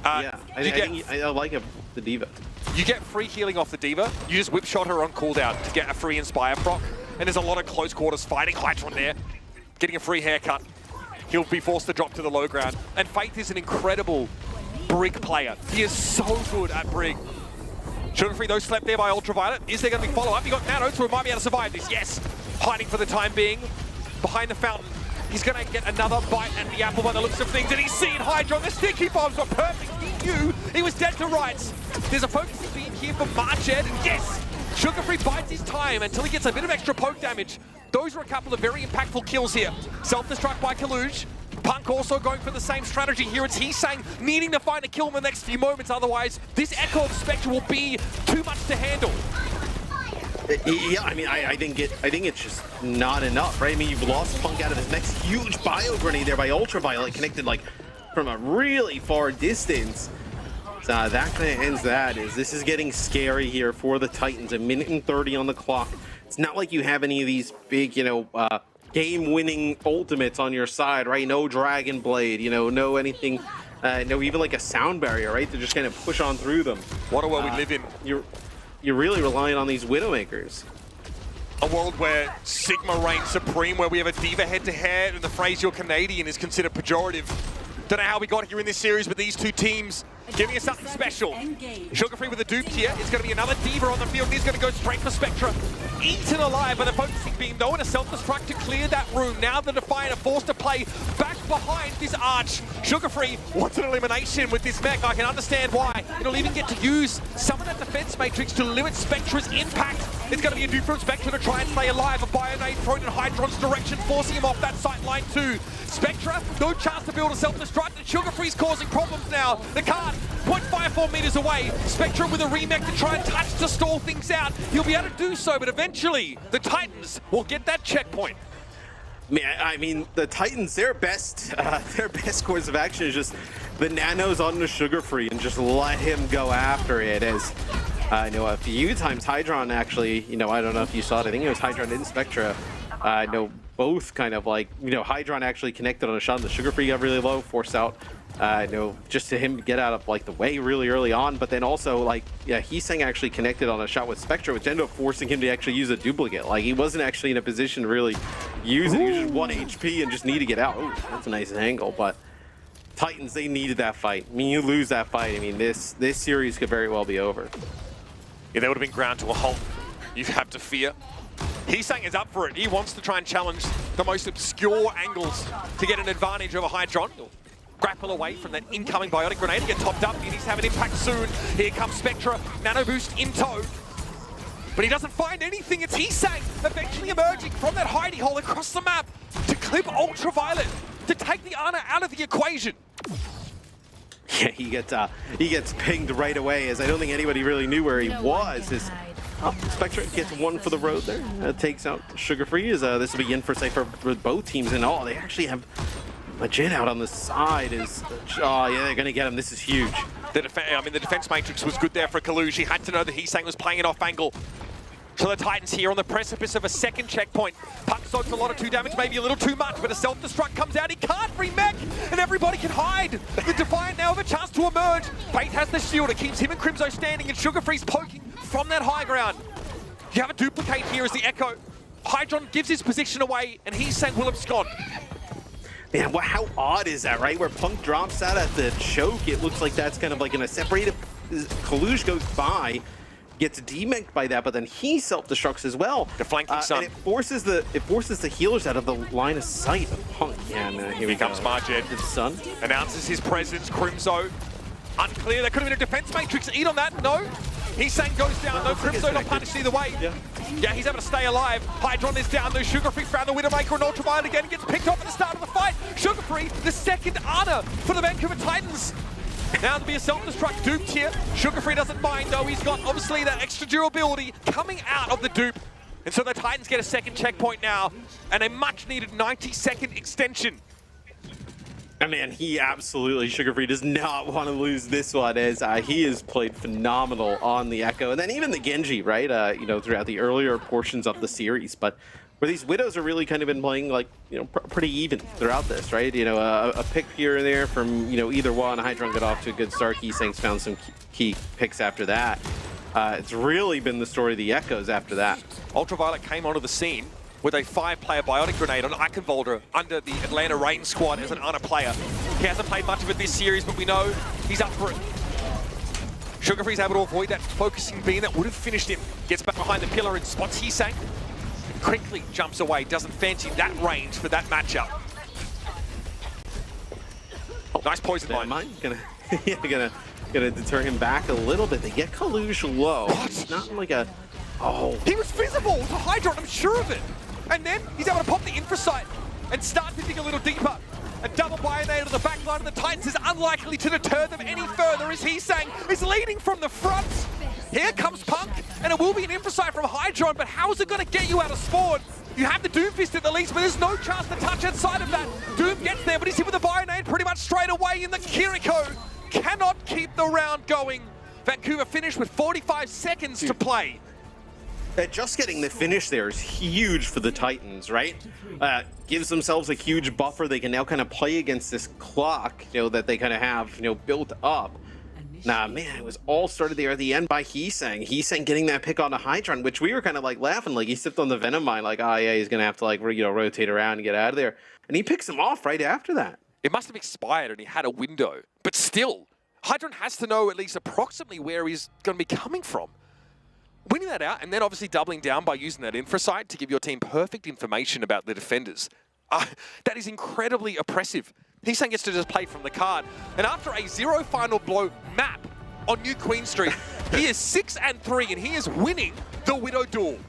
Yeah, I like the Diva. You get free healing off the Diva. You just whip shot her on cooldown to get a free Inspire proc. And there's a lot of close quarters fighting. Hydron there, getting a free haircut. He'll be forced to drop to the low ground. And Faith is an incredible Brig player. He is so good at Brig. Sugar Free, though, slept there by Ultraviolet. Is there going to be follow-up? You got Nano, who might be able to survive this. Yes, hiding for the time being behind the fountain. He's going to get another bite at the apple by the looks of things, and he's seen Hydron. The sticky bombs were perfect. He knew he was dead to rights. There's a focus beam here for Marched. Yes, Sugar Free bides his time until he gets a bit of extra poke damage. Those were a couple of very impactful kills here. Self-destruct by Kaluj. Punk also going for the same strategy here. It's Heesang needing to find a kill in the next few moments. Otherwise, this Echo of Spectre will be too much to handle. Yeah, I mean, I think it's just not enough, right? I mean, you've lost Punk out of his next huge bio grenade there by Ultraviolet, connected like from a really far distance. So that kind of ends that. This is getting scary here for the Titans. A minute and 30 on the clock. It's not like you have any of these big, game-winning ultimates on your side, right? No Dragon Blade, no anything, no even like a sound barrier, right? To just kind of push on through them. What a world we live in. You're really relying on these Widowmakers. A world where Sigma reigns supreme, where we have a diva head-to-head, and the phrase "you're Canadian" is considered pejorative. Don't know how we got here in this series, but these two teams giving us something special. Sugar Free with a dupe here. It's going to be another diva on the field. He's going to go straight for Spectra. Eaten alive by the focusing beam, though, and a self-destruct to clear that room. Now the Defiant are forced to play back behind this arch. Sugar Free wants an elimination with this mech. I can understand why. It'll even get to use some of that defense matrix to limit Spectra's impact. It's going to be a dupe from Spectra to try and stay alive. A Bionade thrown in Hydron's direction, forcing him off that sight line too. Spectra, no chance to build a self-destruct, and Sugar Free's causing problems now. The card, 0.54 meters away. Spectra with a remake to try and touch to stall things out. He'll be able to do so, but eventually the Titans will get that checkpoint. I mean, the Titans, their best course of action is just the nanos on the Sugar Free and just let him go after it. As I know a few times Hydron actually, I don't know if you saw it, I think it was Hydron and Spectra. I know both kind of like, Hydron actually connected on a shot and the Sugar Free got really low, forced out. Just to him get out of like the way really early on, but then also like, yeah, Heesang actually connected on a shot with Spectra, which ended up forcing him to actually use a duplicate. Like he wasn't actually in a position to really use it. He was just 1 HP and just need to get out. Oh, that's a nice angle, but Titans, they needed that fight. I mean, you lose that fight, I mean, this series could very well be over. Yeah, they would have been ground to a halt. You have to fear. Heesang is up for it. He wants to try and challenge the most obscure angles to get an advantage over Hydron. Grapple away from that incoming biotic grenade to get topped up. He needs to have an impact soon. Here comes Spectra, nano boost in tow. But he doesn't find anything. It's Heesang eventually emerging from that hidey hole across the map to clip Ultraviolet, to take the Ana out of the equation. Yeah, he gets pinged right away, as I don't think anybody really knew where he was. Spectra gets one for the road there. Takes out Sugar Free. This will be in for safe for both teams, and they actually have Majin out on the side. Oh yeah, they're gonna get him. This is huge. The defense matrix was good there for Kalush. He had to know that Heesang was playing it off angle. So the Titans here on the precipice of a second checkpoint. Puck soaks a lot of 2 damage, maybe a little too much, but a self-destruct comes out. He can't remech, and everybody can hide. The Defiant now have a chance to emerge. Fate has the shield. It keeps him and Crimzo standing, and Sugar Free's poking from that high ground. You have a duplicate here as the Echo. Hydron gives his position away, and Heesang will abscond. Man, how odd is that, right? Where Punk drops out at the choke, it looks like that's kind of like in a separated. Kalush goes by, gets demeked by that, but then he self-destructs as well. The flanking Sun. And it forces the healers out of the line of sight of Punk. Yeah, man, here comes Marjed. The Sun announces his presence. Crimzo, unclear. There could have been a defense matrix. Eat on that. No. Heesang goes down, though. Crimzo not punished either way. Yeah, he's able to stay alive. Hydron is down, though. Sugar Free found the Widowmaker and Ultraviolet again. Gets picked off at the start of the fight. Sugar Free, the second Ana for the Vancouver Titans. Now there'll be a self-destruct duped here. Sugar Free doesn't mind, though. He's got, obviously, that extra durability coming out of the dupe. And so the Titans get a second checkpoint now, and a much-needed 90-second extension. I mean, he absolutely, Sugar Free does not want to lose this one, as he has played phenomenal on the Echo, and then even the Genji, right? Throughout the earlier portions of the series, but where these Widows are really kind of been playing like, pretty even throughout this, right? A pick here and there from, either one. Hydron got off to a good start. Heesang's found some key picks after that. It's really been the story of the Echoes after that. Ultraviolet came onto the scene with a 5-player biotic grenade on Eichenwalder under the Atlanta Reign squad as an Ana player. He hasn't played much of it this series, but we know he's up for it. Sugar Free's able to avoid that focusing beam that would have finished him. Gets back behind the pillar and spots Heesang. Quickly jumps away, doesn't fancy that range for that matchup. Nice poison mine. Gonna deter him back a little bit. They get Kalush low. What? Not like a... Oh. He was visible to Hydron, I'm sure of it. And then he's able to pop the infrasight and start to dig a little deeper. A double Bionade to the back line of the Titans is unlikely to deter them any further, as Heesang is leading from the front. Here comes Punk, and it will be an infrasight from Hydron, but how is it going to get you out of spawn? You have the Doomfist at the least, but there's no chance to touch outside of that. Doom gets there, but he's hit with the Bionade pretty much straight away, and the Kiriko cannot keep the round going. Vancouver finished with 45 seconds to play. Just getting the finish there is huge for the Titans, right? Gives themselves a huge buffer. They can now kind of play against this clock, that they kind of have, built up. Nah, man, it was all started there at the end by Heesang. Heesang getting that pick on the Hydron, which we were kind of like laughing, like he sipped on the Venom Mine, like, oh yeah, he's gonna have to like rotate around and get out of there. And he picks him off right after that. It must have expired and he had a window. But still, Hydron has to know at least approximately where he's going to be coming from. Winning that out and then obviously doubling down by using that infrasight to give your team perfect information about the defenders. That is incredibly oppressive. Heesang gets to just play from the card. And after a 0 final blow map on New Queen Street, he is 6-3 and he is winning the Widow duel.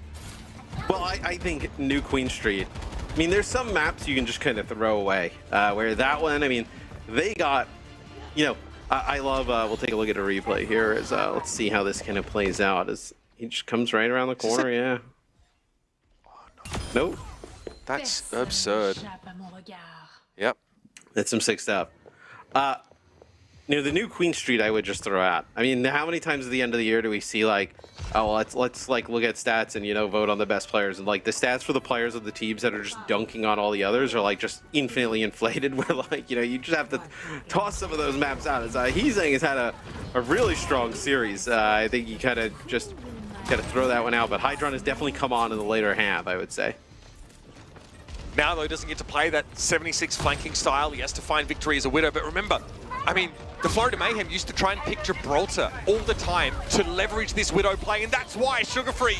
Well, I think New Queen Street, I mean, there's some maps you can just kind of throw away. Where that one, I mean, they got, you know, I love, we'll take a look at a replay here as, let's see how this kind of plays out. As he just comes right around the corner, yeah. Nope. That's absurd. Yep. That's some sick stuff. You know, the New Queen Street I would just throw out. I mean, how many times at the end of the year do we see like, oh, let's like look at stats and, you know, vote on the best players, and like the stats for the players of the teams that are just dunking on all the others are like just infinitely inflated, where like, you know, you just have to toss some of those maps out. As Heesang has had a really strong series. I think you kind of just got to throw that one out, but Hydron has definitely come on in the later half, I would say. Now, though, he doesn't get to play that 76 flanking style. He has to find victory as a Widow. But remember, I mean, the Florida Mayhem used to try and pick Gibraltar all the time to leverage this Widow play, and that's why Sugar-Free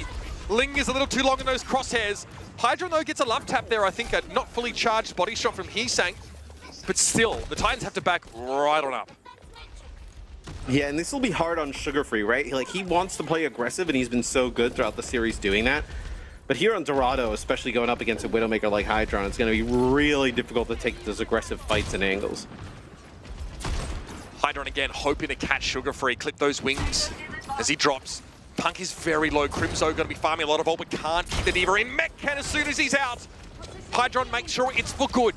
lingers a little too long in those crosshairs. Hydron, though, gets a love tap there, I think, a not fully charged body shot from Heesang. But still, the Titans have to back right on up. Yeah, and this will be hard on Sugar-Free, right? Like, he wants to play aggressive, and he's been so good throughout the series doing that. But here on Dorado, especially going up against a Widowmaker like Hydron, it's going to be really difficult to take those aggressive fights and angles. Hydron again hoping to catch Sugar-Free, clip those wings as he drops. Punk is very low. Crimzo going to be farming a lot of ult, but can't keep the Diva in. Mech-Cat as soon as he's out. Hydron makes sure it's for good.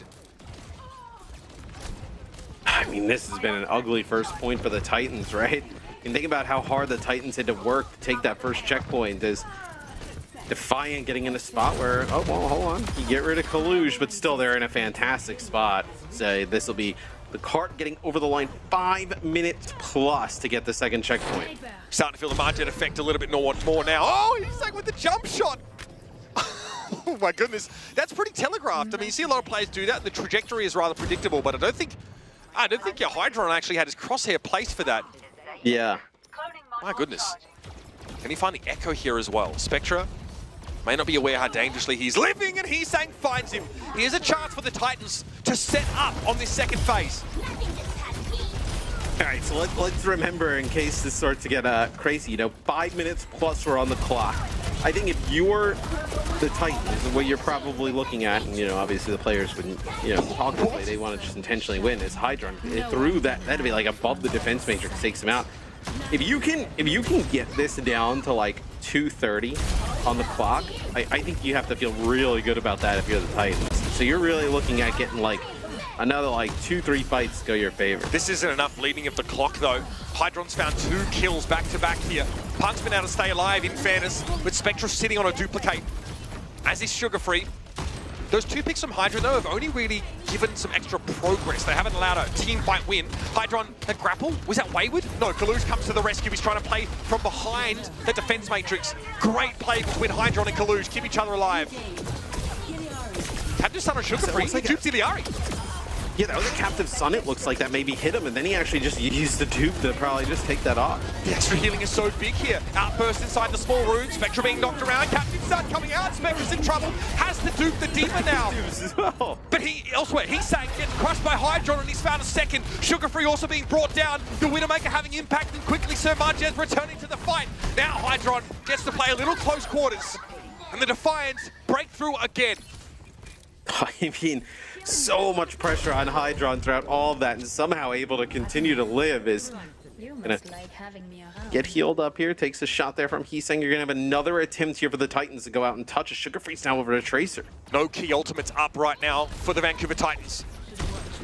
I mean, this has been an ugly first point for the Titans, right? And think about how hard the Titans had to work to take that first checkpoint. As Defiant getting in a spot where, oh, well, hold on. You get rid of Kaluge, but still they're in a fantastic spot. So this will be the cart getting over the line 5 minutes plus to get the second checkpoint. Starting to feel the Margin effect a little bit more now. Oh, he's like with the jump shot. Oh my goodness. That's pretty telegraphed. I mean, you see a lot of players do that. The trajectory is rather predictable, but I don't think your Hydron actually had his crosshair placed for that. Yeah. My goodness. Can he find the Echo here as well? Spectra may not be aware how dangerously he's living, and Heesang finds him. Here's a chance for the Titans to set up on this second phase. All right, so let's remember, in case this starts to get crazy, you know, 5 minutes plus we're on the clock. I think if you're the Titans, what you're probably looking at, and, you know, obviously the players wouldn't, you know, obviously they want to just intentionally win, is Hydron. Through that, that'd be like above the defense matrix, takes him out. If you can get this down to like 2:30 on the clock, I think you have to feel really good about that if you're the Titans. So you're really looking at getting like another like 2-3 fights go your favor. This isn't enough bleeding of the clock though. Hydron's found 2 kills back to back here. Punk's been able to stay alive in fairness, with Spectra sitting on a duplicate, as is Sugar-Free. Those 2 picks from Hydron, though, have only really given some extra progress. They haven't allowed a team fight win. Hydron, a grapple? Was that Wayward? No, Kaluge comes to the rescue. He's trying to play from behind the defense matrix. Great play between Hydron and Kaluge. Keep each other alive. Had to start on Sugar-Free. He duped Iliari. Yeah, that was a Captive Sun, it looks like, that maybe hit him, and then he actually just used the dupe to probably just take that off. The extra healing is so big here. Outburst inside the small room. Spectra being knocked around. Captive Sun coming out. Spectra's in trouble. Has to dupe the Diva now. But elsewhere, Heesang gets crushed by Hydron, and he's found a second. Sugar-Free also being brought down. The Widowmaker having impact, and quickly Sir Margez returning to the fight. Now Hydron gets to play a little close quarters. And the Defiants break through again. I mean, so much pressure on Hydron throughout all of that, and somehow able to continue to live is gonna get healed up here. Takes a shot there from Heesang. You're gonna have another attempt here for the Titans to go out and touch a Sugar-Free's now over to Tracer. No key ultimates up right now for the Vancouver Titans.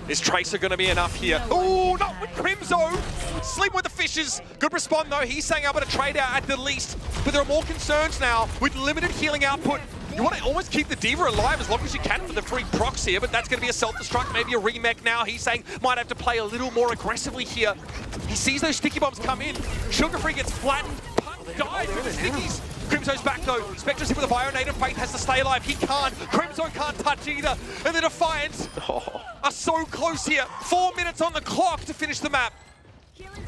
Is Tracer going to be enough here? Oh, not with Crimzo! Slim with the fishes. Good respond though. Heesang able to trade out at the least. But there are more concerns now with limited healing output. You want to almost keep the D.Va alive as long as you can for the free procs here, but that's going to be a self-destruct, maybe a remake now. He's saying might have to play a little more aggressively here. He sees those sticky bombs come in. Sugar Free gets flattened. Punk died with the stickies. Crimso's back though. Spectre's hit with a Bionator. Faith has to stay alive. He can't. Crimso can't touch either. And the Defiants are so close here. 4 minutes on the clock to finish the map.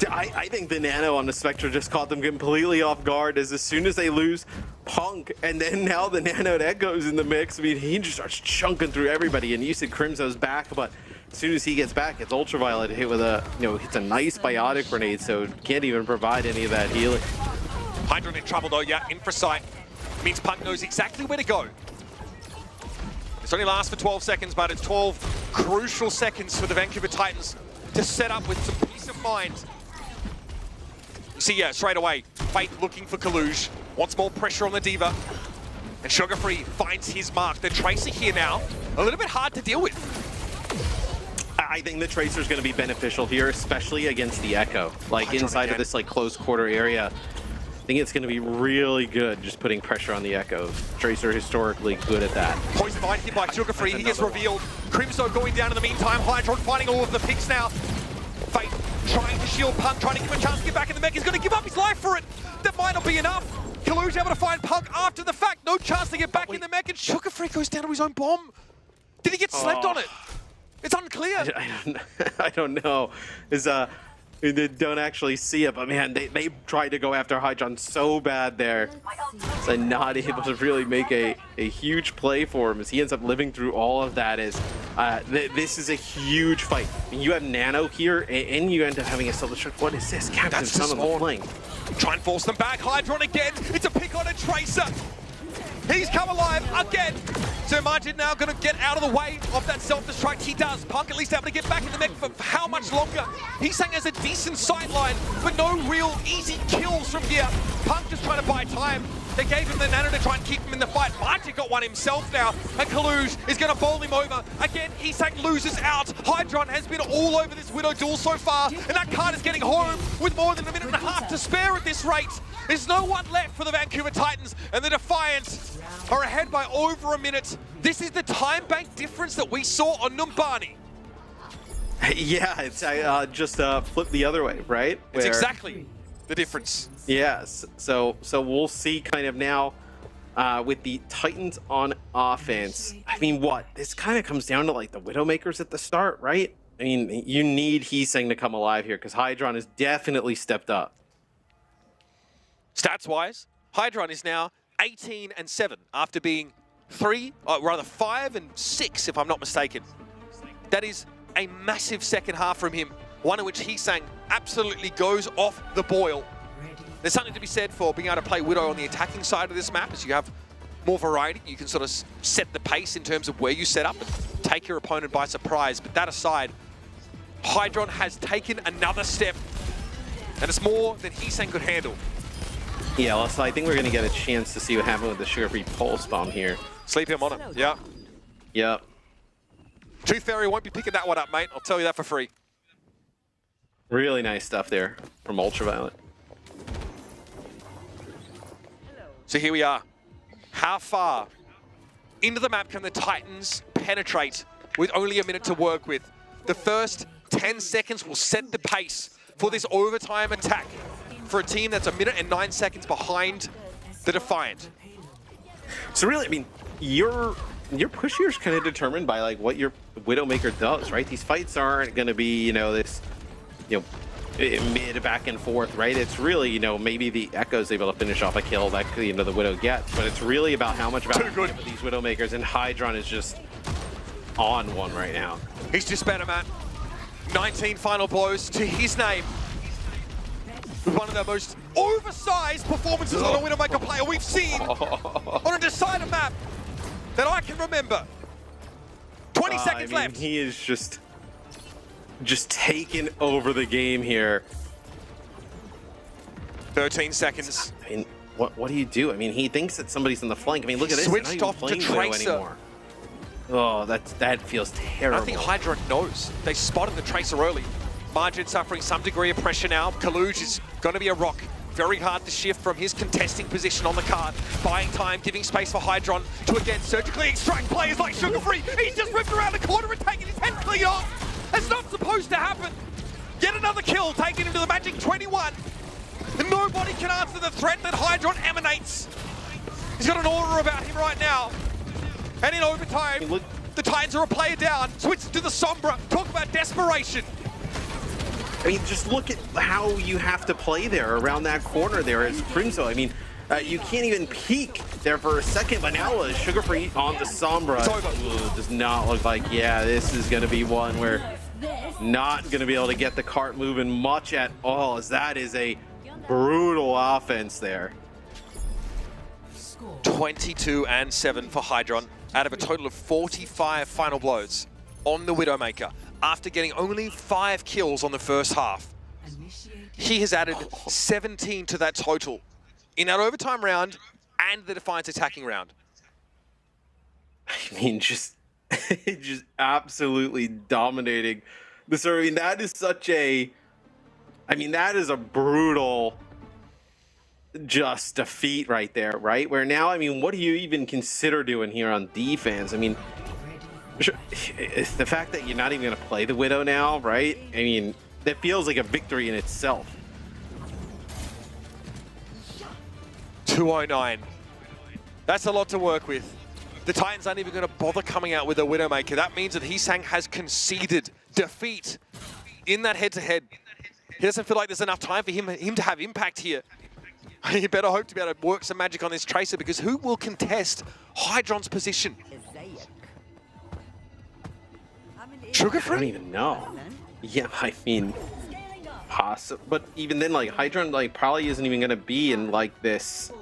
I think the Nano on the Spectre just caught them completely off guard as soon as they lose Punk, and then now the Nano and Echo's in the mix. I mean, he just starts chunking through everybody, and you said Crimso's back, but as soon as he gets back, it's Ultraviolet hit with a, hits a nice biotic grenade, so can't even provide any of that healing. Hydron in trouble though, yeah, in for sight. Means Punk knows exactly where to go. This only lasts for 12 seconds, but it's 12 crucial seconds for the Vancouver Titans to set up with some peace of mind. You see, yeah, straight away, Faith looking for Kaluge, wants more pressure on the D.Va, and Sugar Free finds his mark. The Tracer here now, a little bit hard to deal with. I think the Tracer's going to be beneficial here, especially against the Echo. Like inside of this close quarter area, I think it's going to be really good just putting pressure on the Echo. Tracer historically good at that. Poison Bind hit by Sugar Free, he gets revealed. Crimso going down in the meantime, Hydron finding all of the picks now. Faith trying to shield Punk, trying to give him a chance to get back in the mech. He's going to give up his life for it. That might not be enough. Kaluge able to find Punk after the fact. No chance to get back in the mech, and Sugar Free goes down to his own bomb. Did he get slept on it? It's unclear. I don't know. They don't actually see it, but man, they tried to go after Hydron so bad there. So not able to really make a huge play for him as he ends up living through all of that. This is a huge fight. I mean, you have Nano here, and you end up having a self-destruct. What is this? Captain Sun on the flank. Try and force them back. Hydron again. It's a pick on a Tracer. He's come alive again. So Margin now going to get out of the way of that self-destruct. He does. Punk at least able to get back in the mech for how much longer? He's saying there's a decent sightline, but no real easy kills from here. Punk just trying to buy time. They gave him the Nano to try and keep him in the fight. Margin got one himself now, and Kaluge is going to bowl him over. Again, he's saying loses out. Hydron has been all over this Widow duel so far, and that card is getting home with more than a minute and a half to spare at this rate. There's no one left for the Vancouver Titans, and the Defiants are ahead by over a minute. This is the time bank difference that we saw on Numbani. Yeah, it's just flip the other way, right? It's exactly the difference. Yes, so we'll see kind of now with the Titans on offense. I mean, this kind of comes down to like the Widowmakers at the start, right? I mean, you need Heesang to come alive here because Hydron has definitely stepped up. Stats-wise, Hydron is now 18-7 after being 5 and 6, if I'm not mistaken. That is a massive second half from him, one in which Heesang absolutely goes off the boil. There's something to be said for being able to play Widow on the attacking side of this map, as you have more variety. You can sort of set the pace in terms of where you set up and take your opponent by surprise. But that aside, Hydron has taken another step, and it's more than Heesang could handle. Yeah, also I think we're going to get a chance to see what happened with the Sugar Free Pulse Bomb here. Sleep him on it, yeah. Yep. Tooth Fairy won't be picking that one up, mate. I'll tell you that for free. Really nice stuff there from Ultraviolet. So here we are. How far into the map can the Titans penetrate with only a minute to work with? The first 10 seconds will set the pace for this overtime attack for a team that's 1 minute and 9 seconds behind the Defiant. So really, I mean, your push here is kind of determined by like what your Widowmaker does, right? These fights aren't going to be, this, mid back and forth, right? It's really, maybe the Echo's able to finish off a kill that, the Widow gets, but it's really about how much value these Widowmakers, and Hydron is just on one right now. He's just better, man. 19 final blows to his name. One of the most oversized performances on a Widowmaker player we've seen on a Decider map that I can remember. 20 seconds left. He is just taking over the game here. 13 seconds. I mean, what do you do? I mean, he thinks that somebody's in the flank. I mean, look at this. Switched off to Tracer. Oh, that feels terrible. I think Hydra knows. They spotted the Tracer early. Margin suffering some degree of pressure now. Kaluge is going to be a rock very hard to shift from his contesting position on the card. Buying time, giving space for Hydron to again surgically extract players like Sugar Free. He's just ripped around the corner and taken his head clean off. That's not supposed to happen. Yet another kill taken into the Magic 21. And nobody can answer the threat that Hydron emanates. He's got an aura about him right now. And in overtime, the Titans are a player down. Switch to the Sombra. Talk about desperation. I mean, just look at how you have to play there around that corner there as Crimzo. I mean, you can't even peek there for a second, but now Sugar Free on the Sombra. Does not look like, yeah, this is going to be one where not going to be able to get the cart moving much at all, as that is a brutal offense there. 22-7 for Hydron out of a total of 45 final blows on the Widowmaker after getting only 5 kills on the first half. He has added 17 to that total in that overtime round and the Defiance attacking round. I mean, just absolutely dominating the server. I mean, that is such a, I mean, that is a brutal just defeat right there, right? Where now, I mean, what do you even consider doing here on defense? I mean, it's the fact that you're not even going to play the Widow now, right? I mean, that feels like a victory in itself. 209. That's a lot to work with. The Titans aren't even going to bother coming out with a Widowmaker. That means that Heesang has conceded defeat in that head-to-head. He doesn't feel like there's enough time for him to have impact here. You better hope to be able to work some magic on this Tracer, because who will contest Hydron's position? Sugar Free? I don't even know. Yeah, I mean, possible. But even then, like, Hydron, like, probably isn't even going to be in, like, this,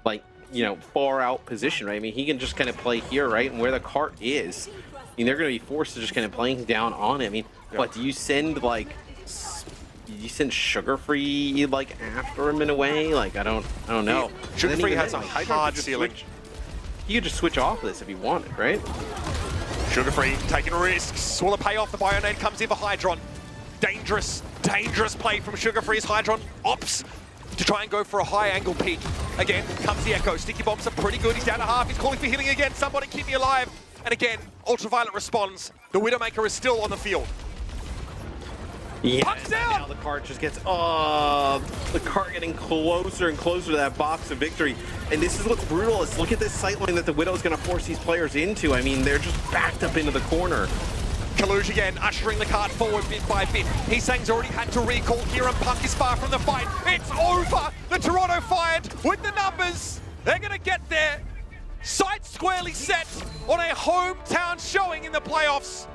like, you know, far out position, right? I mean, he can just kind of play here, right? And where the cart is, I mean, they're going to be forced to just kind of playing down on it. I mean, what, do you send, like, Sugar Free, like, after him in a way? Like, I don't know. Sugar Free has a hard ceiling. He could just switch off this if he wanted, right? Sugar Free taking risks. Will it pay off? The Bionade comes in for Hydron. Dangerous play from Sugar Free's Hydron. Opts to try and go for a high angle peek. Again, comes the Echo. Sticky bombs are pretty good. He's down to half. He's calling for healing again. Somebody keep me alive. And again, Ultraviolet responds. The Widowmaker is still on the field. Yeah, now the cart just gets, the cart getting closer and closer to that box of victory. And this is what's brutal, is look at this sightline that the Widow's gonna force these players into. I mean, they're just backed up into the corner. Kaluge again, ushering the cart forward bit by bit. Heesang's already had to recall here, and Punk is far from the fight. It's over! The Toronto Fired with the numbers. They're gonna get there. Sights squarely set on a hometown showing in the playoffs.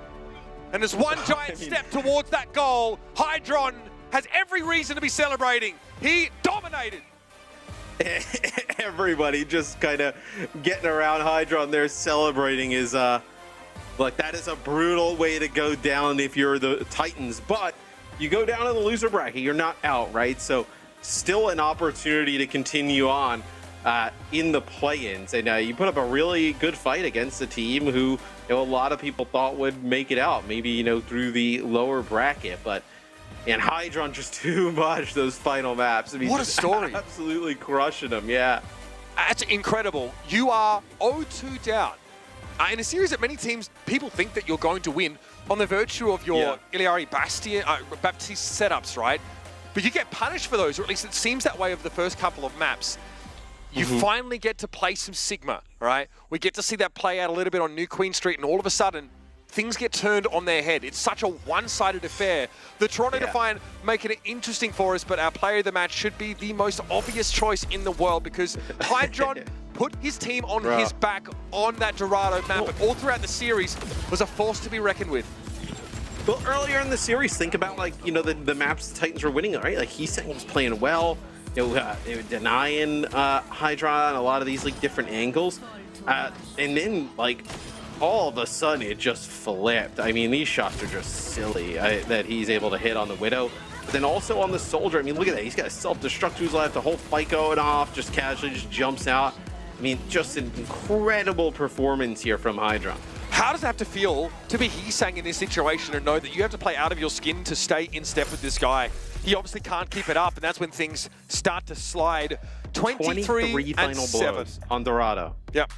And there's one giant step towards that goal. Hydron has every reason to be celebrating. He dominated. Everybody just kind of getting around Hydron there celebrating is, like, that is a brutal way to go down if you're the Titans. But you go down in the loser bracket, you're not out, right? So still an opportunity to continue on in the play-ins. And you put up a really good fight against a team who, you know, a lot of people thought would make it out, maybe, you know, through the lower bracket. But, and Hydron just too much those final maps. I mean, what a story. Absolutely crushing them, yeah. That's incredible. You are 0-2 down. In a series that many teams, people think that you're going to win on the virtue of your Iliari Baptiste setups, right? But you get punished for those, or at least it seems that way over the first couple of maps. You finally get to play some Sigma, right? We get to see that play out a little bit on New Queen Street, and all of a sudden, things get turned on their head. It's such a one-sided affair. The Toronto Defiant making it interesting for us, but our player of the match should be the most obvious choice in the world, because Hydron put his team on his back on that Dorado map, but all throughout the series was a force to be reckoned with. Well, earlier in the series, think about, like, you know, the maps the Titans were winning, right? Like, Heesang was playing well. You know, they were denying Hydra on a lot of these, like, different angles. And then, like, all of a sudden, it just flipped. I mean, these shots are just silly that he's able to hit on the Widow. But then also on the Soldier, I mean, look at that. He's got a self-destruct to his left, the whole fight going off, just casually just jumps out. I mean, just an incredible performance here from Hydra. How does it have to feel to be Heesang in this situation and know that you have to play out of your skin to stay in step with this guy? he obviously can't keep it up, and that's when things start to slide. 23 final and 7 blows on Dorado. Yep.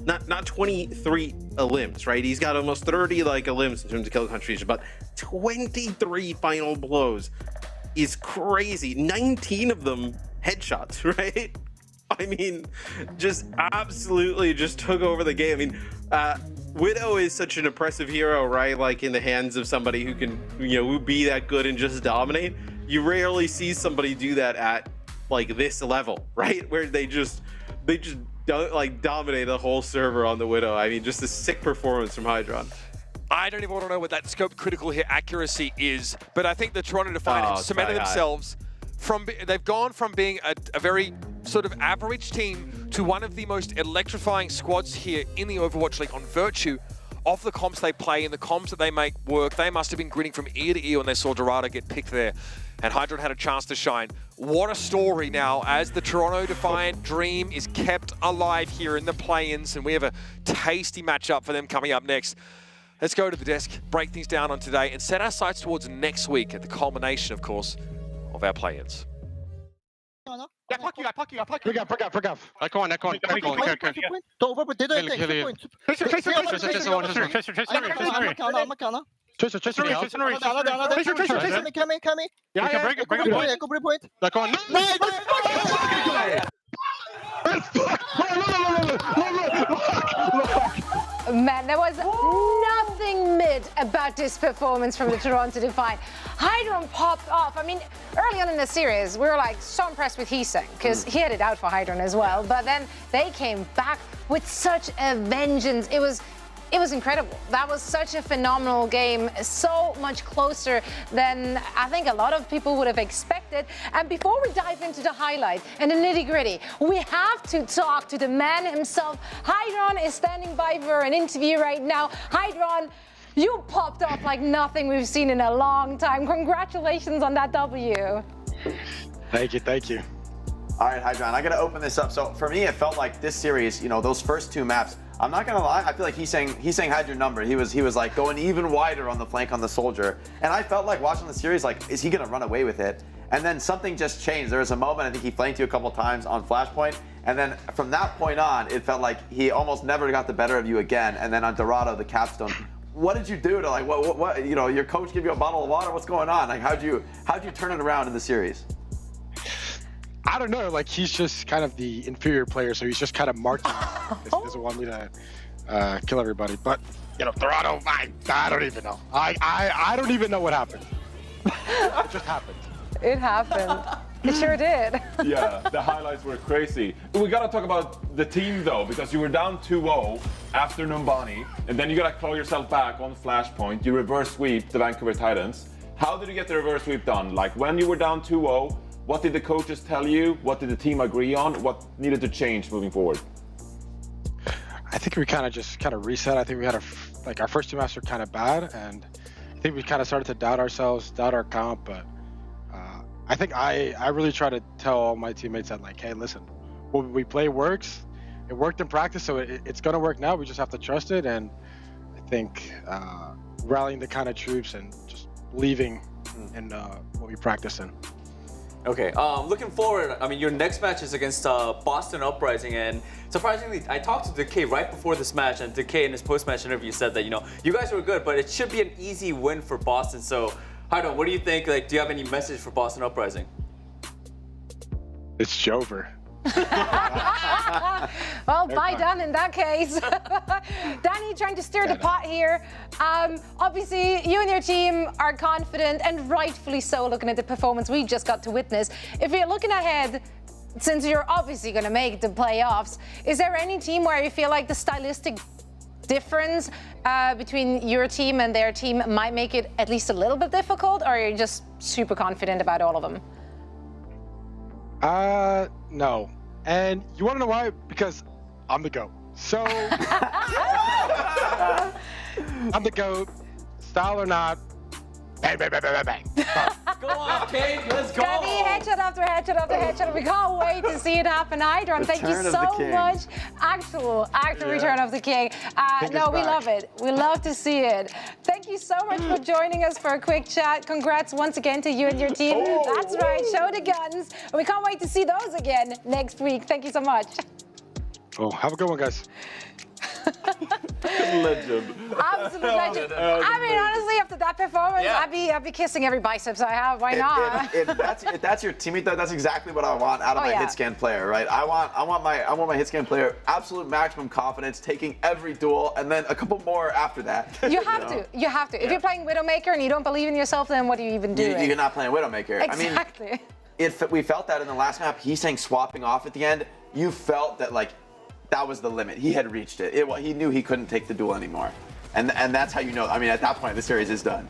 Not 23 elims, right? He's got almost 30 like elims in terms of kill countries, but 23 final blows is crazy. 19 of them headshots, right? I mean, just absolutely just took over the game. I mean, Widow is such an impressive hero, right? Like in the hands of somebody who can, be that good and just dominate. You rarely see somebody do that at like this level, right? Where they just dominate the whole server on the Widow. I mean, just a sick performance from Hydron. I don't even want to know what that scope critical hit accuracy is, but I think the Toronto Defiant have cemented themselves they've gone from being a very sort of average team to one of the most electrifying squads here in the Overwatch League on virtue of the comps they play and the comps that they make work. They must have been grinning from ear to ear when they saw Dorado get picked there. And Hydron had a chance to shine. What a story now as the Toronto Defiant dream is kept alive here in the play-ins, and we have a tasty matchup for them coming up next. Let's go to the desk, break things down on today, and set our sights towards next week at the culmination, of course, of our play-ins. I pluck you. Go on. Man, there was nothing mid about this performance from the Toronto Defiant. Hydron popped off. I mean, early on in the series, we were like so impressed with Heeseng because he had it out for Hydron as well. But then they came back with such a vengeance. It was incredible. That was such a phenomenal game, so much closer than I think a lot of people would have expected. And before we dive into the highlight and the nitty-gritty, we have to talk to the man himself. Hydron is standing by for an interview right now. Hydron, you popped off like nothing we've seen in a long time. Congratulations on that W. Thank you. All right, Hydron, I got to open this up. So for me, it felt like this series, those first two maps, I'm not gonna lie, I feel like Heeseng had your number. He was like going even wider on the flank on the soldier. And I felt like watching the series, like, is he gonna run away with it? And then something just changed. There was a moment, I think he flanked you a couple times on Flashpoint. And then from that point on, it felt like he almost never got the better of you again. And then on Dorado, the capstone. What did you do to like, what your coach give you a bottle of water? What's going on? Like, how'd you turn it around in the series? I don't know, like he's just kind of the inferior player, so he's just kind of marking. He doesn't want me to kill everybody. But Dorado, I don't even know. I don't even know what happened. It just happened. It happened. It sure did. Yeah, the highlights were crazy. We gotta talk about the team though, because you were down 2-0 after Numbani, and then you gotta claw yourself back on Flashpoint. You reverse sweep the Vancouver Titans. How did you get the reverse sweep done? Like when you were down 2-0, what did the coaches tell you? What did the team agree on? What needed to change moving forward? I think we kind of reset. I think we had our first two maps were kind of bad, and I think we kind of started to doubt ourselves, doubt our comp. But I think I really try to tell all my teammates that like, hey, listen, what we play works. It worked in practice, so it's gonna work now. We just have to trust it, and I think rallying the kind of troops and just believing in what we practice in. Okay, looking forward, I mean, your next match is against Boston Uprising, and surprisingly, I talked to Decay right before this match, and Decay in his post-match interview said that, you guys were good, but it should be an easy win for Boston. So, Hydron, what do you think? Like, do you have any message for Boston Uprising? It's Jover. Well, bye done in that case. Danny trying to steer the pot here. Obviously, you and your team are confident, and rightfully so, looking at the performance we just got to witness. If you're looking ahead, since you're obviously going to make the playoffs, is there any team where you feel like the stylistic difference between your team and their team might make it at least a little bit difficult, or are you just super confident about all of them? No. And you want to know why? Because I'm the GOAT. So, I'm the GOAT, style or not, bang, bang, bang, bang, bang, bang. Go on, Kate. Let's go. Gonna be headshot after headshot after headshot. We can't wait to see it happen. Hydron, thank you so much. Actual return of the king. No, we love it. We love to see it. Thank you so much for joining us for a quick chat. Congrats once again to you and your team. That's right. Show the guns. We can't wait to see those again next week. Thank you so much. Oh, have a good one, guys. Legend. Absolute legend. I mean, honestly, after that performance, I'd be kissing every biceps I have. Why not? If that's your teammate, though, that's exactly what I want out of my hit scan player, right? I want my hit scan player absolute maximum confidence, taking every duel, and then a couple more after that. You have to. You have to. If you're playing Widowmaker and you don't believe in yourself, then what are you even doing? You're not playing Widowmaker. Exactly. I mean, we felt that in the last map. He's saying swapping off at the end. You felt that that was the limit. He had reached it. He knew he couldn't take the duel anymore. And that's how you know. I mean, at that point, the series is done.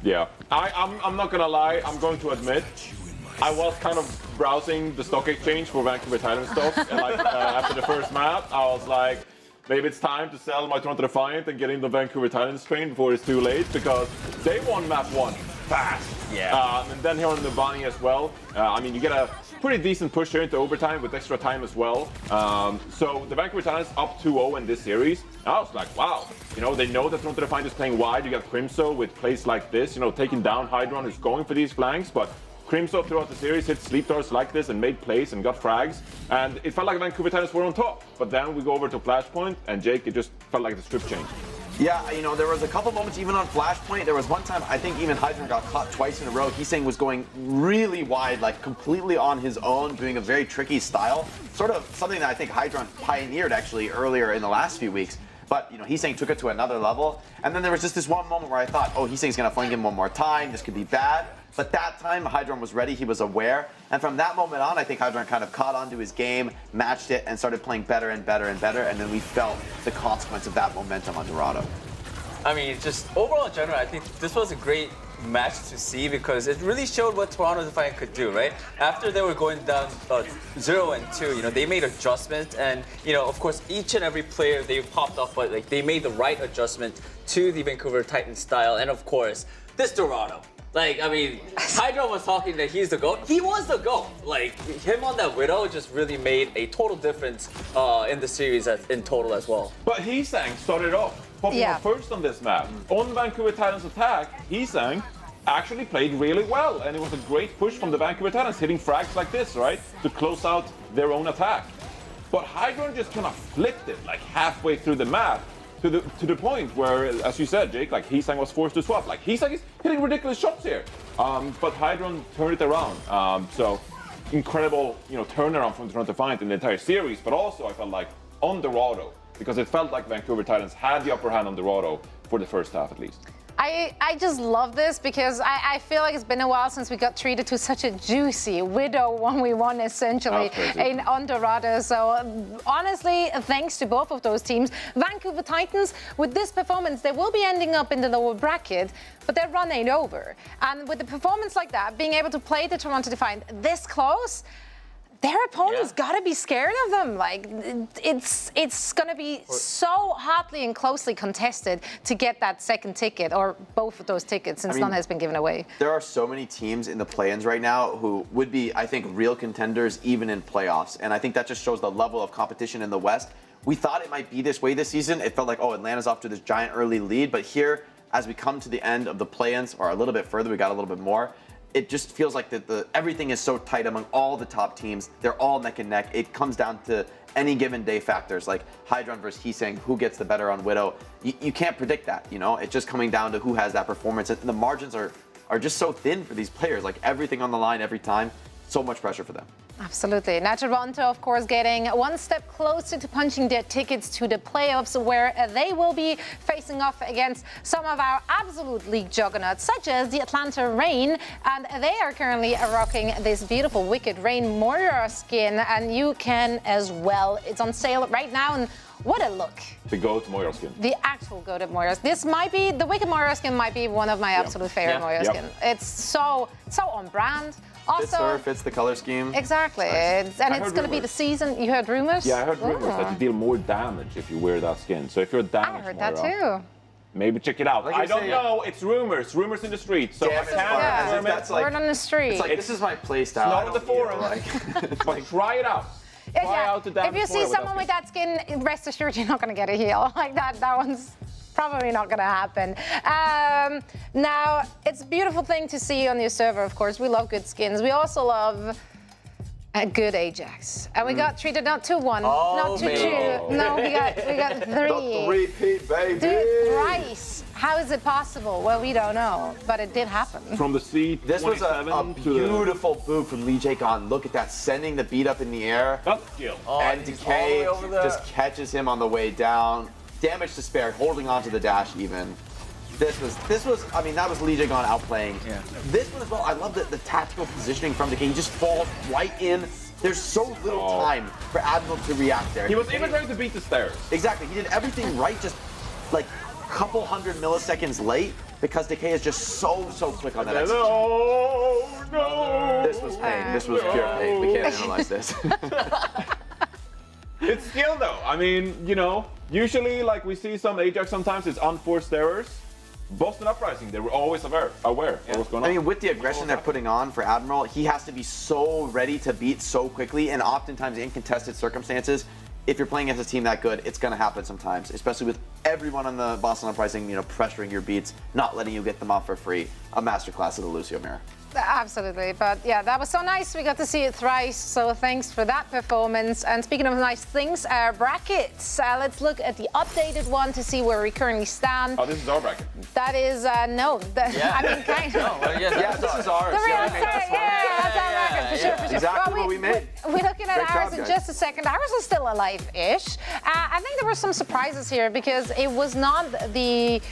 Yeah. I'm not going to lie. I'm going to admit, I was kind of browsing the stock exchange for Vancouver Titans stocks. And after the first map, I was like, maybe it's time to sell my Toronto Defiant and get in the Vancouver Titans train before it's too late, because they won map 1 fast. Yeah. And then here on the Bunny as well. I mean, you get a pretty decent push here into overtime with extra time as well. So the Vancouver Titans up 2-0 in this series. I was like, wow. They know that Toronto Defiant is playing wide. You got Crimso with plays like this, taking down Hydron, who's going for these flanks, but Crimso throughout the series hit sleep darts like this and made plays and got frags. And it felt like Vancouver Titans were on top. But then we go over to Flashpoint, and Jake, it just felt like the script changed. Yeah, there was a couple moments even on Flashpoint. There was one time, I think even Hydron got caught twice in a row. Heesang was going really wide, completely on his own, doing a very tricky style. Sort of something that I think Hydron pioneered actually earlier in the last few weeks. But, Heesang took it to another level. And then there was just this one moment where I thought, oh, Heesang's going to flank him one more time. This could be bad. But that time, Hydron was ready. He was aware. And from that moment on, I think Hydron kind of caught onto his game, matched it, and started playing better and better and better. And then we felt the consequence of that momentum on Dorado. I mean, just overall in general, I think this was a great match to see because it really showed what Toronto Defiant could do, right? After they were going down 0-2, they made adjustments, and of course, each and every player they popped off, but they made the right adjustment to the Vancouver Titans style, and of course, this Dorado. I mean, Hydro was talking that he's the GOAT. He was the GOAT. Him on that Widow just really made a total difference in the series in total as well. But Heesang started off popping up first on this map. On Vancouver Titans attack, Heesang actually played really well, and it was a great push from the Vancouver Titans, hitting frags like this, right, to close out their own attack. But Hydron just kind of flipped it, halfway through the map, to the point where, as you said, Jake, Heesang was forced to swap. Heesang is hitting ridiculous shots here, but Hydron turned it around. So incredible, turnaround from Toronto Defiant in the entire series. But also, I felt like on Dorado, because it felt like Vancouver Titans had the upper hand on Dorado for the first half at least. I just love this because I feel like it's been a while since we got treated to such a juicy Widow 1v1 essentially on Dorado. So honestly, thanks to both of those teams. Vancouver Titans, with this performance, they will be ending up in the lower bracket, but their run ain't over. And with a performance like that, being able to play the Toronto Defiant this close, their opponents gotta be scared of them. It's gonna be so hotly and closely contested to get that second ticket, or both of those tickets, since none has been given away. There are so many teams in the play-ins right now who would be, I think, real contenders even in playoffs. And I think that just shows the level of competition in the West. We thought it might be this way this season. It felt like, oh, Atlanta's off to this giant early lead. But here, as we come to the end of the play-ins, or a little bit further, we got a little bit more, it just feels like everything is so tight among all the top teams. They're all neck and neck. It comes down to any given day factors like Hydron versus Heesang, who gets the better on Widow. You can't predict that, It's just coming down to who has that performance. And the margins are just so thin for these players. Everything on the line every time. So much pressure for them. Absolutely. Now Toronto, of course, getting one step closer to punching their tickets to the playoffs, where they will be facing off against some of our absolute league juggernauts, such as the Atlanta Reign. And they are currently rocking this beautiful Wicked Reign Moira skin, and you can as well. It's on sale right now, and what a look. The GOAT Moira skin. The actual GOAT Moira. This might be, the Wicked Moira skin might be one of my absolute favorite Moira skin. It's so on brand. Also, fits her, fits the color scheme. Exactly. Nice. And it's going to be the season. You heard rumors? Yeah, I heard rumors that you deal more damage if you wear that skin. So if you're damaged, I heard that too. maybe check it out. Like I you don't say, know. It's rumors in the street. So I can't confirm it. That's like, Word on the street. It's like, this is my play style. Not I on the don't need it, forum. like, Like, try it out. Try out the If damage you see foil with someone with that skin, rest assured you're not going to get a heal. Like that one's probably not going to happen. Now, it's a beautiful thing to see on your server, of course. We love good skins. We also love a good Ajax. And we got treated not 2-1, not 2-2. No, we got 3. The repeat, baby. Dude, thrice. How is it possible? Well, we don't know, but it did happen. From the C, This was a beautiful boot from Lee Jae-gon. Look at that, sending the beat up in the air. That's skill. And Decay just catches him on the way down. Damage to spare, holding on to the dash even. This was, I mean, that was Lee Jae-gon outplaying. Yeah. This one as well, I love the tactical positioning from Decay. He just falls right in. There's so little time for Admiral to react there. He was even trying to beat the stairs. Exactly, he did everything right, just like a couple hundred milliseconds late because Decay is just so quick on that execution. No. This was pain. This was pure pain. We can't analyze this. It's skill though. I mean, you know, usually like we see some Ajax sometimes it's unforced errors. Boston Uprising, they were always aware of what's going on. I mean, with the aggression they're putting on for Admiral, he has to be so ready to beat so quickly, and oftentimes in contested circumstances, if you're playing against a team that good, it's going to happen sometimes, especially with everyone on the Boston Uprising, you know, pressuring your beats, not letting you get them off for free. A masterclass of the Lucio mirror. Absolutely, but yeah, that was so nice. We got to see it thrice, so thanks for that performance. And speaking of nice things, brackets. Let's look at the updated one to see where we currently stand. Oh, this is our bracket. That is, no. I mean, kind of. Yeah, this is ours. The real that's our bracket, for sure. Exactly what we made. We're looking at Great ours job, in guys. just a second. Ours is still alive-ish. I think there were some surprises here because it was not the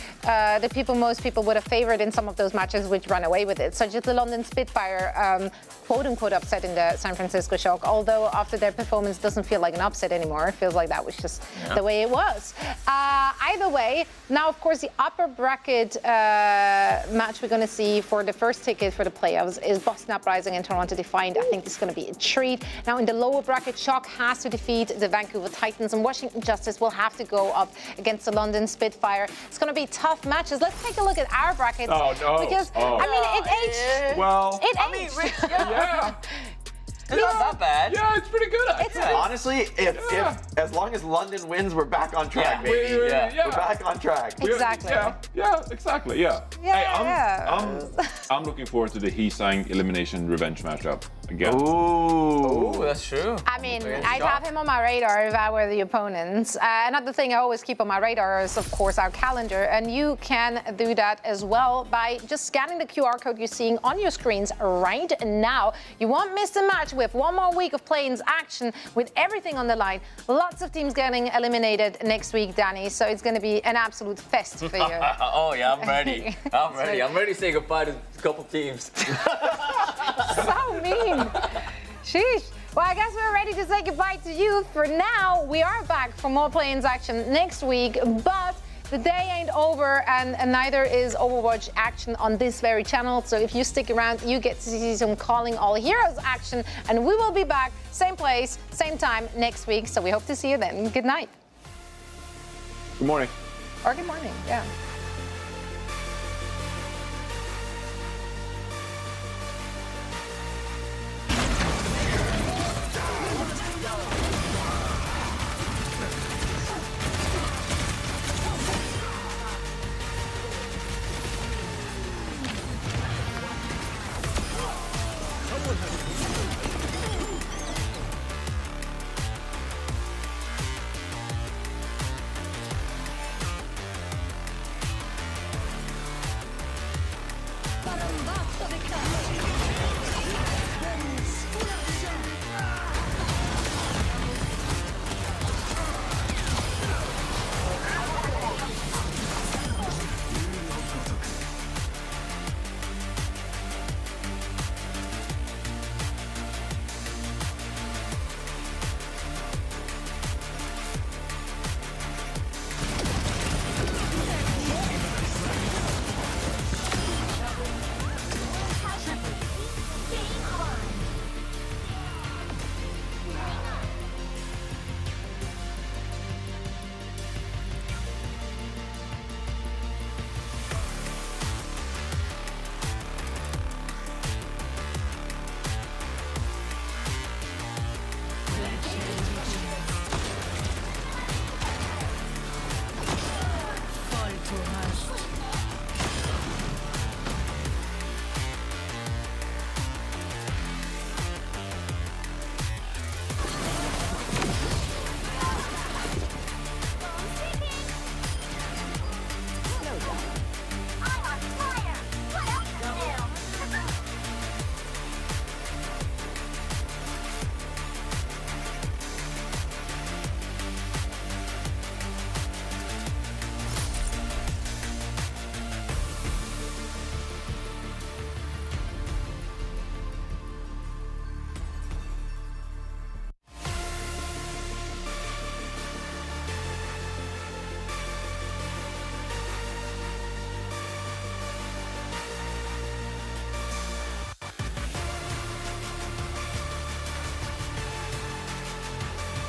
people most people would have favored in some of those matches which ran away with it, such as the London Spitfire, quote-unquote upset in the San Francisco Shock, although after their performance doesn't feel like an upset anymore. It feels like that was just the way it was. Either way, now of course the upper bracket match we're going to see for the first ticket for the playoffs is Boston Uprising and Toronto Defiant. I think this is going to be a treat. Now in the lower bracket, Shock has to defeat the Vancouver Titans and Washington Justice will have to go up against the London Spitfire. It's going to be tough matches. Let's take a look at our brackets. Oh, no. Because, I mean, it aged. Well, It aged. yeah. It's not that bad. Yeah, it's pretty good. Actually. Honestly, if as long as London wins, we're back on track, baby. We're back on track. Exactly. Yeah, exactly. Yeah. Hey, I'm looking forward to the Heesang elimination revenge matchup again. Ooh, that's true. I mean, I'd have him on my radar if I were the opponents. Another thing I always keep on my radar is, of course, our calendar. And you can do that as well by just scanning the QR code you're seeing on your screens right now. You won't miss a match with one more week of play-ins action with everything on the line. Lots of teams getting eliminated next week, Danny. So it's going to be an absolute fest for you. Oh, yeah, I'm ready. I'm ready. I'm ready to say goodbye to a couple teams. So mean. Sheesh. Well, I guess we're ready to say goodbye to you. For now, we are back for more play-ins action next week, but the day ain't over, and neither is Overwatch action on this very channel. So if you stick around, you get to see some Calling All Heroes action, and we will be back, same place, same time next week. So we hope to see you then. Good night. Good morning. Or good morning, yeah.